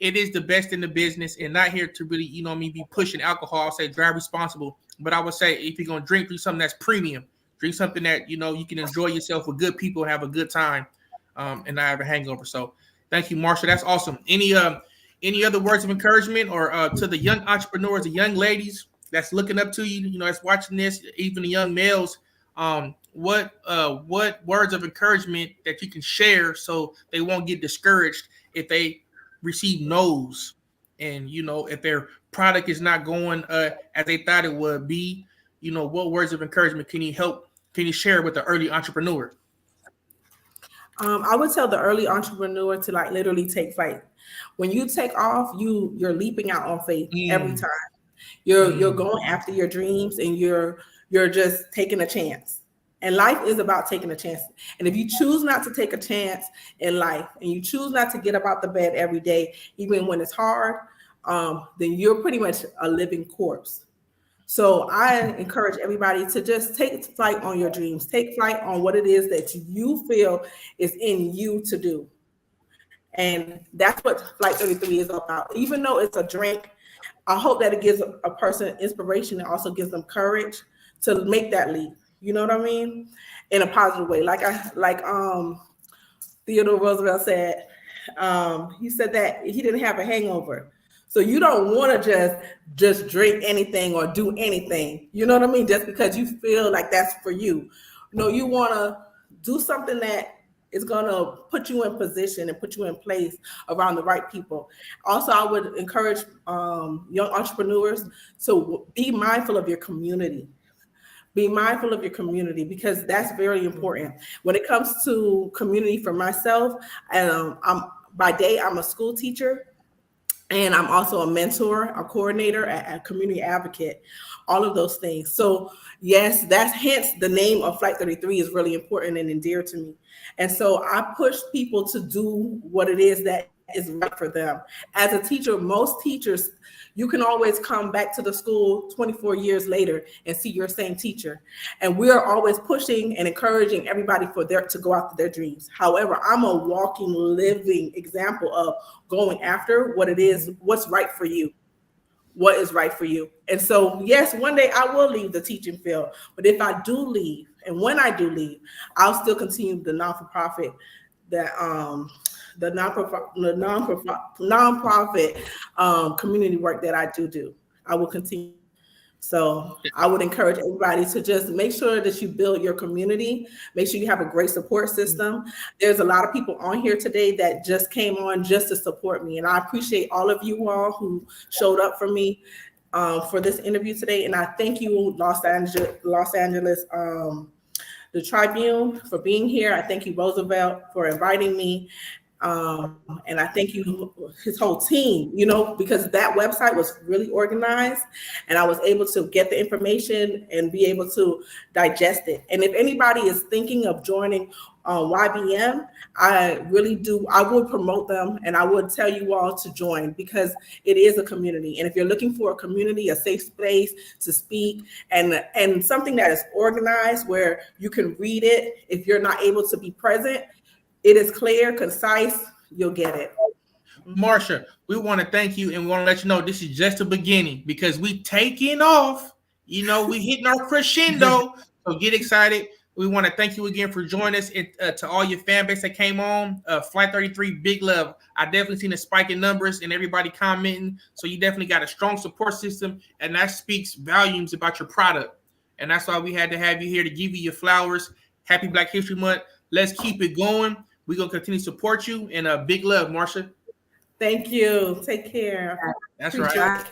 it is the best in the business, and not here to really, be pushing alcohol. I'll say drive responsible. But I would say if you're gonna drink something that's premium, drink something that you can enjoy yourself with good people, have a good time, and not have a hangover. So thank you, Marsha. That's awesome. Any other words of encouragement or to the young entrepreneurs, the young ladies that's looking up to you, that's watching this, even the young males, what words of encouragement that you can share so they won't get discouraged if they receive no's, and if their product is not going as they thought it would be, what words of encouragement can you share with the early entrepreneur? I would tell the early entrepreneur to literally take flight. When you take off, you're leaping out on faith every time. You're going after your dreams, and you're just taking a chance. And life is about taking a chance. And if you choose not to take a chance in life, and you choose not to get up out the bed every day, even when it's hard, then you're pretty much a living corpse. So I encourage everybody to just take flight on your dreams. Take flight on what it is that you feel is in you to do. And that's what Flight 33 is about. Even though it's a drink, I hope that it gives a person inspiration and also gives them courage to make that leap. You know what I mean? In a positive way. Like Theodore Roosevelt said, he said that he didn't have a hangover. So you don't want to just drink anything or do anything. You know what I mean? Just because you feel like that's for you. No, you want to do something that is going to put you in position and put you in place around the right people. Also, I would encourage young entrepreneurs to be mindful of your community. Be mindful of your community, because that's very important. When it comes to community for myself, by day, I'm a school teacher, and I'm also a mentor, a coordinator, a community advocate, all of those things. So yes, that's hence the name of Flight 33 is really important and endeared to me. And so I push people to do what it is that is right for them. As a teacher, most teachers, you can always come back to the school 24 years later and see your same teacher. And we are always pushing and encouraging everybody to go after their dreams. However, I'm a walking, living example of going after what it is, what's right for you. What is right for you. And so, yes, one day I will leave the teaching field. But if I do leave, and when I do leave, I'll still continue the non-profit community work that I do. I will continue. So I would encourage everybody to just make sure that you build your community. Make sure you have a great support system. There's a lot of people on here today that just came on just to support me. And I appreciate all of you all who showed up for me for this interview today. And I thank you, Los Angeles, the Tribune, for being here. I thank you, Roosevelt, for inviting me. And I thank you, his whole team, because that website was really organized and I was able to get the information and be able to digest it. And if anybody is thinking of joining YBM, I would promote them and I would tell you all to join because it is a community. And if you're looking for a community, a safe space to speak and something that is organized where you can read it, if you're not able to be present, it is clear, concise, you'll get it. Marsha, we want to thank you and we want to let you know this is just the beginning because we taking off. We hitting our crescendo. So get excited. We want to thank you again for joining us. To all your fan base that came on, Flight 33, big love. I definitely seen a spike in numbers and everybody commenting. So you definitely got a strong support system and that speaks volumes about your product. And that's why we had to have you here to give you your flowers. Happy Black History Month. Let's keep it going. We're going to continue to support you. And big love, Marsha. Thank you. Take care. That's right.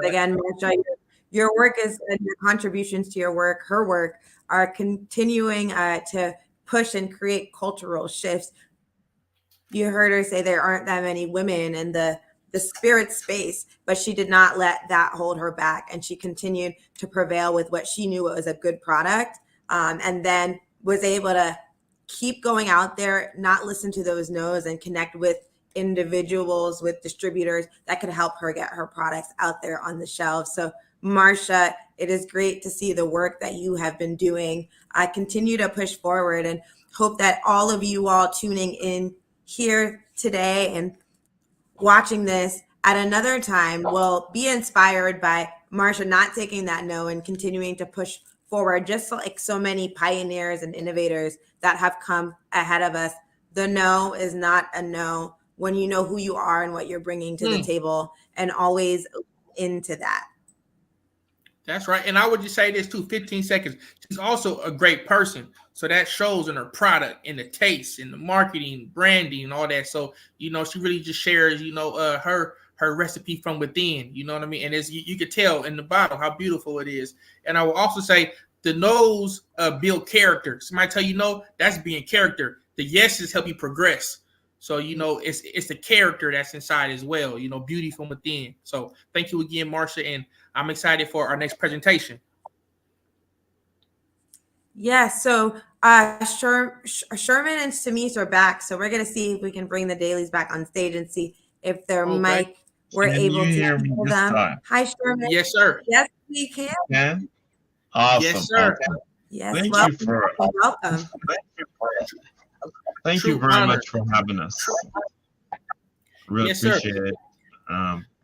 Again, Marsha, your work and your contributions to your work, her work, are continuing to push and create cultural shifts. You heard her say there aren't that many women in the spirit space, but she did not let that hold her back. And she continued to prevail with what she knew was a good product. And then was able to keep going out there, not listen to those no's and connect with individuals, with distributors that could help her get her products out there on the shelves. So Marsha, it is great to see the work that you have been doing. I continue to push forward and hope that all of you all tuning in here today and watching this at another time will be inspired by Marsha not taking that no and continuing to push forward, just like so many pioneers and innovators that have come ahead of us. The no is not a no when you know who you are and what you're bringing to the table, and always into that. That's right. And I would just say this too, 15 seconds. She's also a great person. So that shows in her product, in the taste, in the marketing, branding, and all that. So, she really just shares, her recipe from within, you know what I mean? And as you could tell in the bottle how beautiful it is. And I will also say the no's build character. Somebody tell you no, that's being character. The yeses help you progress. So, it's the character that's inside as well, beauty from within. So thank you again, Marsha. And I'm excited for our next presentation. Yeah, so Sherman and Samis are back. So we're going to see if we can bring the dailies back on stage and see if their mic we're able to hear them. Time? Hi, Sherman. Yes, sir. Yes, we can. Yeah. Awesome. Yes, sir. Okay. Yes, Thank welcome. you for welcome. Thank you very much for having us. Really appreciate it.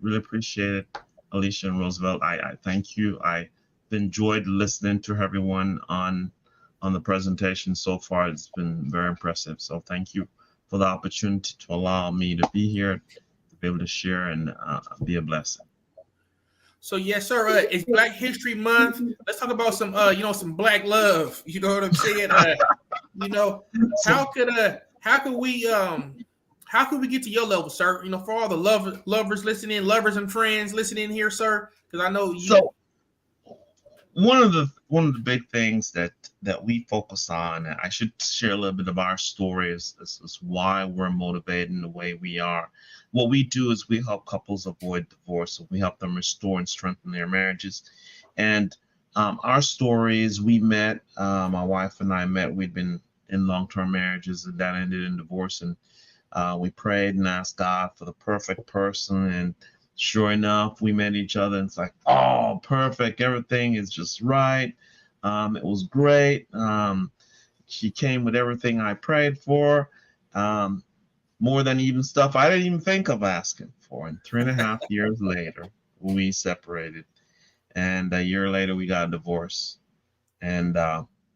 Really appreciate it, Alicia and Roosevelt. I thank you. I've enjoyed listening to everyone on the presentation so far. It's been very impressive. So thank you for the opportunity to allow me to be here, to be able to share and be a blessing. So yes, sir. It's Black History Month. Let's talk about some, some Black love. You know what I'm saying? How could we get to your level, sir? For all the lovers listening, lovers and friends listening here, sir. Because I know you. So one of the big things that we focus on, and I should share a little bit of our story is why we're motivated in the way we are. What we do is we help couples avoid divorce. So we help them restore and strengthen their marriages. And our story is we met, my wife and I met, we'd been in long-term marriages and that ended in divorce. And we prayed and asked God for the perfect person. And sure enough, we met each other and it's like, oh, perfect. Everything is just right. It was great. She came with everything I prayed for. More than even stuff I didn't even think of asking for. And 3.5 years later, we separated. And a year later, we got a divorce. And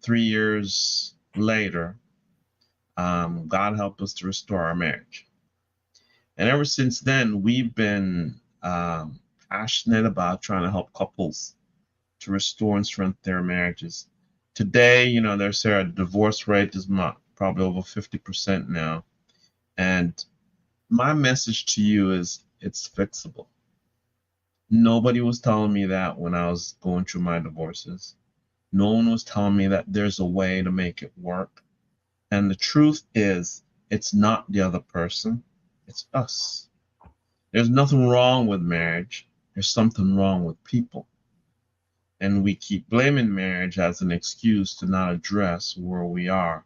3 years later, God helped us to restore our marriage. And ever since then, we've been passionate about trying to help couples to restore and strengthen their marriages. Today, you know, there's a divorce rate is probably over 50% now. And my message to you is it's fixable. Nobody was telling me that when I was going through my divorces. No one was telling me that there's a way to make it work. And the truth is, it's not the other person, it's us. There's nothing wrong with marriage. There's something wrong with people. And we keep blaming marriage as an excuse to not address where we are.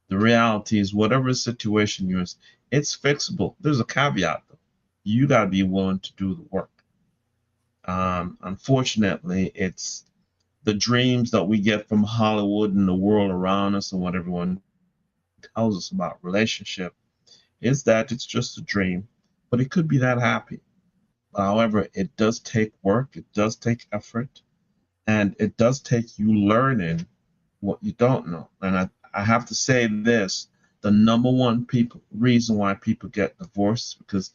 The reality is, whatever situation you're in, it's fixable. There's a caveat, though. You got to be willing to do the work. Unfortunately, it's the dreams that we get from Hollywood and the world around us and what everyone tells us about relationship is that it's just a dream, but it could be that happy. However, it does take work, it does take effort, and it does take you learning what you don't know. And I have to say this, the number one reason why people get divorced is because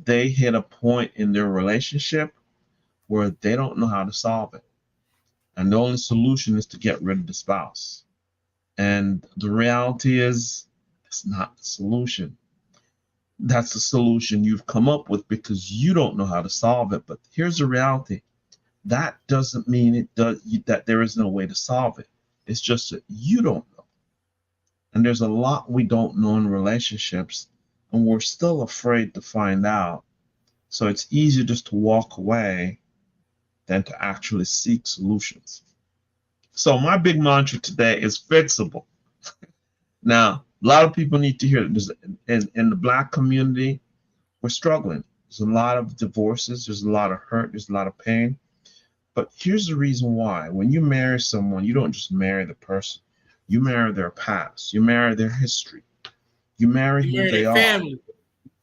they hit a point in their relationship where they don't know how to solve it. And the only solution is to get rid of the spouse. And the reality is, it's not the solution. That's the solution you've come up with because you don't know how to solve it. But here's the reality. That doesn't mean that there is no way to solve it. It's just that you don't know. And there's a lot we don't know in relationships, and we're still afraid to find out. So it's easier just to walk away than to actually seek solutions. So my big mantra today is fixable. Now, a lot of people need to hear that in the Black community, we're struggling. There's a lot of divorces, there's a lot of hurt, there's a lot of pain. But here's the reason why. When you marry someone, you don't just marry the person. You marry their past. You marry their history. You marry who they are. Family.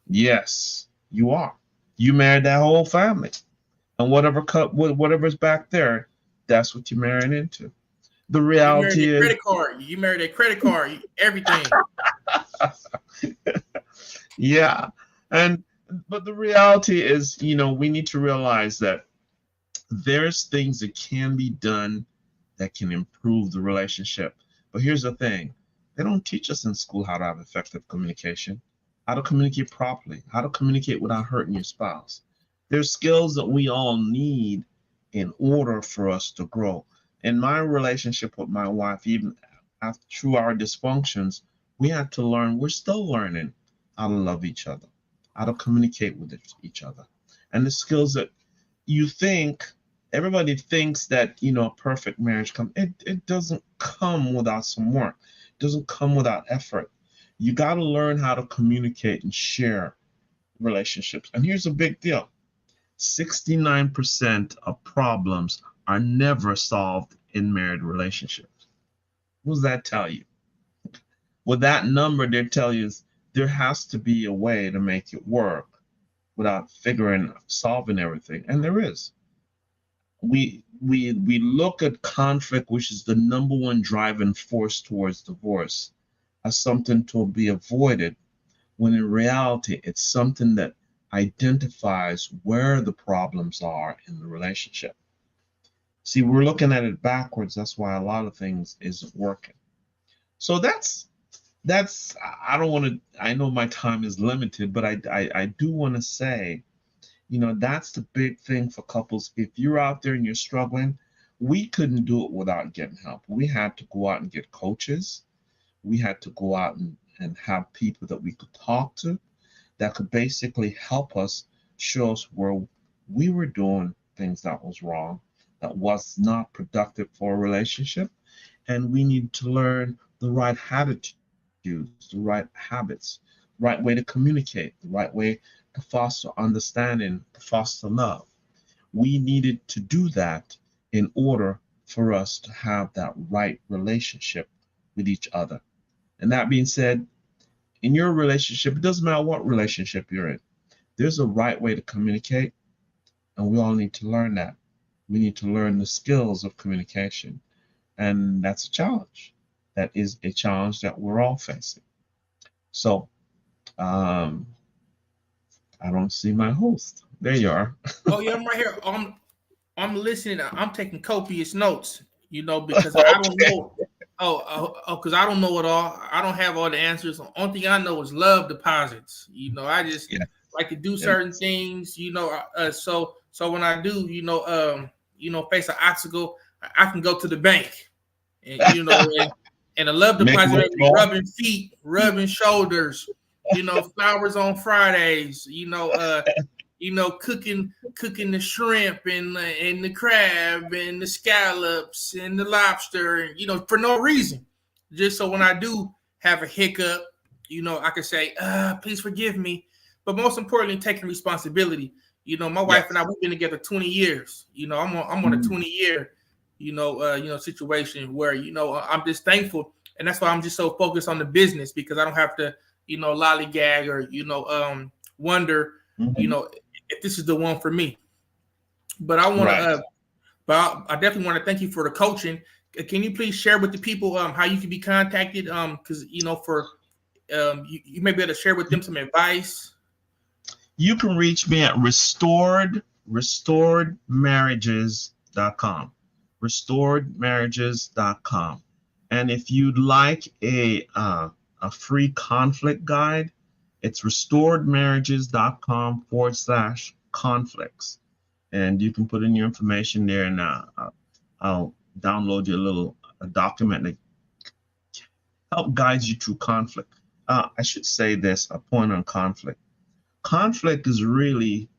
Yes, you are. You married that whole family. And whatever's back there, that's what you're marrying into. The reality you married is credit card. You married a credit card, everything. Yeah. But the reality is, you know, we need to realize that there's things that can be done that can improve the relationship. But here's the thing. They don't teach us in school how to have effective communication, how to communicate properly, how to communicate without hurting your spouse. There's skills that we all need in order for us to grow. In my relationship with my wife, even after through our dysfunctions, we had to learn, we're still learning how to love each other, how to communicate with each other. And the skills that everybody thinks that, you know, a perfect marriage it doesn't come without some work. It doesn't come without effort. You got to learn how to communicate and share relationships. And here's a big deal. 69% of problems are never solved in married relationships. What does that tell you? Well, that number they tell you is there has to be a way to make it work without solving everything. And there is. We look at conflict, which is the number one driving force towards divorce, as something to be avoided, when in reality, it's something that identifies where the problems are in the relationship. See, we're looking at it backwards. That's why a lot of things isn't working. So that's I don't want to, I know my time is limited, but I do want to say, you know, that's the big thing for couples. If you're out there and you're struggling, we couldn't do it without getting help. We had to go out and get coaches. We had to go out and have people that we could talk to that could basically help us, show us where we were doing things that was wrong, that was not productive for a relationship. And we need to learn the right attitudes, the right habits, the right way to communicate, the right way to foster understanding, to foster love. We needed to do that in order for us to have that right relationship with each other. And that being said, in your relationship, it doesn't matter what relationship you're in, there's a right way to communicate, and we all need to learn that. We need to learn the skills of communication, and that's a challenge. That is a challenge that we're all facing. So I don't see my host. There you are. Oh yeah, I'm right here. I'm listening. I'm taking copious notes. Because I don't know. Because I don't know it all. I don't have all the answers. The only thing I know is love deposits. I just like to do certain things. So when I do, face an obstacle, I can go to the bank, and and a love deposit, rubbing feet, rubbing shoulders. Flowers on Fridays. Cooking the shrimp and the crab and the scallops and the lobster, for no reason, just so when I do have a hiccup, I can say, please forgive me. But most importantly, taking responsibility. My wife and I, we've been together 20 years. I'm on a 20-year, situation where I'm just thankful, and that's why I'm just so focused on the business, because I don't have to, lollygag or wonder, if this is the one for me. But I want to, I definitely want to thank you for the coaching. Can you please share with the people how you can be contacted? Because for you may be able to share with them some advice. You can reach me at restoredmarriages.com. Restoredmarriages.com. And if you'd like a free conflict guide, it's restoredmarriages.com/conflicts. And you can put in your information there, and I'll download you a document that help guide you through conflict. I should say this, a point on conflict. Conflict is really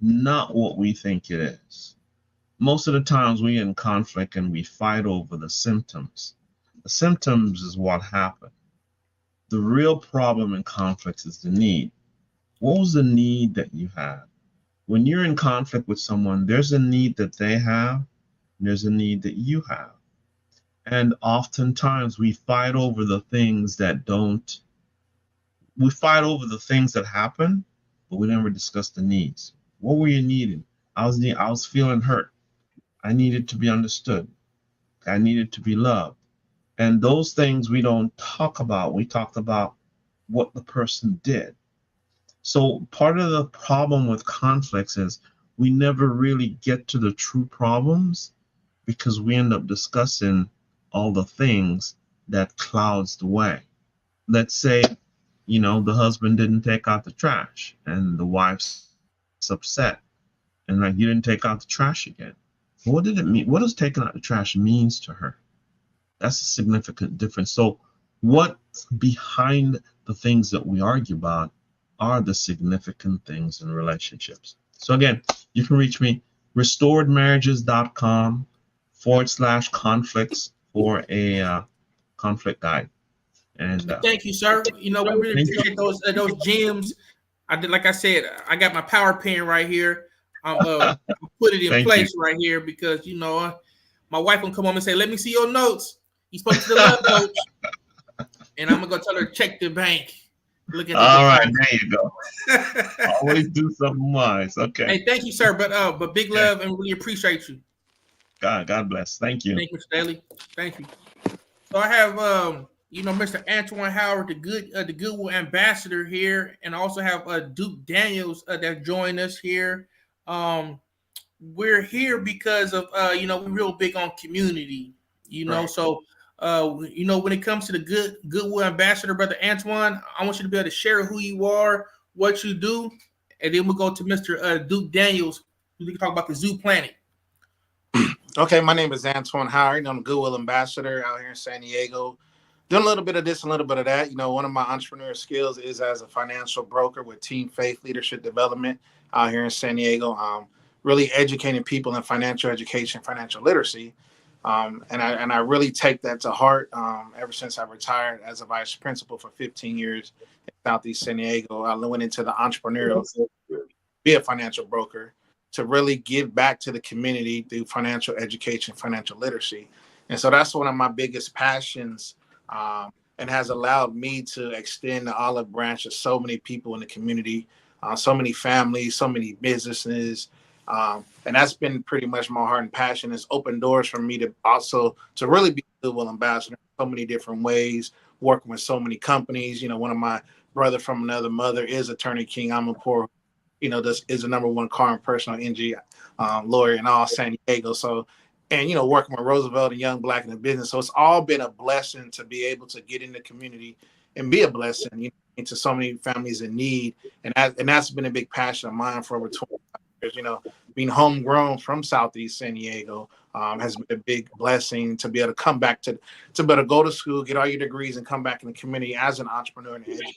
not what we think it is. Most of the times we in conflict and we fight over the symptoms. The symptoms is what happened. The real problem in conflicts is the need. What was the need that you had? When you're in conflict with someone, there's a need that they have, and there's a need that you have. And oftentimes we fight over the things that happen, but we never discuss the needs. What were you needing? I was feeling hurt. I needed to be understood. I needed to be loved. And those things we don't talk about. We talked about what the person did. So part of the problem with conflicts is we never really get to the true problems, because we end up discussing all the things that clouds the way. Let's say, the husband didn't take out the trash and the wife's upset, and like, you didn't take out the trash again. What did it mean? What does taking out the trash means to her? That's a significant difference. So what's behind the things that we argue about are the significant things in relationships. So again, you can reach me, restoredmarriages.com/conflicts for a conflict guide. And thank you, sir. We really appreciate those gems. Like I said, I got my power pen right here. Put it in place right here, because my wife will come home and say, "Let me see your notes. You spoke to the love coach," and I'm gonna go tell her to check the bank. Look at all right, there you go. Always do something wise. Okay. Hey, thank you, sir. But big love, and really appreciate you. God bless. Thank you. Thank you, Mr. Daly. Thank you. So I have Mr. Antoine Howard, the Goodwill ambassador here, and I also have Duke Daniels that joined us here. We're here because of we're real big on community. Right. So when it comes to the Goodwill ambassador, Brother Antoine, I want you to be able to share who you are, what you do, and then we'll go to Mr. Duke Daniels, who can talk about the Zoo Planet. Okay, my name is Antoine Howard. I'm a Goodwill ambassador out here in San Diego. Doing a little bit of this, a little bit of that. One of my entrepreneur skills is as a financial broker with Team Faith Leadership Development out here in San Diego. Really educating people in financial education, financial literacy. And I really take that to heart. Ever since I retired as a vice principal for 15 years in Southeast San Diego, I went into the entrepreneurial, be a financial broker, to really give back to the community through financial education, financial literacy. And so that's one of my biggest passions, and has allowed me to extend the olive branch to so many people in the community, so many families, so many businesses. And that's been pretty much my heart and passion. It's opened doors for me to really be a Goodwill ambassador in so many different ways, working with so many companies. One of my brother from another mother is Attorney King Amanpour, this is the #1 car and personal injury lawyer in all San Diego. So, and working with Roosevelt and Young Black in the business. So it's all been a blessing to be able to get in the community and be a blessing, into so many families in need. And that's been a big passion of mine for over 20 years. Being homegrown from Southeast San Diego has been a big blessing to be able to come back to be able to go to school, get all your degrees, and come back in the community as an entrepreneur and educator,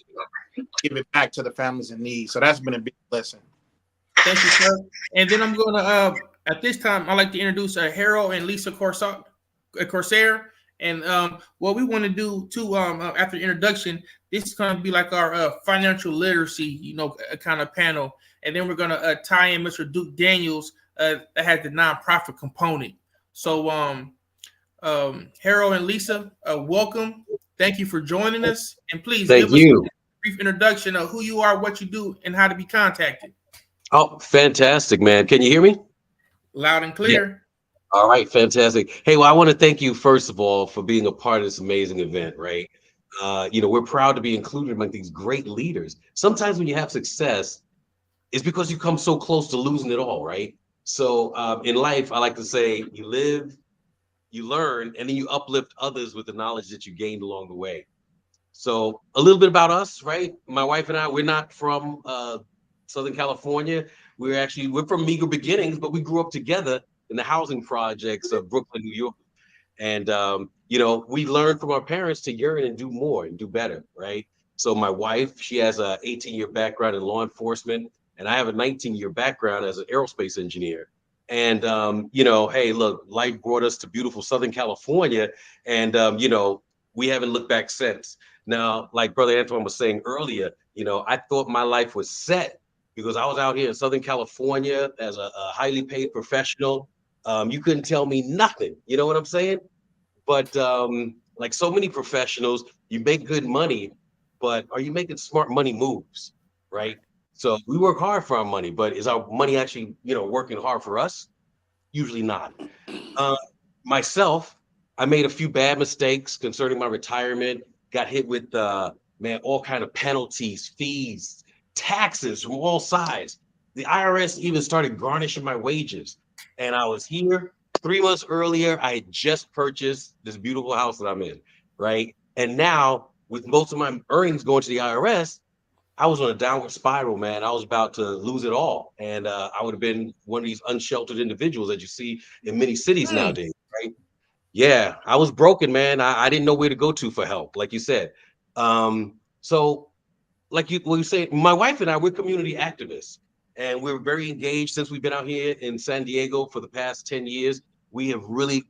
give it back to the families in need. So that's been a big blessing. Thank you, sir. And then I'm going to, at this time, I'd like to introduce Harold and Lisa Corsair. And what we want to do, too, after the introduction, this is going to be like our financial literacy, kind of panel. And then we're going to tie in Mr. Duke Daniels that has the nonprofit component. So Harold and Lisa, welcome. Thank you for joining us. And please give us a brief introduction of who you are, what you do, and how to be contacted. Oh, fantastic, man. Can you hear me? Loud and clear. Yeah. All right, fantastic. Hey, well, I want to thank you, first of all, for being a part of this amazing event, right? We're proud to be included among these great leaders. Sometimes when you have success, it's because you come so close to losing it all, right? So in life, I like to say you live, you learn, and then you uplift others with the knowledge that you gained along the way. So a little bit about us, right? My wife and I, we're not from Southern California. We're from meager beginnings, but we grew up together in the housing projects of Brooklyn, New York. And, we learned from our parents to yearn and do more and do better, right? So my wife, she has a 18-year background in law enforcement, and I have a 19-year background as an aerospace engineer. And, hey, look, life brought us to beautiful Southern California. And, we haven't looked back since. Now, like Brother Antoine was saying earlier, I thought my life was set because I was out here in Southern California as a highly paid professional. You couldn't tell me nothing. You know what I'm saying? But like so many professionals, you make good money, but are you making smart money moves, right? So we work hard for our money, but is our money actually, working hard for us? Usually not. Myself, I made a few bad mistakes concerning my retirement, got hit with, all kind of penalties, fees, taxes from all sides. The IRS even started garnishing my wages. And I was here 3 months earlier. I had just purchased this beautiful house that I'm in, right? And now, with most of my earnings going to the IRS, I was on a downward spiral, man. I was about to lose it all. And I would have been one of these unsheltered individuals that you see in many cities nowadays, right? Yeah, I was broken, man. I didn't know where to go to for help, like you said. So like you say, my wife and I, we're community activists, and we're very engaged since we've been out here in San Diego for the past 10 years. We have really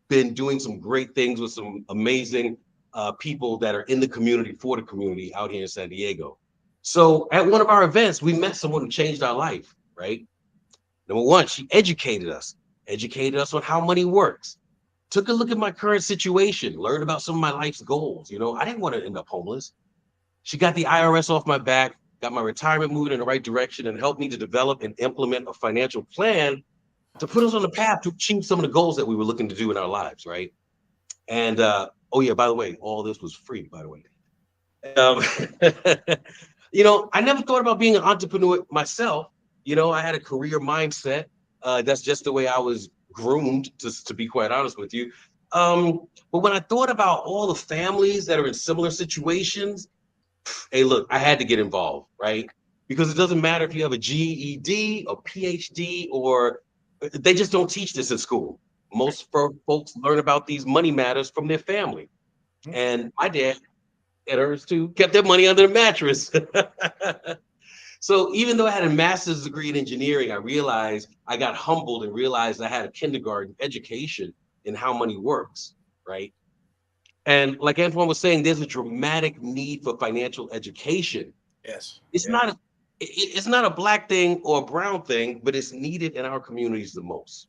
been doing some great things with some amazing people that are in the community, for the community out here in San Diego. So at one of our events, we met someone who changed our life, right? Number one, she educated us on how money works. Took a look at my current situation, learned about some of my life's goals. I didn't want to end up homeless. She got the IRS off my back, got my retirement moving in the right direction, and helped me to develop and implement a financial plan to put us on the path to achieve some of the goals that we were looking to do in our lives, right? And oh yeah, by the way, all this was free, by the way. I never thought about being an entrepreneur myself. I had a career mindset. That's just the way I was groomed, to be quite honest with you. But when I thought about all the families that are in similar situations, hey, look, I had to get involved, right? Because it doesn't matter if you have a GED or PhD, or they just don't teach this in school. Most folks learn about these money matters from their family. And my dad, and hers too, kept their money under the mattress. So even though I had a master's degree in engineering, I got humbled and realized I had a kindergarten education in how money works, right? And like Antoine was saying, there's a dramatic need for financial education. Yes. It's not a black thing or a brown thing, but it's needed in our communities the most.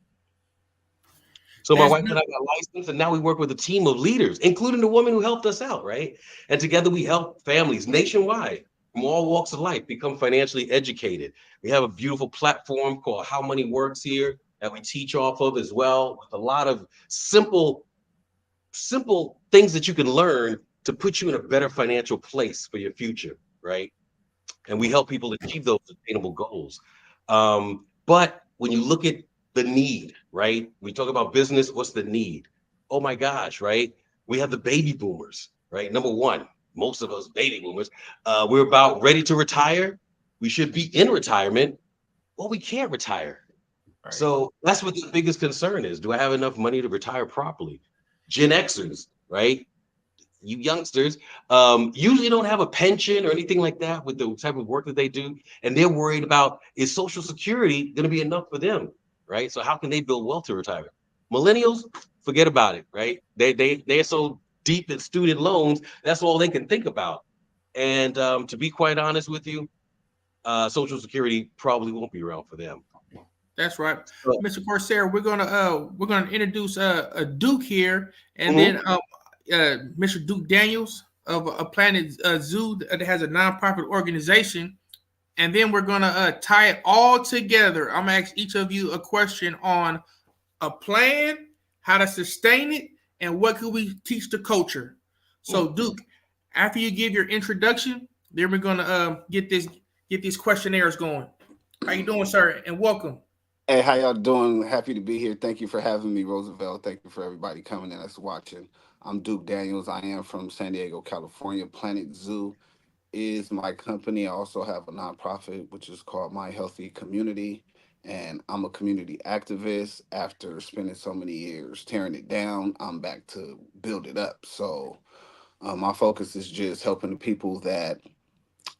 So my wife and I got licensed, and now we work with a team of leaders, including the woman who helped us out, right? And together we help families nationwide from all walks of life become financially educated. We have a beautiful platform called How Money Works here that we teach off of as well, with a lot of simple things that you can learn to put you in a better financial place for your future, right? and we help people achieve those attainable goals. But when you look at the need, right? We talk about business, what's the need? Oh my gosh, right? We have the baby boomers, right? Number one, most of us baby boomers, we're about ready to retire. We should be in retirement. Well, we can't retire. Right. So that's what the biggest concern is. Do I have enough money to retire properly? Gen Xers, right? You youngsters usually don't have a pension or anything like that with the type of work that they do. And they're worried about, is Social Security going to be enough for them, right? So how can they build wealth to retire? Millennials, forget about it, right? They're so deep in student loans, that's all they can think about. And to be quite honest with you, Social Security probably won't be around for them. That's right, Mr. Corsair. We're gonna introduce Duke here, and then Mr. Duke Daniels of a Planet Zoo that has a nonprofit organization, and then we're gonna tie it all together. I'm gonna ask each of you a question on a plan, how to sustain it, and what could we teach the culture. So, Duke, after you give your introduction, then we're gonna get these questionnaires going. How you doing, sir? And welcome. Hey, how y'all doing? Happy to be here. Thank you for having me, Roosevelt. Thank you for everybody coming in that's watching. I'm Duke Daniels. I am from San Diego, California. Planet Zoo is my company. I also have a nonprofit, which is called My Healthy Community. And I'm a community activist. After spending so many years tearing it down, I'm back to build it up. So my focus is just helping the people that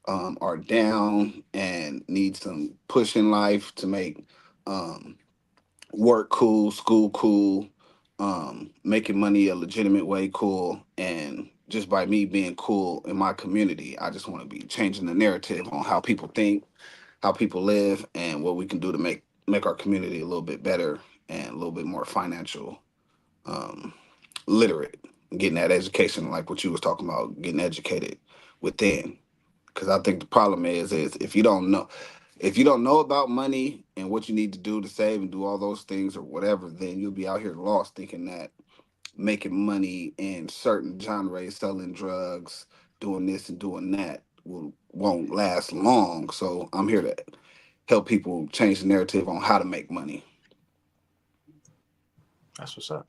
are down and need some push in life to make work cool, school cool, making money a legitimate way cool. And just by me being cool in my community, I just want to be changing the narrative on how people think, how people live, and what we can do to make our community a little bit better and a little bit more financial literate, getting that education, like what you was talking about, getting educated within. Because I think the problem is if you don't know about money and what you need to do to save and do all those things or whatever, then you'll be out here lost thinking that making money in certain genres, selling drugs, doing this and doing that won't last long. So I'm here to help people change the narrative on how to make money. That's what's up.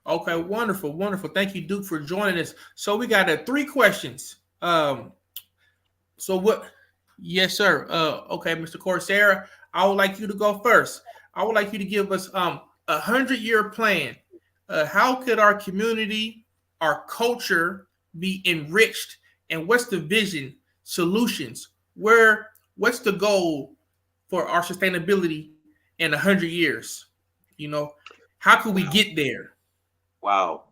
Okay, wonderful, wonderful. Thank you, Duke, for joining us. So we got 3 questions. So what? Yes, sir. Okay, Mr. Corsair, I would like you to go first. I would like you to give us a 100-year plan. How could our community, our culture be enriched, and what's the vision, solutions? What's the goal for our sustainability in 100 years? How could we get there? Wow.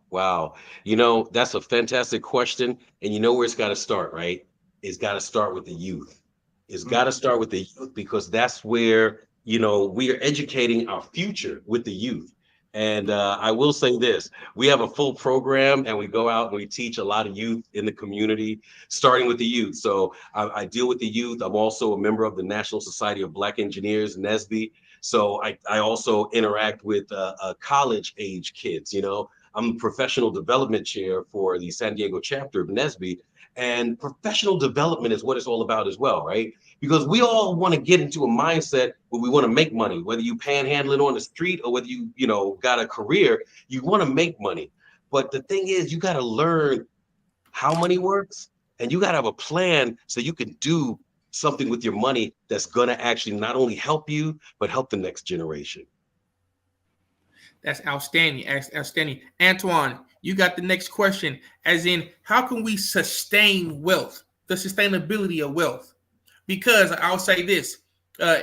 That's a fantastic question. And you know where it's got to start, right? It's got to start with the youth. It's got to start with the youth, because that's where, we are educating our future with the youth. And I will say this, we have a full program and we go out and we teach a lot of youth in the community, starting with the youth. So I deal with the youth. I'm also a member of the National Society of Black Engineers, NSBE. So I also interact with college age kids. I'm the professional development chair for the San Diego chapter of NSBE. And professional development is what it's all about as well, right? Because we all want to get into a mindset where we want to make money, whether you panhandling on the street or whether you got a career, you want to make money. But the thing is, you got to learn how money works, and you got to have a plan so you can do something with your money that's going to actually not only help you, but help the next generation. That's outstanding. Outstanding. Antoine, you got the next question, as in, how can we sustain wealth, the sustainability of wealth? Because I'll say this,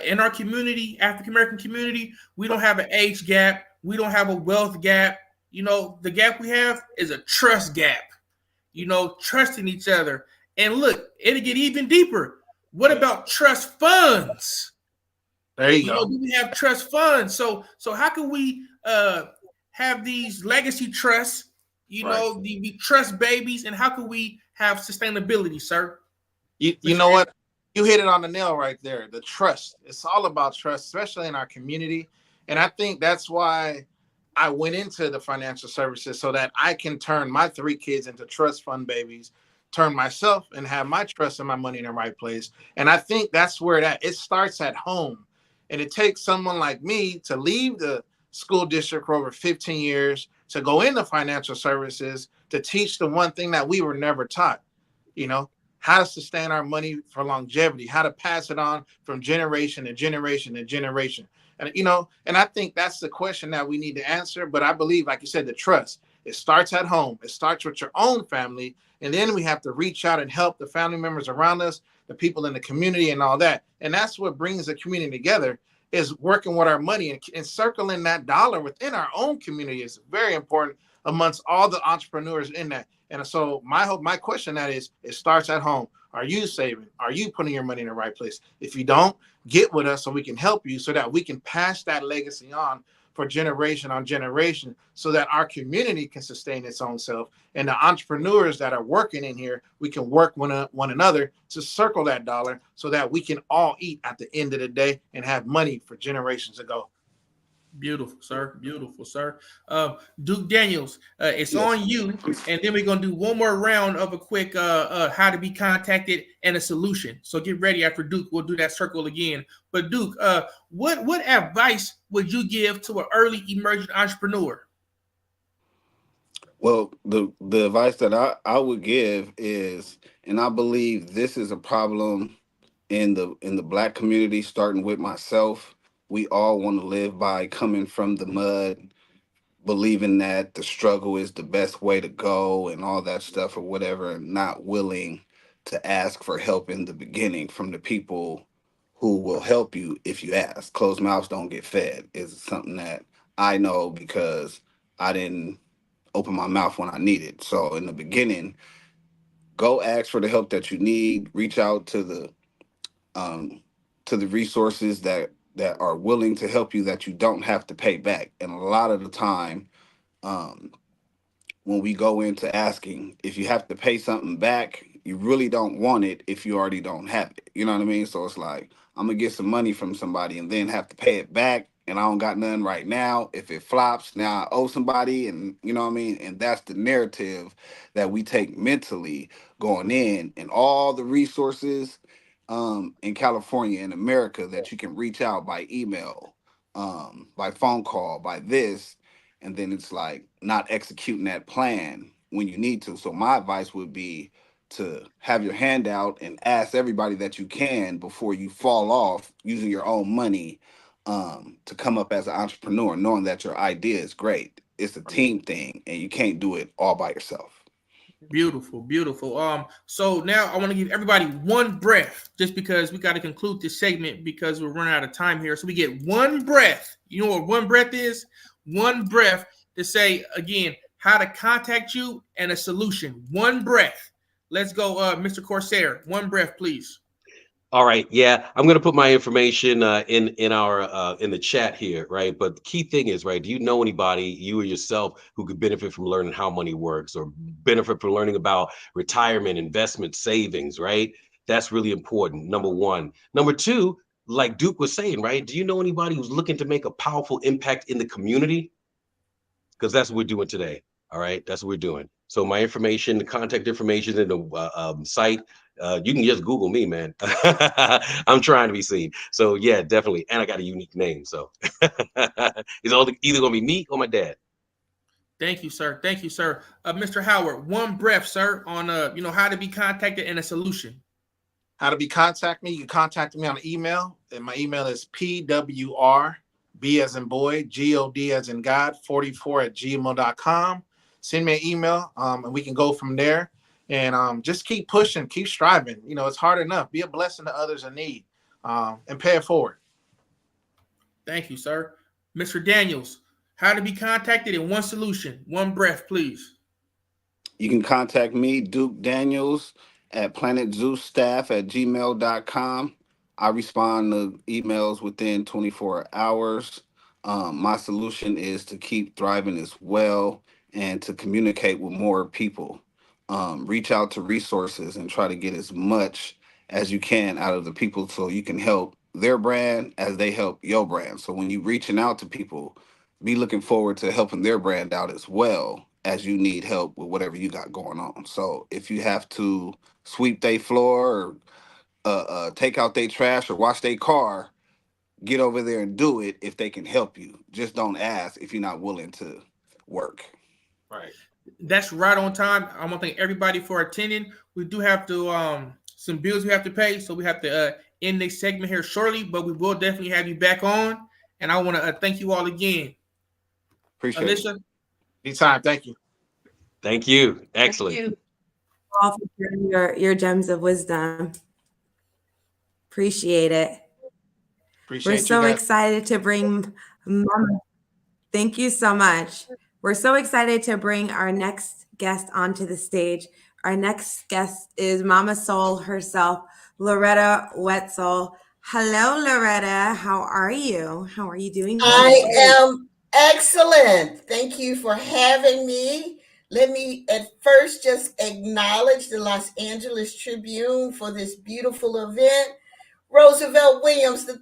in our community, African-American community, we don't have an age gap. We don't have a wealth gap. The gap we have is a trust gap, trusting each other. And look, it'll get even deeper. What about trust funds? There you go. Do we have trust funds? So how can we have these legacy trusts, the trust babies, and how can we have sustainability, sir? You know what? You hit it on the nail right there. The trust. It's all about trust, especially in our community. And I think that's why I went into the financial services, so that I can turn my 3 kids into trust fund babies turn myself and have my trust and my money in the right place. And I think that's where it starts at home. And it takes someone like me to leave the school district for over 15 years to go into financial services to teach the one thing that we were never taught, you know, how to sustain our money for longevity, how to pass it on from generation to generation to generation. And, you know, and I think that's the question that we need to answer. But I believe, like you said, the trust, it starts at home. It starts with your own family. And then we have to reach out and help the family members around us, the people in the community and all that. And that's what brings the community together, is working with our money and circling that dollar within our own community is very important amongst all the entrepreneurs in that. And so my question that is, it starts at home. Are you saving? Are you putting your money in the right place? If you don't, get with us so we can help you so that we can pass that legacy on for generation on generation so that our community can sustain its own self. And the entrepreneurs that are working in here, we can work one another to circle that dollar so that we can all eat at the end of the day and have money for generations to go. Beautiful, sir. Beautiful, sir. Duke Daniels, it's Yes. on you. And then we're going to do one more round of a quick how to be contacted and a solution. So get ready after Duke. We'll do that circle again. But Duke, what advice would you give to an early emerging entrepreneur? Well, the advice that I would give is, and I believe this is a problem in the Black community, starting with myself. We all want to live by coming from the mud, believing that the struggle is the best way to go and all that stuff or whatever, and not willing to ask for help in the beginning from the people who will help you if you ask. Closed mouths don't get fed is something that I know because I didn't open my mouth when I needed. So in the beginning, go ask for the help that you need, reach out to the resources that are willing to help you that you don't have to pay back. And a lot of the time, when we go into asking, if you have to pay something back, you really don't want it if you already don't have it. You know what I mean? So it's like, I'm gonna get some money from somebody and then have to pay it back, and I don't got none right now. If it flops, now I owe somebody, and you know what I mean? And that's the narrative that we take mentally going in, and all the resources in California, in America, that you can reach out by email, by phone call, by this, and then it's like not executing that plan when you need to. So my advice would be to have your hand out and ask everybody that you can before you fall off using your own money to come up as an entrepreneur, knowing that your idea is great. It's a team thing and you can't do it all by yourself. Beautiful, beautiful. So now I want to give everybody one breath, just because we got to conclude this segment because we're running out of time here. So we get one breath. You know what one breath is? One breath to say again how to contact you and a solution. One breath. Let's go, Mr. Corsair. One breath, please. All right, yeah, I'm gonna put my information in our in the chat here, right? But the key thing is, right? Do you know anybody, you or yourself, who could benefit from learning how money works, or benefit from learning about retirement, investment, savings, right? That's really important. Number one. Number two, like Duke was saying, right? Do you know anybody who's looking to make a powerful impact in the community? Because that's what we're doing today. All right, that's what we're doing. So my information, the contact information, in the site. You can just Google me, man. I'm trying to be seen. So yeah, definitely. And I got a unique name. So it's either gonna be me or my dad. Thank you, sir. Thank you, sir. Mr. Howard, one breath, sir, on how to be contacted and a solution. How to be contact me? You can contact me on email, and my email is PWR, B as in boy, God as in God, 44@gmail.com. Send me an email, and we can go from there. And just keep pushing, keep striving. You know, it's hard enough. Be a blessing to others in need, and pay it forward. Thank you, sir. Mr. Daniels, how to be contacted in one solution. One breath, please. You can contact me, Duke Daniels, at planetzeusstaff@gmail.com. I respond to emails within 24 hours. My solution is to keep thriving as well and to communicate with more people. Reach out to resources and try to get as much as you can out of the people so you can help their brand as they help your brand. So when you're reaching out to people, be looking forward to helping their brand out as well as you need help with whatever you got going on. So if you have to sweep their floor or take out their trash or wash their car, get over there and do it if they can help you. Just don't ask if you're not willing to work. Right. That's right on time. I want to thank everybody for attending. We do have to some bills we have to pay, so we have to end this segment here shortly, but we will definitely have you back on. And I want to thank you all again. Appreciate Alicia? it. Anytime. Thank you. Thank you. Excellent. Thank you all for sharing your gems of wisdom. Appreciate it. Appreciate We're you so guys. excited to bring Mama. Thank you so much. We're so excited to bring our next guest onto the stage. Our next guest is Mama Soul herself, Loretta Wetzel. Hello, Loretta. How are you? How are you doing today? I am excellent. Thank you for having me. Let me at first just acknowledge the Los Angeles Tribune for this beautiful event. Roosevelt Williams III.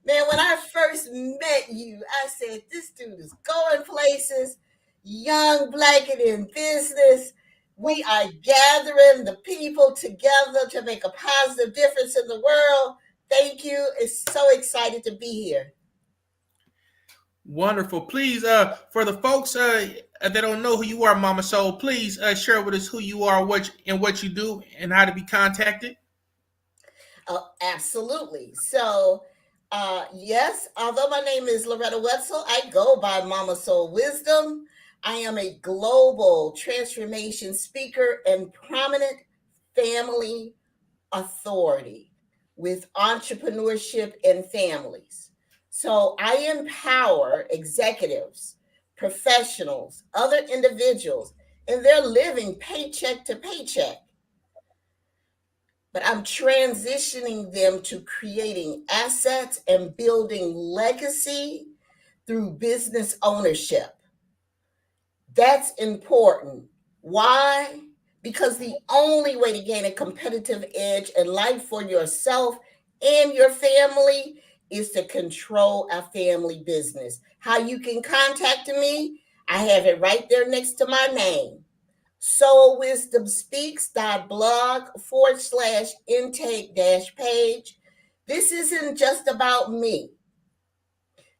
Man, when I first met you, I said, this dude is going places, young, black, and in business. We are gathering the people together to make a positive difference in the world. Thank you. It's so excited to be here. Wonderful. Please, for the folks that don't know who you are, Mama Soul, please share with us who you are, what you do, and how to be contacted. Oh, absolutely. So, yes, although my name is Loretta Wetzel, I go by Mama Soul Wisdom. I am a global transformation speaker and prominent family authority with entrepreneurship and families. So I empower executives, professionals, other individuals, and they're living paycheck to paycheck. But I'm transitioning them to creating assets and building legacy through business ownership. That's important. Why? Because the only way to gain a competitive edge in life for yourself and your family is to control a family business. How you can contact me, I have it right there next to my name. soulwisdomspeaks.blog/intake-page. This isn't just about me.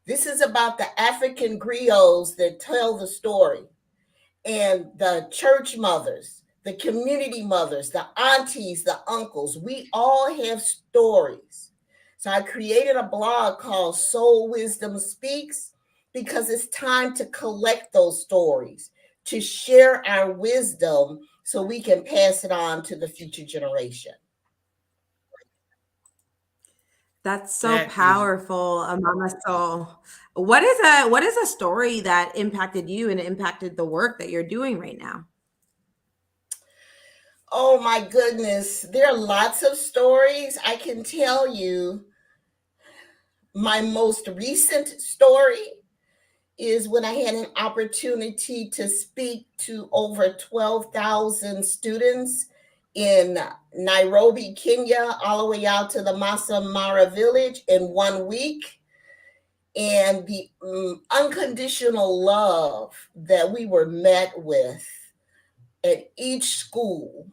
This is about the African griots that tell the story, and the church mothers, the community mothers, the aunties, the uncles. We all have stories. So I created a blog called Soul Wisdom Speaks because it's time to collect those stories, to share our wisdom so we can pass it on to the future generation. That's so powerful, Mama Soul. What is a story that impacted you and impacted the work that you're doing right now? Oh my goodness, there are lots of stories. I can tell you my most recent story is when I had an opportunity to speak to over 12,000 students in Nairobi, Kenya, all the way out to the Masai Mara village in 1 week. And the unconditional love that we were met with at each school,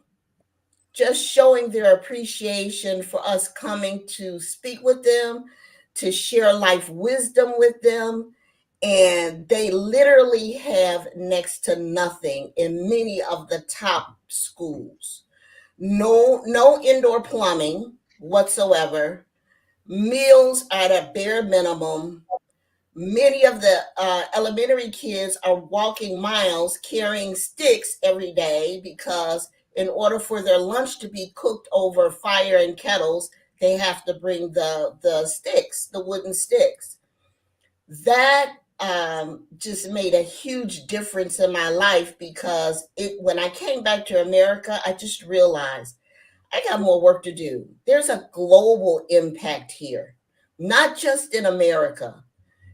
just showing their appreciation for us coming to speak with them, to share life wisdom with them. And they literally have next to nothing in many of the top schools. No indoor plumbing whatsoever. Meals are at a bare minimum. Many of the elementary kids are walking miles carrying sticks every day because in order for their lunch to be cooked over fire and kettles, they have to bring the sticks, the wooden sticks. That just made a huge difference in my life because when I came back to America, I just realized I got more work to do. There's a global impact here, not just in America.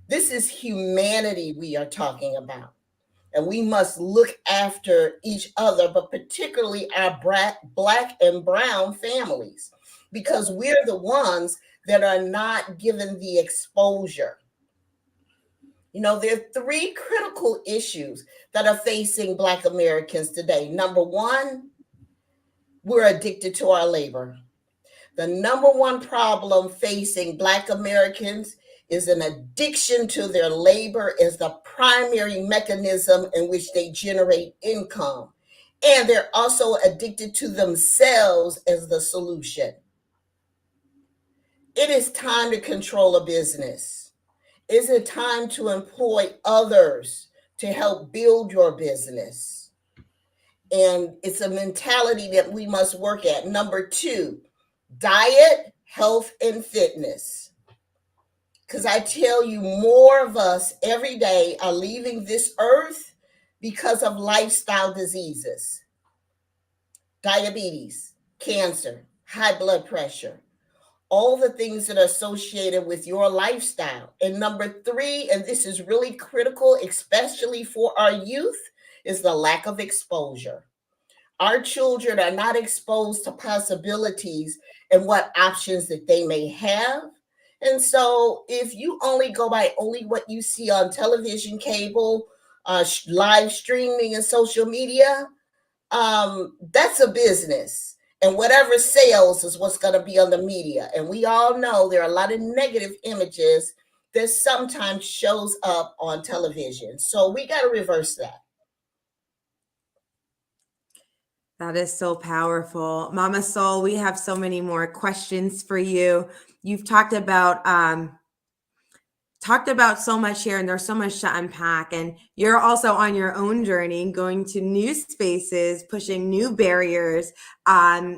This is humanity we are talking about. And we must look after each other, but particularly our Black and brown families, because we're the ones that are not given the exposure. You know, there are three critical issues that are facing Black Americans today. Number one, we're addicted to our labor. The number one problem facing Black Americans is an addiction to their labor as the primary mechanism in which they generate income. And they're also addicted to themselves as the solution. It is time to control a business. Is it time to employ others to help build your business? And it's a mentality that we must work at. Number two, diet, health, and fitness. Because I tell you, more of us every day are leaving this earth because of lifestyle diseases, diabetes, cancer, high blood pressure, all the things that are associated with your lifestyle. And number three, and this is really critical, especially for our youth, is the lack of exposure. Our children are not exposed to possibilities and what options that they may have. And so if you only go by only what you see on television, cable, live streaming, and social media, that's a business. And whatever sells is what's going to be on the media. And we all know there are a lot of negative images that sometimes shows up on television. So we got to reverse that. That is so powerful. Mama Soul, we have so many more questions for you. You've talked about so much here, and there's so much to unpack. And you're also on your own journey, going to new spaces, pushing new barriers,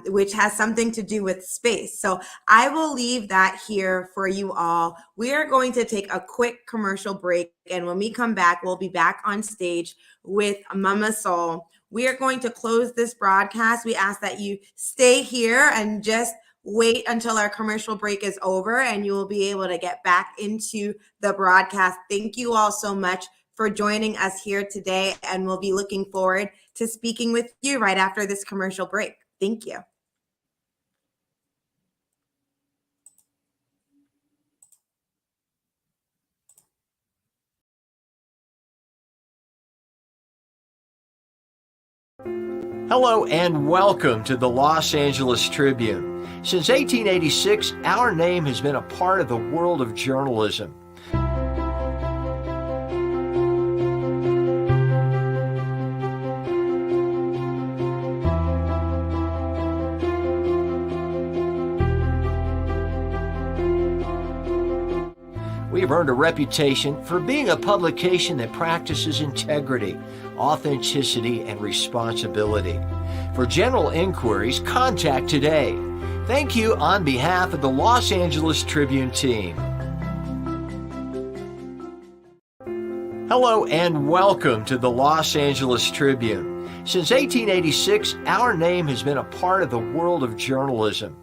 which has something to do with space. So I will leave that here for you all. We are going to take a quick commercial break. And when we come back, we'll be back on stage with Mama Soul. We are going to close this broadcast. We ask that you stay here and just wait until our commercial break is over, and you will be able to get back into the broadcast. Thank you all so much for joining us here today, and we'll be looking forward to speaking with you right after this commercial break. Thank you. Hello and welcome to the Los Angeles Tribune. Since 1886, our name has been a part of the world of journalism. We have earned a reputation for being a publication that practices integrity, authenticity, and responsibility. For general inquiries, contact today. Thank you on behalf of the Los Angeles Tribune team. Hello and welcome to the Los Angeles Tribune. Since 1886, our name has been a part of the world of journalism.